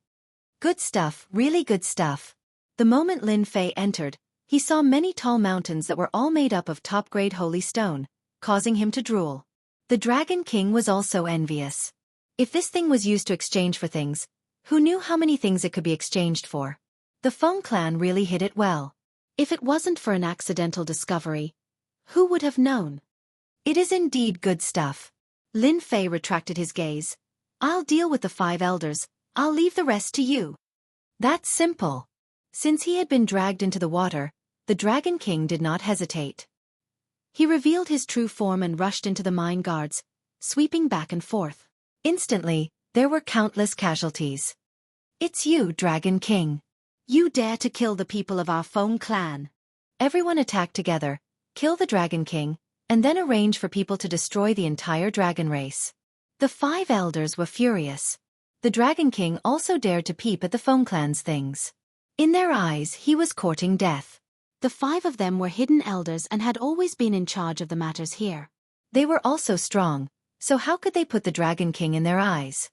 Good stuff, really good stuff. The moment Lin Fei entered, he saw many tall mountains that were all made up of top-grade holy stone, causing him to drool. The Dragon King was also envious. If this thing was used to exchange for things, who knew how many things it could be exchanged for? The Feng clan really hid it well. If it wasn't for an accidental discovery, who would have known? It is indeed good stuff. Lin Fei retracted his gaze. I'll deal with the 5 elders, I'll leave the rest to you. That's simple. Since he had been dragged into the water, the Dragon King did not hesitate. He revealed his true form and rushed into the mine guards, sweeping back and forth. Instantly, there were countless casualties. It's you, Dragon King. You dare to kill the people of our Feng clan. Everyone attack together, kill the Dragon King, and then arrange for people to destroy the entire dragon race. The 5 elders were furious. The Dragon King also dared to peep at the Feng clan's things. In their eyes, he was courting death. The 5 of them were hidden elders and had always been in charge of the matters here. They were also strong, so how could they put the Dragon King in their eyes?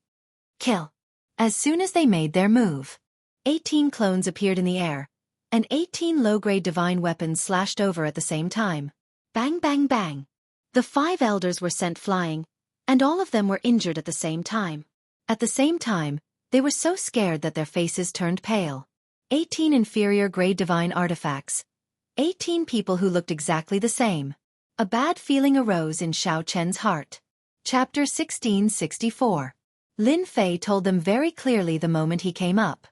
Kill. As soon as they made their move, 18 clones appeared in the air, and 18 low-grade divine weapons slashed over at the same time. Bang bang bang. The 5 elders were sent flying, and all of them were injured at the same time. At the same time, they were so scared that their faces turned pale. 18 inferior grade divine artifacts. 18 people who looked exactly the same. A bad feeling arose in Xiao Chen's heart. Chapter 1664. Lin Fei told them very clearly the moment he came up.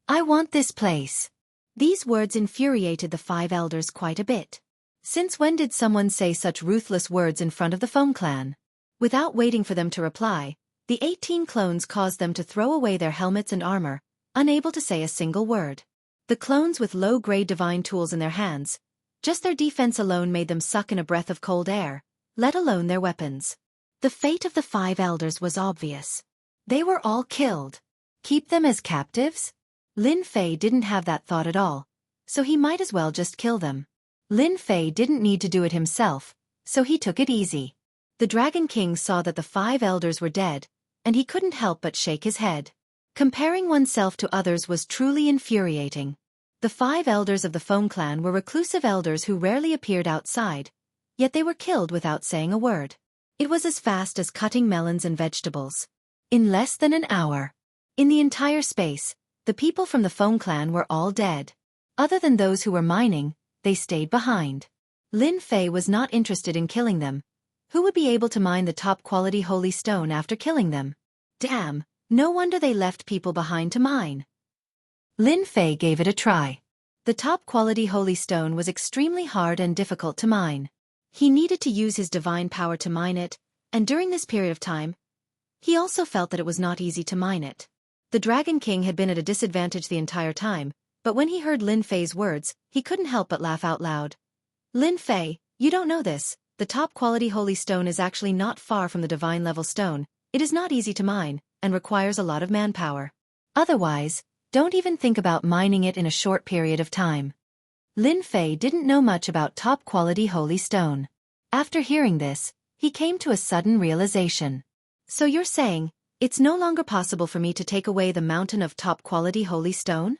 I want this place. These words infuriated the 5 elders quite a bit. Since when did someone say such ruthless words in front of the Feng clan? Without waiting for them to reply, the 18 clones caused them to throw away their helmets and armor, unable to say a single word. The clones with low-grade divine tools in their hands, just their defense alone made them suck in a breath of cold air, let alone their weapons. The fate of the 5 elders was obvious. They were all killed. Keep them as captives? Lin Fei didn't have that thought at all, so he might as well just kill them. Lin Fei didn't need to do it himself, so he took it easy. The Dragon King saw that the 5 elders were dead, and he couldn't help but shake his head. Comparing oneself to others was truly infuriating. The 5 elders of the Feng clan were reclusive elders who rarely appeared outside, yet they were killed without saying a word. It was as fast as cutting melons and vegetables. In less than an hour. In the entire space, the people from the Feng clan were all dead. Other than those who were mining, they stayed behind. Lin Fei was not interested in killing them. Who would be able to mine the top-quality holy stone after killing them? Damn, no wonder they left people behind to mine. Lin Fei gave it a try. The top-quality holy stone was extremely hard and difficult to mine. He needed to use his divine power to mine it, and during this period of time, he also felt that it was not easy to mine it. The Dragon King had been at a disadvantage the entire time, but when he heard Lin Fei's words, he couldn't help but laugh out loud. Lin Fei, you don't know this. The top-quality holy stone is actually not far from the divine-level stone. It is not easy to mine, and requires a lot of manpower. Otherwise, don't even think about mining it in a short period of time. Lin Fei didn't know much about top-quality holy stone. After hearing this, he came to a sudden realization. So you're saying, it's no longer possible for me to take away the mountain of top-quality holy stone?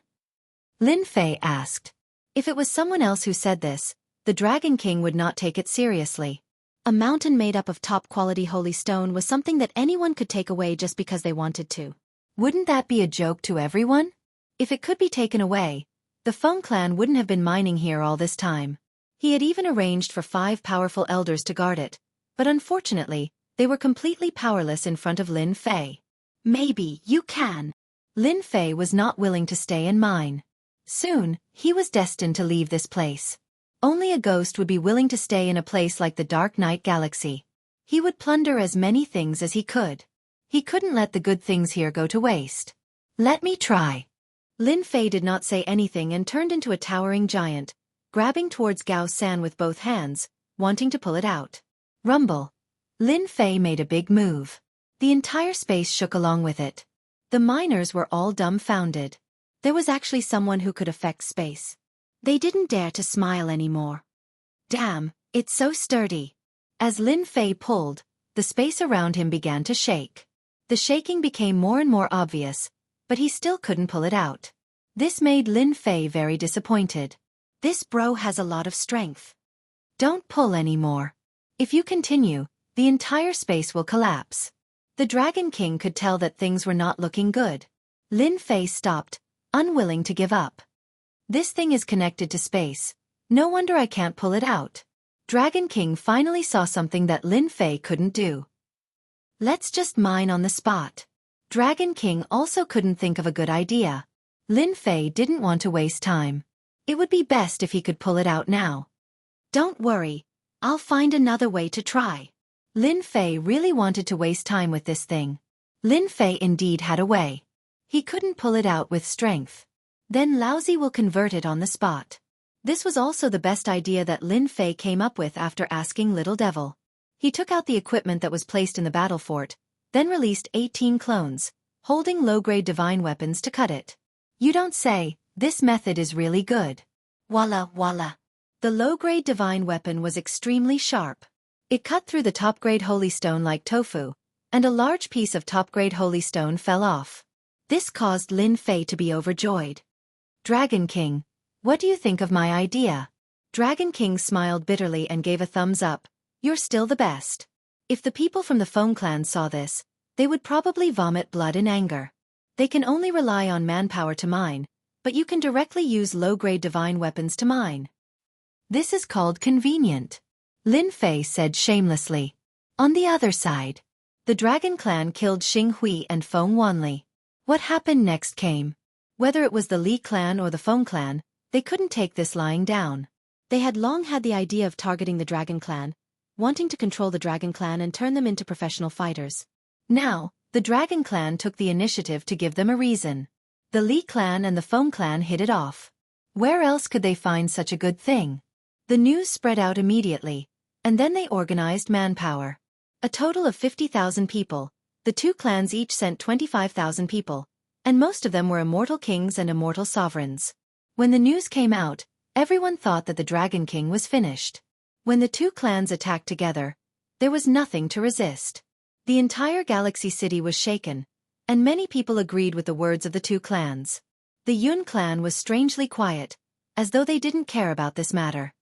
Lin Fei asked. If it was someone else who said this, the Dragon King would not take it seriously. A mountain made up of top-quality holy stone was something that anyone could take away just because they wanted to. Wouldn't that be a joke to everyone? If it could be taken away, the Feng clan wouldn't have been mining here all this time. He had even arranged for 5 powerful elders to guard it, but unfortunately, they were completely powerless in front of Lin Fei. Maybe you can. Lin Fei was not willing to stay and mine. Soon, he was destined to leave this place. Only a ghost would be willing to stay in a place like the Dark Night Galaxy. He would plunder as many things as he could. He couldn't let the good things here go to waste. Let me try. Lin Fei did not say anything and turned into a towering giant, grabbing towards Gao San with both hands, wanting to pull it out. Rumble. Lin Fei made a big move. The entire space shook along with it. The miners were all dumbfounded. There was actually someone who could affect space. They didn't dare to smile anymore. Damn, it's so sturdy. As Lin Fei pulled, the space around him began to shake. The shaking became more and more obvious, but he still couldn't pull it out. This made Lin Fei very disappointed. This bro has a lot of strength. Don't pull anymore. If you continue, the entire space will collapse. The Dragon King could tell that things were not looking good. Lin Fei stopped, unwilling to give up. This thing is connected to space. No wonder I can't pull it out. Dragon King finally saw something that Lin Fei couldn't do. Let's just mine on the spot. Dragon King also couldn't think of a good idea. Lin Fei didn't want to waste time. It would be best if he could pull it out now. Don't worry, I'll find another way to try. Lin Fei really wanted to waste time with this thing. Lin Fei indeed had a way. He couldn't pull it out with strength. Then Laozi will convert it on the spot. This was also the best idea that Lin Fei came up with after asking Little Devil. He took out the equipment that was placed in the battle fort, then released 18 clones, holding low-grade divine weapons to cut it. You don't say, this method is really good. Voila, voila. The low-grade divine weapon was extremely sharp. It cut through the top-grade holy stone like tofu, and a large piece of top-grade holy stone fell off. This caused Lin Fei to be overjoyed. Dragon King, what do you think of my idea? Dragon King smiled bitterly and gave a thumbs up. You're still the best. If the people from the Foam clan saw this, they would probably vomit blood in anger. They can only rely on manpower to mine, but you can directly use low-grade divine weapons to mine. This is called convenient. Lin Fei said shamelessly. On the other side, the Dragon Clan killed Xing Hui and Feng Wanli. What happened next came. Whether it was the Li clan or the Feng clan, they couldn't take this lying down. They had long had the idea of targeting the Dragon Clan, wanting to control the Dragon Clan and turn them into professional fighters. Now, the Dragon Clan took the initiative to give them a reason. The Li clan and the Feng clan hit it off. Where else could they find such a good thing? The news spread out immediately, and then they organized manpower. A total of 50,000 people, the two clans each sent 25,000 people, and most of them were immortal kings and immortal sovereigns. When the news came out, everyone thought that the Dragon King was finished. When the two clans attacked together, there was nothing to resist. The entire Galaxy City was shaken, and many people agreed with the words of the two clans. The Yun clan was strangely quiet, as though they didn't care about this matter.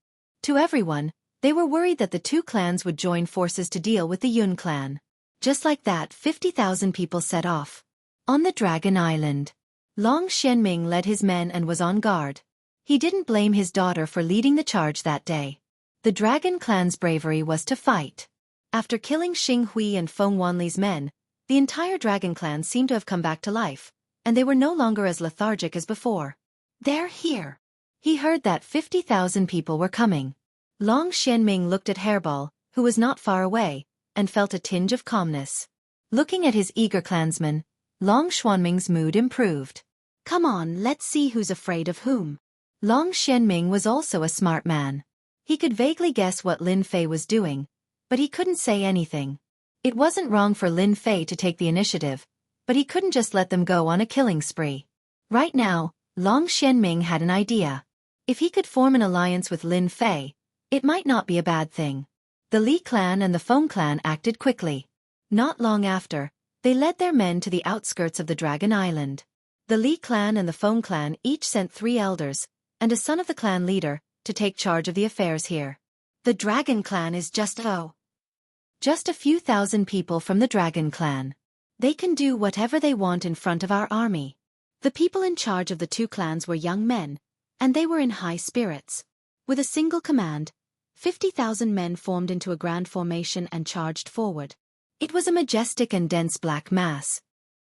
To everyone, they were worried that the two clans would join forces to deal with the Yun clan. Just like that, 50,000 people set off. On the Dragon Island, Long Xianming led his men and was on guard. He didn't blame his daughter for leading the charge that day. The Dragon Clan's bravery was to fight. After killing Xing Hui and Feng Wanli's men, the entire Dragon Clan seemed to have come back to life, and they were no longer as lethargic as before. They're here. He heard that 50,000 people were coming. Long Xianming looked at Hairball, who was not far away, and felt a tinge of calmness. Looking at his eager clansmen, Long Xuanming's mood improved. Come on, let's see who's afraid of whom. Long Xianming was also a smart man. He could vaguely guess what Lin Fei was doing, but he couldn't say anything. It wasn't wrong for Lin Fei to take the initiative, but he couldn't just let them go on a killing spree. Right now, Long Xianming had an idea. If he could form an alliance with Lin Fei, it might not be a bad thing. The Li clan and the Feng clan acted quickly. Not long after, they led their men to the outskirts of the Dragon Island. The Li clan and the Feng clan each sent 3 elders, and a son of the clan leader, to take charge of the affairs here. The Dragon Clan is just a few thousand people from the Dragon Clan. They can do whatever they want in front of our army. The people in charge of the two clans were young men, and they were in high spirits. With a single command, 50,000 men formed into a grand formation and charged forward. It was a majestic and dense black mass.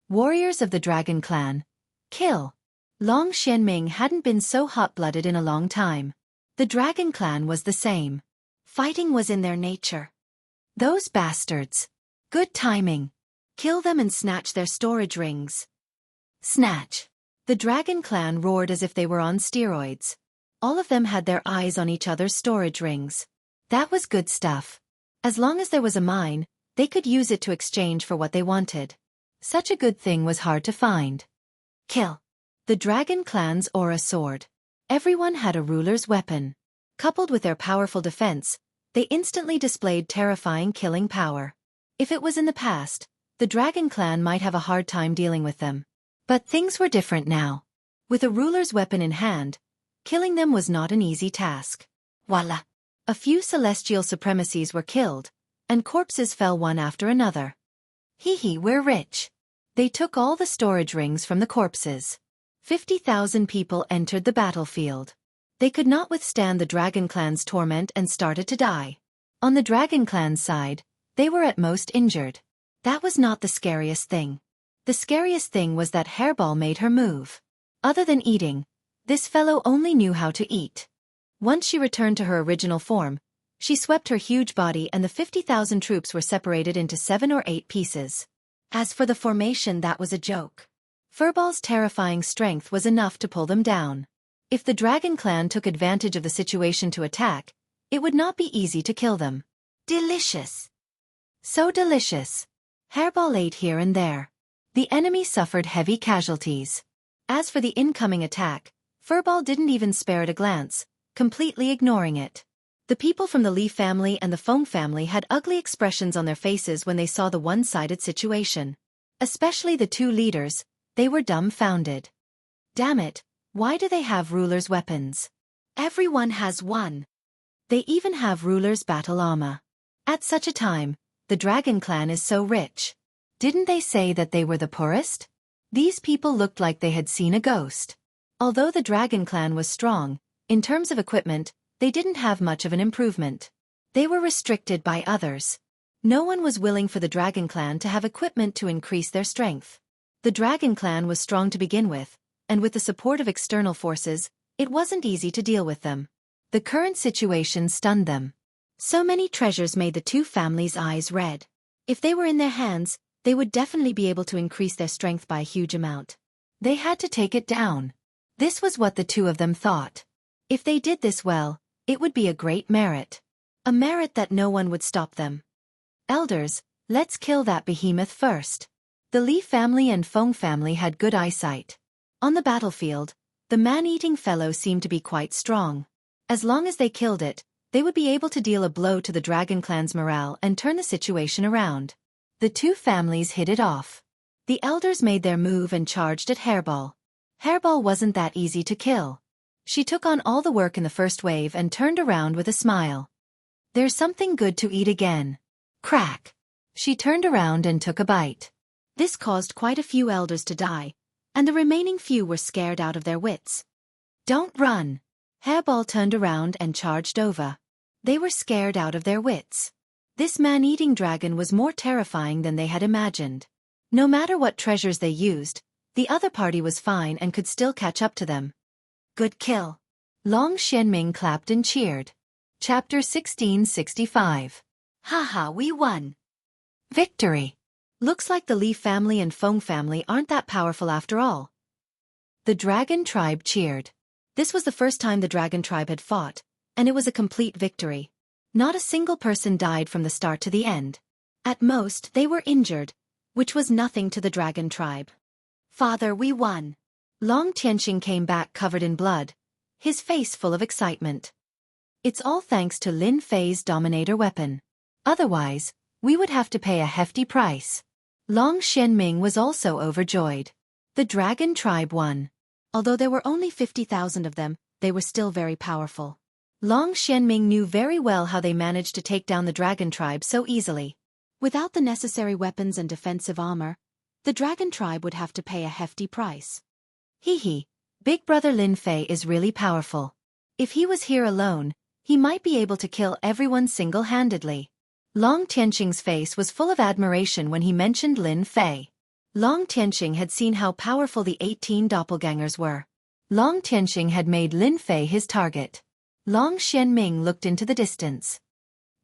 Warriors of the Dragon Clan, kill. Long Xianming hadn't been so hot-blooded in a long time. The Dragon Clan was the same. Fighting was in their nature. Those bastards. Good timing. Kill them and snatch their storage rings. Snatch. The Dragon Clan roared as if they were on steroids. All of them had their eyes on each other's storage rings. That was good stuff. As long as there was a mine, they could use it to exchange for what they wanted. Such a good thing was hard to find. Kill. The Dragon Clan's aura soared. Everyone had a ruler's weapon. Coupled with their powerful defense, they instantly displayed terrifying killing power. If it was in the past, the Dragon Clan might have a hard time dealing with them. But things were different now. With a ruler's weapon in hand, killing them was not an easy task. Voila! A few celestial supremacies were killed, and corpses fell one after another. Hee, we're rich. They took all the storage rings from the corpses. 50,000 people entered the battlefield. They could not withstand the Dragon Clan's torment and started to die. On the Dragon Clan's side, they were at most injured. That was not the scariest thing. The scariest thing was that Hairball made her move. Other than eating, this fellow only knew how to eat. Once she returned to her original form, she swept her huge body and the 50,000 troops were separated into 7 or 8 pieces. As for the formation, that was a joke. Furball's terrifying strength was enough to pull them down. If the Dragon Clan took advantage of the situation to attack, it would not be easy to kill them. Delicious! So delicious! Hairball ate here and there. The enemy suffered heavy casualties. As for the incoming attack, Furball didn't even spare it a glance, completely ignoring it. The people from the Li family and the Feng family had ugly expressions on their faces when they saw the one-sided situation. Especially the two leaders, they were dumbfounded. Damn it, why do they have rulers' weapons? Everyone has one. They even have rulers' battle armor. At such a time, the Dragon Clan is so rich. Didn't they say that they were the poorest? These people looked like they had seen a ghost. Although the Dragon Clan was strong, in terms of equipment, they didn't have much of an improvement. They were restricted by others. No one was willing for the Dragon Clan to have equipment to increase their strength. The Dragon Clan was strong to begin with, and with the support of external forces, it wasn't easy to deal with them. The current situation stunned them. So many treasures made the two families' eyes red. If they were in their hands, they would definitely be able to increase their strength by a huge amount. They had to take it down. This was what the two of them thought. If they did this well, it would be a great merit. A merit that no one would stop them. Elders, let's kill that behemoth first. The Li family and Feng family had good eyesight. On the battlefield, the man-eating fellow seemed to be quite strong. As long as they killed it, they would be able to deal a blow to the Dragon Clan's morale and turn the situation around. The two families hit it off. The elders made their move and charged at Hairball. Hairball wasn't that easy to kill. She took on all the work in the first wave and turned around with a smile. There's something good to eat again. Crack! She turned around and took a bite. This caused quite a few elders to die, and the remaining few were scared out of their wits. Don't run! Hairball turned around and charged over. They were scared out of their wits. This man-eating dragon was more terrifying than they had imagined. No matter what treasures they used, the other party was fine and could still catch up to them. Good kill. Long Xianming clapped and cheered. Chapter 1665. Haha, we won. Victory. Looks like the Li family and Feng family aren't that powerful after all. The Dragon Tribe cheered. This was the first time the Dragon Tribe had fought, and it was a complete victory. Not a single person died from the start to the end. At most, they were injured, which was nothing to the Dragon Tribe. Father, we won. Long Tianxing came back covered in blood, his face full of excitement. It's all thanks to Lin Fei's Dominator weapon. Otherwise, we would have to pay a hefty price. Long Xianming was also overjoyed. The Dragon Tribe won. Although there were only 50,000 of them, they were still very powerful. Long Xianming knew very well how they managed to take down the Dragon Tribe so easily. Without the necessary weapons and defensive armor, the Dragon Tribe would have to pay a hefty price. Hee, Big Brother Lin Fei is really powerful. If he was here alone, he might be able to kill everyone single-handedly. Long Tianxing's face was full of admiration when he mentioned Lin Fei. Long Tianxing had seen how powerful the 18 doppelgangers were. Long Tianxing had made Lin Fei his target. Long Xianming looked into the distance.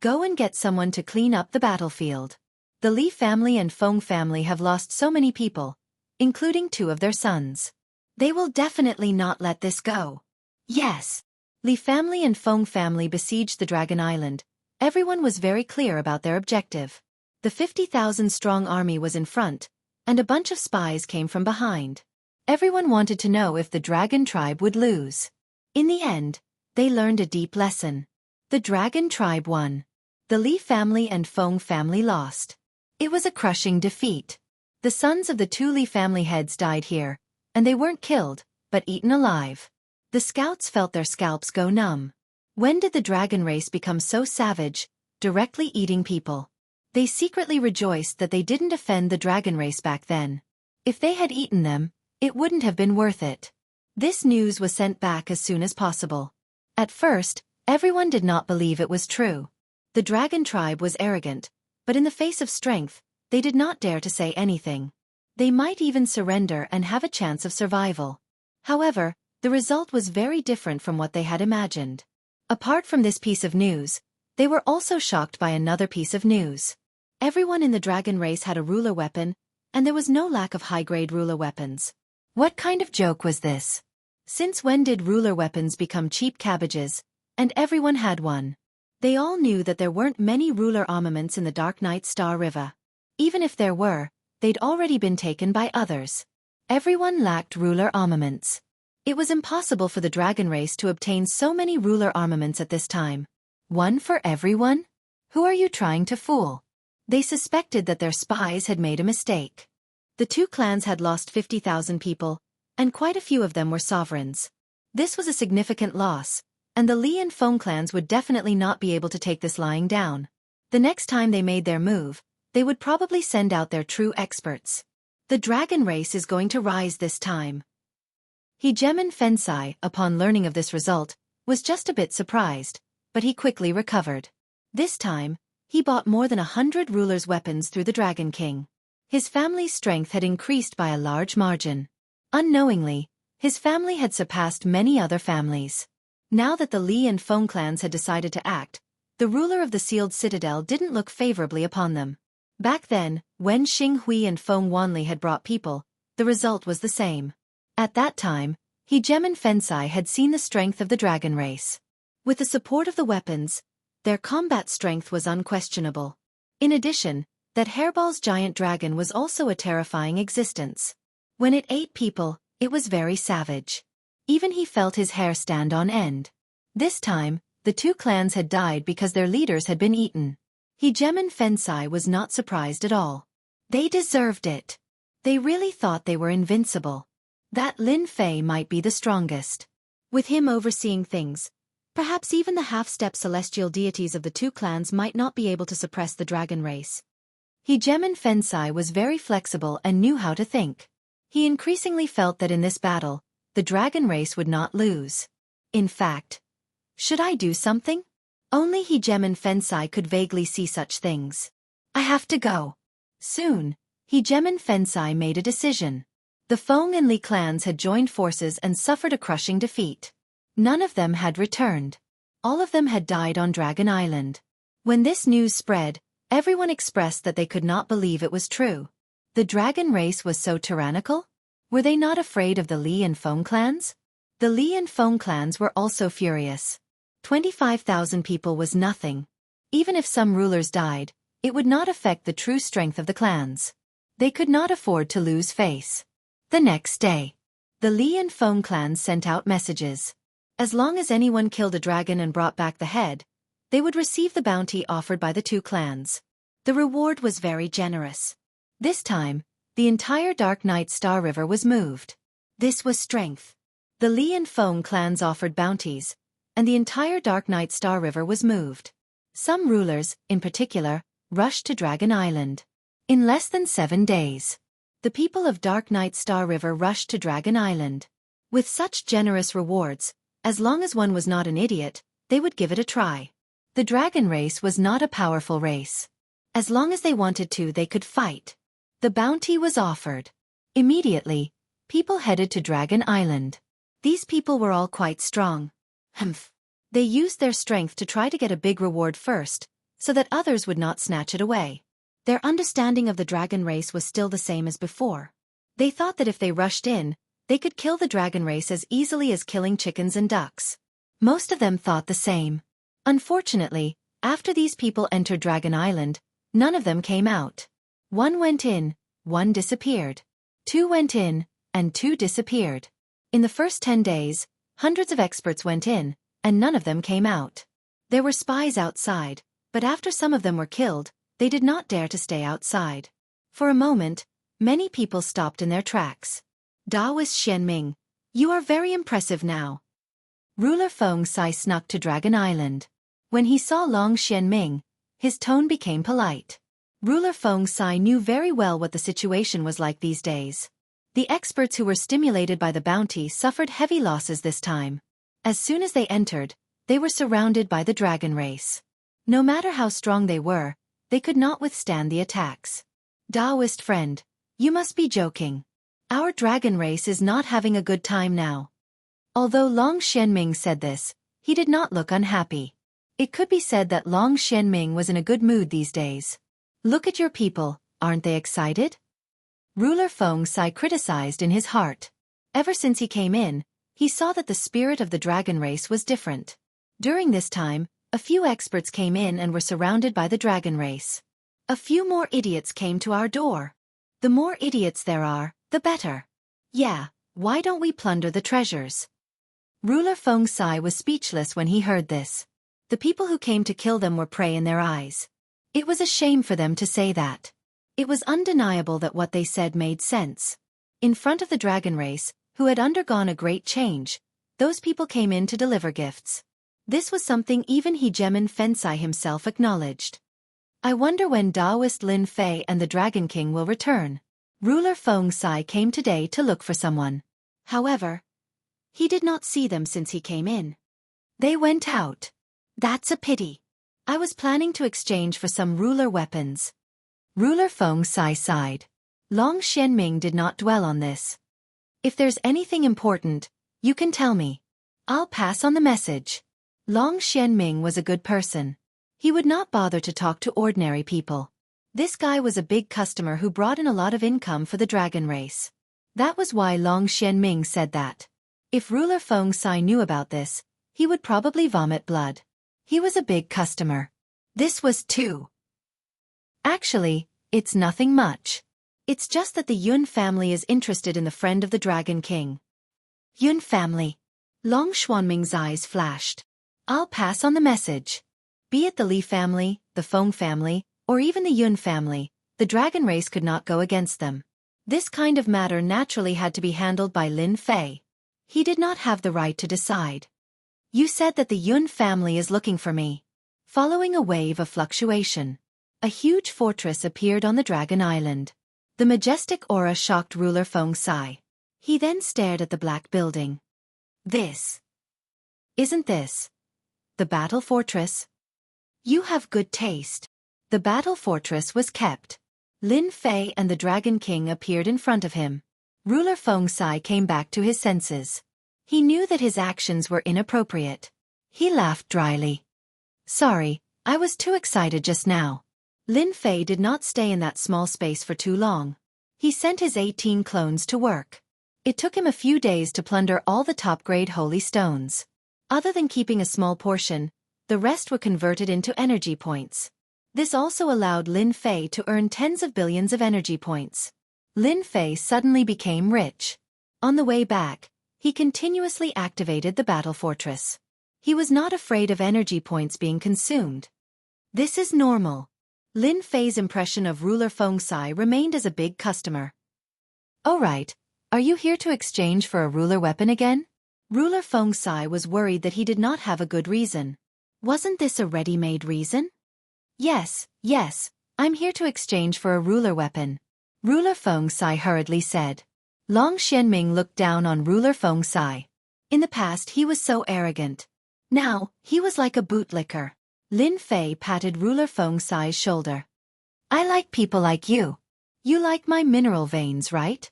Go and get someone to clean up the battlefield. The Li family and Feng family have lost so many people, including 2 of their sons. They will definitely not let this go. Yes. Li family and Feng family besieged the Dragon Island. Everyone was very clear about their objective. The 50,000-strong army was in front, and a bunch of spies came from behind. Everyone wanted to know if the Dragon tribe would lose. In the end, they learned a deep lesson. The Dragon tribe won. The Li family and Feng family lost. It was a crushing defeat. The sons of the 2 Li family heads died here, and they weren't killed, but eaten alive. The scouts felt their scalps go numb. When did the dragon race become so savage, directly eating people? They secretly rejoiced that they didn't offend the dragon race back then. If they had eaten them, it wouldn't have been worth it. This news was sent back as soon as possible. At first, everyone did not believe it was true. The dragon tribe was arrogant, but in the face of strength, they did not dare to say anything. They might even surrender and have a chance of survival. However, the result was very different from what they had imagined. Apart from this piece of news, they were also shocked by another piece of news. Everyone in the dragon race had a ruler weapon, and there was no lack of high-grade ruler weapons. What kind of joke was this? Since when did ruler weapons become cheap cabbages, and everyone had one? They all knew that there weren't many ruler armaments in the Dark Night Star River. Even if there were, they'd already been taken by others. Everyone lacked ruler armaments. It was impossible for the dragon race to obtain so many ruler armaments at this time. One for everyone? Who are you trying to fool? They suspected that their spies had made a mistake. The 2 clans had lost 50,000 people, and quite a few of them were sovereigns. This was a significant loss, and the Li and Feng clans would definitely not be able to take this lying down. The next time they made their move, they would probably send out their true experts. The dragon race is going to rise this time. Hegemen Fensai, upon learning of this result, was just a bit surprised, but he quickly recovered. This time, he bought more than 100 rulers' weapons through the Dragon King. His family's strength had increased by a large margin. Unknowingly, his family had surpassed many other families. Now that the Li and Feng clans had decided to act, the ruler of the sealed citadel didn't look favorably upon them. Back then, when Xinghui and Feng Wanli had brought people, the result was the same. At that time, Hegemen Fensai had seen the strength of the dragon race. With the support of the weapons, their combat strength was unquestionable. In addition, that hairball's giant dragon was also a terrifying existence. When it ate people, it was very savage. Even he felt his hair stand on end. This time, the 2 clans had died because their leaders had been eaten. Hegemen Fensai was not surprised at all. They deserved it. They really thought they were invincible. That Lin Fei might be the strongest. With him overseeing things, perhaps even the half-step celestial deities of the 2 clans might not be able to suppress the dragon race. Hegemen Fensai was very flexible and knew how to think. He increasingly felt that in this battle, the dragon race would not lose. In fact, should I do something? Only Hegemen Fensai could vaguely see such things. I have to go. Soon, Hegemen Fensai made a decision. The Feng and Li clans had joined forces and suffered a crushing defeat. None of them had returned. All of them had died on Dragon Island. When this news spread, everyone expressed that they could not believe it was true. The dragon race was so tyrannical? Were they not afraid of the Li and Feng clans? The Li and Feng clans were also furious. 25,000 people was nothing. Even if some rulers died, it would not affect the true strength of the clans. They could not afford to lose face. The next day, the Li and Feng clans sent out messages. As long as anyone killed a dragon and brought back the head, they would receive the bounty offered by the 2 clans. The reward was very generous. This time, the entire Dark Night Star River was moved. This was strength. The Li and Feng clans offered bounties, and the entire Dark Night Star River was moved. Some rulers, in particular, rushed to Dragon Island. In less than 7 days, the people of Dark Night Star River rushed to Dragon Island. With such generous rewards, as long as one was not an idiot, they would give it a try. The dragon race was not a powerful race. As long as they wanted to, they could fight. The bounty was offered. Immediately, people headed to Dragon Island. These people were all quite strong. Humph. They used their strength to try to get a big reward first, so that others would not snatch it away. Their understanding of the dragon race was still the same as before. They thought that if they rushed in, they could kill the dragon race as easily as killing chickens and ducks. Most of them thought the same. Unfortunately, after these people entered Dragon Island, none of them came out. One went in, one disappeared. Two went in, and two disappeared. In the first 10 days, hundreds of experts went in, and none of them came out. There were spies outside, but after some of them were killed, they did not dare to stay outside. For a moment, many people stopped in their tracks. Taoist Xianming, you are very impressive now. Ruler Feng Sai snuck to Dragon Island. When he saw Long Xianming, his tone became polite. Ruler Feng Sai knew very well what the situation was like these days. The experts who were stimulated by the bounty suffered heavy losses this time. As soon as they entered, they were surrounded by the dragon race. No matter how strong they were, they could not withstand the attacks. Taoist friend, you must be joking. Our dragon race is not having a good time now. Although Long Xianming said this, he did not look unhappy. It could be said that Long Xianming was in a good mood these days. Look at your people, aren't they excited? Ruler Feng Sai criticized in his heart. Ever since he came in, he saw that the spirit of the dragon race was different. During this time, a few experts came in and were surrounded by the dragon race. A few more idiots came to our door. The more idiots there are, the better. Yeah, why don't we plunder the treasures? Ruler Feng Sai was speechless when he heard this. The people who came to kill them were prey in their eyes. It was a shame for them to say that. It was undeniable that what they said made sense. In front of the dragon race, who had undergone a great change, those people came in to deliver gifts. This was something even He Gemin Fensai himself acknowledged. I wonder when Taoist Lin Fei and the Dragon King will return. Ruler Feng Sai came today to look for someone. However, he did not see them since he came in. They went out. That's a pity. I was planning to exchange for some ruler weapons. Ruler Feng Sai sighed. Long Xianming did not dwell on this. If there's anything important, you can tell me. I'll pass on the message. Long Xianming was a good person. He would not bother to talk to ordinary people. This guy was a big customer who brought in a lot of income for the dragon race. That was why Long Xianming said that. If Ruler Feng Sai knew about this, he would probably vomit blood. He was a big customer. This was too. Actually, it's nothing much. It's just that the Yun family is interested in the friend of the Dragon King. Yun family. Long Xuanming's eyes flashed. I'll pass on the message. Be it the Li family, the Feng family, or even the Yun family, the dragon race could not go against them. This kind of matter naturally had to be handled by Lin Fei. He did not have the right to decide. You said that the Yun family is looking for me. Following a wave of fluctuation, a huge fortress appeared on the Dragon Island. The majestic aura shocked Ruler Feng Sai. He then stared at the black building. Isn't this the battle fortress? You have good taste. The battle fortress was kept. Lin Fei and the Dragon King appeared in front of him. Ruler Feng Sai came back to his senses. He knew that his actions were inappropriate. He laughed dryly. Sorry, I was too excited just now. Lin Fei did not stay in that small space for too long. He sent his 18 clones to work. It took him a few days to plunder all the top-grade holy stones. Other than keeping a small portion, the rest were converted into energy points. This also allowed Lin Fei to earn tens of billions of energy points. Lin Fei suddenly became rich. On the way back, he continuously activated the battle fortress. He was not afraid of energy points being consumed. This is normal. Lin Fei's impression of Ruler Feng Sai remained as a big customer. Oh right, are you here to exchange for a ruler weapon again? Ruler Feng Sai was worried that he did not have a good reason. Wasn't this a ready-made reason? Yes, I'm here to exchange for a ruler weapon. Ruler Feng Sai hurriedly said. Long Xianming looked down on Ruler Feng Sai. In the past he was so arrogant. Now, he was like a bootlicker. Lin Fei patted Ruler Feng Sai's shoulder. I like people like you. You like my mineral veins, right?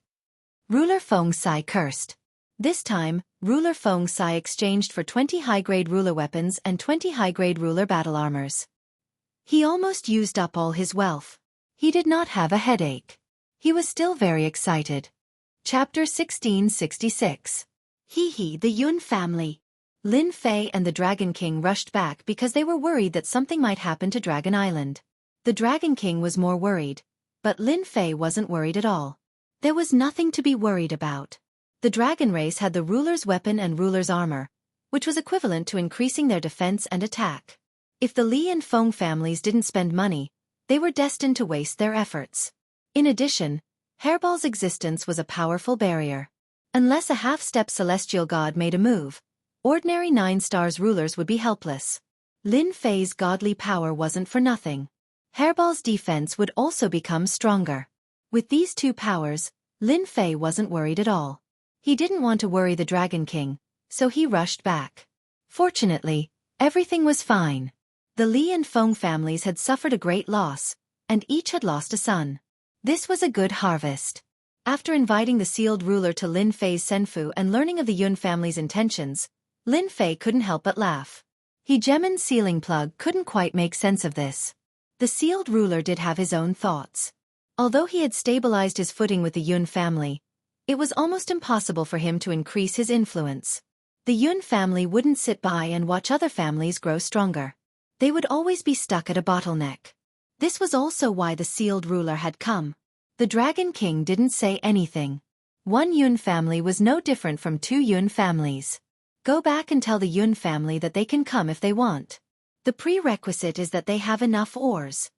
Ruler Feng Sai cursed. This time, Ruler Feng Sai exchanged for 20 high-grade ruler weapons and 20 high-grade ruler battle armors. He almost used up all his wealth. He did not have a headache. He was still very excited. Chapter 1666. Hee, the Yun family. Lin Fei and the Dragon King rushed back because they were worried that something might happen to Dragon Island. The Dragon King was more worried, but Lin Fei wasn't worried at all. There was nothing to be worried about. The dragon race had the ruler's weapon and ruler's armor, which was equivalent to increasing their defense and attack. If the Li and Feng families didn't spend money, they were destined to waste their efforts. In addition, Hairball's existence was a powerful barrier. Unless a half-step celestial god made a move, ordinary 9 stars rulers would be helpless. Lin Fei's godly power wasn't for nothing. Hairball's defense would also become stronger. With these two powers, Lin Fei wasn't worried at all. He didn't want to worry the Dragon King, so he rushed back. Fortunately, everything was fine. The Li and Feng families had suffered a great loss, and each had lost a son. This was a good harvest. After inviting the sealed ruler to Lin Fei's senfu and learning of the Yun family's intentions, Lin Fei couldn't help but laugh. Hegemon's sealing plug couldn't quite make sense of this. The sealed ruler did have his own thoughts. Although he had stabilized his footing with the Yun family, it was almost impossible for him to increase his influence. The Yun family wouldn't sit by and watch other families grow stronger. They would always be stuck at a bottleneck. This was also why the sealed ruler had come. The Dragon King didn't say anything. One Yun family was no different from 2 Yun families. Go back and tell the Yun family that they can come if they want. The prerequisite is that they have enough ores.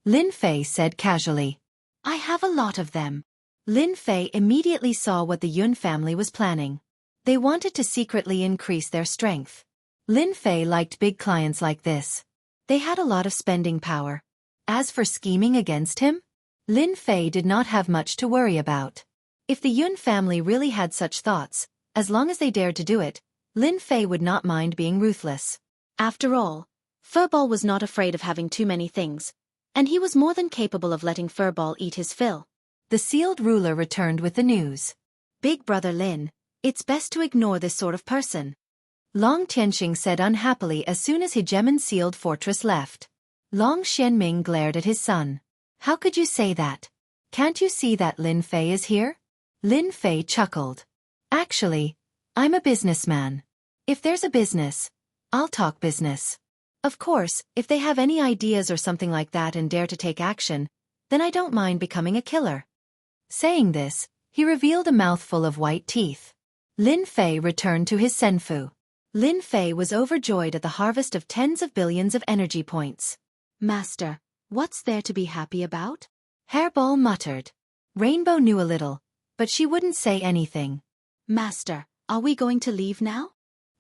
Lin Fei said casually. I have a lot of them. Lin Fei immediately saw what the Yun family was planning. They wanted to secretly increase their strength. Lin Fei liked big clients like this. They had a lot of spending power. As for scheming against him, Lin Fei did not have much to worry about. If the Yun family really had such thoughts, as long as they dared to do it, Lin Fei would not mind being ruthless. After all, Furball was not afraid of having too many things, and he was more than capable of letting Furball eat his fill. The sealed ruler returned with the news. Big brother Lin, it's best to ignore this sort of person. Long Tianxing said unhappily as soon as Hegemon's sealed fortress left. Long Xianming glared at his son. How could you say that? Can't you see that Lin Fei is here? Lin Fei chuckled. Actually, I'm a businessman. If there's a business, I'll talk business. Of course, if they have any ideas or something like that and dare to take action, then I don't mind becoming a killer. Saying this, he revealed a mouthful of white teeth. Lin Fei returned to his senfu. Lin Fei was overjoyed at the harvest of tens of billions of energy points. Master, what's there to be happy about? Hairball muttered. Rainbow knew a little, but she wouldn't say anything. Master, are we going to leave now?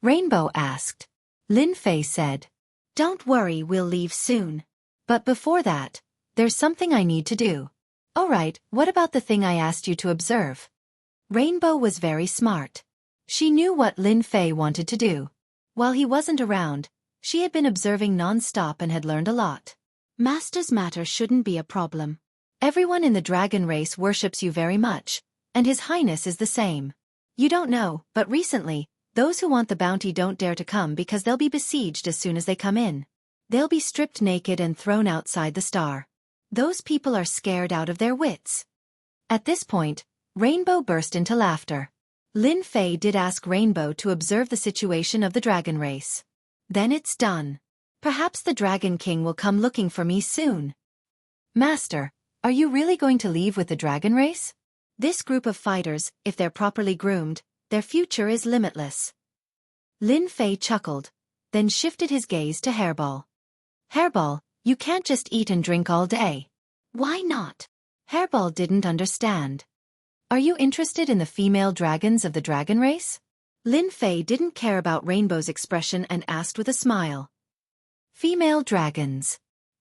Rainbow asked. Lin Fei said. Don't worry, we'll leave soon. But before that, there's something I need to do. Alright, what about the thing I asked you to observe? Rainbow was very smart. She knew what Lin Fei wanted to do. While he wasn't around, she had been observing non-stop and had learned a lot. Master's matter shouldn't be a problem. Everyone in the dragon race worships you very much, and His Highness is the same. You don't know, but recently, those who want the bounty don't dare to come because they'll be besieged as soon as they come in. They'll be stripped naked and thrown outside the star. Those people are scared out of their wits. At this point, Rainbow burst into laughter. Lin Fei did ask Rainbow to observe the situation of the dragon race. Then it's done. Perhaps the Dragon King will come looking for me soon. Master, are you really going to leave with the dragon race? This group of fighters, if they're properly groomed, their future is limitless. Lin Fei chuckled, then shifted his gaze to Hairball. Hairball, you can't just eat and drink all day. Why not? Hairball didn't understand. Are you interested in the female dragons of the dragon race? Lin Fei didn't care about Rainbow's expression and asked with a smile. Female dragons.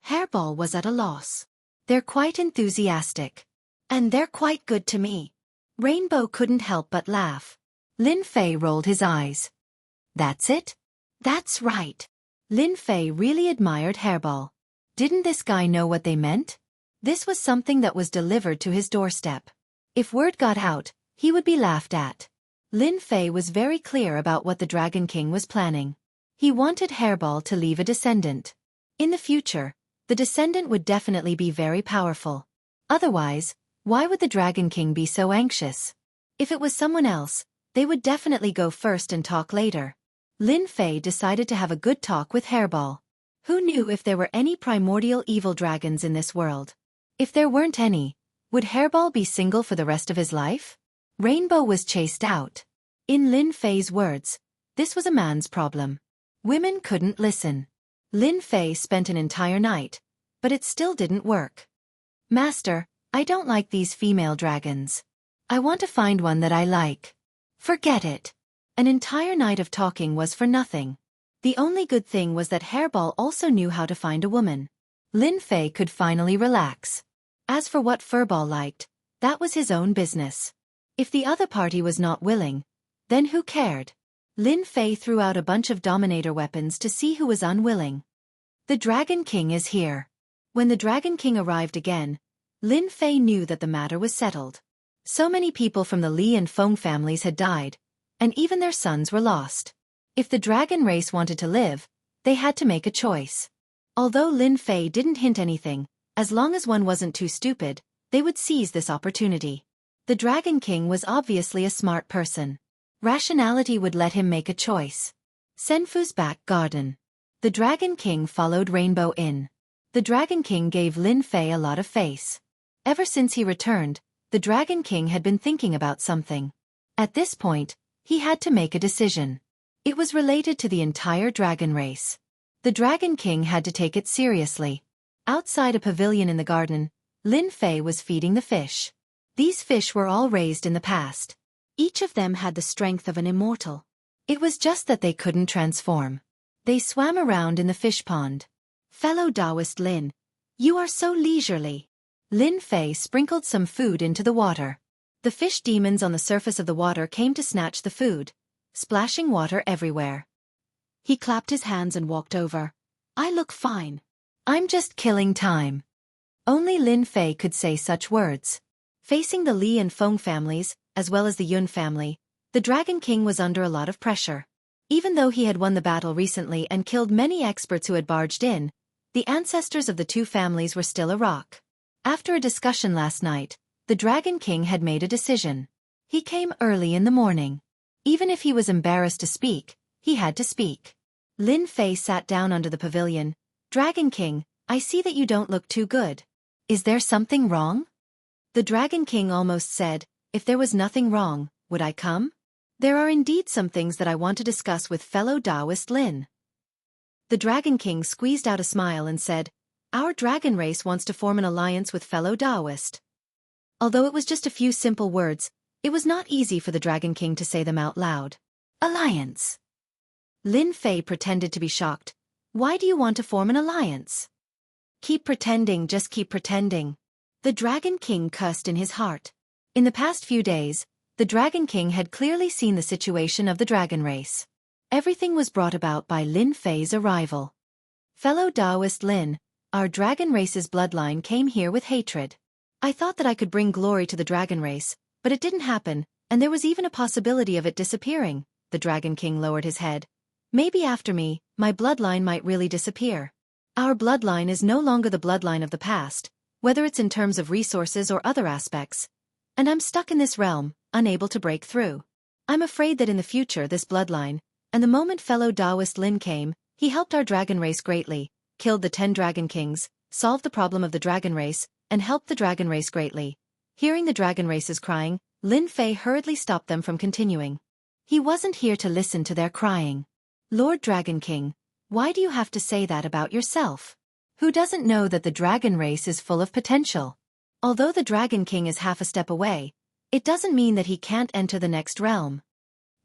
Hairball was at a loss. They're quite enthusiastic. And they're quite good to me. Rainbow couldn't help but laugh. Lin Fei rolled his eyes. That's it? That's right. Lin Fei really admired Hairball. Didn't this guy know what they meant? This was something that was delivered to his doorstep. If word got out, he would be laughed at. Lin Fei was very clear about what the Dragon King was planning. He wanted Hairball to leave a descendant. In the future, the descendant would definitely be very powerful. Otherwise, why would the Dragon King be so anxious? If it was someone else, they would definitely go first and talk later. Lin Fei decided to have a good talk with Hairball. Who knew if there were any primordial evil dragons in this world? If there weren't any, would Hairball be single for the rest of his life? Rainbow was chased out. In Lin Fei's words, this was a man's problem. Women couldn't listen. Lin Fei spent an entire night, but it still didn't work. Master, I don't like these female dragons. I want to find one that I like. Forget it. An entire night of talking was for nothing. The only good thing was that Hairball also knew how to find a woman. Lin Fei could finally relax. As for what Furball liked, that was his own business. If the other party was not willing, then who cared? Lin Fei threw out a bunch of Dominator weapons to see who was unwilling. The Dragon King is here. When the Dragon King arrived again, Lin Fei knew that the matter was settled. So many people from the Li and Feng families had died, and even their sons were lost. If the dragon race wanted to live, they had to make a choice. Although Lin Fei didn't hint anything, as long as one wasn't too stupid, they would seize this opportunity. The Dragon King was obviously a smart person. Rationality would let him make a choice. Senfu's back garden. The Dragon King followed Rainbow in. The Dragon King gave Lin Fei a lot of face. Ever since he returned, the Dragon King had been thinking about something. At this point, he had to make a decision. It was related to the entire dragon race. The Dragon King had to take it seriously. Outside a pavilion in the garden, Lin Fei was feeding the fish. These fish were all raised in the past. Each of them had the strength of an immortal. It was just that they couldn't transform. They swam around in the fish pond. Fellow Taoist Lin, you are so leisurely. Lin Fei sprinkled some food into the water. The fish demons on the surface of the water came to snatch the food, splashing water everywhere. He clapped his hands and walked over. I look fine. I'm just killing time. Only Lin Fei could say such words. Facing the Li and Feng families, as well as the Yun family, the Dragon King was under a lot of pressure. Even though he had won the battle recently and killed many experts who had barged in, the ancestors of the two families were still a rock. After a discussion last night, the Dragon King had made a decision. He came early in the morning. Even if he was embarrassed to speak, he had to speak. Lin Fei sat down under the pavilion. Dragon King, I see that you don't look too good. Is there something wrong? The Dragon King almost said, if there was nothing wrong, would I come? There are indeed some things that I want to discuss with fellow Taoist Lin. The Dragon King squeezed out a smile and said, our dragon race wants to form an alliance with fellow Taoist. Although it was just a few simple words, it was not easy for the Dragon King to say them out loud. Alliance. Lin Fei pretended to be shocked. Why do you want to form an alliance? Keep pretending, just keep pretending. The Dragon King cursed in his heart. In the past few days, the Dragon King had clearly seen the situation of the dragon race. Everything was brought about by Lin Fei's arrival. Fellow Taoist Lin, our dragon race's bloodline came here with hatred. I thought that I could bring glory to the dragon race, but it didn't happen, and there was even a possibility of it disappearing. The Dragon King lowered his head. Maybe after me, my bloodline might really disappear. Our bloodline is no longer the bloodline of the past, whether it's in terms of resources or other aspects. And I'm stuck in this realm, unable to break through. I'm afraid that in the future this bloodline, and the moment fellow Taoist Lin came, he helped our dragon race greatly, killed the 10 Dragon Kings, solved the problem of the dragon race, and helped the dragon race greatly. Hearing the dragon races crying, Lin Fei hurriedly stopped them from continuing. He wasn't here to listen to their crying. Lord Dragon King, why do you have to say that about yourself? Who doesn't know that the dragon race is full of potential? Although the Dragon King is half a step away, it doesn't mean that he can't enter the next realm.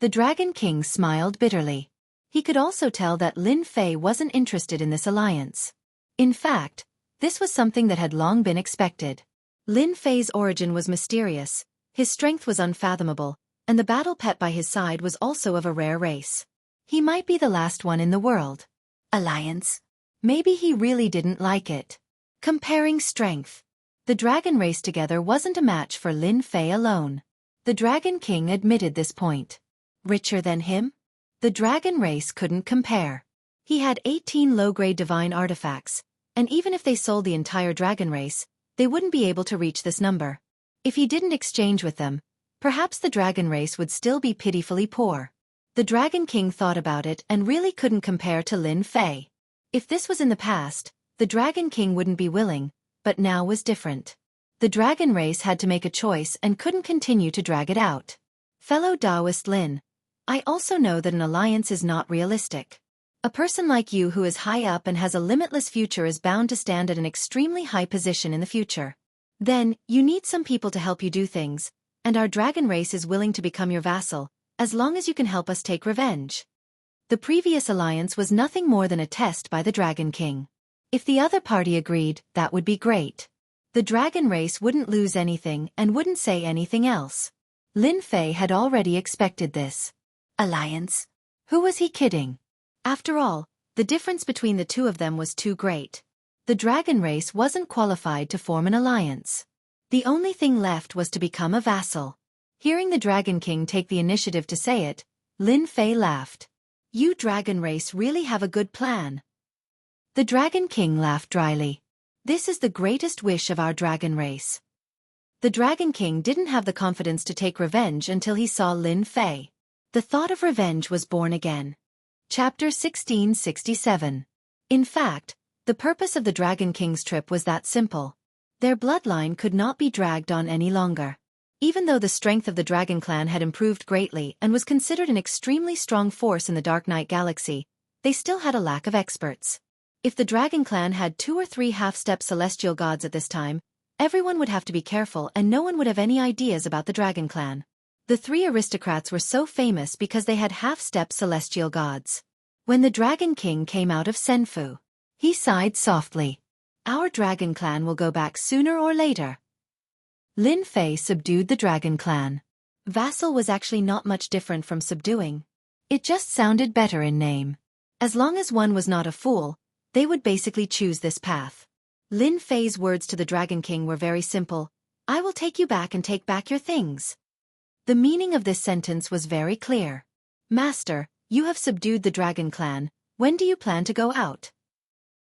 The Dragon King smiled bitterly. He could also tell that Lin Fei wasn't interested in this alliance. In fact, this was something that had long been expected. Lin Fei's origin was mysterious, his strength was unfathomable, and the battle pet by his side was also of a rare race. He might be the last one in the world. Alliance? Maybe he really didn't like it. Comparing strength. The dragon race together wasn't a match for Lin Fei alone. The Dragon King admitted this point. Richer than him? The dragon race couldn't compare. He had 18 low-grade divine artifacts, and even if they sold the entire dragon race, they wouldn't be able to reach this number. If he didn't exchange with them, perhaps the dragon race would still be pitifully poor. The Dragon King thought about it and really couldn't compare to Lin Fei. If this was in the past, the Dragon King wouldn't be willing, but now was different. The dragon race had to make a choice and couldn't continue to drag it out. Fellow Taoist Lin, I also know that an alliance is not realistic. A person like you who is high up and has a limitless future is bound to stand at an extremely high position in the future. Then, you need some people to help you do things, and our dragon race is willing to become your vassal, as long as you can help us take revenge. The previous alliance was nothing more than a test by the Dragon King. If the other party agreed, that would be great. The dragon race wouldn't lose anything and wouldn't say anything else. Lin Fei had already expected this. Alliance? Who was he kidding? After all, the difference between the two of them was too great. The dragon race wasn't qualified to form an alliance. The only thing left was to become a vassal. Hearing the Dragon King take the initiative to say it, Lin Fei laughed. You dragon race really have a good plan. The Dragon King laughed dryly. This is the greatest wish of our dragon race. The Dragon King didn't have the confidence to take revenge until he saw Lin Fei. The thought of revenge was born again. Chapter 1667. In fact, the purpose of the Dragon King's trip was that simple. Their bloodline could not be dragged on any longer. Even though the strength of the Dragon Clan had improved greatly and was considered an extremely strong force in the Dark Knight Galaxy, they still had a lack of experts. If the Dragon Clan had 2 or 3 half-step celestial gods at this time, everyone would have to be careful and no one would have any ideas about the Dragon Clan. The 3 aristocrats were so famous because they had half-step celestial gods. When the Dragon King came out of Senfu, he sighed softly. Our Dragon Clan will go back sooner or later. Lin Fei subdued the Dragon Clan. Vassal was actually not much different from subduing. It just sounded better in name. As long as one was not a fool, they would basically choose this path. Lin Fei's words to the Dragon King were very simple. I will take you back and take back your things. The meaning of this sentence was very clear. Master, you have subdued the Dragon Clan. When do you plan to go out?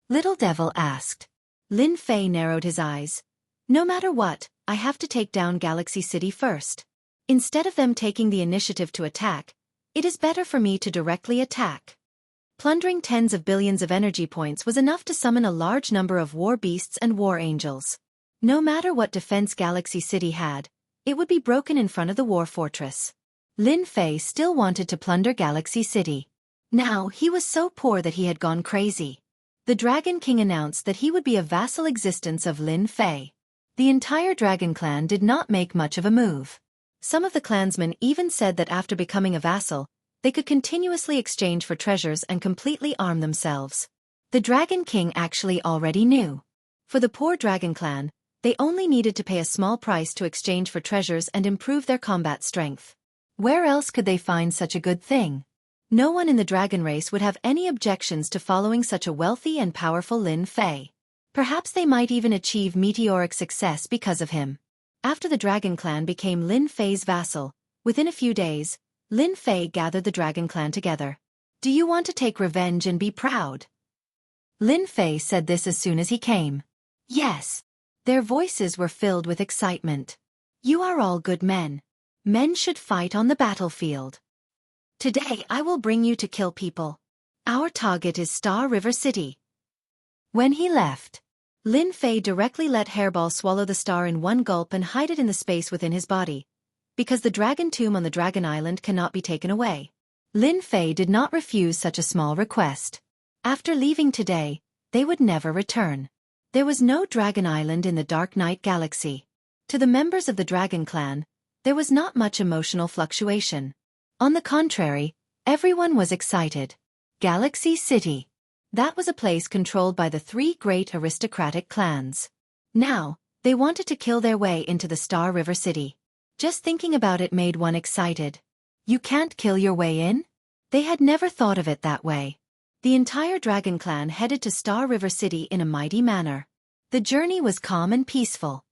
Little Devil asked. Lin Fei narrowed his eyes. No matter what, I have to take down Galaxy City first. Instead of them taking the initiative to attack, it is better for me to directly attack. Plundering tens of billions of energy points was enough to summon a large number of war beasts and war angels. No matter what defense Galaxy City had, it would be broken in front of the war fortress. Lin Fei still wanted to plunder Galaxy City. Now he was so poor that he had gone crazy. The Dragon King announced that he would be a vassal existence of Lin Fei. The entire Dragon Clan did not make much of a move. Some of the clansmen even said that after becoming a vassal, they could continuously exchange for treasures and completely arm themselves. The Dragon King actually already knew. For the poor Dragon Clan, they only needed to pay a small price to exchange for treasures and improve their combat strength. Where else could they find such a good thing? No one in the dragon race would have any objections to following such a wealthy and powerful Lin Fei. Perhaps they might even achieve meteoric success because of him. After the Dragon Clan became Lin Fei's vassal, within a few days, Lin Fei gathered the Dragon Clan together. Do you want to take revenge and be proud? Lin Fei said this as soon as he came. Yes. Their voices were filled with excitement. You are all good men. Men should fight on the battlefield. Today I will bring you to kill people. Our target is Star River City. When he left, Lin Fei directly let Hairball swallow the star in one gulp and hide it in the space within his body. Because the dragon tomb on the Dragon Island cannot be taken away. Lin Fei did not refuse such a small request. After leaving today, they would never return. There was no Dragon Island in the Dark Knight Galaxy. To the members of the Dragon Clan, there was not much emotional fluctuation. On the contrary, everyone was excited. Galaxy City. That was a place controlled by the 3 great aristocratic clans. Now, they wanted to kill their way into the Star River City. Just thinking about it made one excited. You can't kill your way in? They had never thought of it that way. The entire Dragon Clan headed to Star River City in a mighty manner. The journey was calm and peaceful.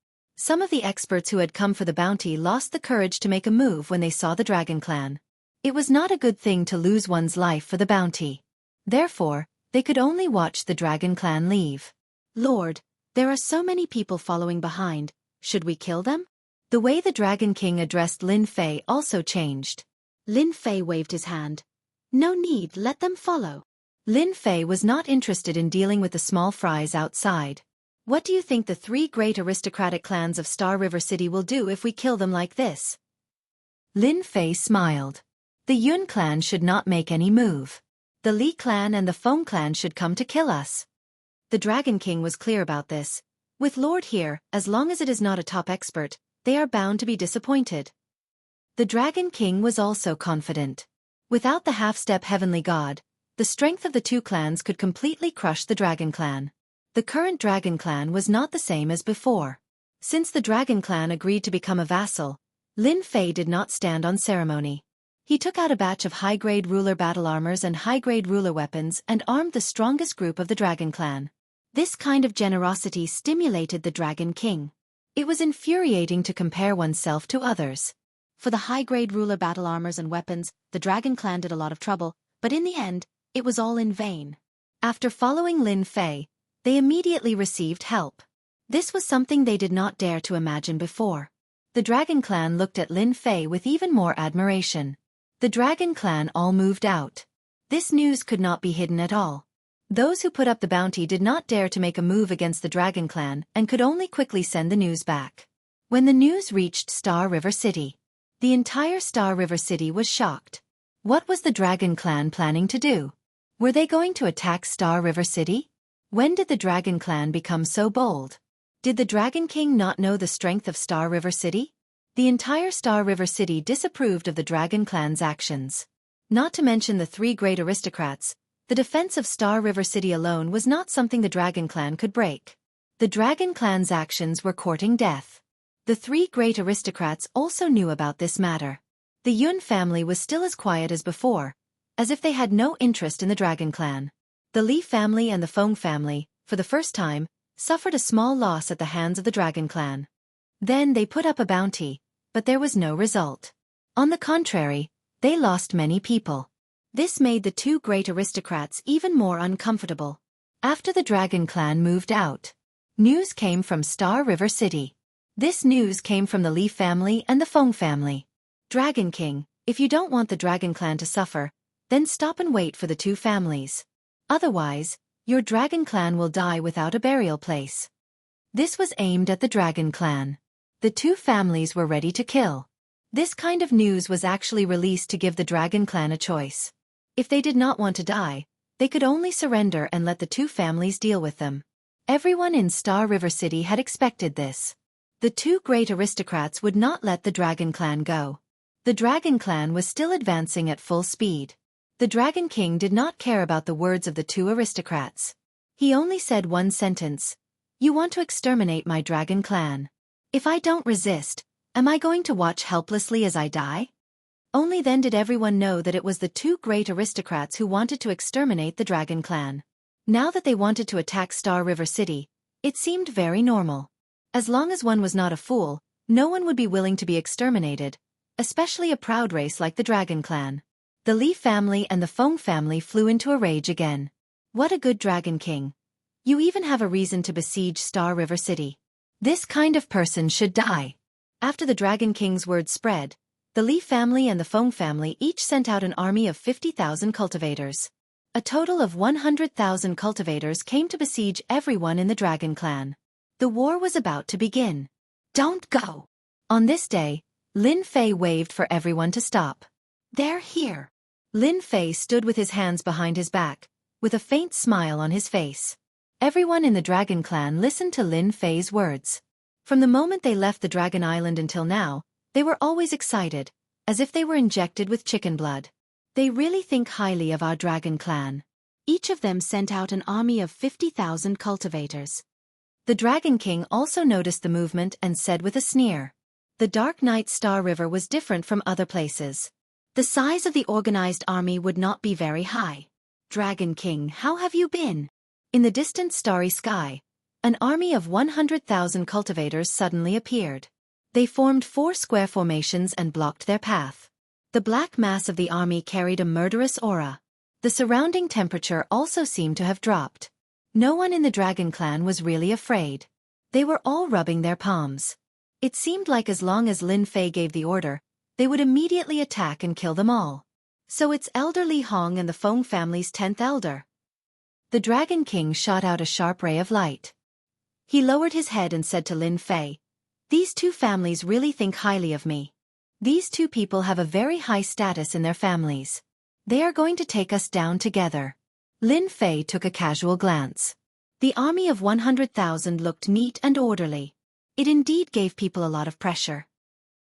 Some of the experts who had come for the bounty lost the courage to make a move when they saw the Dragon Clan. It was not a good thing to lose one's life for the bounty. Therefore, they could only watch the Dragon Clan leave. Lord, there are so many people following behind, should we kill them? The way the Dragon King addressed Lin Fei also changed. Lin Fei waved his hand. No need, let them follow. Lin Fei was not interested in dealing with the small fries outside. What do you think the 3 great aristocratic clans of Star River City will do if we kill them like this? Lin Fei smiled. The Yun clan should not make any move. The Li clan and the Feng clan should come to kill us. The Dragon King was clear about this. With Lord here, as long as it is not a top expert, they are bound to be disappointed. The Dragon King was also confident. Without the half-step heavenly god, the strength of the 2 clans could completely crush the Dragon Clan. The current Dragon Clan was not the same as before. Since the Dragon Clan agreed to become a vassal, Lin Fei did not stand on ceremony. He took out a batch of high-grade ruler battle armors and high-grade ruler weapons and armed the strongest group of the Dragon Clan. This kind of generosity stimulated the Dragon King. It was infuriating to compare oneself to others. For the high-grade ruler battle armors and weapons, the Dragon Clan did a lot of trouble, but in the end, it was all in vain. After following Lin Fei, they immediately received help. This was something they did not dare to imagine before. The Dragon Clan looked at Lin Fei with even more admiration. The Dragon Clan all moved out. This news could not be hidden at all. Those who put up the bounty did not dare to make a move against the Dragon Clan and could only quickly send the news back. When the news reached Star River City, the entire Star River City was shocked. What was the Dragon Clan planning to do? Were they going to attack Star River City? When did the Dragon Clan become so bold? Did the Dragon King not know the strength of Star River City? The entire Star River City disapproved of the Dragon Clan's actions. Not to mention the 3 great aristocrats, the defense of Star River City alone was not something the Dragon Clan could break. The Dragon Clan's actions were courting death. The 3 great aristocrats also knew about this matter. The Yun family was still as quiet as before, as if they had no interest in the Dragon Clan. The Li family and the Feng family, for the first time, suffered a small loss at the hands of the Dragon Clan. Then they put up a bounty, but there was no result. On the contrary, they lost many people. This made the 2 great aristocrats even more uncomfortable. After the Dragon Clan moved out, news came from Star River City. This news came from the Li family and the Feng family. Dragon King, if you don't want the Dragon Clan to suffer, then stop and wait for the 2 families. Otherwise, your Dragon Clan will die without a burial place. This was aimed at the Dragon Clan. The 2 families were ready to kill. This kind of news was actually released to give the Dragon Clan a choice. If they did not want to die, they could only surrender and let the 2 families deal with them. Everyone in Star River City had expected this. The 2 great aristocrats would not let the Dragon Clan go. The Dragon Clan was still advancing at full speed. The Dragon King did not care about the words of the 2 aristocrats. He only said one sentence. You want to exterminate my Dragon Clan. If I don't resist, am I going to watch helplessly as I die? Only then did everyone know that it was the 2 great aristocrats who wanted to exterminate the Dragon Clan. Now that they wanted to attack Star River City, it seemed very normal. As long as one was not a fool, no one would be willing to be exterminated, especially a proud race like the Dragon Clan. The Li family and the Feng family flew into a rage again. What a good Dragon King. You even have a reason to besiege Star River City. This kind of person should die. After the Dragon King's word spread, the Li family and the Feng family each sent out an army of 50,000 cultivators. A total of 100,000 cultivators came to besiege everyone in the Dragon Clan. The war was about to begin. Don't go! On this day, Lin Fei waved for everyone to stop. They're here. Lin Fei stood with his hands behind his back, with a faint smile on his face. Everyone in the Dragon Clan listened to Lin Fei's words. From the moment they left the Dragon Island until now, they were always excited, as if they were injected with chicken blood. They really think highly of our Dragon Clan. Each of them sent out an army of 50,000 cultivators. The Dragon King also noticed the movement and said with a sneer. The Dark Night Star River was different from other places. The size of the organized army would not be very high. Dragon King, how have you been? In the distant starry sky, An army of 100,000 cultivators suddenly appeared. They formed 4 square formations and blocked their path. The black mass of the army carried a murderous aura. The surrounding temperature also seemed to have dropped. No one in the dragon clan was really afraid. They were all rubbing their palms. It seemed like as long as Lin Fei gave the order, they would immediately attack and kill them all. So it's Elder Li Hong and the Feng family's 10th elder. The Dragon King shot out a sharp ray of light. He lowered his head and said to Lin Fei, "These 2 families really think highly of me. These 2 people have a very high status in their families. They are going to take us down together." Lin Fei took a casual glance. The army of 100,000 looked neat and orderly. It indeed gave people a lot of pressure.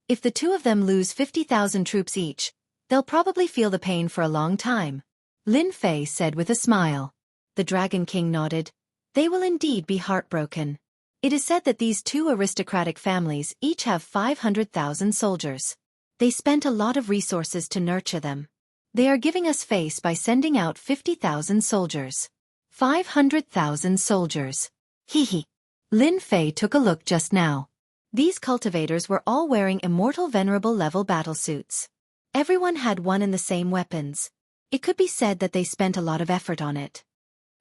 If the 2 of them lose 50,000 troops each, they'll probably feel the pain for a long time, Lin Fei said with a smile. The Dragon King nodded. They will indeed be heartbroken. It is said that these 2 aristocratic families each have 500,000 soldiers. They spent a lot of resources to nurture them. They are giving us face by sending out 50,000 soldiers. 500,000 soldiers. Hee. Lin Fei took a look just now. These cultivators were all wearing immortal venerable level battlesuits. Everyone had one and the same weapons. It could be said that they spent a lot of effort on it.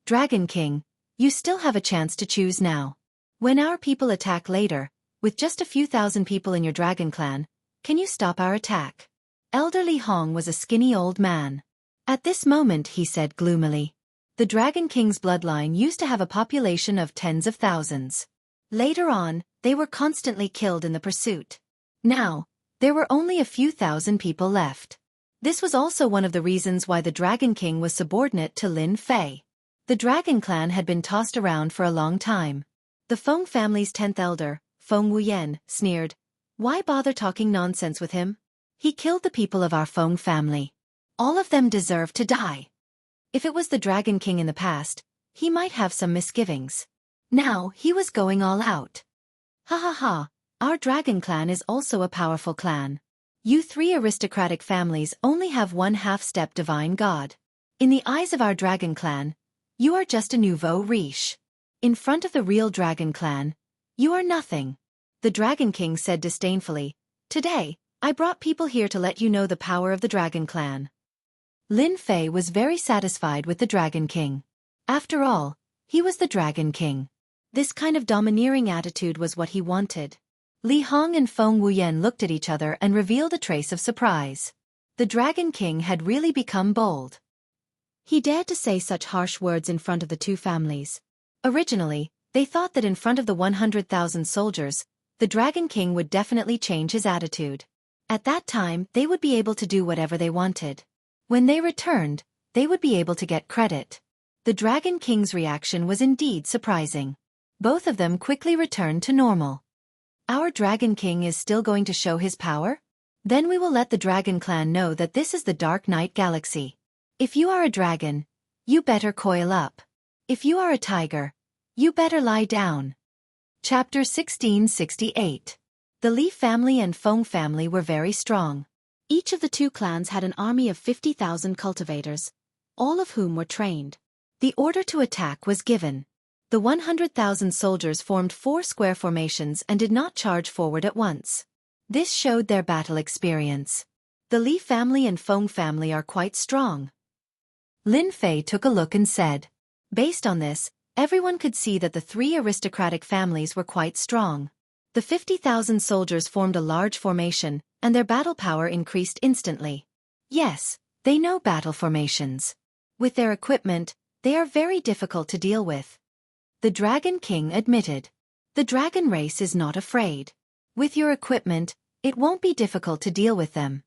Dragon King, you still have a chance to choose now. When our people attack later, with just a few thousand people in your dragon clan, can you stop our attack? Elder Li Hong was a skinny old man. At this moment he said gloomily. The Dragon King's bloodline used to have a population of tens of thousands. Later on, they were constantly killed in the pursuit. Now, there were only a few thousand people left. This was also one of the reasons why the Dragon King was subordinate to Lin Fei. The Dragon Clan had been tossed around for a long time. The Feng family's 10th elder, Feng Wuyan, sneered. Why bother talking nonsense with him? He killed the people of our Feng family. All of them deserve to die. If it was the Dragon King in the past, he might have some misgivings. Now he was going all out. Ha ha ha, our Dragon Clan is also a powerful clan. You 3 aristocratic families only have one half-step divine god. In the eyes of our Dragon Clan, you are just a nouveau riche. In front of the real Dragon Clan, you are nothing. The Dragon King said disdainfully, Today, I brought people here to let you know the power of the Dragon Clan. Lin Fei was very satisfied with the Dragon King. After all, he was the Dragon King. This kind of domineering attitude was what he wanted. Li Hong and Feng Wuyan looked at each other and revealed a trace of surprise. The Dragon King had really become bold. He dared to say such harsh words in front of the 2 families. Originally, they thought that in front of the 100,000 soldiers, the Dragon King would definitely change his attitude. At that time, they would be able to do whatever they wanted. When they returned, they would be able to get credit. The Dragon King's reaction was indeed surprising. Both of them quickly returned to normal. Our Dragon King is still going to show his power? Then we will let the Dragon Clan know that this is the Dark Knight Galaxy. If you are a dragon, you better coil up. If you are a tiger, you better lie down. Chapter 1668. The Li family and Feng family were very strong. Each of the 2 clans had an army of 50,000 cultivators, all of whom were trained. The order to attack was given. The 100,000 soldiers formed 4 square formations and did not charge forward at once. This showed their battle experience. The Li family and Feng family are quite strong. Lin Fei took a look and said. Based on this, everyone could see that the 3 aristocratic families were quite strong. The 50,000 soldiers formed a large formation, and their battle power increased instantly. Yes, they know battle formations. With their equipment, they are very difficult to deal with. The Dragon King admitted. The dragon race is not afraid. With your equipment, it won't be difficult to deal with them.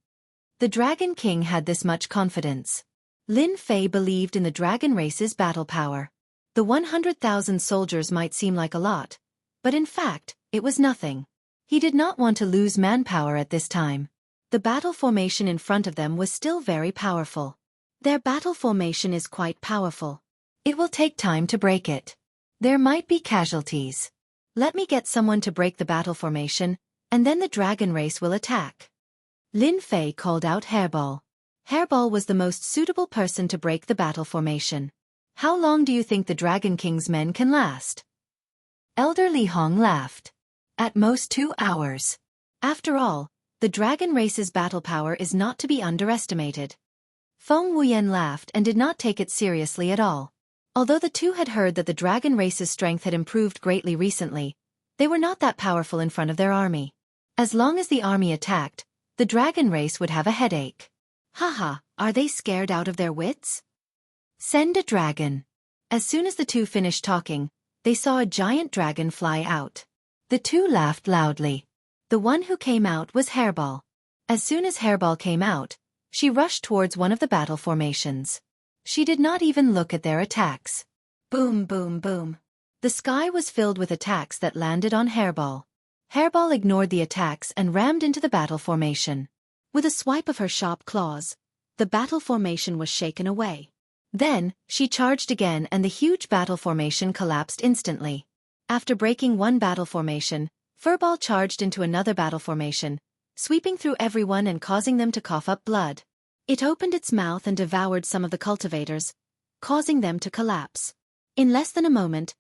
The Dragon King had this much confidence. Lin Fei believed in the dragon race's battle power. The 100,000 soldiers might seem like a lot, but in fact, it was nothing. He did not want to lose manpower at this time. The battle formation in front of them was still very powerful. Their battle formation is quite powerful. It will take time to break it. There might be casualties. Let me get someone to break the battle formation, and then the dragon race will attack. Lin Fei called out Hairball. Hairball was the most suitable person to break the battle formation. How long do you think the Dragon King's men can last? Elder Li Hong laughed. At most 2 hours. After all, the dragon race's battle power is not to be underestimated. Feng Wuyan laughed and did not take it seriously at all. Although the two had heard that the dragon race's strength had improved greatly recently, they were not that powerful in front of their army. As long as the army attacked, the dragon race would have a headache. Haha, are they scared out of their wits? Send a dragon. As soon as the two finished talking, they saw a giant dragon fly out. The two laughed loudly. The one who came out was Hairball. As soon as Hairball came out, she rushed towards one of the battle formations. She did not even look at their attacks. Boom, boom, boom. The sky was filled with attacks that landed on Hairball. Hairball ignored the attacks and rammed into the battle formation. With a swipe of her sharp claws, the battle formation was shaken away. Then, she charged again and the huge battle formation collapsed instantly. After breaking one battle formation, Furball charged into another battle formation, sweeping through everyone and causing them to cough up blood. It opened its mouth and devoured some of the cultivators, causing them to collapse. In less than a moment,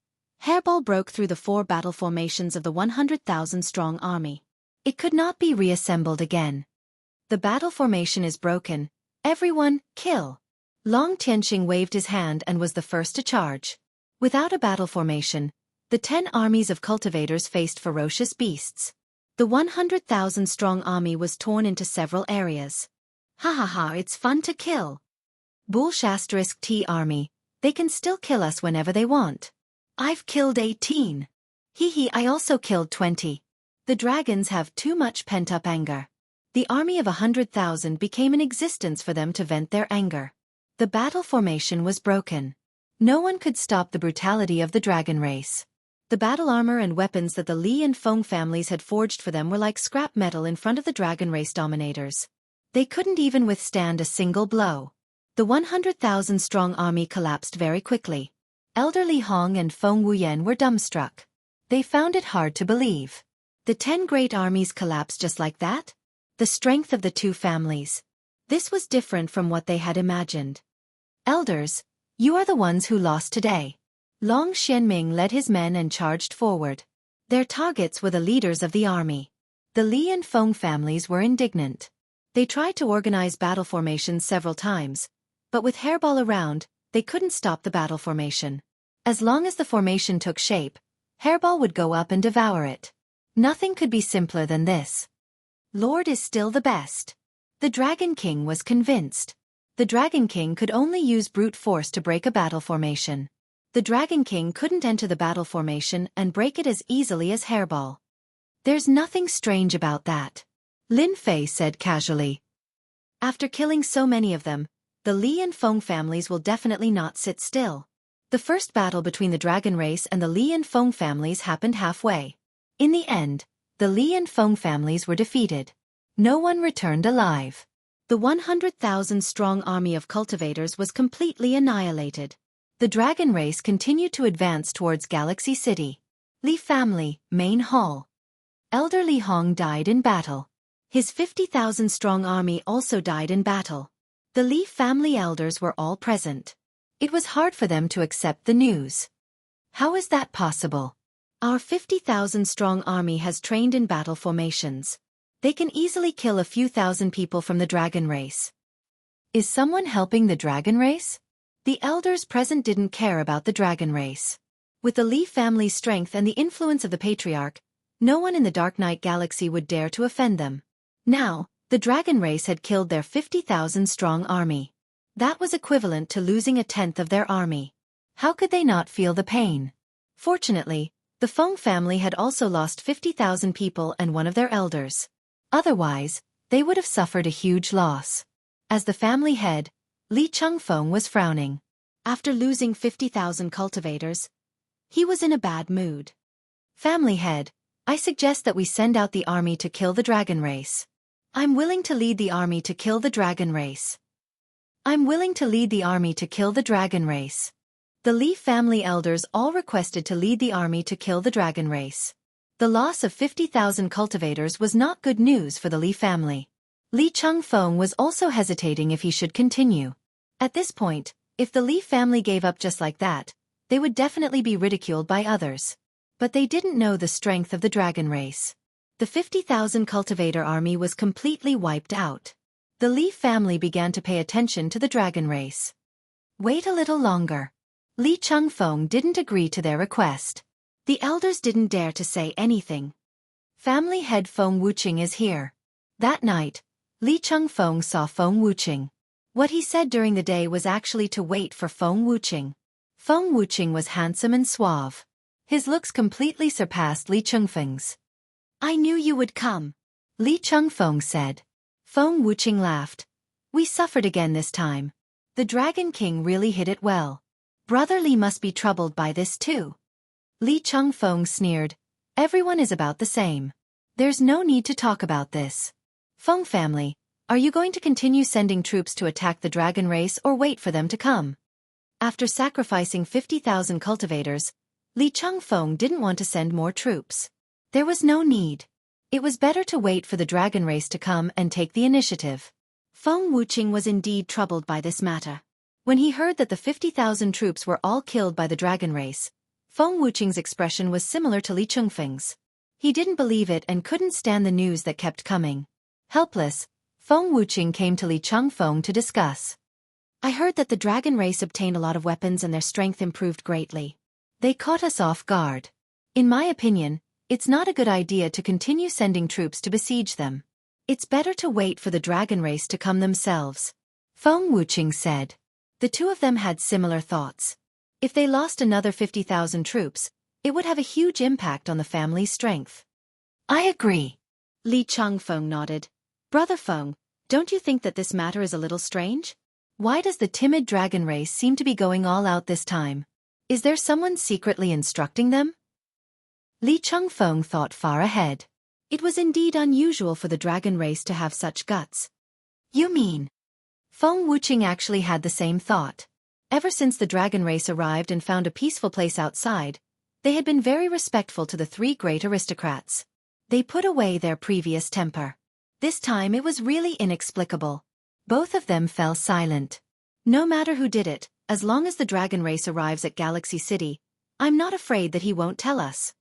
Hairball broke through the 4 battle formations of the 100,000-strong army. It could not be reassembled again. The battle formation is broken. Everyone, kill! Long Tianxing waved his hand and was the first to charge. Without a battle formation, the 10 armies of cultivators faced ferocious beasts. The 100,000-strong army was torn into several areas. Ha ha ha, it's fun to kill. Bull*T army, they can still kill us whenever they want. I've killed 18. Hee hee, I also killed 20. The dragons have too much pent-up anger. The army of 100,000 became in existence for them to vent their anger. The battle formation was broken. No one could stop the brutality of the dragon race. The battle armor and weapons that the Li and Feng families had forged for them were like scrap metal in front of the dragon race dominators. They couldn't even withstand a single blow. The 100,000-strong army collapsed very quickly. Elder Li Hong and Feng Wuyan were dumbstruck. They found it hard to believe. The 10 great armies collapsed just like that? The strength of the two families. This was different from what they had imagined. Elders, you are the ones who lost today. Long Xianming led his men and charged forward. Their targets were the leaders of the army. The Li and Feng families were indignant. They tried to organize battle formations several times, but with Hairball around, they couldn't stop the battle formation. As long as the formation took shape, Hairball would go up and devour it. Nothing could be simpler than this. Lord is still the best. The Dragon King was convinced. The Dragon King could only use brute force to break a battle formation. The Dragon King couldn't enter the battle formation and break it as easily as Hairball. There's nothing strange about that, Lin Fei said casually. After killing so many of them, the Li and Feng families will definitely not sit still. The first battle between the dragon race and the Li and Feng families happened halfway. In the end, the Li and Feng families were defeated. No one returned alive. The 100,000-strong army of cultivators was completely annihilated. The dragon race continued to advance towards Galaxy City. Li family, main hall. Elder Li Hong died in battle. His 50,000-strong army also died in battle. The Li family elders were all present. It was hard for them to accept the news. How is that possible? Our 50,000-strong army has trained in battle formations. They can easily kill a few thousand people from the dragon race. Is someone helping the dragon race? The elders present didn't care about the dragon race. With the Li family's strength and the influence of the patriarch, no one in the Dark Knight Galaxy would dare to offend them. Now, the dragon race had killed their 50,000-strong army. That was equivalent to losing a tenth of their army. How could they not feel the pain? Fortunately, the Feng family had also lost 50,000 people and one of their elders. Otherwise, they would have suffered a huge loss. As the family head, Li Chengfeng was frowning. After losing 50,000 cultivators, he was in a bad mood. Family head, I suggest that we send out the army to kill the dragon race. I'm willing to lead the army to kill the dragon race. I'm willing to lead the army to kill the dragon race. The Li family elders all requested to lead the army to kill the dragon race. The loss of 50,000 cultivators was not good news for the Li family. Li Chengfeng was also hesitating if he should continue. At this point, if the Li family gave up just like that, they would definitely be ridiculed by others. But they didn't know the strength of the dragon race. The 50,000 cultivator army was completely wiped out. The Li family began to pay attention to the dragon race. Wait a little longer. Li Changfeng didn't agree to their request. The elders didn't dare to say anything. Family head Feng Wuqing is here. That night, Li Changfeng saw Feng Wuqing. What he said during the day was actually to wait for Feng Wuqing. Feng Wuqing was handsome and suave. His looks completely surpassed Li Changfeng's. I knew you would come, Li Changfeng said. Feng Wuqing laughed. We suffered again this time. The Dragon King really hid it well. Brother Li must be troubled by this too. Li Changfeng sneered. Everyone is about the same. There's no need to talk about this. Feng family, are you going to continue sending troops to attack the dragon race or wait for them to come? After sacrificing 50,000 cultivators, Li Changfeng didn't want to send more troops. There was no need. It was better to wait for the dragon race to come and take the initiative. Feng Wuqing was indeed troubled by this matter. When he heard that the 50,000 troops were all killed by the dragon race, Feng Wuqing's expression was similar to Li Changfeng's. He didn't believe it and couldn't stand the news that kept coming. Helpless, Feng Wuqing came to Li Changfeng to discuss. I heard that the dragon race obtained a lot of weapons and their strength improved greatly. They caught us off guard. In my opinion, it's not a good idea to continue sending troops to besiege them. It's better to wait for the dragon race to come themselves. Feng Wuqing said. The two of them had similar thoughts. If they lost another 50,000 troops, it would have a huge impact on the family's strength. I agree. Li Changfeng nodded. Brother Feng, don't you think that this matter is a little strange? Why does the timid dragon race seem to be going all out this time? Is there someone secretly instructing them? Li Changfeng thought far ahead. It was indeed unusual for the dragon race to have such guts. You mean? Feng Wuqing actually had the same thought. Ever since the dragon race arrived and found a peaceful place outside, they had been very respectful to the three great aristocrats. They put away their previous temper. This time it was really inexplicable. Both of them fell silent. No matter who did it, as long as the dragon race arrives at Galaxy City, I'm not afraid that he won't tell us.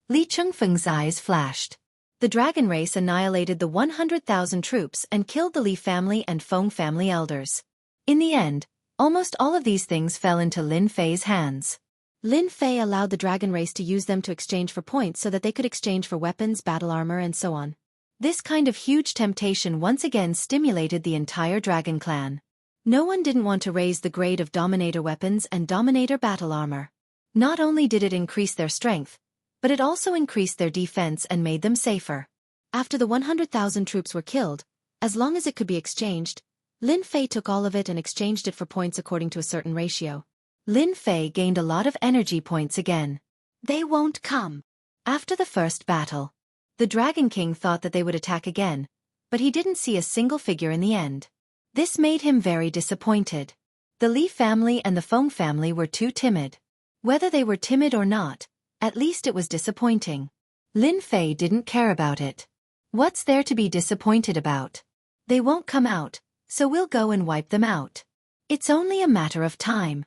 Li Changfeng's eyes flashed. The dragon race annihilated the 100,000 troops and killed the Li family and Feng family elders. In the end, almost all of these things fell into Lin Fei's hands. Lin Fei allowed the dragon race to use them to exchange for points so that they could exchange for weapons, battle armor, and so on. This kind of huge temptation once again stimulated the entire dragon clan. No one didn't want to raise the grade of Dominator weapons and Dominator battle armor. Not only did it increase their strength, but it also increased their defense and made them safer. After the 100,000 troops were killed, as long as it could be exchanged, Lin Fei took all of it and exchanged it for points according to a certain ratio. Lin Fei gained a lot of energy points again. They won't come. After the first battle, the Dragon King thought that they would attack again, but he didn't see a single figure in the end. This made him very disappointed. The Li family and the Feng family were too timid. Whether they were timid or not, at least it was disappointing. Lin Fei didn't care about it. What's there to be disappointed about? They won't come out, so we'll go and wipe them out. It's only a matter of time.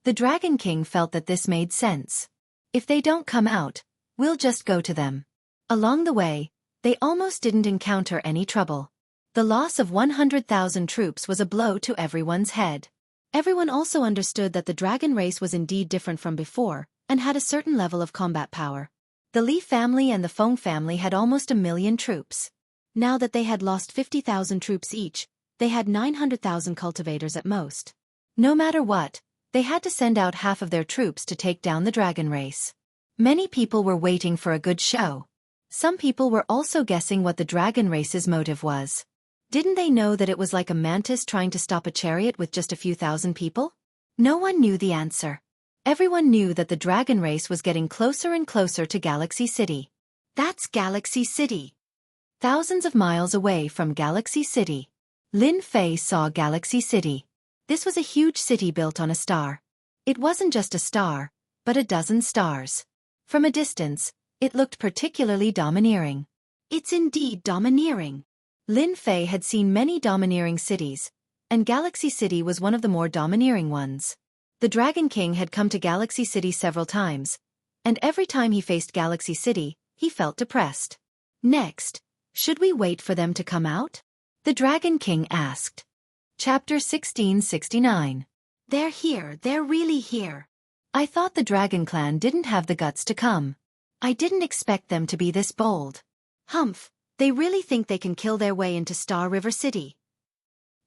The Dragon King felt that this made sense. If they don't come out, we'll just go to them. Along the way, they almost didn't encounter any trouble. The loss of 100,000 troops was a blow to everyone's head. Everyone also understood that the dragon race was indeed different from before, and had a certain level of combat power. The Li family and the Feng family had almost 1,000,000 troops. Now that they had lost 50,000 troops each, they had 900,000 cultivators at most. No matter what, they had to send out half of their troops to take down the dragon race. Many people were waiting for a good show. Some people were also guessing what the dragon race's motive was. Didn't they know that it was like a mantis trying to stop a chariot with just a few thousand people? No one knew the answer. Everyone knew that the dragon race was getting closer and closer to Galaxy City. That's Galaxy City. Thousands of miles away from Galaxy City, Lin Fei saw Galaxy City. This was a huge city built on a star. It wasn't just a star, but a dozen stars. From a distance, it looked particularly domineering. It's indeed domineering. Lin Fei had seen many domineering cities, and Galaxy City was one of the more domineering ones. The Dragon King had come to Galaxy City several times, and every time he faced Galaxy City, he felt depressed. Next, should we wait for them to come out? The Dragon King asked. Chapter 1669. They're here, they're really here. I thought the Dragon Clan didn't have the guts to come. I didn't expect them to be this bold. Humph, they really think they can kill their way into Star River City.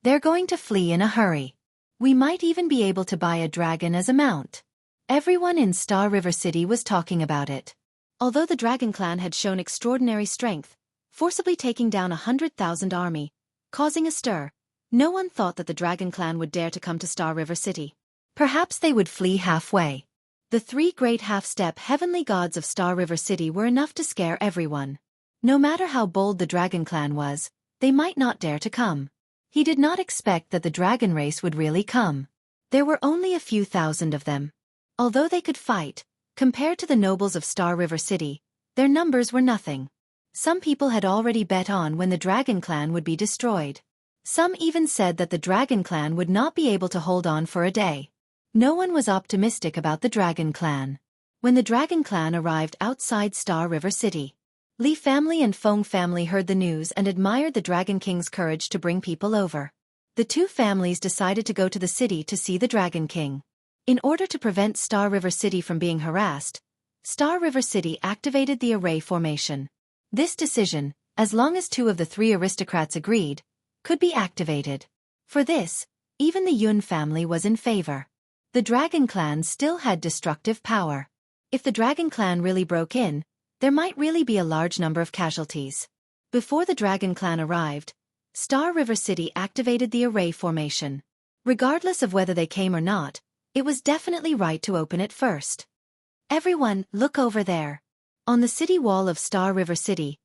They're going to flee in a hurry. We might even be able to buy a dragon as a mount. Everyone in Star River City was talking about it. Although the Dragon Clan had shown extraordinary strength, forcibly taking down 100,000 army, causing a stir, no one thought that the Dragon Clan would dare to come to Star River City. Perhaps they would flee halfway. The three great half-step heavenly gods of Star River City were enough to scare everyone. No matter how bold the Dragon Clan was, they might not dare to come. He did not expect that the dragon race would really come. There were only a few thousand of them. Although they could fight, compared to the nobles of Star River City, their numbers were nothing. Some people had already bet on when the Dragon Clan would be destroyed. Some even said that the Dragon Clan would not be able to hold on for a day. No one was optimistic about the Dragon Clan. When the Dragon Clan arrived outside Star River City, Li family and Feng family heard the news and admired the Dragon King's courage to bring people over. The two families decided to go to the city to see the Dragon King. In order to prevent Star River City from being harassed, Star River City activated the array formation. This decision, as long as two of the three aristocrats agreed, could be activated. For this, even the Yun family was in favor. The Dragon Clan still had destructive power. If the Dragon Clan really broke in, there might really be a large number of casualties. Before the Dragon Clan arrived, Star River City activated the array formation. Regardless of whether they came or not, it was definitely right to open it first. Everyone, look over there. On the city wall of Star River City,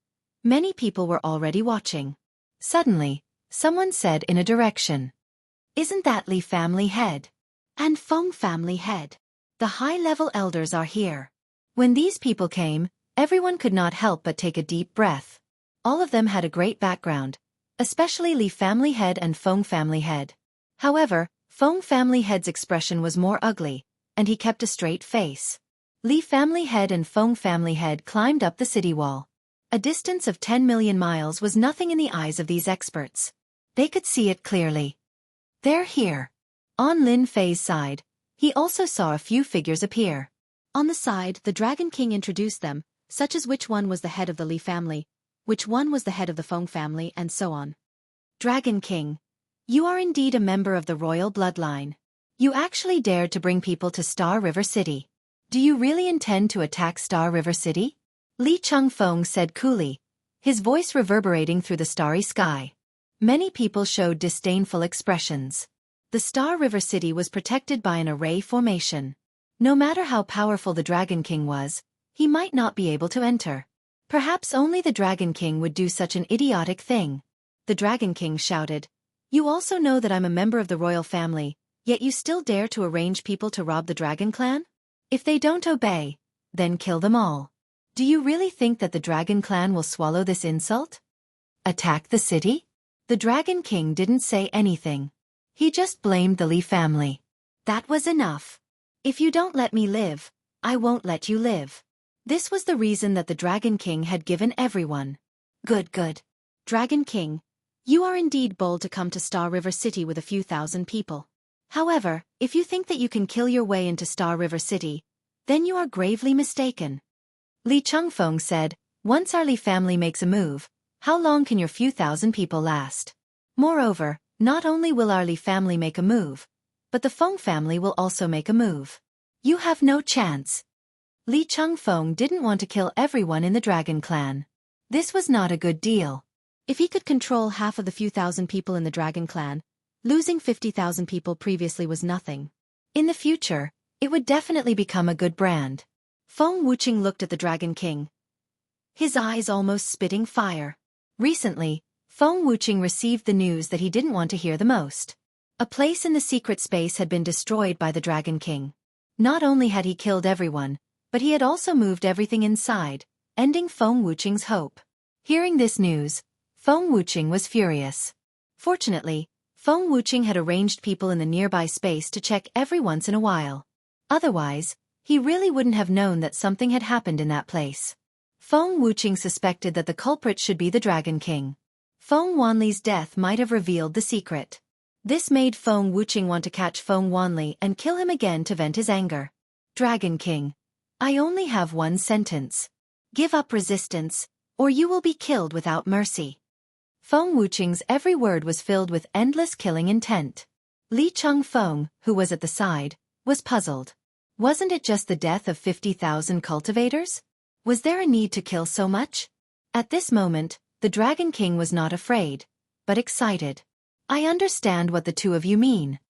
many people were already watching. Suddenly, someone said in a direction, "Isn't that Li family head? And Feng family head? The high-level elders are here." When these people came, everyone could not help but take a deep breath. All of them had a great background, especially Li family head and Feng family head. However, Feng family head's expression was more ugly, and he kept a straight face. Li family head and Feng family head climbed up the city wall. A distance of 10 million miles was nothing in the eyes of these experts. They could see it clearly. They're here. On Lin Fei's side, he also saw a few figures appear. On the side, the Dragon King introduced them, such as which one was the head of the Li family, which one was the head of the Feng family, and so on. Dragon King, you are indeed a member of the royal bloodline. You actually dared to bring people to Star River City. Do you really intend to attack Star River City? Li Changfeng said coolly, his voice reverberating through the starry sky. Many people showed disdainful expressions. The Star River City was protected by an array formation. No matter how powerful the Dragon King was, he might not be able to enter. Perhaps only the Dragon King would do such an idiotic thing. The Dragon King shouted, "You also know that I'm a member of the royal family, yet you still dare to arrange people to rob the Dragon Clan? If they don't obey, then kill them all. Do you really think that the Dragon Clan will swallow this insult? Attack the city?" The Dragon King didn't say anything. He just blamed the Li family. That was enough. If you don't let me live, I won't let you live. This was the reason that the Dragon King had given everyone. Good. Dragon King, you are indeed bold to come to Star River City with a few thousand people. However, if you think that you can kill your way into Star River City, then you are gravely mistaken. Li Changfeng said, "Once our Li family makes a move, how long can your few thousand people last? Moreover, not only will our Li family make a move, but the Feng family will also make a move. You have no chance." Li Changfeng didn't want to kill everyone in the Dragon Clan. This was not a good deal. If he could control half of the few thousand people in the Dragon Clan, losing 50,000 people previously was nothing. In the future, it would definitely become a good brand. Feng Wuxia looked at the Dragon King, his eyes almost spitting fire. Recently, Feng Wuxia received the news that he didn't want to hear the most. A place in the secret space had been destroyed by the Dragon King. Not only had he killed everyone, but he had also moved everything inside, ending Feng Wuxia's hope. Hearing this news, Feng Wuxia was furious. Fortunately, Feng Wuxia had arranged people in the nearby space to check every once in a while. Otherwise, He really wouldn't have known that something had happened in that place. Feng Wuqing suspected that the culprit should be the Dragon King. Feng Wanli's death might have revealed the secret. This made Feng Wuqing want to catch Feng Wanli and kill him again to vent his anger. Dragon King, I only have one sentence. Give up resistance, or you will be killed without mercy. Feng Wuqing's every word was filled with endless killing intent. Li Changfeng, who was at the side, was puzzled. Wasn't it just the death of 50,000 cultivators? Was there a need to kill so much? At this moment, the Dragon King was not afraid, but excited. I understand what the two of you mean.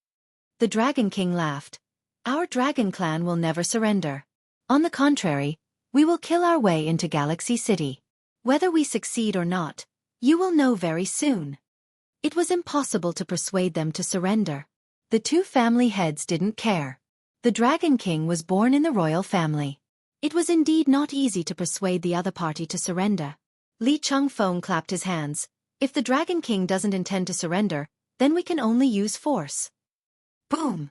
The Dragon King laughed. Our dragon clan will never surrender. On the contrary, we will kill our way into Galaxy City. Whether we succeed or not, you will know very soon. It was impossible to persuade them to surrender. The two family heads didn't care. The Dragon King was born in the royal family. It was indeed not easy to persuade the other party to surrender. Li Changfeng clapped his hands. If the Dragon King doesn't intend to surrender, then we can only use force. Boom!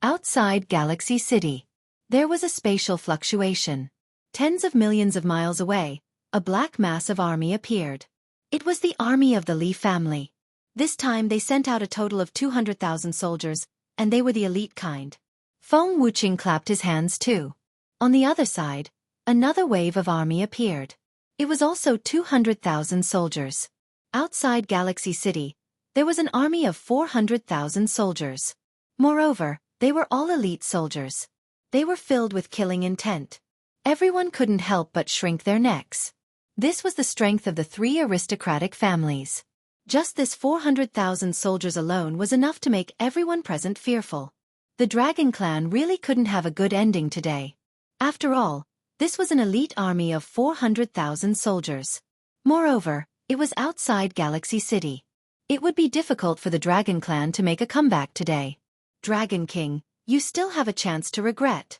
Outside Galaxy City, there was a spatial fluctuation. Tens of millions of miles away, a black mass of army appeared. It was the army of the Li family. This time they sent out a total of 200,000 soldiers, and they were the elite kind. Feng Wuqing clapped his hands too. On the other side, another wave of army appeared. It was also 200,000 soldiers. Outside Galaxy City, there was an army of 400,000 soldiers. Moreover, they were all elite soldiers. They were filled with killing intent. Everyone couldn't help but shrink their necks. This was the strength of the three aristocratic families. Just this 400,000 soldiers alone was enough to make everyone present fearful. The Dragon Clan really couldn't have a good ending today. After all, this was an elite army of 400,000 soldiers. Moreover, it was outside Galaxy City. It would be difficult for the Dragon Clan to make a comeback today. Dragon King, you still have a chance to regret.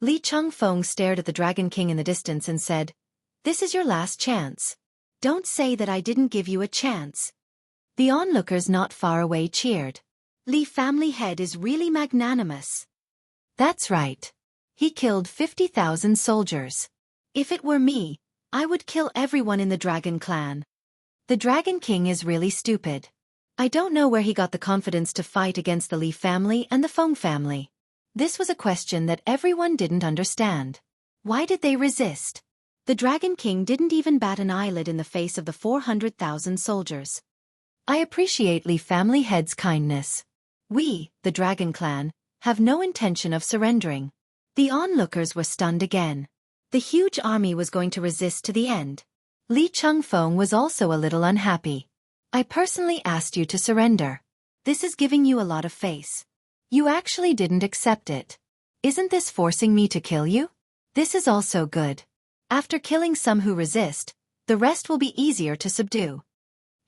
Li Changfeng stared at the Dragon King in the distance and said, This is your last chance. Don't say that I didn't give you a chance. The onlookers not far away cheered. Li family head is really magnanimous. That's right. He killed 50,000 soldiers. If it were me, I would kill everyone in the Dragon Clan. The Dragon King is really stupid. I don't know where he got the confidence to fight against the Li family and the Feng family. This was a question that everyone didn't understand. Why did they resist? The Dragon King didn't even bat an eyelid in the face of the 400,000 soldiers. I appreciate Li family head's kindness. We, the Dragon Clan, have no intention of surrendering. The onlookers were stunned again. The huge army was going to resist to the end. Li Changfeng was also a little unhappy. I personally asked you to surrender. This is giving you a lot of face. You actually didn't accept it. Isn't this forcing me to kill you? This is also good. After killing some who resist, the rest will be easier to subdue.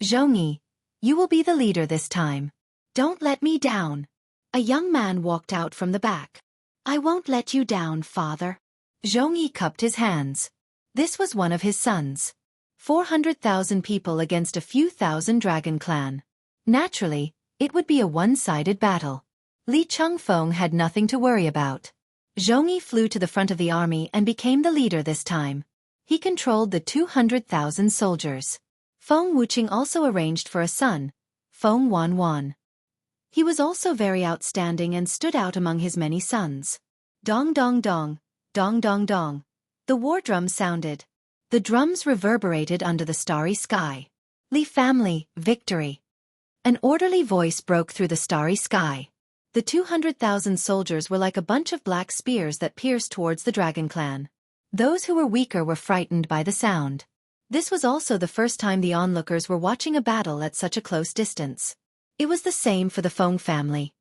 Zhongyi, you will be the leader this time. Don't let me down. A young man walked out from the back. I won't let you down, father. Zhongyi cupped his hands. This was one of his sons. 400,000 people against a few thousand Dragon Clan. Naturally, it would be a one-sided battle. Li Changfeng had nothing to worry about. Zhongyi flew to the front of the army and became the leader this time. He controlled the 200,000 soldiers. Feng Wuqing also arranged for a son, Feng Wanwan. He was also very outstanding and stood out among his many sons. Dong dong dong, dong dong dong. The war drum sounded. The drums reverberated under the starry sky. Li family, victory. An orderly voice broke through the starry sky. The 200,000 soldiers were like a bunch of black spears that pierced towards the Dragon Clan. Those who were weaker were frightened by the sound. This was also the first time the onlookers were watching a battle at such a close distance. It was the same for the Feng family.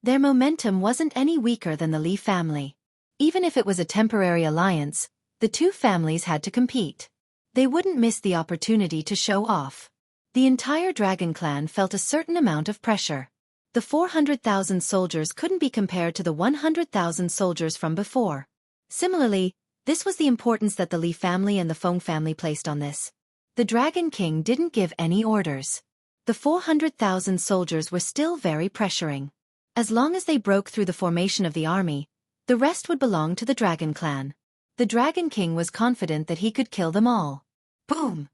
Their momentum wasn't any weaker than the Li family. Even if it was a temporary alliance, the two families had to compete. They wouldn't miss the opportunity to show off. The entire Dragon Clan felt a certain amount of pressure. The 400,000 soldiers couldn't be compared to the 100,000 soldiers from before. Similarly, this was the importance that the Li family and the Feng family placed on this. The Dragon King didn't give any orders. The 400,000 soldiers were still very pressuring. As long as they broke through the formation of the army, The rest would belong to the Dragon Clan. The Dragon King was confident that he could kill them all. Boom!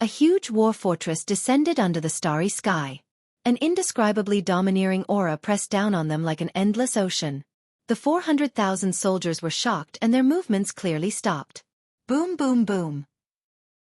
A huge war fortress descended under the starry sky. An indescribably domineering aura pressed down on them like an endless ocean. The 400,000 soldiers were shocked and their movements clearly stopped. Boom, boom, boom.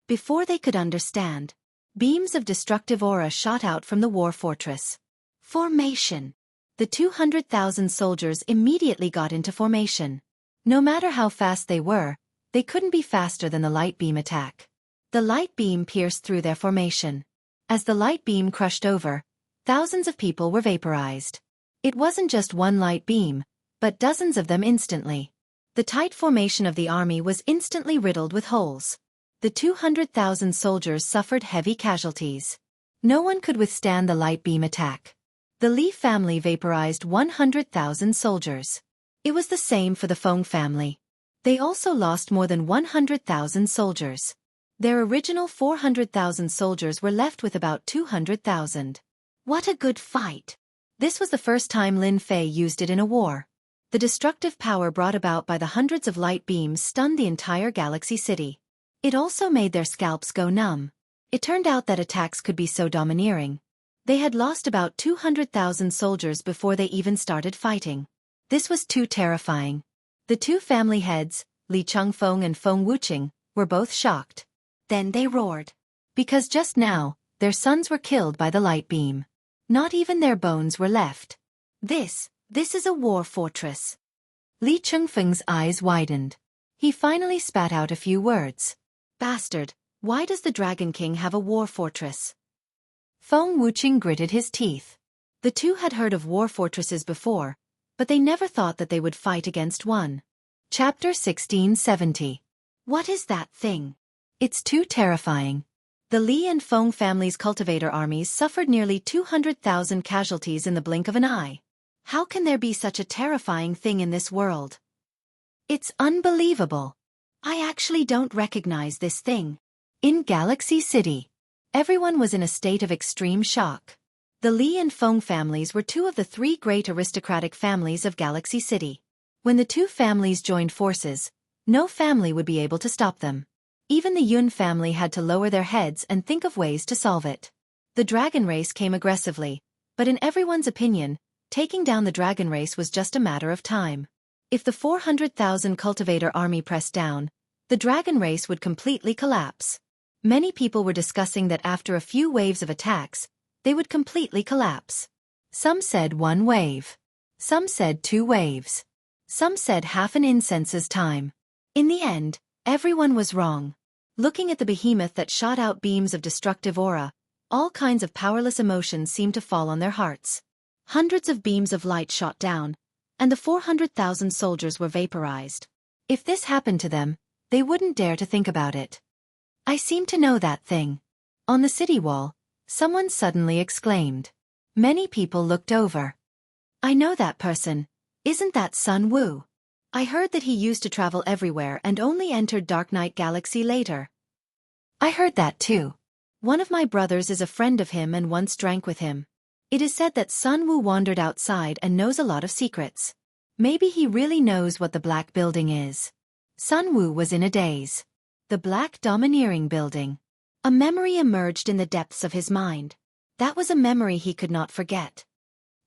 Before they could understand, beams of destructive aura shot out from the war fortress. Formation. The 200,000 soldiers immediately got into formation. No matter how fast they were, they couldn't be faster than the light beam attack. The light beam pierced through their formation. As the light beam crushed over, thousands of people were vaporized. It wasn't just one light beam, but dozens of them instantly. The tight formation of the army was instantly riddled with holes. The 200,000 soldiers suffered heavy casualties. No one could withstand the light beam attack. The Li family vaporized 100,000 soldiers. It was the same for the Feng family. They also lost more than 100,000 soldiers. Their original 400,000 soldiers were left with about 200,000. What a good fight! This was the first time Lin Fei used it in a war. The destructive power brought about by the hundreds of light beams stunned the entire galaxy city. It also made their scalps go numb. It turned out that attacks could be so domineering. They had lost about 200,000 soldiers before they even started fighting. This was too terrifying. The two family heads, Li Changfeng and Feng Wuqing, were both shocked. Then they roared. Because just now, their sons were killed by the light beam. Not even their bones were left. This is a war fortress. Li Changfeng's eyes widened. He finally spat out a few words. Bastard, why does the Dragon King have a war fortress? Feng Wuqing gritted his teeth. The two had heard of war fortresses before, but they never thought that they would fight against one. Chapter 1670. What is that thing? It's too terrifying. The Li and Feng families' cultivator armies suffered nearly 200,000 casualties in the blink of an eye. How can there be such a terrifying thing in this world? It's unbelievable. I actually don't recognize this thing. In Galaxy City, everyone was in a state of extreme shock. The Li and Feng families were two of the three great aristocratic families of Galaxy City. When the two families joined forces, no family would be able to stop them. Even the Yun family had to lower their heads and think of ways to solve it. The dragon race came aggressively, but in everyone's opinion, taking down the dragon race was just a matter of time. If the 400,000 cultivator army pressed down, the dragon race would completely collapse. Many people were discussing that after a few waves of attacks, they would completely collapse. Some said one wave. Some said 2 waves. Some said half an incense's time. In the end, everyone was wrong. Looking at the behemoth that shot out beams of destructive aura, all kinds of powerless emotions seemed to fall on their hearts. Hundreds of beams of light shot down, and the 400,000 soldiers were vaporized. If this happened to them, they wouldn't dare to think about it. I seem to know that thing. On the city wall, someone suddenly exclaimed. Many people looked over. I know that person. Isn't that Sun Wu? I heard that he used to travel everywhere and only entered Dark Knight Galaxy later. I heard that too. One of my brothers is a friend of him and once drank with him. It is said that Sun Wu wandered outside and knows a lot of secrets. Maybe he really knows what the Black Building is. Sun Wu was in a daze. The Black Domineering Building. A memory emerged in the depths of his mind. That was a memory he could not forget.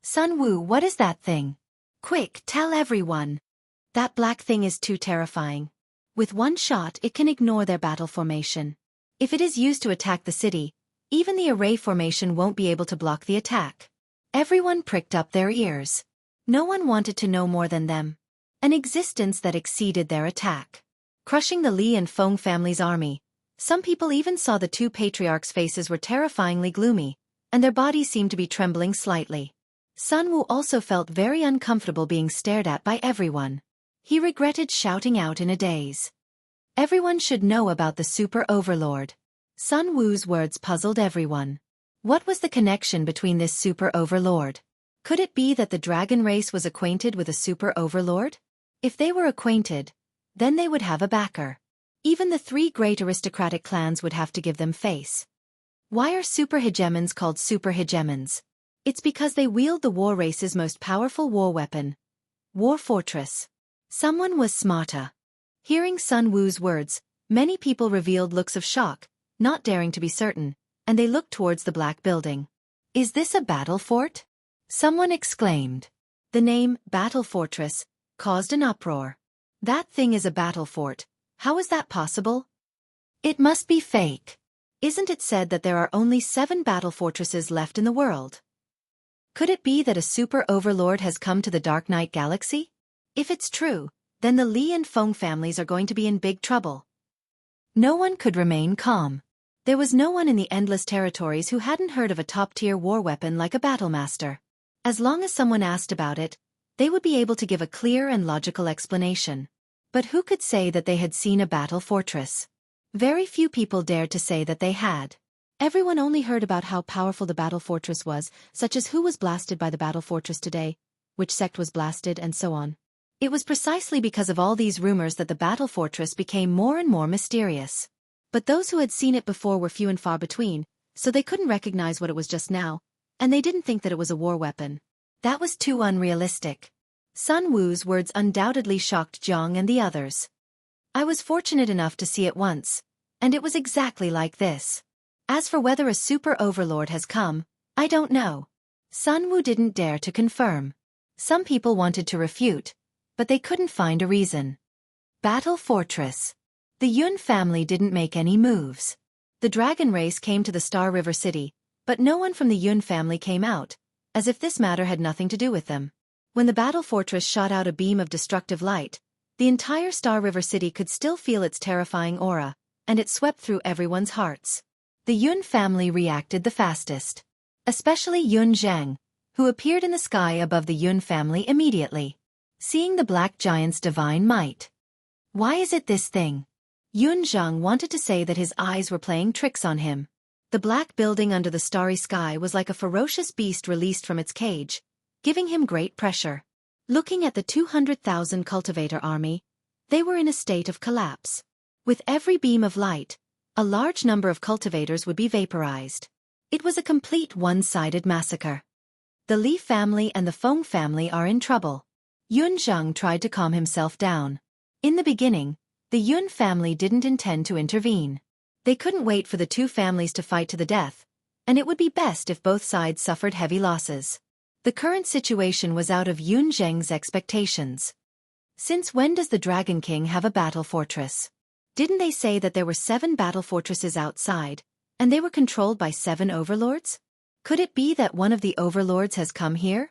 Sun Wu, what is that thing? Quick, tell everyone. That black thing is too terrifying. With one shot it can ignore their battle formation. If it is used to attack the city, even the array formation won't be able to block the attack. Everyone pricked up their ears. No one wanted to know more than them. An existence that exceeded their attack. Crushing the Li and Feng family's army, some people even saw the two patriarchs' faces were terrifyingly gloomy, and their bodies seemed to be trembling slightly. Sun Wu also felt very uncomfortable being stared at by everyone. He regretted shouting out in a daze. Everyone should know about the Super Overlord. Sun Wu's words puzzled everyone. What was the connection between this Super Overlord? Could it be that the dragon race was acquainted with a Super Overlord? If they were acquainted, then they would have a backer. Even the 3 great aristocratic clans would have to give them face. Why are super hegemons called super hegemons? It's because they wield the war race's most powerful war weapon. War fortress. Someone was smarter. Hearing Sun Wu's words, many people revealed looks of shock, not daring to be certain, and they looked towards the black building. Is this a battle fort? Someone exclaimed. The name, Battle Fortress, caused an uproar. That thing is a battle fort. How is that possible? It must be fake. Isn't it said that there are only 7 battle fortresses left in the world? Could it be that a super overlord has come to the Dark Knight Galaxy? If it's true, then the Li and Feng families are going to be in big trouble. No one could remain calm. There was no one in the Endless Territories who hadn't heard of a top-tier war weapon like a Battlemaster. As long as someone asked about it, they would be able to give a clear and logical explanation. But who could say that they had seen a battle fortress? Very few people dared to say that they had. Everyone only heard about how powerful the battle fortress was, such as who was blasted by the battle fortress today, which sect was blasted, and so on. It was precisely because of all these rumors that the battle fortress became more and more mysterious. But those who had seen it before were few and far between, so they couldn't recognize what it was just now, and they didn't think that it was a war weapon. That was too unrealistic. Sun Wu's words undoubtedly shocked Jiang and the others. I was fortunate enough to see it once, and it was exactly like this. As for whether a super overlord has come, I don't know. Sun Wu didn't dare to confirm. Some people wanted to refute, but they couldn't find a reason. Battle Fortress. The Yun family didn't make any moves. The dragon race came to the Star River City, but no one from the Yun family came out, as if this matter had nothing to do with them. When the battle fortress shot out a beam of destructive light, the entire Star River City could still feel its terrifying aura, and it swept through everyone's hearts. The Yun family reacted the fastest. Especially Yun Zhang, who appeared in the sky above the Yun family immediately. Seeing the black giant's divine might. Why is it this thing? Yun Zhang wanted to say that his eyes were playing tricks on him. The black building under the starry sky was like a ferocious beast released from its cage, giving him great pressure. Looking at the 200,000 cultivator army, they were in a state of collapse. With every beam of light, a large number of cultivators would be vaporized. It was a complete one-sided massacre. The Li family and the Feng family are in trouble. Yun Zhang tried to calm himself down. In the beginning, the Yun family didn't intend to intervene. They couldn't wait for the two families to fight to the death, and it would be best if both sides suffered heavy losses. The current situation was out of Yun Zheng's expectations. Since when does the Dragon King have a battle fortress? Didn't they say that there were 7 battle fortresses outside, and they were controlled by 7 overlords? Could it be that one of the overlords has come here?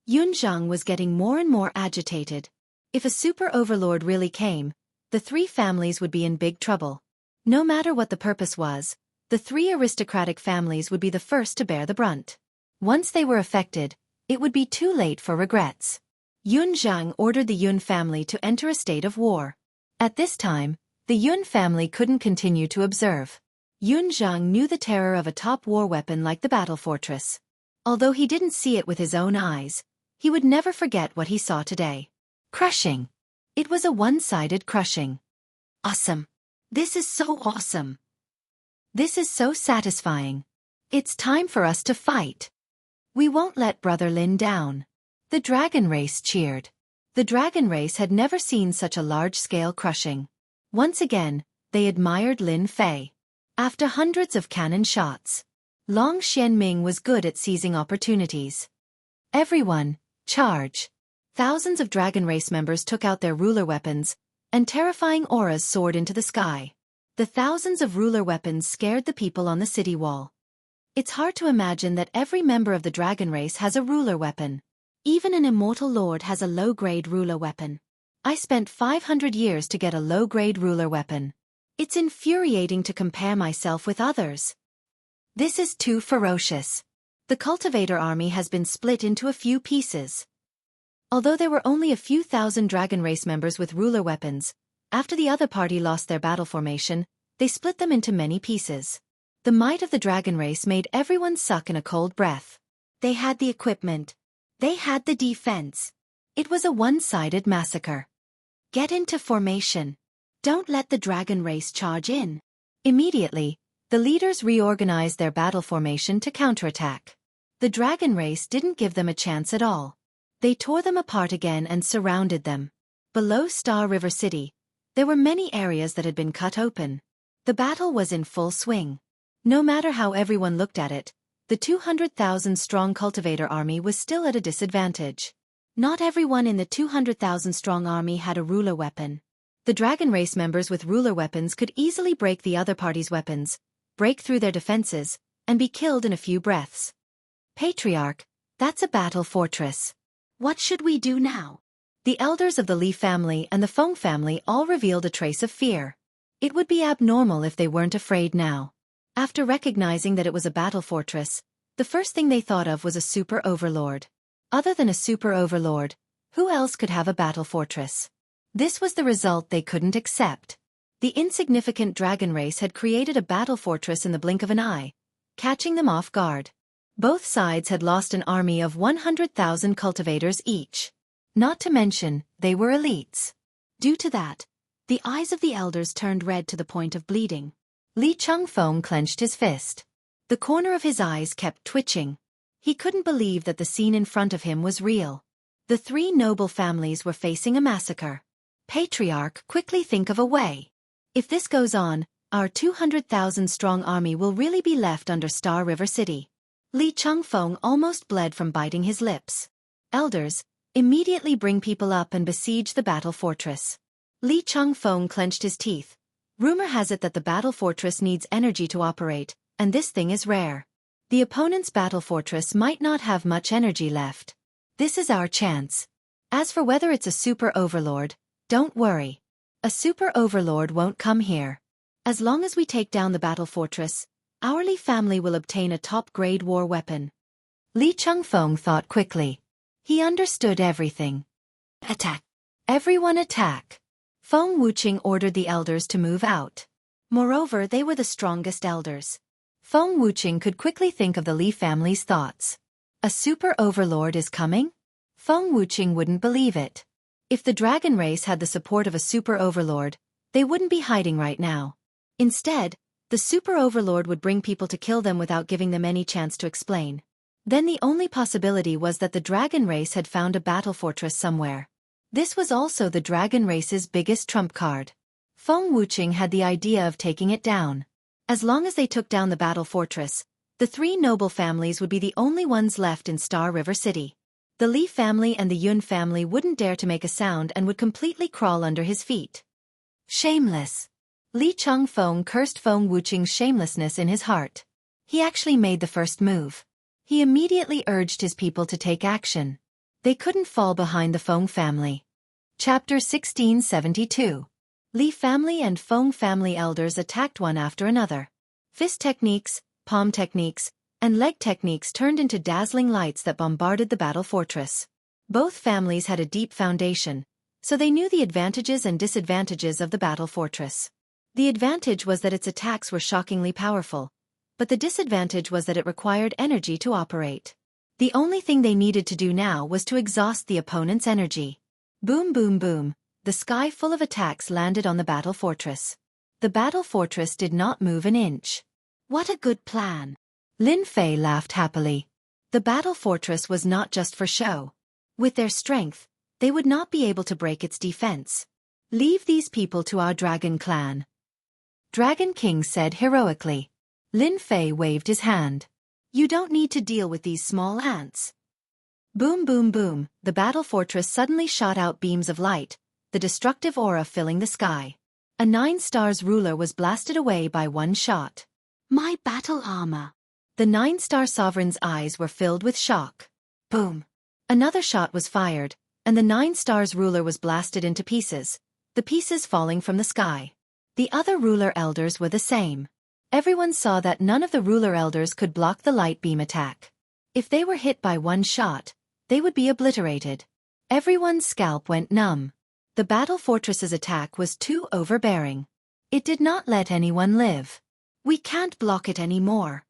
Yun Zhang was getting more and more agitated. If a super overlord really came, the 3 families would be in big trouble. No matter what the purpose was, the 3 aristocratic families would be the first to bear the brunt. Once they were affected, it would be too late for regrets. Yun Zhang ordered the Yun family to enter a state of war. At this time, the Yun family couldn't continue to observe. Yun Zhang knew the terror of a top war weapon like the battle fortress. Although he didn't see it with his own eyes, he would never forget what he saw today. Crushing. It was a one-sided crushing. Awesome. This is so awesome. This is so satisfying. It's time for us to fight. We won't let Brother Lin down. The dragon race cheered. The dragon race had never seen such a large-scale crushing. Once again, they admired Lin Fei. After hundreds of cannon shots, Long Xianming was good at seizing opportunities. Everyone, charge. Thousands of dragon race members took out their ruler weapons, and terrifying auras soared into the sky. The thousands of ruler weapons scared the people on the city wall. It's hard to imagine that every member of the dragon race has a ruler weapon. Even an immortal lord has a low-grade ruler weapon. I spent 500 years to get a low-grade ruler weapon. It's infuriating to compare myself with others. This is too ferocious. The cultivator army has been split into a few pieces. Although there were only a few thousand dragon race members with ruler weapons, after the other party lost their battle formation, they split them into many pieces. The might of the dragon race made everyone suck in a cold breath. They had the equipment. They had the defense. It was a one-sided massacre. Get into formation. Don't let the dragon race charge in. Immediately, the leaders reorganized their battle formation to counterattack. The dragon race didn't give them a chance at all. They tore them apart again and surrounded them. Below Star River City, there were many areas that had been cut open. The battle was in full swing. No matter how everyone looked at it, the 200,000-strong cultivator army was still at a disadvantage. Not everyone in the 200,000-strong army had a ruler weapon. The dragon race members with ruler weapons could easily break the other party's weapons, break through their defenses, and be killed in a few breaths. Patriarch, that's a battle fortress. What should we do now? The elders of the Li family and the Feng family all revealed a trace of fear. It would be abnormal if they weren't afraid now. After recognizing that it was a battle fortress, the first thing they thought of was a super overlord. Other than a super overlord, who else could have a battle fortress? This was the result they couldn't accept. The insignificant dragon race had created a battle fortress in the blink of an eye, catching them off guard. Both sides had lost an army of 100,000 cultivators each. Not to mention, they were elites. Due to that, the eyes of the elders turned red to the point of bleeding. Li Changfeng clenched his fist. The corner of his eyes kept twitching. He couldn't believe that the scene in front of him was real. The three noble families were facing a massacre. Patriarch, quickly think of a way. If this goes on, our 200,000-strong army will really be left under Star River City. Li Changfeng almost bled from biting his lips. Elders, immediately bring people up and besiege the battle fortress. Li Changfeng clenched his teeth. Rumor has it that the battle fortress needs energy to operate, and this thing is rare. The opponent's battle fortress might not have much energy left. This is our chance. As for whether it's a super overlord, don't worry. A super overlord won't come here. As long as we take down the battle fortress, our Li family will obtain a top-grade war weapon. Li Changfeng thought quickly. He understood everything. Attack! Everyone attack! Feng Wuxia ordered the elders to move out. Moreover, they were the strongest elders. Feng Wuxia could quickly think of the Li family's thoughts. A super overlord is coming? Feng Wuxia wouldn't believe it. If the dragon race had the support of a super overlord, they wouldn't be hiding right now. Instead, the super overlord would bring people to kill them without giving them any chance to explain. Then the only possibility was that the dragon race had found a battle fortress somewhere. This was also the dragon race's biggest trump card. Feng Wuxia had the idea of taking it down. As long as they took down the battle fortress, the three noble families would be the only ones left in Star River City. The Li family and the Yun family wouldn't dare to make a sound and would completely crawl under his feet. Shameless! Li Changfeng cursed Feng Wuxia's shamelessness in his heart. He actually made the first move. He immediately urged his people to take action. They couldn't fall behind the Feng family. Chapter 1672. Li family and Feng family elders attacked one after another. Fist techniques, palm techniques, and leg techniques turned into dazzling lights that bombarded the battle fortress. Both families had a deep foundation, so they knew the advantages and disadvantages of the battle fortress. The advantage was that its attacks were shockingly powerful, but the disadvantage was that it required energy to operate. The only thing they needed to do now was to exhaust the opponent's energy. Boom boom boom, the sky full of attacks landed on the battle fortress. The battle fortress did not move an inch. What a good plan! Lin Fei laughed happily. The battle fortress was not just for show. With their strength, they would not be able to break its defense. Leave these people to our dragon clan. Dragon King said heroically. Lin Fei waved his hand. You don't need to deal with these small ants. Boom boom boom, the battle fortress suddenly shot out beams of light, the destructive aura filling the sky. A 9 stars ruler was blasted away by one shot. My battle armor. The 9-star sovereign's eyes were filled with shock. Boom. Another shot was fired, and the 9 stars ruler was blasted into pieces, the pieces falling from the sky. The other ruler elders were the same. Everyone saw that none of the ruler elders could block the light beam attack. If they were hit by one shot, they would be obliterated. Everyone's scalp went numb. The battle fortress's attack was too overbearing. It did not let anyone live. We can't block it anymore.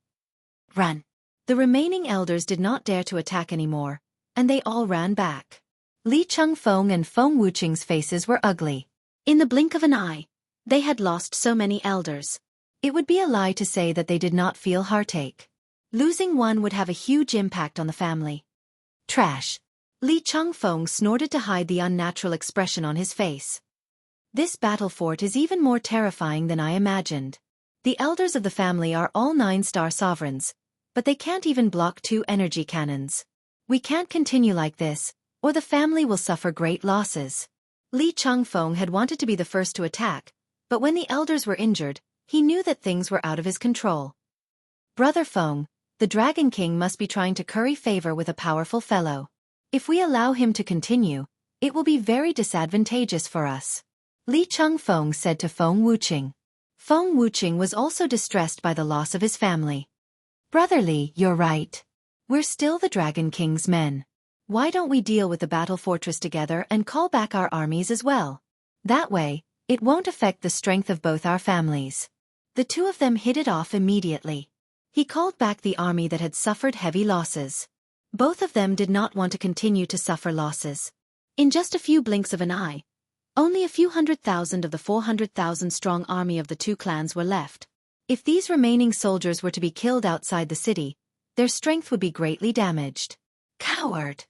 Run. The remaining elders did not dare to attack anymore, and they all ran back. Li Changfeng and Feng Wuxia's faces were ugly. In the blink of an eye, they had lost so many elders. It would be a lie to say that they did not feel heartache. Losing one would have a huge impact on the family. Trash. Li Changfeng snorted to hide the unnatural expression on his face. This battle fort is even more terrifying than I imagined. The elders of the family are all 9-star sovereigns, but they can't even block 2 energy cannons. We can't continue like this, or the family will suffer great losses. Li Changfeng had wanted to be the first to attack, but when the elders were injured, he knew that things were out of his control. Brother Feng, the Dragon King must be trying to curry favor with a powerful fellow. If we allow him to continue, it will be very disadvantageous for us. Li Changfeng said to Feng Wuqing. Feng Wuqing was also distressed by the loss of his family. Brother Li, you're right. We're still the Dragon King's men. Why don't we deal with the battle fortress together and call back our armies as well? That way, it won't affect the strength of both our families. The two of them hit it off immediately. He called back the army that had suffered heavy losses. Both of them did not want to continue to suffer losses. In just a few blinks of an eye, only a few 100,000 of the 400,000-strong army of the 2 clans were left. If these remaining soldiers were to be killed outside the city, their strength would be greatly damaged. Coward!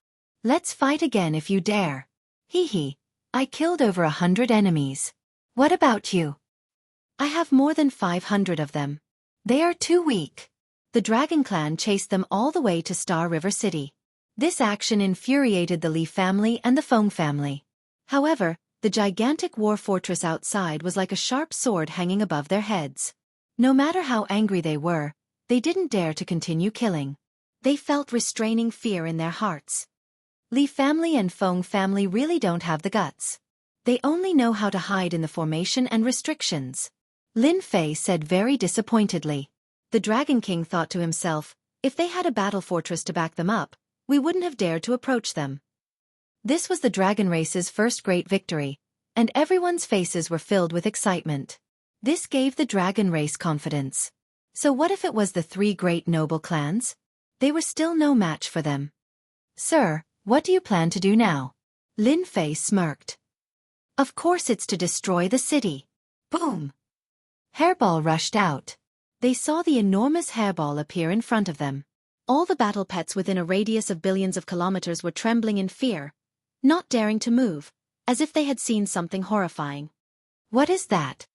Let's fight again if you dare. Hee hee, I killed over 100 enemies. What about you? I have more than 500 of them. They are too weak. The Dragon Clan chased them all the way to Star River City. This action infuriated the Li family and the Feng family. However, the gigantic war fortress outside was like a sharp sword hanging above their heads. No matter how angry they were, they didn't dare to continue killing. They felt restraining fear in their hearts. Li family and Feng family really don't have the guts. They only know how to hide in the formation and restrictions. Lin Fei said very disappointedly. The Dragon King thought to himself, if they had a battle fortress to back them up, we wouldn't have dared to approach them. This was the dragon race's first great victory, and everyone's faces were filled with excitement. This gave the dragon race confidence. So what if it was the 3 great noble clans? They were still no match for them. Sir, what do you plan to do now? Lin Fei smirked. Of course it's to destroy the city. Boom! Hairball rushed out. They saw the enormous hairball appear in front of them. All the battle pets within a radius of billions of kilometers were trembling in fear, not daring to move, as if they had seen something horrifying. What is that?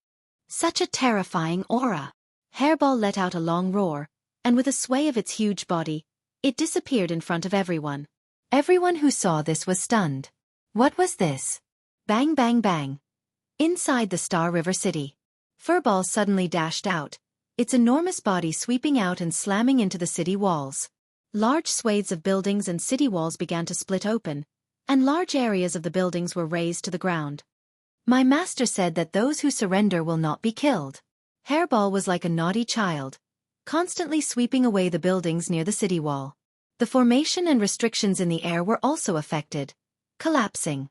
Such a terrifying aura. Hairball let out a long roar, and with a sway of its huge body, it disappeared in front of everyone. Everyone who saw this was stunned. What was this? Bang bang bang. Inside the Star River City, Furball suddenly dashed out, its enormous body sweeping out and slamming into the city walls. Large swathes of buildings and city walls began to split open, and large areas of the buildings were razed to the ground. My master said that those who surrender will not be killed. Hairball was like a naughty child, constantly sweeping away the buildings near the city wall. The formation and restrictions in the air were also affected, collapsing.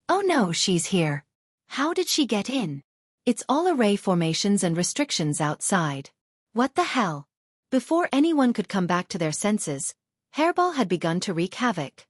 Oh no, she's here. How did she get in? It's all array formations and restrictions outside. What the hell? Before anyone could come back to their senses, Hairball had begun to wreak havoc.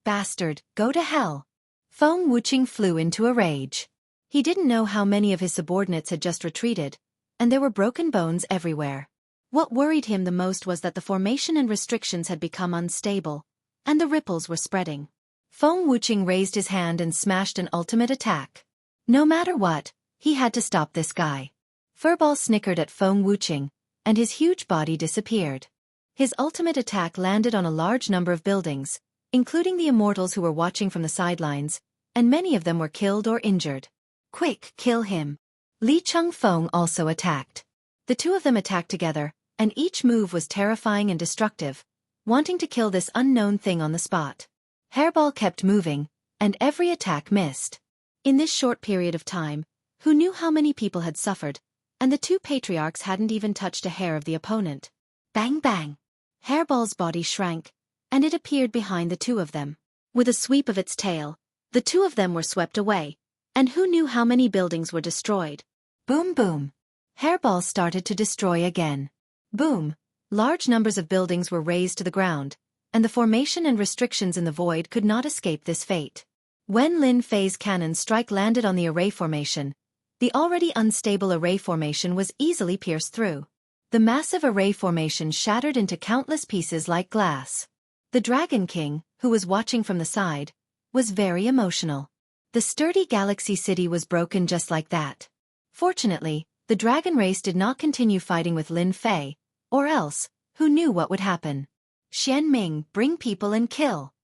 Bastard, go to hell. Feng Wuqing flew into a rage. He didn't know how many of his subordinates had just retreated, and there were broken bones everywhere. What worried him the most was that the formation and restrictions had become unstable, and the ripples were spreading. Feng Wuqing raised his hand and smashed an ultimate attack. No matter what, he had to stop this guy. Furball snickered at Feng Wuqing, and his huge body disappeared. His ultimate attack landed on a large number of buildings, including the immortals who were watching from the sidelines, and many of them were killed or injured. Quick, kill him. Li Changfeng also attacked. The two of them attacked together, and each move was terrifying and destructive, wanting to kill this unknown thing on the spot. Hairball kept moving, and every attack missed. In this short period of time, who knew how many people had suffered, and the 2 patriarchs hadn't even touched a hair of the opponent. Bang bang! Hairball's body shrank, and it appeared behind the 2 of them. With a sweep of its tail, the 2 of them were swept away, and who knew how many buildings were destroyed. Boom boom! Hairball started to destroy again. Boom! Large numbers of buildings were razed to the ground, and the formation and restrictions in the void could not escape this fate. When Lin Fei's cannon strike landed on the array formation, the already unstable array formation was easily pierced through. The massive array formation shattered into countless pieces like glass. The The Dragon King, who was watching from the side, was very emotional. The sturdy galaxy city was broken just like that. Fortunately, the dragon race did not continue fighting with Lin Fei, or else, who knew what would happen? Xianming, bring people and kill.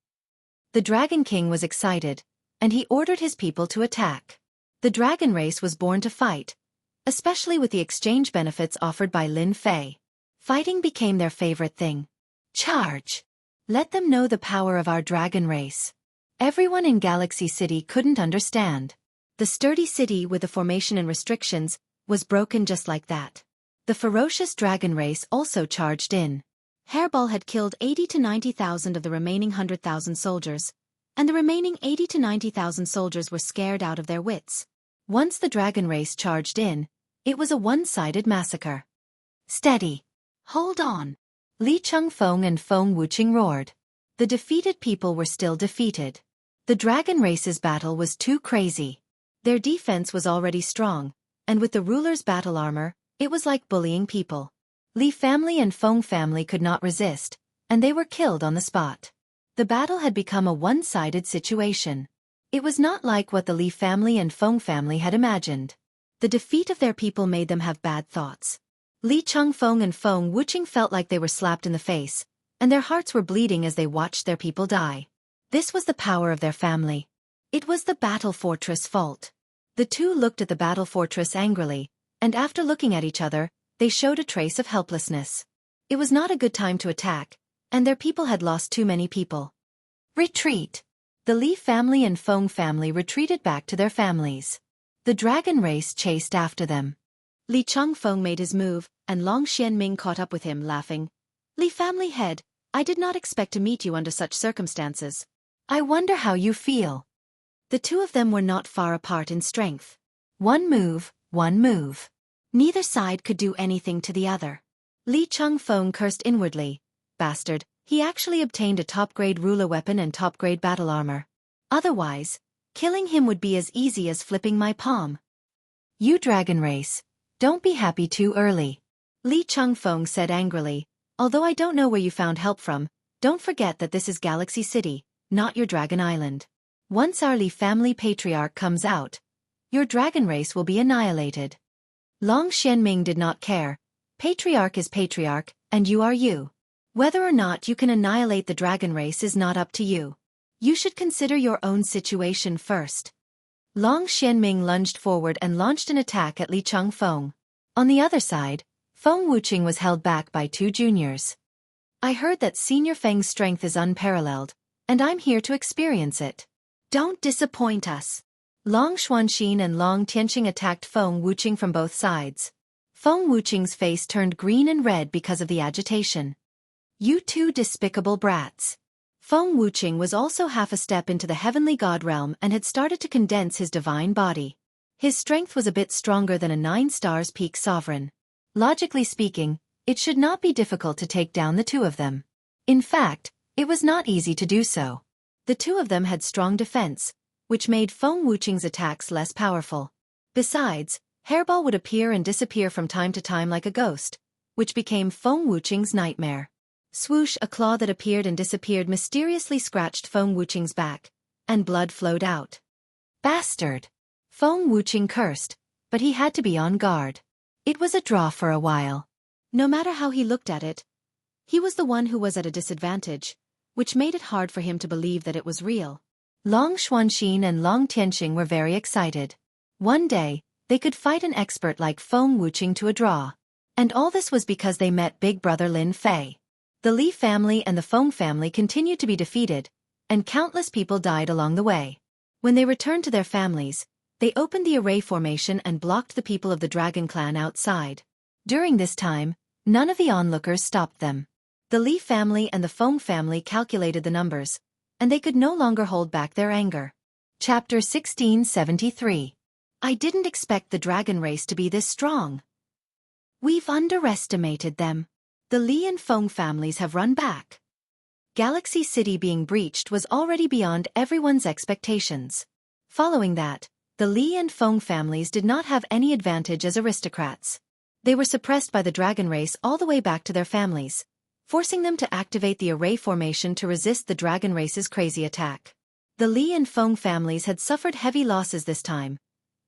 The Dragon King was excited, and he ordered his people to attack. The dragon race was born to fight, especially with the exchange benefits offered by Lin Fei. Fighting became their favorite thing. Charge! Let them know the power of our dragon race. Everyone in Galaxy City couldn't understand. The sturdy city with the formation and restrictions was broken just like that. The ferocious dragon race also charged in. Hairball had killed 80 to 90,000 of the remaining 100,000 soldiers, and the remaining 80 to 90,000 soldiers were scared out of their wits. Once the dragon race charged in, it was a one-sided massacre. Steady! Hold on! Li Changfeng and Feng Wuqing roared. The defeated people were still defeated. The dragon race's battle was too crazy. Their defense was already strong, and with the ruler's battle armor, it was like bullying people. Li family and Feng family could not resist, and they were killed on the spot. The battle had become a one-sided situation. It was not like what the Li family and Feng family had imagined. The defeat of their people made them have bad thoughts. Li Changfeng and Feng Wuqing felt like they were slapped in the face, and their hearts were bleeding as they watched their people die. This was the power of their family. It was the battle fortress' fault. The two looked at the battle fortress angrily, and after looking at each other, they showed a trace of helplessness. It was not a good time to attack, and their people had lost too many people. Retreat! The Li family and Feng family retreated back to their families. The dragon race chased after them. Li Changfeng made his move, and Long Xianming caught up with him, laughing. Li family head, I did not expect to meet you under such circumstances. I wonder how you feel. The two of them were not far apart in strength. One move, one move. Neither side could do anything to the other. Li Changfeng cursed inwardly. Bastard, he actually obtained a top-grade ruler weapon and top-grade battle armor. Otherwise, killing him would be as easy as flipping my palm. You dragon race, don't be happy too early. Li Changfeng said angrily, although I don't know where you found help from, don't forget that this is Galaxy City, not your dragon island. Once our Li family patriarch comes out, your dragon race will be annihilated. Long Xianming did not care. Patriarch is patriarch, and you are you. Whether or not you can annihilate the dragon race is not up to you. You should consider your own situation first. Long Xianming lunged forward and launched an attack at Li Changfeng. On the other side, Feng Wuqing was held back by two juniors. I heard that Senior Feng's strength is unparalleled, and I'm here to experience it. Don't disappoint us. Long Xuanxin and Long Tianqing attacked Feng Wuqing from both sides. Feng Wuqing's face turned green and red because of the agitation. You two despicable brats. Feng Wuqing was also half a step into the heavenly god realm and had started to condense his divine body. His strength was a bit stronger than a 9-stars peak sovereign. Logically speaking, it should not be difficult to take down the two of them. In fact, it was not easy to do so. The two of them had strong defense, which made Feng Wuqing's attacks less powerful. Besides, Hairball would appear and disappear from time to time like a ghost, which became Feng Wuqing's nightmare. Swoosh, a claw that appeared and disappeared mysteriously scratched Feng Wuqing's back, and blood flowed out. Bastard! Feng Wuqing cursed, but he had to be on guard. It was a draw for a while. No matter how he looked at it, he was the one who was at a disadvantage, which made it hard for him to believe that it was real. Long Xuanxin and Long Tianqing were very excited. One day, they could fight an expert like Feng Wuqing to a draw. And all this was because they met Big Brother Lin Fei. The Li family and the Feng family continued to be defeated, and countless people died along the way. When they returned to their families, they opened the array formation and blocked the people of the Dragon Clan outside. During this time, none of the onlookers stopped them. The Li family and the Feng family calculated the numbers, and they could no longer hold back their anger. Chapter 1673. I didn't expect the dragon race to be this strong. We've underestimated them. The Li and Feng families have run back. Galaxy City being breached was already beyond everyone's expectations. Following that, the Li and Feng families did not have any advantage as aristocrats. They were suppressed by the dragon race all the way back to their families. forcing them to activate the array formation to resist the dragon race's crazy attack. The Li and Feng families had suffered heavy losses this time,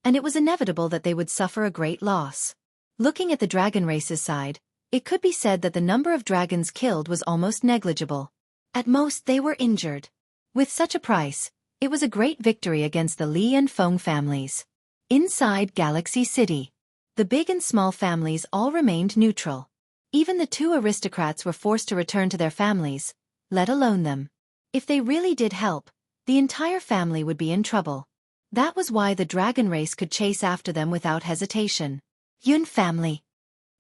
and it was inevitable that they would suffer a great loss. Looking at the dragon race's side, it could be said that the number of dragons killed was almost negligible. At most they were injured. With such a price, it was a great victory against the Li and Feng families. Inside Galaxy City, the big and small families all remained neutral. Even the two aristocrats were forced to return to their families, let alone them. If they really did help, the entire family would be in trouble. That was why the dragon race could chase after them without hesitation. Yun family.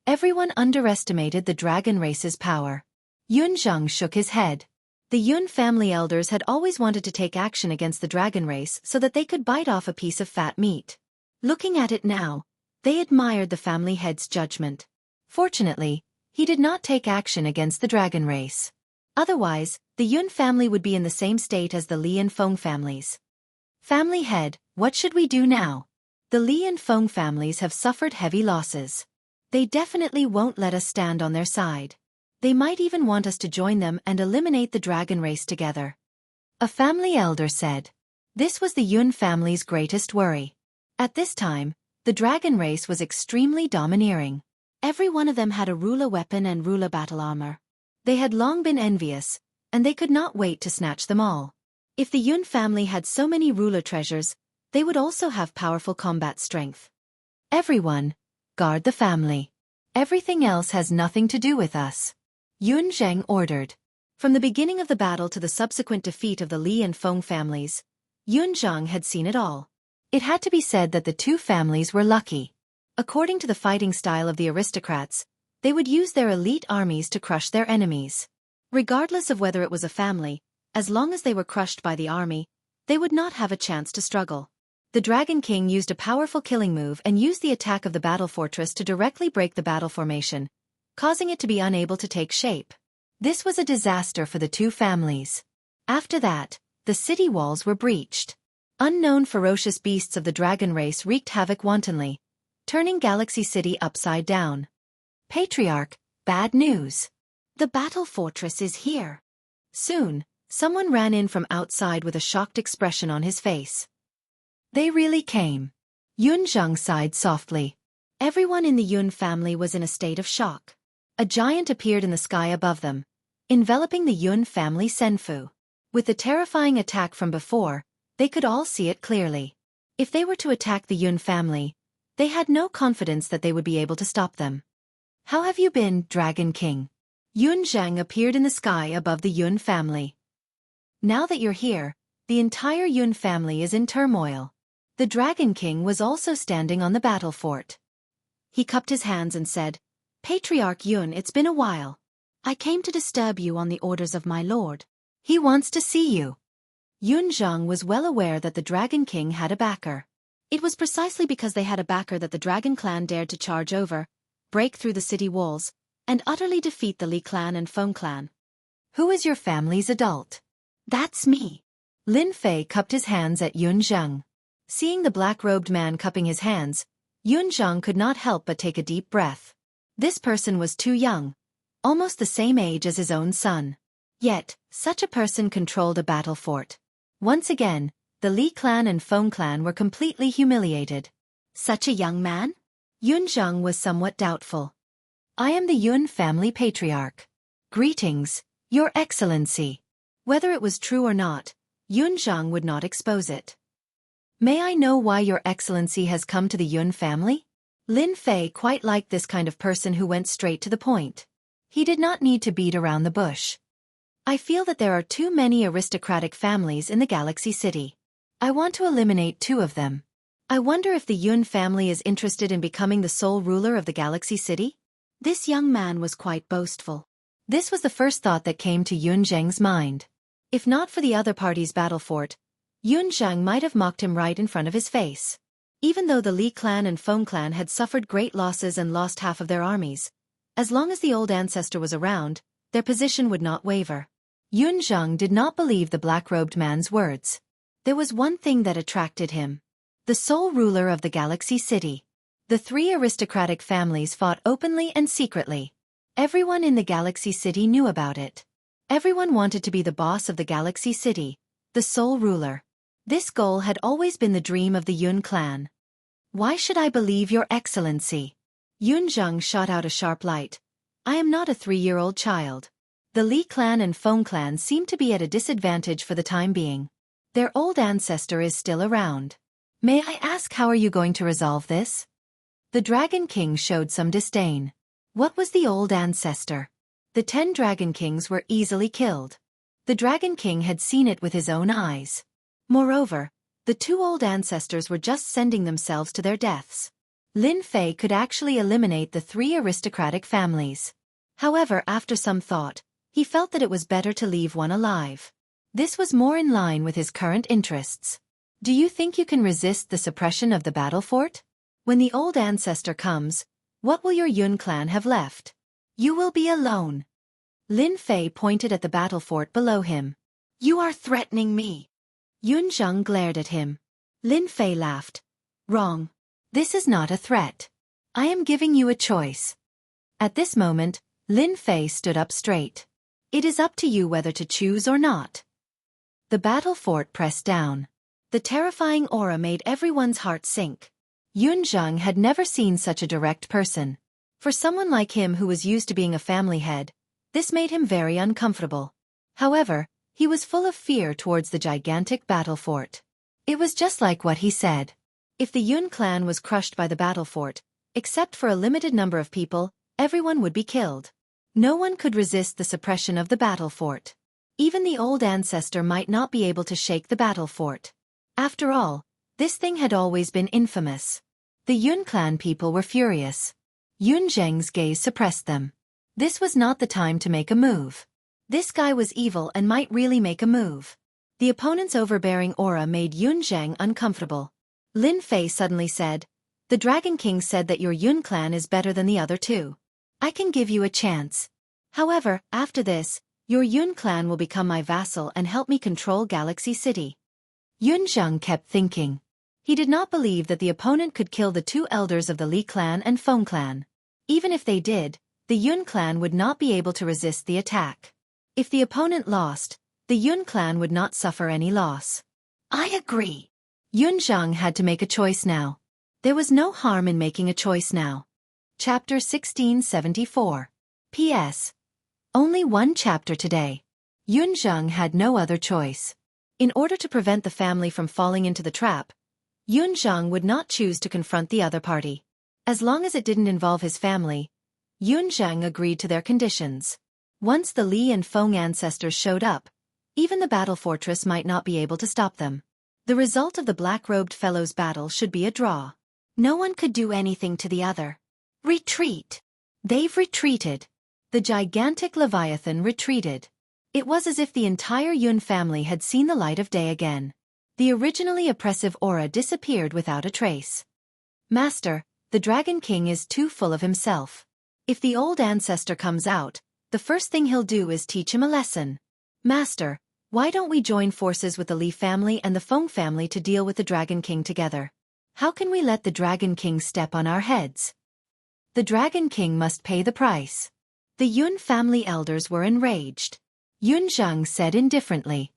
Everyone underestimated the dragon race's power. Yun Zheng shook his head. The Yun family elders had always wanted to take action against the dragon race so that they could bite off a piece of fat meat. Looking at it now, they admired the family head's judgment. Fortunately, he did not take action against the dragon race. Otherwise, the Yun family would be in the same state as the Li and Feng families. Family head, what should we do now? The Li and Feng families have suffered heavy losses. They definitely won't let us stand on their side. They might even want us to join them and eliminate the dragon race together. A family elder said. This was the Yun family's greatest worry. At this time, the dragon race was extremely domineering. Every one of them had a ruler weapon and ruler battle armor. They had long been envious, and they could not wait to snatch them all. If the Yun family had so many ruler treasures, they would also have powerful combat strength. Everyone, guard the family. Everything else has nothing to do with us. Yun Zheng ordered. From the beginning of the battle to the subsequent defeat of the Li and Feng families, Yun Zheng had seen it all. It had to be said that the two families were lucky. According to the fighting style of the aristocrats, they would use their elite armies to crush their enemies. Regardless of whether it was a family, as long as they were crushed by the army, they would not have a chance to struggle. The Dragon King used a powerful killing move and used the attack of the battle fortress to directly break the battle formation, causing it to be unable to take shape. This was a disaster for the two families. After that, the city walls were breached. Unknown ferocious beasts of the dragon race wreaked havoc wantonly, turning Galaxy City upside down. Patriarch, bad news. The battle fortress is here. Soon, someone ran in from outside with a shocked expression on his face. They really came. Yun Zheng sighed softly. Everyone in the Yun family was in a state of shock. A giant appeared in the sky above them, enveloping the Yun family Senfu. With the terrifying attack from before, they could all see it clearly. If they were to attack the Yun family, they had no confidence that they would be able to stop them. How have you been, Dragon King? Yun Zheng appeared in the sky above the Yun family. Now that you're here, the entire Yun family is in turmoil. The Dragon King was also standing on the battle fort. He cupped his hands and said, Patriarch Yun, it's been a while. I came to disturb you on the orders of my lord. He wants to see you. Yun Zheng was well aware that the Dragon King had a backer. It was precisely because they had a backer that the Dragon clan dared to charge over, break through the city walls, and utterly defeat the Li clan and Feng clan. Who is your family's adult? That's me. Lin Fei cupped his hands at Yun Zheng. Seeing the black-robed man cupping his hands, Yun Zheng could not help but take a deep breath. This person was too young, almost the same age as his own son. Yet, such a person controlled a battle fort. Once again, the Li clan and Feng clan were completely humiliated. Such a young man? Yun Zheng was somewhat doubtful. I am the Yun family patriarch. Greetings, Your Excellency. Whether it was true or not, Yun Zheng would not expose it. May I know why Your Excellency has come to the Yun family? Lin Fei quite liked this kind of person who went straight to the point. He did not need to beat around the bush. I feel that there are too many aristocratic families in the Galaxy City. I want to eliminate 2 of them. I wonder if the Yun family is interested in becoming the sole ruler of the Galaxy City? This young man was quite boastful. This was the first thought that came to Yun Zheng's mind. If not for the other party's battle fort, Yun Zheng might have mocked him right in front of his face. Even though the Li clan and Feng clan had suffered great losses and lost half of their armies, as long as the old ancestor was around, their position would not waver. Yun Zheng did not believe the black-robed man's words. There was one thing that attracted him. The sole ruler of the Galaxy City. The 3 aristocratic families fought openly and secretly. Everyone in the Galaxy City knew about it. Everyone wanted to be the boss of the Galaxy City, the sole ruler. This goal had always been the dream of the Yun clan. Why should I believe your excellency? Yun Zheng shot out a sharp light. I am not a 3-year-old child. The Li clan and Feng clan seem to be at a disadvantage for the time being. Their old ancestor is still around. May I ask, how are you going to resolve this? The Dragon King showed some disdain. What was the old ancestor? The 10 Dragon Kings were easily killed. The Dragon King had seen it with his own eyes. Moreover, the 2 old ancestors were just sending themselves to their deaths. Lin Fei could actually eliminate the 3 aristocratic families. However, after some thought, he felt that it was better to leave one alive. This was more in line with his current interests. Do you think you can resist the suppression of the battle fort? When the old ancestor comes, what will your Yun clan have left? You will be alone. Lin Fei pointed at the battle fort below him. You are threatening me. Yun Zheng glared at him. Lin Fei laughed. Wrong. This is not a threat. I am giving you a choice. At this moment, Lin Fei stood up straight. It is up to you whether to choose or not. The battle fort pressed down. The terrifying aura made everyone's heart sink. Yun Zheng had never seen such a direct person. For someone like him who was used to being a family head, this made him very uncomfortable. However, he was full of fear towards the gigantic battle fort. It was just like what he said. If the Yun clan was crushed by the battle fort, except for a limited number of people, everyone would be killed. No one could resist the suppression of the battle fort. Even the old ancestor might not be able to shake the battle fort. After all, this thing had always been infamous. The Yun clan people were furious. Yun Zheng's gaze suppressed them. This was not the time to make a move. This guy was evil and might really make a move. The opponent's overbearing aura made Yun Zheng uncomfortable. Lin Fei suddenly said, The Dragon King said that your Yun clan is better than the other 2. I can give you a chance. However, after this, your Yun clan will become my vassal and help me control Galaxy City. Yun Zheng kept thinking. He did not believe that the opponent could kill the 2 elders of the Li clan and Feng clan. Even if they did, the Yun clan would not be able to resist the attack. If the opponent lost, the Yun clan would not suffer any loss. I agree. Yun Zheng had to make a choice now. There was no harm in making a choice now. Chapter 1674. P.S. Only 1 chapter today. Yun Zheng had no other choice. In order to prevent the family from falling into the trap, Yun Zheng would not choose to confront the other party. As long as it didn't involve his family, Yun Zheng agreed to their conditions. Once the Li and Feng ancestors showed up, even the battle fortress might not be able to stop them. The result of the black-robed fellows' battle should be a draw. No one could do anything to the other. Retreat! They've retreated. The gigantic Leviathan retreated. It was as if the entire Yun family had seen the light of day again. The originally oppressive aura disappeared without a trace. Master, the Dragon King is too full of himself. If the old ancestor comes out, the first thing he'll do is teach him a lesson. Master, why don't we join forces with the Li family and the Feng family to deal with the Dragon King together? How can we let the Dragon King step on our heads? The Dragon King must pay the price. The Yun family elders were enraged. Yun Zheng said indifferently.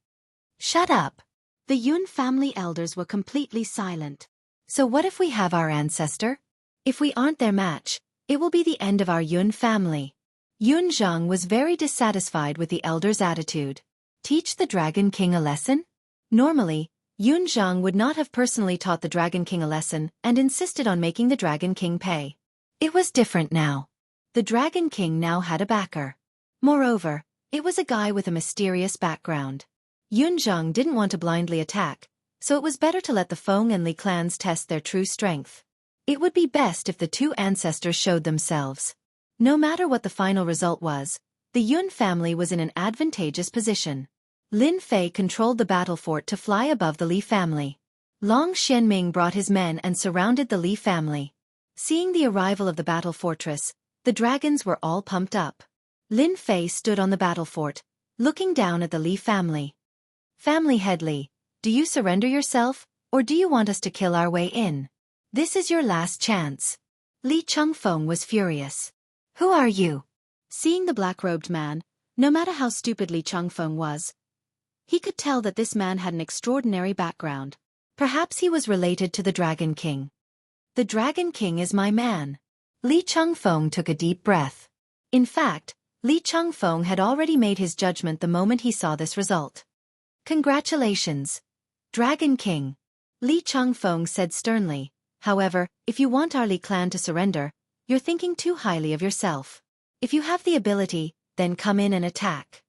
Shut up. The Yun family elders were completely silent. So what if we have our ancestor? If we aren't their match, it will be the end of our Yun family. Yun Zheng was very dissatisfied with the elders' attitude. Teach the Dragon King a lesson? Normally, Yun Zheng would not have personally taught the Dragon King a lesson and insisted on making the Dragon King pay. It was different now. The Dragon King now had a backer. Moreover, it was a guy with a mysterious background. Yun Zheng didn't want to blindly attack, so it was better to let the Feng and Li clans test their true strength. It would be best if the 2 ancestors showed themselves. No matter what the final result was, the Yun family was in an advantageous position. Lin Fei controlled the battle fort to fly above the Li family. Long Xianming brought his men and surrounded the Li family. Seeing the arrival of the battle fortress, the dragons were all pumped up. Lin Fei stood on the battle fort, looking down at the Li family. Family head Li, do you surrender yourself, or do you want us to kill our way in? This is your last chance. Li Chengfeng was furious. Who are you? Seeing the black-robed man, no matter how stupid Li Changfeng was, he could tell that this man had an extraordinary background. Perhaps he was related to the Dragon King. The Dragon King is my man. Li Changfeng took a deep breath. In fact, Li Changfeng had already made his judgment the moment he saw this result. Congratulations, Dragon King, Li Changfeng said sternly. However, if you want our Li clan to surrender, you're thinking too highly of yourself. If you have the ability, then come in and attack.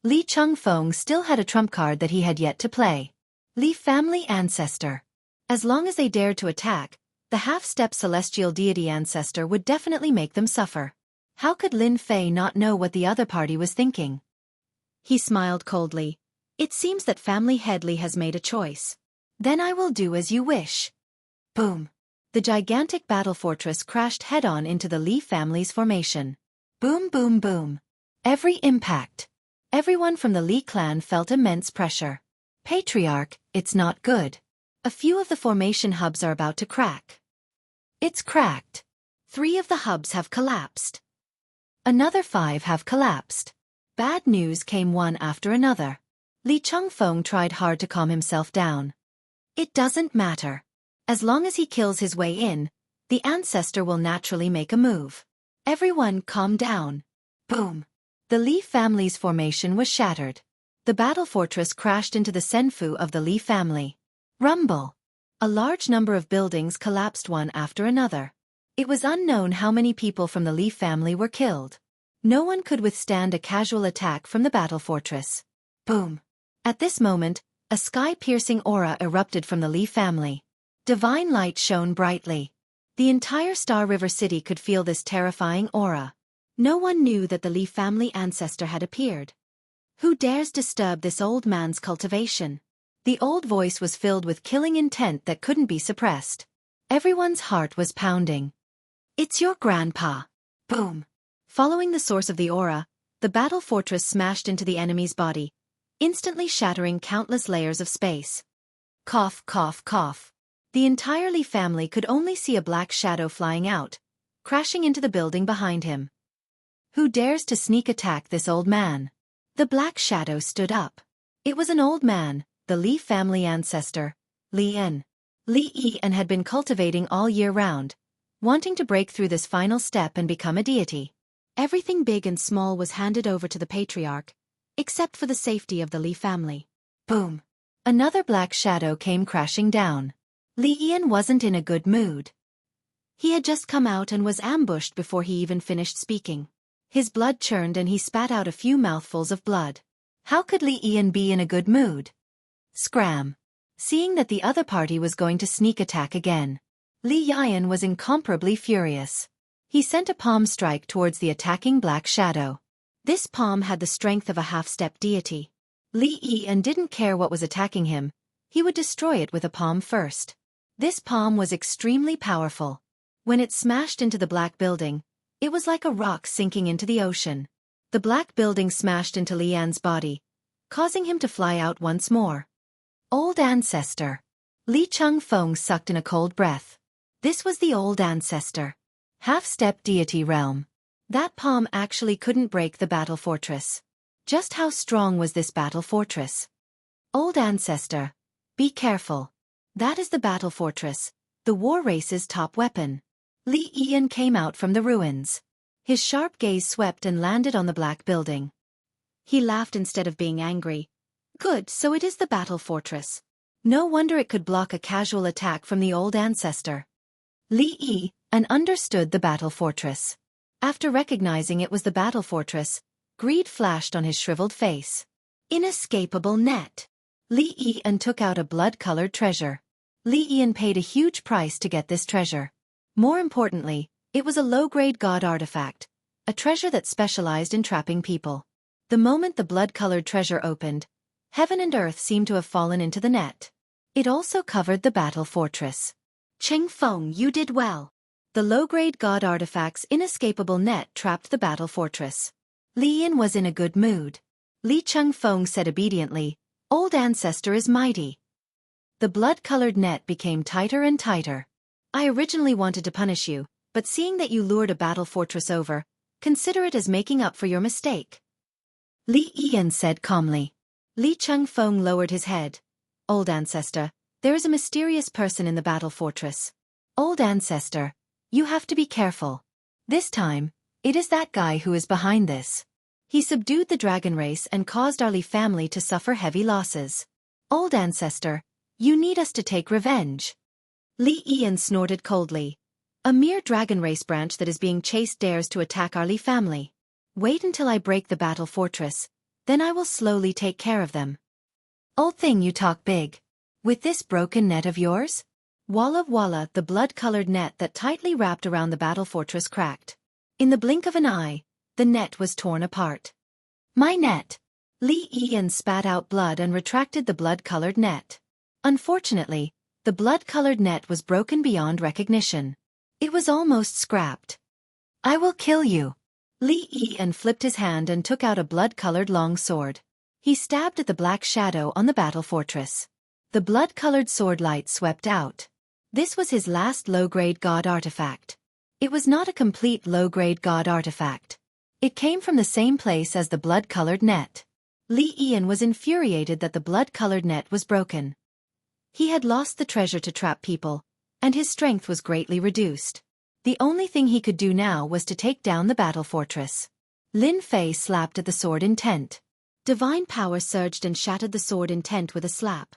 Li Changfeng still had a trump card that he had yet to play. Li family ancestor. As long as they dared to attack, the half-step celestial deity ancestor would definitely make them suffer. How could Lin Fei not know what the other party was thinking? He smiled coldly. It seems that family head Li has made a choice. Then I will do as you wish. Boom. The gigantic battle fortress crashed head-on into the Li family's formation. Boom boom boom. Every impact. Everyone from the Li clan felt immense pressure. Patriarch, it's not good. A few of the formation hubs are about to crack. It's cracked. 3 of the hubs have collapsed. Another 5 have collapsed. Bad news came one after another. Li Changfeng tried hard to calm himself down. It doesn't matter. As long as he kills his way in, the ancestor will naturally make a move. Everyone calm down. Boom. The Li family's formation was shattered. The battle fortress crashed into the senfu of the Li family. Rumble. A large number of buildings collapsed one after another. It was unknown how many people from the Li family were killed. No one could withstand a casual attack from the battle fortress. Boom. At this moment, a sky-piercing aura erupted from the Li family. Divine light shone brightly. The entire Star River City could feel this terrifying aura. No one knew that the Li family ancestor had appeared. Who dares disturb this old man's cultivation? The old voice was filled with killing intent that couldn't be suppressed. Everyone's heart was pounding. It's your grandpa. Boom. Following the source of the aura, the battle fortress smashed into the enemy's body, instantly shattering countless layers of space. Cough, cough, cough. The entire Li family could only see a black shadow flying out, crashing into the building behind him. Who dares to sneak attack this old man? The black shadow stood up. It was an old man, the Li family ancestor, Li En. Li En had been cultivating all year round, wanting to break through this final step and become a deity. Everything big and small was handed over to the patriarch, except for the safety of the Li family. Boom. Another black shadow came crashing down. Li En wasn't in a good mood. He had just come out and was ambushed before he even finished speaking. His blood churned and he spat out a few mouthfuls of blood. How could Li En be in a good mood? Scram. Seeing that the other party was going to sneak attack again, Li Yan was incomparably furious. He sent a palm strike towards the attacking black shadow. This palm had the strength of a half-step deity. Li Yan didn't care what was attacking him, he would destroy it with a palm first. This palm was extremely powerful. When it smashed into the black building, it was like a rock sinking into the ocean. The black building smashed into Li Yan's body, causing him to fly out once more. Old ancestor. Li Changfeng sucked in a cold breath. This was the old ancestor. Half-step deity realm. That palm actually couldn't break the battle fortress. Just how strong was this battle fortress? Old ancestor. Be careful. That is the battle fortress, the war race's top weapon. Li Yan came out from the ruins. His sharp gaze swept and landed on the black building. He laughed instead of being angry. Good, so it is the battle fortress. No wonder it could block a casual attack from the old ancestor. Li Yan understood the battle fortress. After recognizing it was the battle fortress, greed flashed on his shriveled face. Inescapable net. Li Yan took out a blood-colored treasure. Li Yan paid a huge price to get this treasure. More importantly, it was a low-grade god artifact, a treasure that specialized in trapping people. The moment the blood-colored treasure opened, heaven and earth seemed to have fallen into the net. It also covered the battle fortress. Cheng Feng, you did well. The low-grade god artifact's inescapable net trapped the battle fortress. Li Yan was in a good mood. Li Changfeng said obediently, Old ancestor is mighty. The blood-colored net became tighter and tighter. I originally wanted to punish you, but seeing that you lured a battle fortress over, Consider it as making up for your mistake. Li Yian said calmly. Li Chengfeng lowered his head. Old ancestor, there is a mysterious person in the battle fortress. Old ancestor, you have to be careful. This time, it is that guy who is behind this. He subdued the dragon race and caused our Li family to suffer heavy losses. Old ancestor, you need us to take revenge. Li Yian snorted coldly. A mere dragon race branch that is being chased dares to attack our Li family. Wait until I break the battle fortress, then I will slowly take care of them. Old thing, you talk big. With this broken net of yours? Walla walla, the blood-colored net that tightly wrapped around the battle fortress cracked. In the blink of an eye, the net was torn apart. My net! Li Yian spat out blood and retracted the blood-colored net. Unfortunately, the blood-colored net was broken beyond recognition. It was almost scrapped. I will kill you. Li Yian flipped his hand and took out a blood-colored long sword. He stabbed at the black shadow on the battle fortress. The blood-colored sword light swept out. This was his last low-grade god artifact. It was not a complete low-grade god artifact. It came from the same place as the blood-colored net. Li Yian was infuriated that the blood-colored net was broken. He had lost the treasure to trap people, and his strength was greatly reduced. The only thing he could do now was to take down the battle fortress. Lin Fei slapped at the sword intent. Divine power surged and shattered the sword intent with a slap.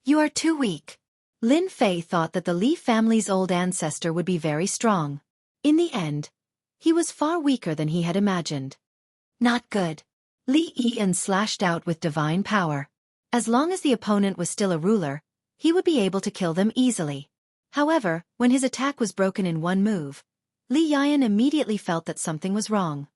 You are too weak. Lin Fei thought that the Li family's old ancestor would be very strong. In the end, he was far weaker than he had imagined. Not good. Li Yian slashed out with divine power. As long as the opponent was still a ruler, he would be able to kill them easily. However, when his attack was broken in one move, Li Yian immediately felt that something was wrong.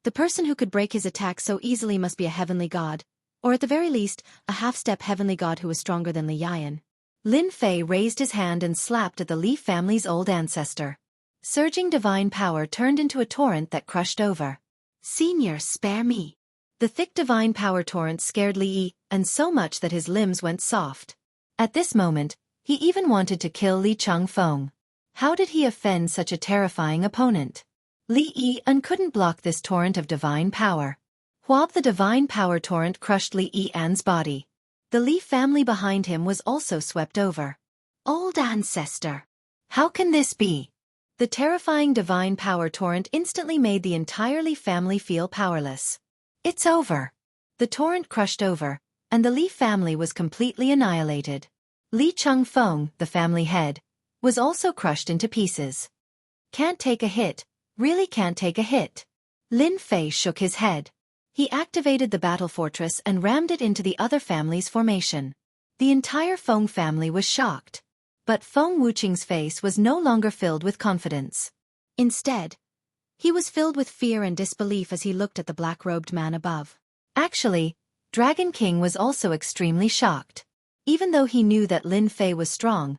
The person who could break his attack so easily must be a heavenly god, or at the very least, a half-step heavenly god who was stronger than Li Yian. Lin Fei raised his hand and slapped at the Li family's old ancestor. Surging divine power turned into a torrent that crushed over. Senior, spare me. The thick divine power torrent scared Li Yian so much that his limbs went soft. At this moment, he even wanted to kill Li Chengfeng. How did he offend such a terrifying opponent? Li Yian couldn't block this torrent of divine power. While the divine power torrent crushed Li Yian's body, the Li family behind him was also swept over. Old ancestor! How can this be? The terrifying divine power torrent instantly made the entire Li family feel powerless. It's over. The torrent crushed over, and the Li family was completely annihilated. Li Chengfeng, the family head, was also crushed into pieces. Can't take a hit, really can't take a hit. Lin Fei shook his head. He activated the battle fortress and rammed it into the other family's formation. The entire Feng family was shocked. But Feng Wuqing's face was no longer filled with confidence. Instead, he was filled with fear and disbelief as he looked at the black-robed man above. Actually, Dragon King was also extremely shocked. Even though he knew that Lin Fei was strong,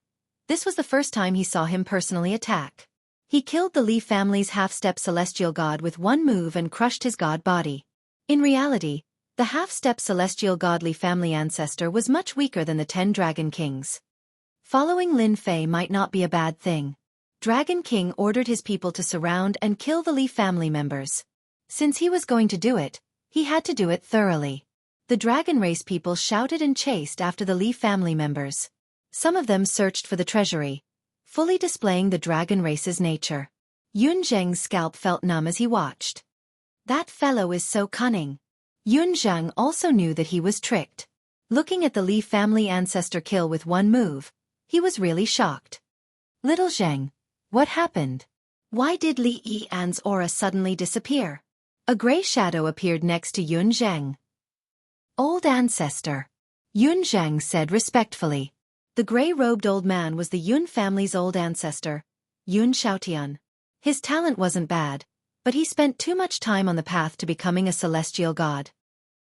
this was the first time he saw him personally attack. He killed the Li family's half-step celestial god with one move and crushed his god body. In reality, the half-step celestial godly family ancestor was much weaker than the 10 Dragon Kings. Following Lin Fei might not be a bad thing. Dragon King ordered his people to surround and kill the Li family members. Since he was going to do it, he had to do it thoroughly. The dragon race people shouted and chased after the Li family members. Some of them searched for the treasury, fully displaying the dragon race's nature. Yun Zheng's scalp felt numb as he watched. That fellow is so cunning. Yun Zheng also knew that he was tricked. Looking at the Li family ancestor kill with one move, he was really shocked. Little Zheng, what happened? Why did Li Yian's aura suddenly disappear? A gray shadow appeared next to Yun Zheng. Old ancestor. Yun Zheng said respectfully. The gray-robed old man was the Yun family's old ancestor, Yun Xiaotian. His talent wasn't bad, but he spent too much time on the path to becoming a celestial god.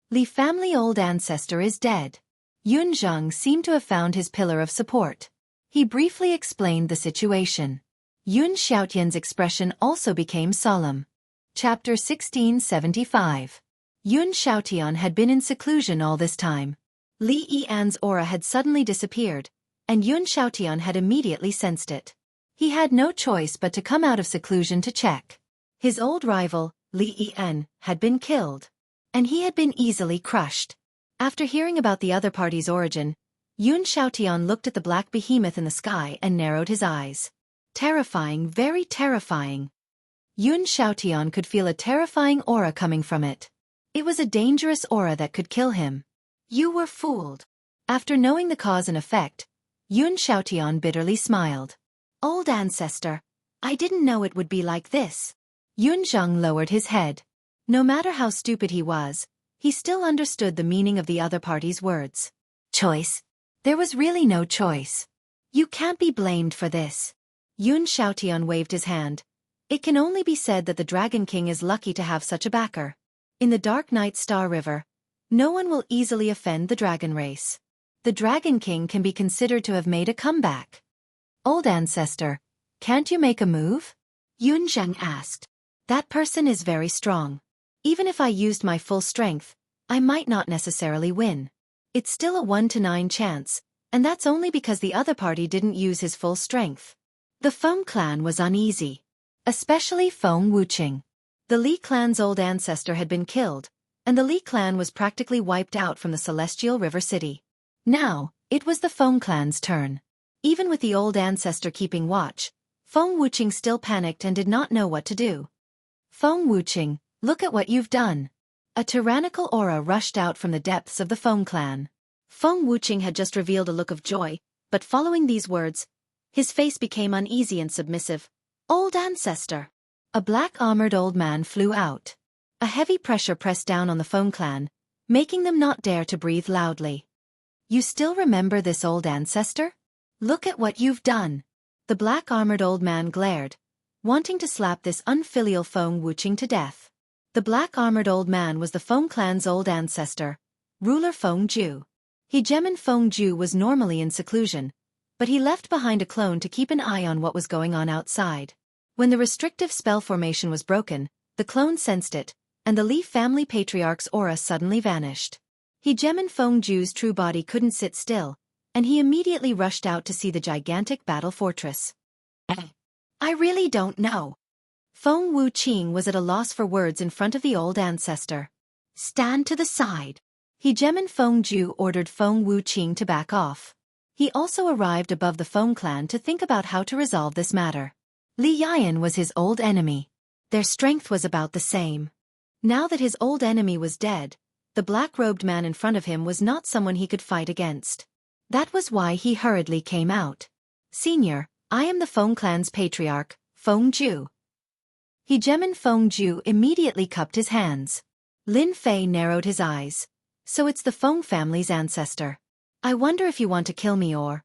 Li family old ancestor is dead. Yun Zheng seemed to have found his pillar of support. He briefly explained the situation. Yun Xiaotian's expression also became solemn. Chapter 1675. Yun Xiaotian had been in seclusion all this time. Li Yian's aura had suddenly disappeared, and Yun Xiaotian had immediately sensed it. He had no choice but to come out of seclusion to check. His old rival, Li Yan, had been killed. And he had been easily crushed. After hearing about the other party's origin, Yun Xiaotian looked at the black behemoth in the sky and narrowed his eyes. Terrifying, very terrifying. Yun Xiaotian could feel a terrifying aura coming from it. It was a dangerous aura that could kill him. You were fooled. After knowing the cause and effect, Yun Xiaotian bitterly smiled. Old ancestor, I didn't know it would be like this. Yun Zheng lowered his head. No matter how stupid he was, he still understood the meaning of the other party's words. Choice? There was really no choice. You can't be blamed for this. Yun Xiaotian waved his hand. It can only be said that the Dragon King is lucky to have such a backer. In the Dark Night Star River, no one will easily offend the dragon race. The Dragon King can be considered to have made a comeback. Old ancestor, can't you make a move? Yun Zheng asked. That person is very strong. Even if I used my full strength, I might not necessarily win. It's still a 1 to 9 chance, and that's only because the other party didn't use his full strength. The Feng clan was uneasy. Especially Feng Wuqing. The Li clan's old ancestor had been killed, and the Li clan was practically wiped out from the Celestial River City. Now, it was the Feng clan's turn. Even with the old ancestor keeping watch, Feng Wuqing still panicked and did not know what to do. Feng Wuqing, look at what you've done. A tyrannical aura rushed out from the depths of the Feng clan. Feng Wuqing had just revealed a look of joy, but following these words, his face became uneasy and submissive. Old ancestor. A black-armored old man flew out. A heavy pressure pressed down on the Feng clan, making them not dare to breathe loudly. You still remember this old ancestor? Look at what you've done. The black-armored old man glared, wanting to slap this unfilial Feng Wuqing to death. The black-armored old man was the Feng clan's old ancestor, ruler Feng Ju. Hegemon Feng Ju was normally in seclusion, but he left behind a clone to keep an eye on what was going on outside. When the restrictive spell formation was broken, the clone sensed it, and the Li family patriarch's aura suddenly vanished. Hegemon Feng Ju's true body couldn't sit still, and he immediately rushed out to see the gigantic battle fortress. I really don't know. Feng Wuqing was at a loss for words in front of the old ancestor. Stand to the side. Hegemon Feng Ju ordered Feng Wuqing to back off. He also arrived above the Feng clan to think about how to resolve this matter. Li Yan was his old enemy. Their strength was about the same. Now that his old enemy was dead, the black-robed man in front of him was not someone he could fight against. That was why he hurriedly came out. Senior, I am the Feng clan's patriarch, Feng Ju. Hegemon Feng Ju immediately cupped his hands. Lin Fei narrowed his eyes. So it's the Feng family's ancestor. I wonder if you want to kill me or...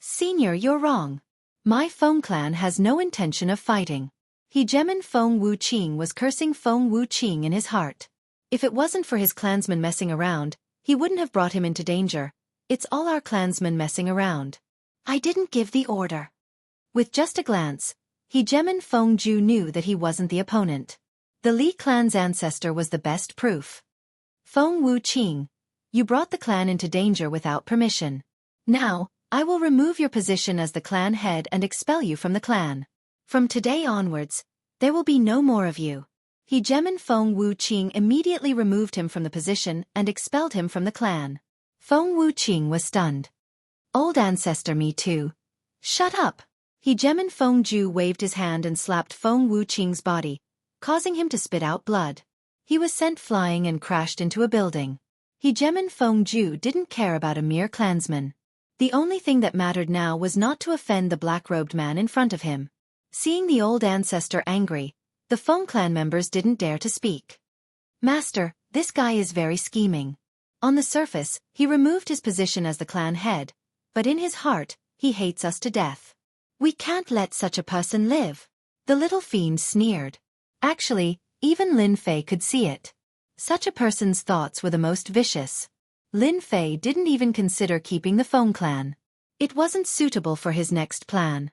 Senior, you're wrong. My Feng clan has no intention of fighting. Hegemon Feng Wuqing was cursing Feng Wuqing in his heart. If it wasn't for his clansmen messing around, he wouldn't have brought him into danger. It's all our clansmen messing around. I didn't give the order. With just a glance, Hegemon Feng Ju knew that he wasn't the opponent. The Li clan's ancestor was the best proof. Feng Wuqing, you brought the clan into danger without permission. Now, I will remove your position as the clan head and expel you from the clan. From today onwards, there will be no more of you. Hegemon Feng Wuqing immediately removed him from the position and expelled him from the clan. Feng Wuqing was stunned. Old ancestor, me too. Shut up. Hegemon Feng Ju waved his hand and slapped Feng Wuqing's body, causing him to spit out blood. He was sent flying and crashed into a building. Hegemon Feng Ju didn't care about a mere clansman. The only thing that mattered now was not to offend the black-robed man in front of him. Seeing the old ancestor angry, the Feng clan members didn't dare to speak. Master, this guy is very scheming. On the surface, he removed his position as the clan head, but in his heart, he hates us to death. We can't let such a person live. The little fiend sneered. Actually, even Lin Fei could see it. Such a person's thoughts were the most vicious. Lin Fei didn't even consider keeping the Feng clan. It wasn't suitable for his next plan.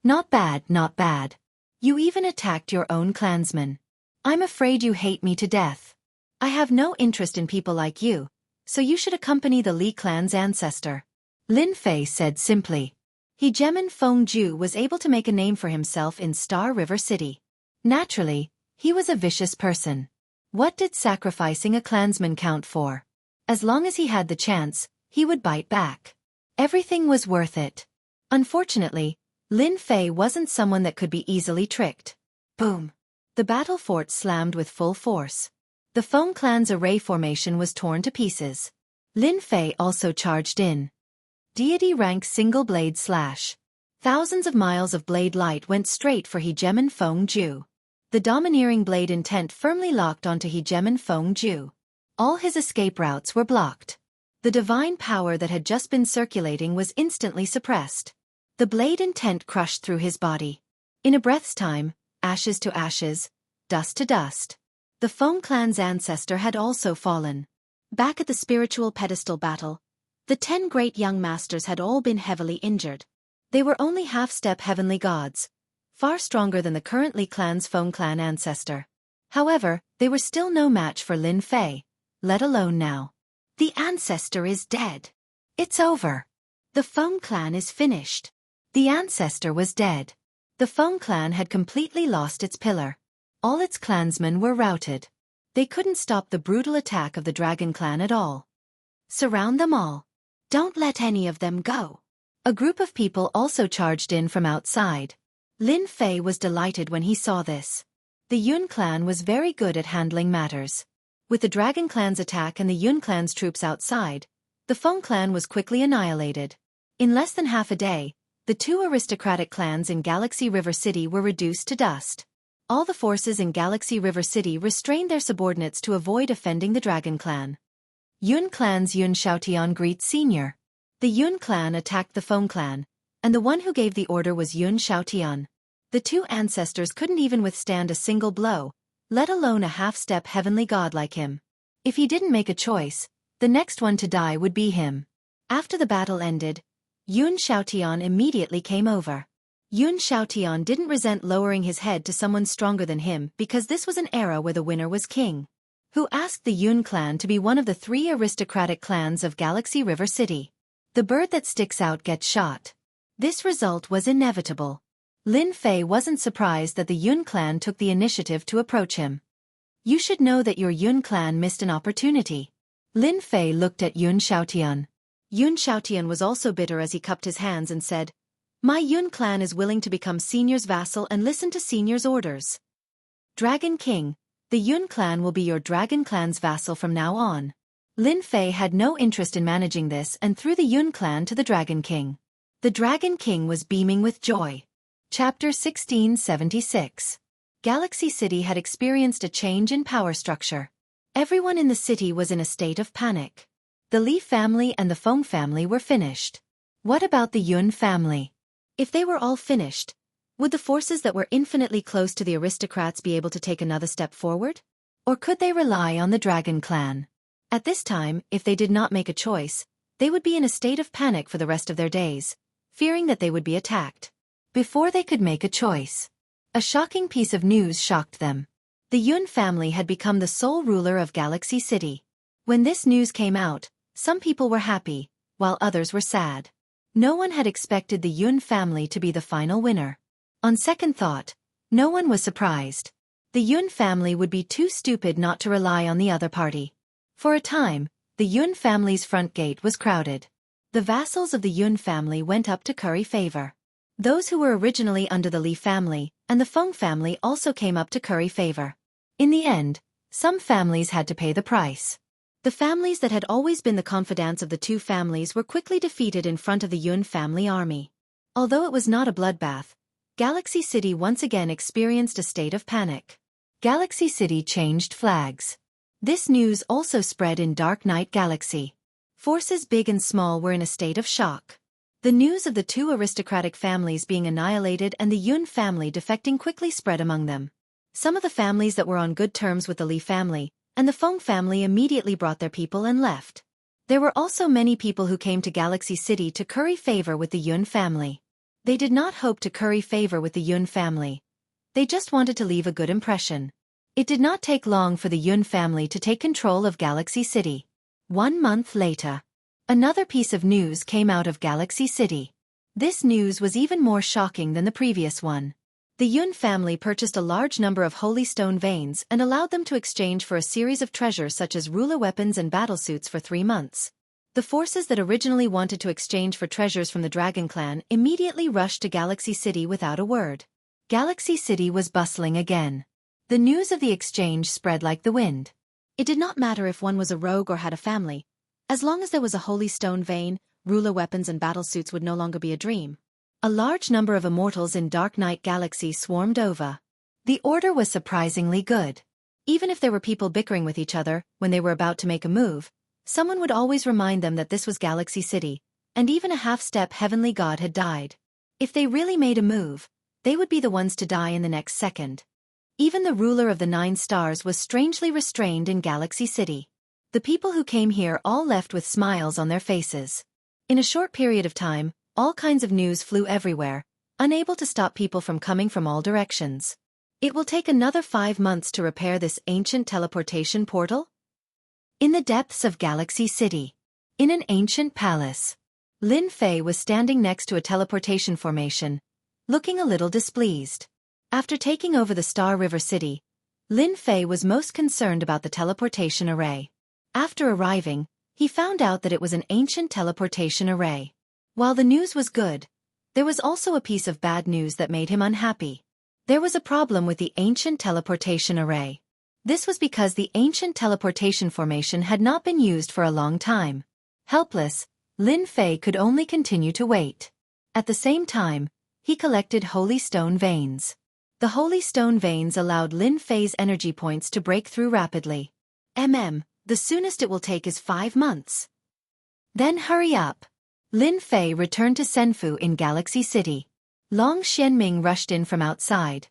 Not bad, not bad. You even attacked your own clansmen. I'm afraid you hate me to death. I have no interest in people like you, so you should accompany the Li clan's ancestor. Lin Fei said simply. Hegemon Feng Ju was able to make a name for himself in Star River City. Naturally, He was a vicious person. What did sacrificing a clansman count for? As long as he had the chance, he would bite back. Everything was worth it. Unfortunately, Lin Fei wasn't someone that could be easily tricked. Boom! The battle fort slammed with full force. The Feng clan's array formation was torn to pieces. Lin Fei also charged in. Deity rank single blade slash. Thousands of miles of blade light went straight for Hegemon Feng Ju. The domineering blade intent firmly locked onto Hegemon Feng Ju. All his escape routes were blocked. The divine power that had just been circulating was instantly suppressed. The blade intent crushed through his body. In a breath's time, ashes to ashes, dust to dust. The Feng clan's ancestor had also fallen. Back at the spiritual pedestal battle, the 10 great young masters had all been heavily injured. They were only half-step heavenly gods, far stronger than the current Li clan's Feng clan ancestor. However, they were still no match for Lin Fei, let alone now. The ancestor is dead. It's over. The Feng clan is finished. The ancestor was dead. The Feng clan had completely lost its pillar. All its clansmen were routed. They couldn't stop the brutal attack of the Dragon Clan at all. Surround them all. Don't let any of them go. A group of people also charged in from outside. Lin Fei was delighted when he saw this. The Yun clan was very good at handling matters. With the Dragon Clan's attack and the Yun clan's troops outside, the Feng clan was quickly annihilated. In less than half a day, the 2 aristocratic clans in Galaxy River City were reduced to dust. All the forces in Galaxy River City restrained their subordinates to avoid offending the Dragon Clan. Yun clan's Yun Xiaotian greets Senior. The Yun clan attacked the Feng clan, and the one who gave the order was Yun Xiaotian. The 2 ancestors couldn't even withstand a single blow, let alone a half-step heavenly god like him. If he didn't make a choice, the next one to die would be him. After the battle ended, Yun Xiaotian immediately came over. Yun Xiaotian didn't resent lowering his head to someone stronger than him because this was an era where the winner was king. Who asked the Yun clan to be one of the 3 aristocratic clans of Galaxy River City. The bird that sticks out gets shot. This result was inevitable. Lin Fei wasn't surprised that the Yun clan took the initiative to approach him. You should know that your Yun clan missed an opportunity. Lin Fei looked at Yun Xiaotian. Yun Xiaotian was also bitter as he cupped his hands and said, "My Yun clan is willing to become Senior's vassal and listen to Senior's orders. Dragon King, the Yun clan will be your Dragon clan's vassal from now on." Lin Fei had no interest in managing this and threw the Yun clan to the Dragon King. The Dragon King was beaming with joy. Chapter 1676. Galaxy City had experienced a change in power structure. Everyone in the city was in a state of panic. The Li family and the Feng family were finished. What about the Yun family? If they were all finished, would the forces that were infinitely close to the aristocrats be able to take another step forward? Or could they rely on the Dragon Clan? At this time, if they did not make a choice, they would be in a state of panic for the rest of their days, fearing that they would be attacked. Before they could make a choice, a shocking piece of news shocked them. The Yun family had become the sole ruler of Galaxy City. When this news came out, some people were happy, while others were sad. No one had expected the Yun family to be the final winner. On second thought, no one was surprised. The Yun family would be too stupid not to rely on the other party. For a time, the Yun family's front gate was crowded. The vassals of the Yun family went up to curry favor. Those who were originally under the Li family and the Feng family also came up to curry favor. In the end, some families had to pay the price. The families that had always been the confidants of the 2 families were quickly defeated in front of the Yun family army. Although it was not a bloodbath, Galaxy City once again experienced a state of panic. Galaxy City changed flags. This news also spread in Dark Knight Galaxy. Forces big and small were in a state of shock. The news of the 2 aristocratic families being annihilated and the Yun family defecting quickly spread among them. Some of the families that were on good terms with the Li family and the Feng family immediately brought their people and left. There were also many people who came to Galaxy City to curry favor with the Yun family. They did not hope to curry favor with the Yun family. They just wanted to leave a good impression. It did not take long for the Yun family to take control of Galaxy City. 1 month later, another piece of news came out of Galaxy City. This news was even more shocking than the previous one. The Yun family purchased a large number of holy stone veins and allowed them to exchange for a series of treasures such as ruler weapons and battlesuits for 3 months. The forces that originally wanted to exchange for treasures from the Dragon Clan immediately rushed to Galaxy City without a word. Galaxy City was bustling again. The news of the exchange spread like the wind. It did not matter if one was a rogue or had a family. As long as there was a holy stone vein, ruler weapons and battlesuits would no longer be a dream. A large number of immortals in Dark Knight Galaxy swarmed over. The order was surprisingly good. Even if there were people bickering with each other when they were about to make a move, someone would always remind them that this was Galaxy City, and even a half-step heavenly god had died. If they really made a move, they would be the ones to die in the next second. Even the ruler of the 9 stars was strangely restrained in Galaxy City. The people who came here all left with smiles on their faces. In a short period of time, all kinds of news flew everywhere, unable to stop people from coming from all directions. It will take another 5 months to repair this ancient teleportation portal? In the depths of Galaxy City, in an ancient palace, Lin Fei was standing next to a teleportation formation, looking a little displeased. After taking over the Star River City, Lin Fei was most concerned about the teleportation array. After arriving, he found out that it was an ancient teleportation array. While the news was good, there was also a piece of bad news that made him unhappy. There was a problem with the ancient teleportation array. This was because the ancient teleportation formation had not been used for a long time. Helpless, Lin Fei could only continue to wait. At the same time, he collected holy stone veins. The holy stone veins allowed Lin Fei's energy points to break through rapidly. The soonest it will take is 5 months. Then hurry up. Lin Fei returned to Senfu in Galaxy City. Long Xianming rushed in from outside.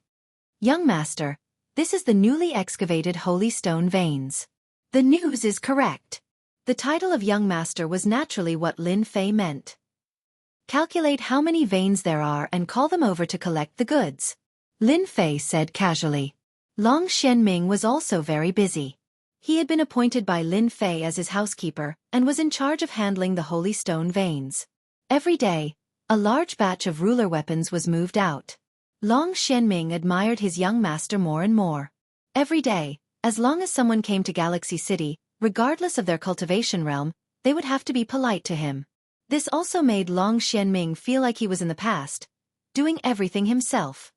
Young master, this is the newly excavated holy stone veins. The news is correct. The title of young master was naturally what Lin Fei meant. Calculate how many veins there are and call them over to collect the goods. Lin Fei said casually. Long Xianming was also very busy. He had been appointed by Lin Fei as his housekeeper and was in charge of handling the holy stone veins. Every day, a large batch of ruler weapons was moved out. Long Xianming admired his young master more and more. Every day, as long as someone came to Galaxy City, regardless of their cultivation realm, they would have to be polite to him. This also made Long Xianming feel like he was in the past, doing everything himself.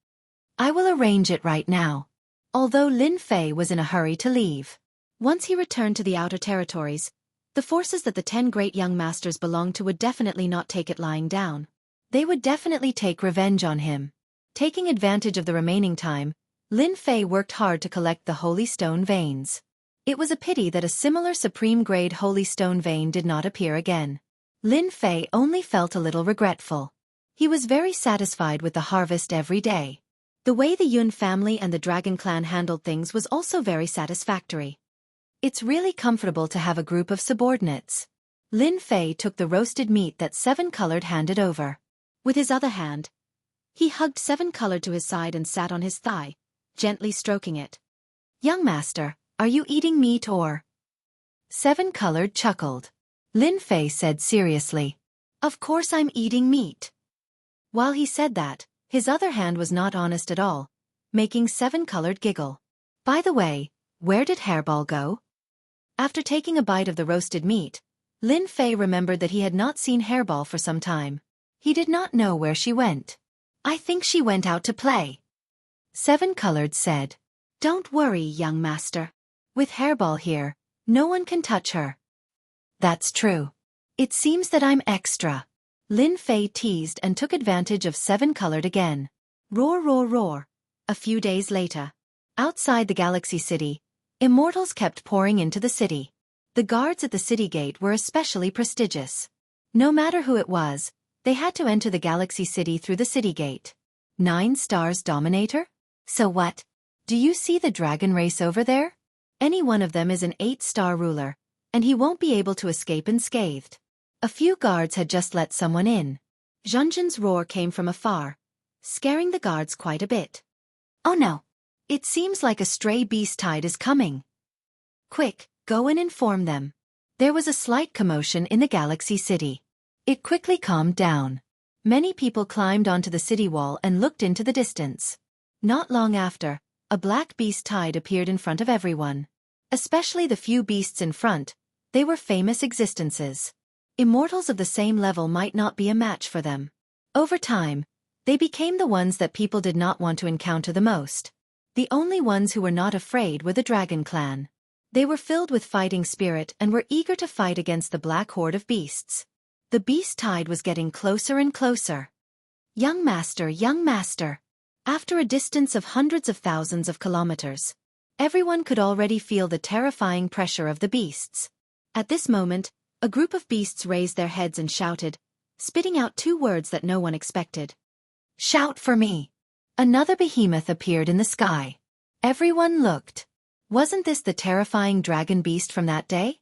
I will arrange it right now. Although Lin Fei was in a hurry to leave. Once he returned to the outer territories, the forces that the 10 great young masters belonged to would definitely not take it lying down. They would definitely take revenge on him. Taking advantage of the remaining time, Lin Fei worked hard to collect the holy stone veins. It was a pity that a similar supreme-grade holy stone vein did not appear again. Lin Fei only felt a little regretful. He was very satisfied with the harvest every day. The way the Yun family and the Dragon Clan handled things was also very satisfactory. It's really comfortable to have a group of subordinates. Lin Fei took the roasted meat that Seven Colored handed over. With his other hand, he hugged Seven Colored to his side and sat on his thigh, gently stroking it. Young master, are you eating meat or? Seven Colored chuckled. Lin Fei said seriously. Of course I'm eating meat. While he said that, his other hand was not honest at all, making Seven Colored giggle. By the way, where did Hairball go? After taking a bite of the roasted meat, Lin Fei remembered that he had not seen Hairball for some time. He did not know where she went. I think she went out to play. Seven Colored said. Don't worry, young master. With Hairball here, no one can touch her. That's true. It seems that I'm extra. Lin Fei teased and took advantage of Seven Colored again. Roar, roar, roar. A few days later, outside the Galaxy City, immortals kept pouring into the city. The guards at the city gate were especially prestigious. No matter who it was, they had to enter the Galaxy City through the city gate. 9 stars dominator? So what? Do you see the dragon race over there? Any one of them is an 8-star ruler, and he won't be able to escape unscathed. A few guards had just let someone in. Zhongjin's roar came from afar, scaring the guards quite a bit. Oh no! It seems like a stray beast tide is coming. Quick, go and inform them. There was a slight commotion in the Galaxy City. It quickly calmed down. Many people climbed onto the city wall and looked into the distance. Not long after, a black beast tide appeared in front of everyone. Especially the few beasts in front, they were famous existences. Immortals of the same level might not be a match for them. Over time, they became the ones that people did not want to encounter the most. The only ones who were not afraid were the Dragon Clan. They were filled with fighting spirit and were eager to fight against the black horde of beasts. The beast tide was getting closer and closer. Young master, young master. After a distance of hundreds of thousands of kilometers, everyone could already feel the terrifying pressure of the beasts. At this moment, a group of beasts raised their heads and shouted, spitting out two words that no one expected. Shout for me. Another behemoth appeared in the sky. Everyone looked. Wasn't this the terrifying dragon beast from that day?